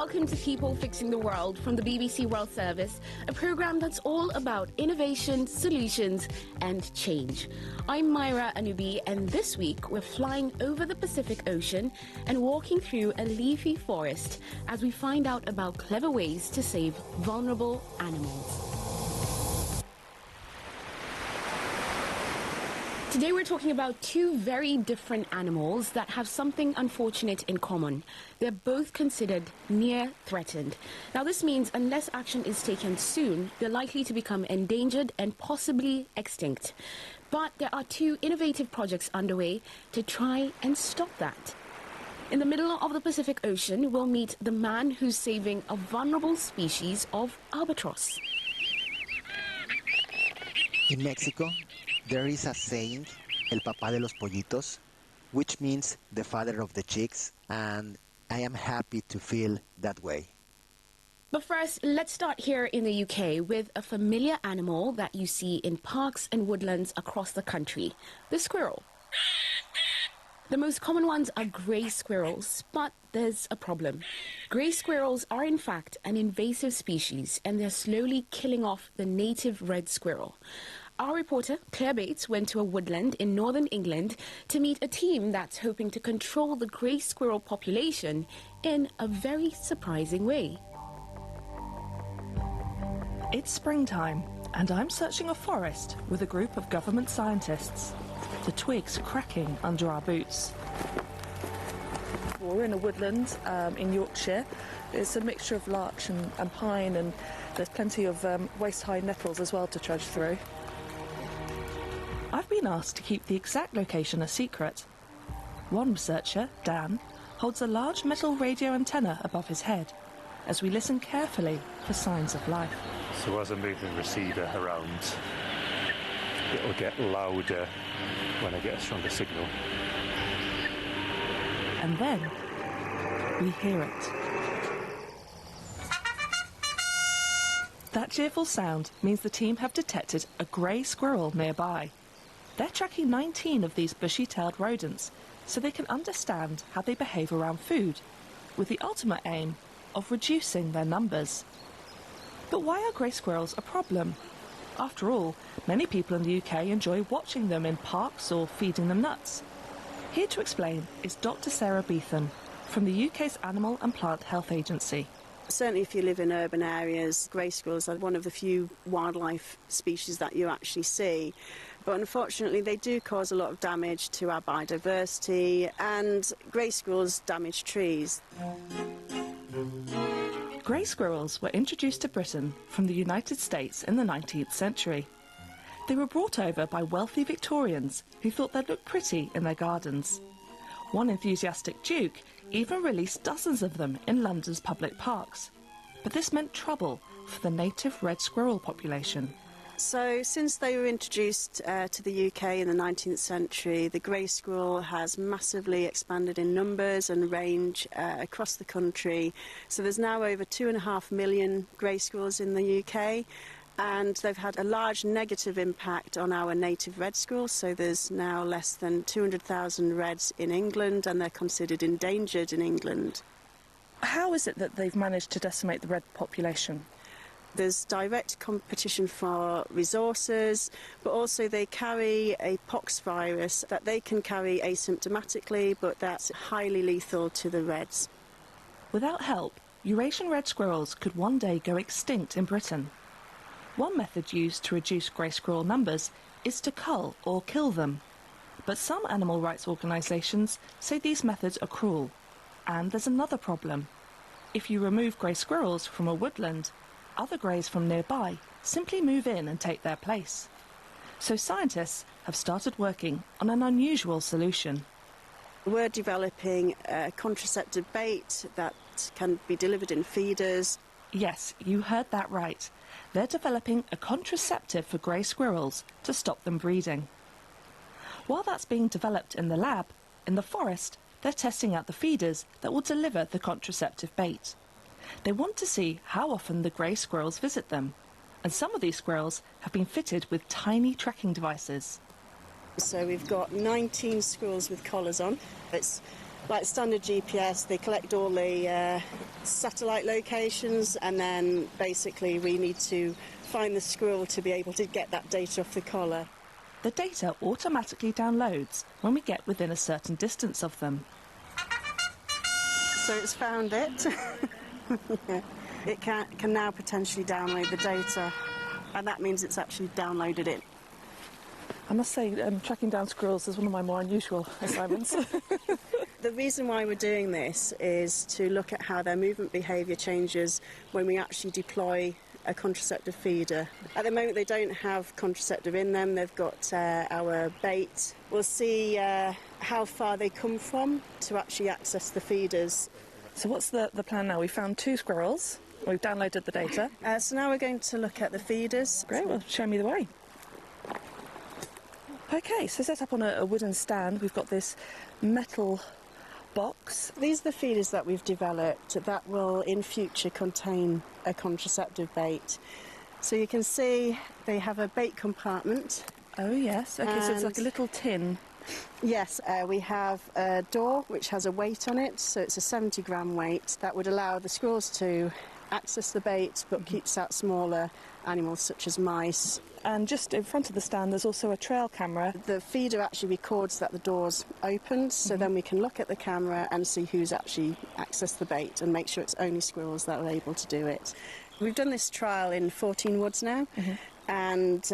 Welcome to People Fixing the World from the BBC World Service, a program that's all about innovation, solutions, and change. I'm Myra Anubi, and this week we're flying over the Pacific Ocean and walking through a leafy forest as we find out about clever ways to save vulnerable animals. Today we're talking about two very different animals that have something unfortunate in common. They're both considered near threatened. Now this means unless action is taken soon, they're likely to become endangered and possibly extinct. But there are two innovative projects underway to try and stop that. In the middle of the Pacific Ocean, we'll meet the man who's saving a vulnerable species of albatross. In Mexico, there is a saying, el papá de los pollitos, which means the father of the chicks, and I am happy to feel that way. But first, let's start here in the UK with a familiar animal that you see in parks and woodlands across the country, the squirrel. The most common ones are grey squirrels, but there's a problem. Grey squirrels are in fact an invasive species, and they're slowly killing off the native red squirrel. Our reporter, Claire Bates, went to a woodland in northern England to meet a team that's hoping to control the grey squirrel population in a very surprising way. It's springtime, and I'm searching a forest with a group of government scientists. The twigs cracking under our boots. We're in a woodland in Yorkshire. It's a mixture of larch and pine, and there's plenty of waist-high nettles as well to trudge through. I've been asked to keep the exact location a secret. One researcher, Dan, holds a large metal radio antenna above his head as we listen carefully for signs of life. So as I move the receiver around, it'll get louder when I get a stronger signal. And then we hear it. That cheerful sound means the team have detected a grey squirrel nearby. They're tracking 19 of these bushy-tailed rodents so they can understand how they behave around food, with the ultimate aim of reducing their numbers. But why are grey squirrels a problem? After all, many people in the UK enjoy watching them in parks or feeding them nuts. Here to explain is Dr. Sarah Beethan from the UK's Animal and Plant Health Agency. Certainly if you live in urban areas, grey squirrels are one of the few wildlife species that you actually see. But unfortunately they do cause a lot of damage to our biodiversity, and grey squirrels damage trees. Grey squirrels were introduced to Britain from the United States in the 19th century. They were brought over by wealthy Victorians who thought they'd look pretty in their gardens. One enthusiastic duke even released dozens of them in London's public parks. But this meant trouble for the native red squirrel population. So since they were introduced to the UK in the 19th century, the grey squirrel has massively expanded in numbers and range across the country. So there's now over 2.5 million grey squirrels in the UK, and they've had a large negative impact on our native red squirrels. So there's now less than 200,000 reds in England, and they're considered endangered in England. How is it that they've managed to decimate the red population? There's direct competition for resources, but also they carry a pox virus that they can carry asymptomatically, but that's highly lethal to the reds. Without help, Eurasian red squirrels could one day go extinct in Britain. One method used to reduce grey squirrel numbers is to cull or kill them. But some animal rights organisations say these methods are cruel. And there's another problem. If you remove grey squirrels from a woodland, other greys from nearby simply move in and take their place. So scientists have started working on an unusual solution. We're developing a contraceptive bait that can be delivered in feeders. Yes, you heard that right. They're developing a contraceptive for grey squirrels to stop them breeding. While that's being developed in the lab, in the forest, they're testing out the feeders that will deliver the contraceptive bait. They want to see how often the grey squirrels visit them, and some of these squirrels have been fitted with tiny tracking devices. So we've got 19 squirrels with collars on. It's Like standard GPS, they collect all the satellite locations, and then basically we need to find the squirrel to be able to get that data off the collar. The data automatically downloads when we get within a certain distance of them. So it's found it. It can now potentially download the data, and that means it's actually downloaded it. I must say, tracking down squirrels is one of my more unusual assignments. The reason why we're doing this is to look at how their movement behaviour changes when we actually deploy a contraceptive feeder. At the moment they don't have contraceptive in them, they've got our bait. We'll see how far they come from to actually access the feeders. So what's the plan now? We found 2 squirrels, we've downloaded the data. So now we're going to look at the feeders. Great, well show me the way. OK, so set up on a wooden stand, we've got this metal box. These are the feeders that we've developed that will in future contain a contraceptive bait. So you can see they have a bait compartment. Oh yes, OK, so it's like a little tin. Yes, we have a door which has a weight on it, so it's a 70-gram weight that would allow the squirrels to access the bait but keeps out smaller animals such as mice. And just in front of the stand there's also a trail camera. The feeder actually records that the door's opened, so then we can look at the camera and see who's actually accessed the bait and make sure it's only squirrels that are able to do it. We've done this trial in 14 woods now, and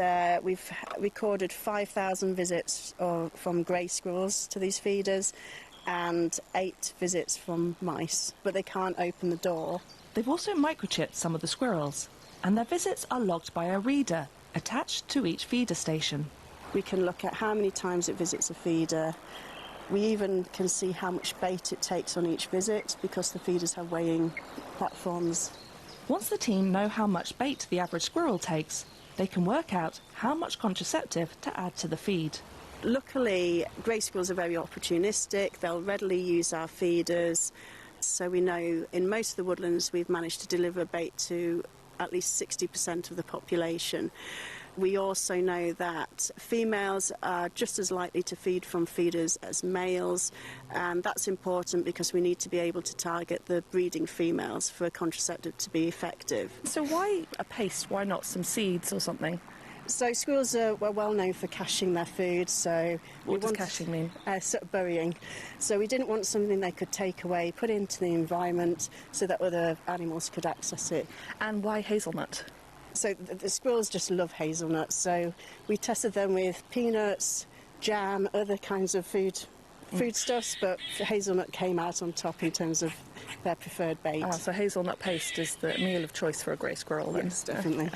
we've recorded 5,000 visits from grey squirrels to these feeders and 8 visits from mice, but they can't open the door. They've also microchipped some of the squirrels, and their visits are logged by a reader attached to each feeder station. We can look at how many times it visits a feeder. We even can see how much bait it takes on each visit because the feeders have weighing platforms. Once the team know how much bait the average squirrel takes, they can work out how much contraceptive to add to the feed. Luckily, grey squirrels are very opportunistic. They'll readily use our feeders. So we know in most of the woodlands we've managed to deliver bait to at least 60% of the population. We also know that females are just as likely to feed from feeders as males, and that's important because we need to be able to target the breeding females for a contraceptive to be effective. So why a paste? Why not some seeds or something? So squirrels are well known for caching their food, so... What does caching mean? Sort of burying. So we didn't want something they could take away, put into the environment so that other animals could access it. And why hazelnut? So the squirrels just love hazelnuts, so we tested them with peanuts, jam, other kinds of foodstuffs, but hazelnut came out on top in terms of their preferred bait. Ah, so hazelnut paste is the meal of choice for a grey squirrel then? Yes, definitely.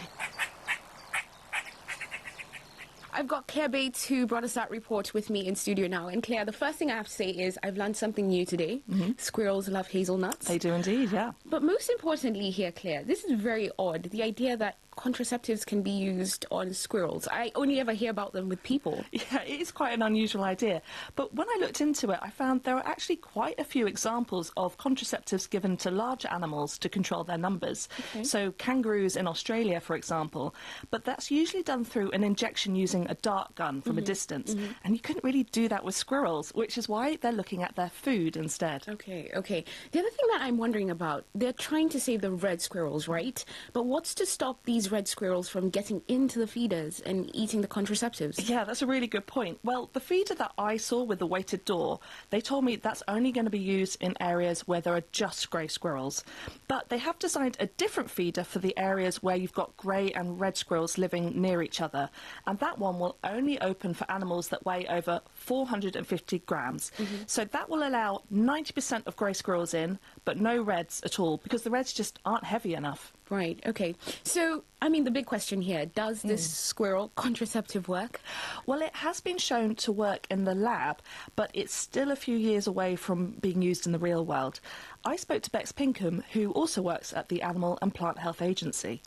I've got Claire Bates, who brought us that report with me in studio now. And Claire, the first thing I have to say is I've learned something new today. Squirrels love hazelnuts. They do indeed, yeah. But most importantly here, Claire, this is very odd. The idea that contraceptives can be used on squirrels. I only ever hear about them with people. Yeah, it is quite an unusual idea. But when I looked into it, I found there are actually quite a few examples of contraceptives given to large animals to control their numbers. Okay. So kangaroos in Australia, for example. But that's usually done through an injection using a dart gun from a distance. And you couldn't really do that with squirrels, which is why they're looking at their food instead. Okay. The other thing that I'm wondering about, they're trying to save the red squirrels, right? But what's to stop these red squirrels from getting into the feeders and eating the contraceptives? Yeah, that's a really good point. Well, the feeder that I saw with the weighted door, they told me that's only going to be used in areas where there are just grey squirrels. But they have designed a different feeder for the areas where you've got grey and red squirrels living near each other. And that one will only open for animals that weigh over 450 grams. So that will allow 90% of grey squirrels in, but no reds at all, because the reds just aren't heavy enough. Right, okay. So, I mean, the big question here, does this squirrel contraceptive work? Well, it has been shown to work in the lab, but it's still a few years away from being used in the real world. I spoke to Bex Pinkham, who also works at the Animal and Plant Health Agency.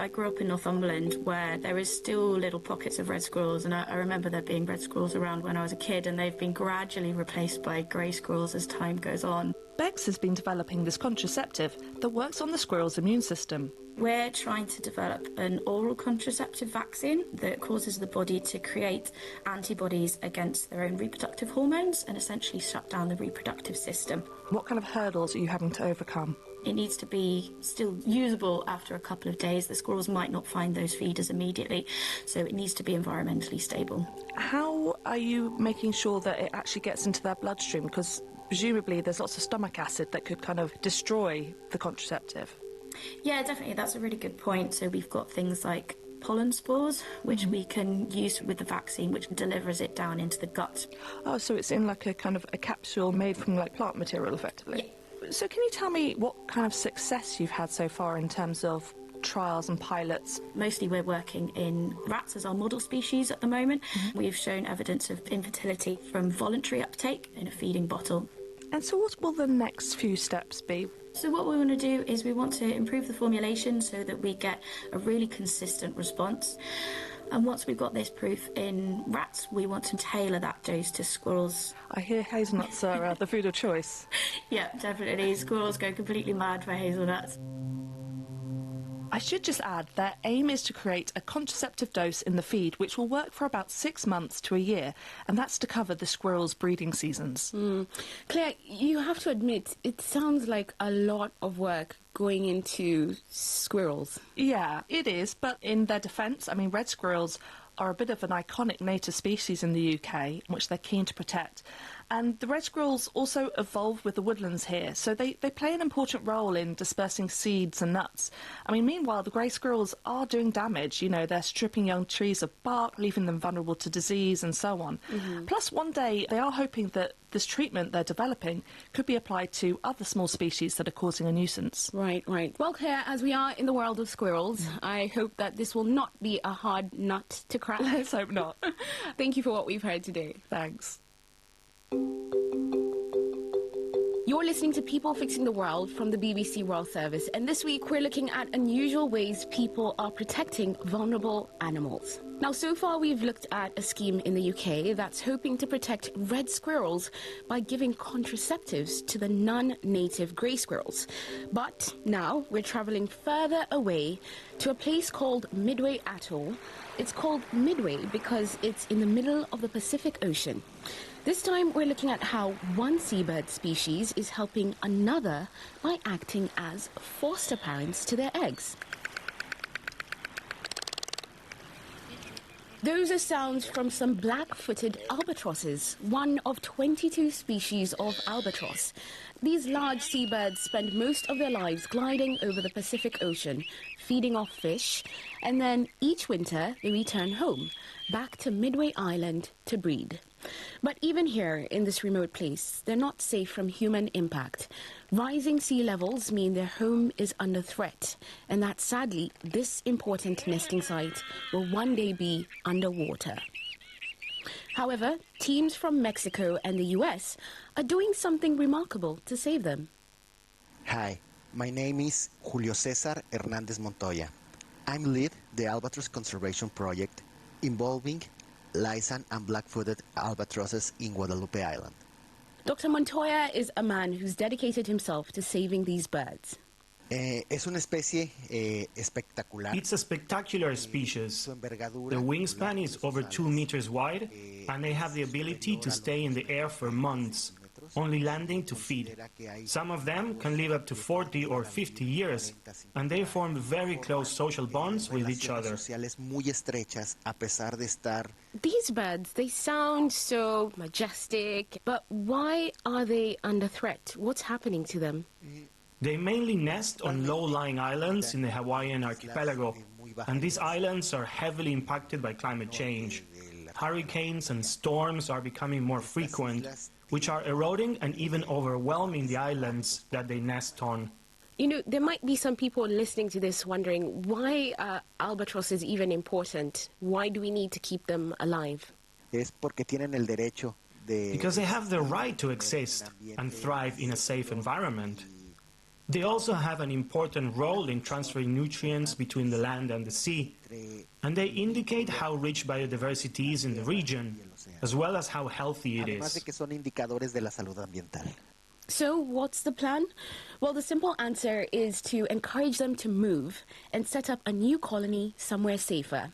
I grew up in Northumberland where there is still little pockets of red squirrels, and I remember there being red squirrels around when I was a kid, and they've been gradually replaced by grey squirrels as time goes on. Bex has been developing this contraceptive that works on the squirrel's immune system. We're trying to develop an oral contraceptive vaccine that causes the body to create antibodies against their own reproductive hormones and essentially shut down the reproductive system. What kind of hurdles are you having to overcome? It needs to be still usable after a couple of days. The squirrels might not find those feeders immediately, so it needs to be environmentally stable. How are you making sure that it actually gets into their bloodstream? Because presumably there's lots of stomach acid that could kind of destroy the contraceptive. Yeah, definitely. That's a really good point. So we've got things like pollen spores, which we can use with the vaccine, which delivers it down into the gut. Oh, so it's in like a kind of a capsule made from like plant material, effectively? Yeah. So can you tell me what kind of success you've had so far in terms of trials and pilots? Mostly we're working in rats as our model species at the moment. We've shown evidence of infertility from voluntary uptake in a feeding bottle. And so what will the next few steps be? So what we want to do is we want to improve the formulation so that we get a really consistent response. And once we've got this proof in rats, we want to tailor that dose to squirrels. I hear hazelnuts are the food of choice. Yeah, definitely. Squirrels go completely mad for hazelnuts. I should just add, their aim is to create a contraceptive dose in the feed which will work for about 6 months to a year, and that's to cover the squirrels' breeding seasons. Claire, you have to admit, it sounds like a lot of work going into squirrels. Yeah, it is, but in their defence, I mean, red squirrels are a bit of an iconic native species in the UK, which they're keen to protect. And the red squirrels also evolved with the woodlands here, so they play an important role in dispersing seeds and nuts. I mean, meanwhile, the grey squirrels are doing damage. You know, they're stripping young trees of bark, leaving them vulnerable to disease and so on. Plus, one day, they are hoping that this treatment they're developing could be applied to other small species that are causing a nuisance. Right. Well, Claire, as we are in the world of squirrels, I hope that this will not be a hard nut to crack. Let's hope not. Thank you for what we've heard today. Thanks. You're listening to People Fixing the World from the BBC World Service, and this week we're looking at unusual ways people are protecting vulnerable animals. Now, so far we've looked at a scheme in the UK that's hoping to protect red squirrels by giving contraceptives to the non-native grey squirrels. But now we're travelling further away to a place called Midway Atoll. It's called Midway because it's in the middle of the Pacific Ocean. This time we're looking at how one seabird species is helping another by acting as foster parents to their eggs. Those are sounds from some black-footed albatrosses, one of 22 species of albatross. These large seabirds spend most of their lives gliding over the Pacific Ocean, feeding off fish, and then each winter they return home, back to Midway Island to breed. But even here, in this remote place, they're not safe from human impact. Rising sea levels mean their home is under threat, and that sadly, this important nesting site will one day be underwater. However, teams from Mexico and the US are doing something remarkable to save them. Hi, my name is Julio Cesar Hernandez Montoya. I'm lead the Albatross Conservation Project involving Laysan and black-footed albatrosses in Guadalupe Island. Dr. Montoya is a man who's dedicated himself to saving these birds. Es una especie espectacular. It's a spectacular species. The wingspan is over 2 meters wide, and they have the ability to stay in the air for months, only landing to feed. Some of them can live up to 40 or 50 years, and they form very close social bonds with each other. These birds, they sound so majestic, but why are they under threat? What's happening to them? They mainly nest on low-lying islands in the Hawaiian archipelago, and these islands are heavily impacted by climate change. Hurricanes and storms are becoming more frequent, which are eroding and even overwhelming the islands that they nest on. You know, there might be some people listening to this wondering, why are albatrosses even important? Why do we need to keep them alive? Because they have the right to exist and thrive in a safe environment. They also have an important role in transferring nutrients between the land and the sea, and they indicate how rich biodiversity is in the region, as well as how healthy it is. So what's the plan? Well, the simple answer is to encourage them to move and set up a new colony somewhere safer.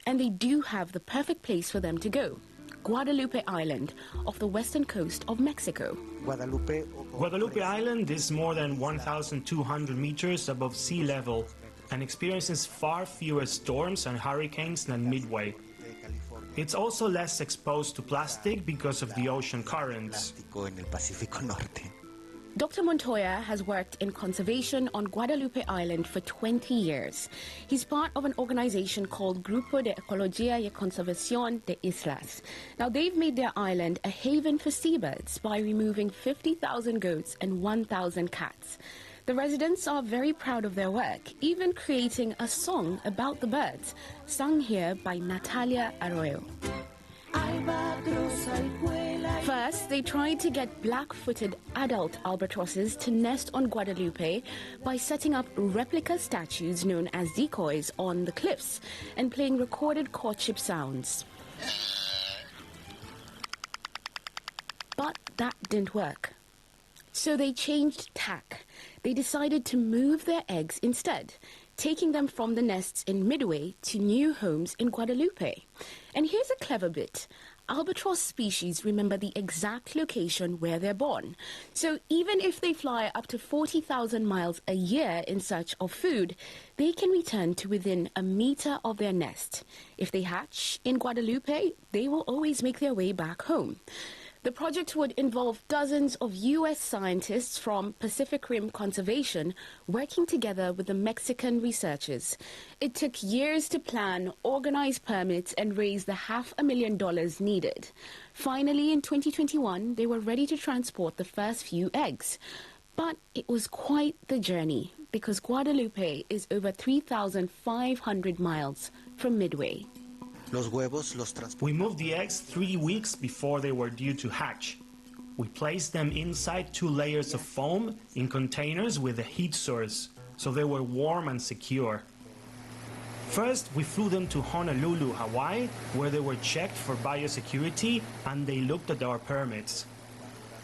And they do have the perfect place for them to go. Guadalupe Island, off the western coast of Mexico. Guadalupe Island is more than 1,200 meters above sea level and experiences far fewer storms and hurricanes than Midway. It's also less exposed to plastic because of the ocean currents. Dr. Montoya has worked in conservation on Guadalupe Island for 20 years. He's part of an organization called Grupo de Ecología y Conservación de Islas. Now, they've made their island a haven for seabirds by removing 50,000 goats and 1,000 cats. The residents are very proud of their work, even creating a song about the birds, sung here by Natalia Arroyo. First, they tried to get black-footed adult albatrosses to nest on Guadalupe by setting up replica statues known as decoys on the cliffs and playing recorded courtship sounds. But that didn't work. So they changed tack. They decided to move their eggs instead, taking them from the nests in Midway to new homes in Guadalupe. And here's a clever bit. Albatross species remember the exact location where they're born. So even if they fly up to 40,000 miles a year in search of food, they can return to within a meter of their nest. If they hatch in Guadalupe, they will always make their way back home. The project would involve dozens of U.S. scientists from Pacific Rim Conservation working together with the Mexican researchers. It took years to plan, organize permits, and raise the $500,000 needed. Finally, in 2021, they were ready to transport the first few eggs. But it was quite the journey, because Guadalupe is over 3,500 miles from Midway. We moved the eggs 3 weeks before they were due to hatch. We placed them inside 2 layers of foam in containers with a heat source, so they were warm and secure. First, we flew them to Honolulu, Hawaii, where they were checked for biosecurity and they looked at our permits.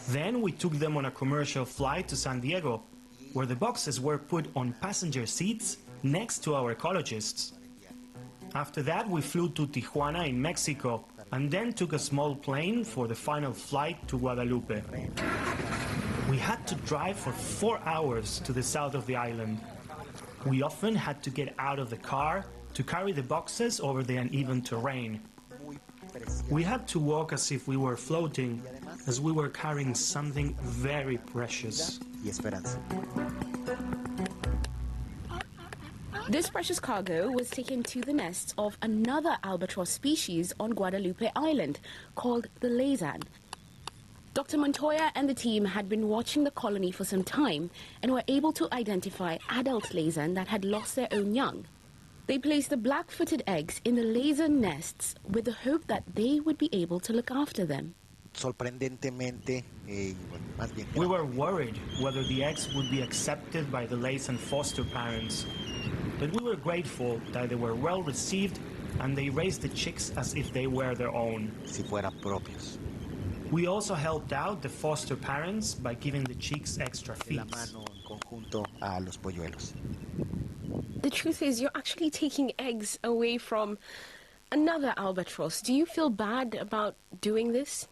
Then we took them on a commercial flight to San Diego, where the boxes were put on passenger seats next to our ecologists. After that, we flew to Tijuana in Mexico and then took a small plane for the final flight to Guadalupe. We had to drive for 4 hours to the south of the island. We often had to get out of the car to carry the boxes over the uneven terrain. We had to walk as if we were floating, as we were carrying something very precious. This precious cargo was taken to the nests of another albatross species on Guadalupe Island, called the Laysan. Dr. Montoya and the team had been watching the colony for some time and were able to identify adult Laysan that had lost their own young. They placed the black-footed eggs in the Laysan nests with the hope that they would be able to look after them. We were worried whether the eggs would be accepted by the Laysan foster parents. But we were grateful that they were well received and they raised the chicks as if they were their own. We also helped out the foster parents by giving the chicks extra feeds. The truth is, you're actually taking eggs away from another albatross. Do you feel bad about doing this?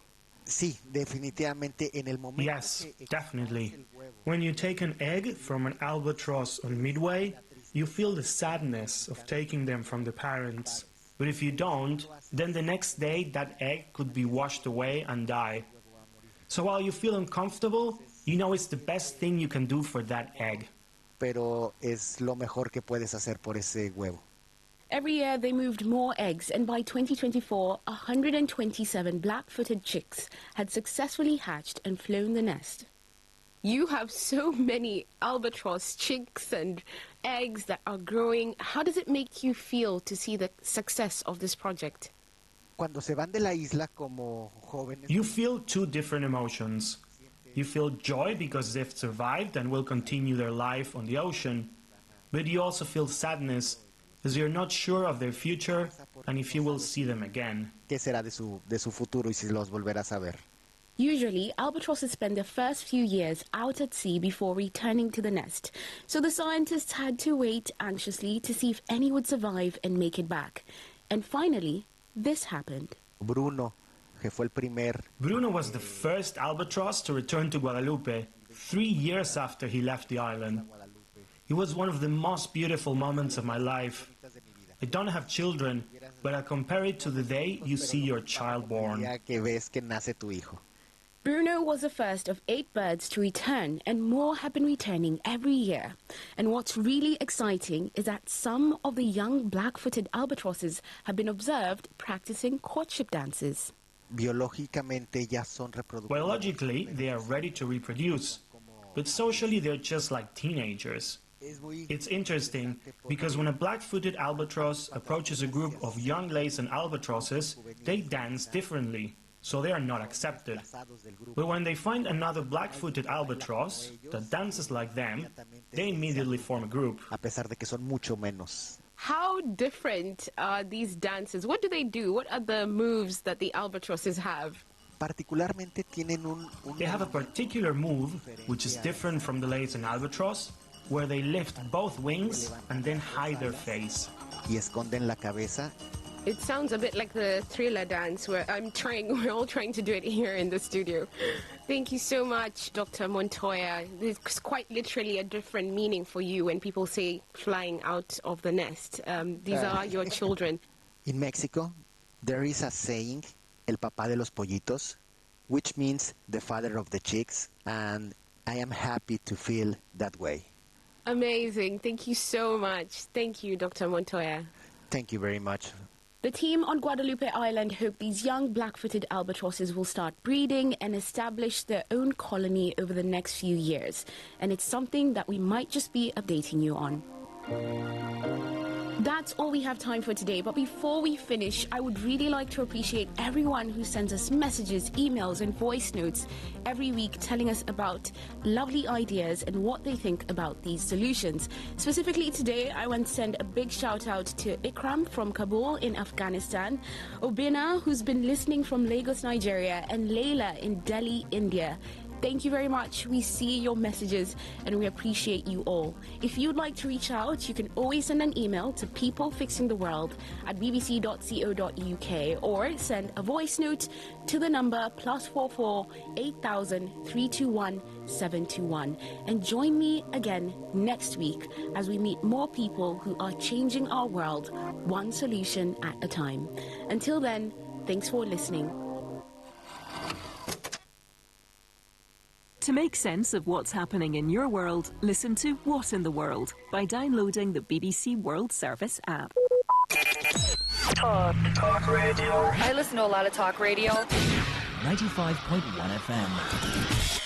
Yes, definitely. When you take an egg from an albatross on Midway, you feel the sadness of taking them from the parents. But if you don't, then the next day that egg could be washed away and die. So while you feel uncomfortable, you know it's the best thing you can do for that egg. Every year they moved more eggs, and by 2024, 127 black-footed chicks had successfully hatched and flown the nest. You have so many albatross chicks and eggs that are growing. How does it make you feel to see the success of this project? You feel 2 different emotions. You feel joy because they've survived and will continue their life on the ocean. But you also feel sadness as you're not sure of their future and if you will see them again. Usually, albatrosses spend their first few years out at sea before returning to the nest, so the scientists had to wait anxiously to see if any would survive and make it back. And finally, this happened. Bruno was the first albatross to return to Guadalupe 3 years after he left the island. It was one of the most beautiful moments of my life. I don't have children, but I compare it to the day you see your child born. Bruno was the first of 8 birds to return, and more have been returning every year. And what's really exciting is that some of the young black-footed albatrosses have been observed practicing courtship dances. Biologically, they are ready to reproduce, but socially they're just like teenagers. It's interesting because when a black-footed albatross approaches a group of young Laysan albatrosses, they dance differently, so they are not accepted. But when they find another black-footed albatross that dances like them, they immediately form a group. How different are these dances? What do they do? What are the moves that the albatrosses have? They have a particular move, which is different from the Laysan albatross, where they lift both wings and then hide their face. It sounds a bit like the thriller dance where we're all trying to do it here in the studio. Thank you so much, Dr. Montoya. It's quite literally a different meaning for you when people say flying out of the nest. These are your children. In Mexico, there is a saying, el papá de los pollitos, which means the father of the chicks, and I am happy to feel that way. Amazing. Thank you so much. Thank you, Dr. Montoya. Thank you very much. The team on Guadalupe Island hope these young black-footed albatrosses will start breeding and establish their own colony over the next few years. And it's something that we might just be updating you on. That's all we have time for today, but before we finish, I would really like to appreciate everyone who sends us messages, emails and voice notes every week telling us about lovely ideas and what they think about these solutions. Specifically today, I want to send a big shout out to Ikram from Kabul in Afghanistan, Obina, who's been listening from Lagos, Nigeria, and Layla in Delhi, India. Thank you very much. We see your messages and we appreciate you all. If you'd like to reach out, you can always send an email to peoplefixingtheworld@bbc.co.uk or send a voice note to the number +44 8000 321 721. And join me again next week as we meet more people who are changing our world one solution at a time. Until then, thanks for listening. To make sense of what's happening in your world, listen to What in the World by downloading the BBC World Service app. Talk radio. I listen to a lot of talk radio. 95.1 FM.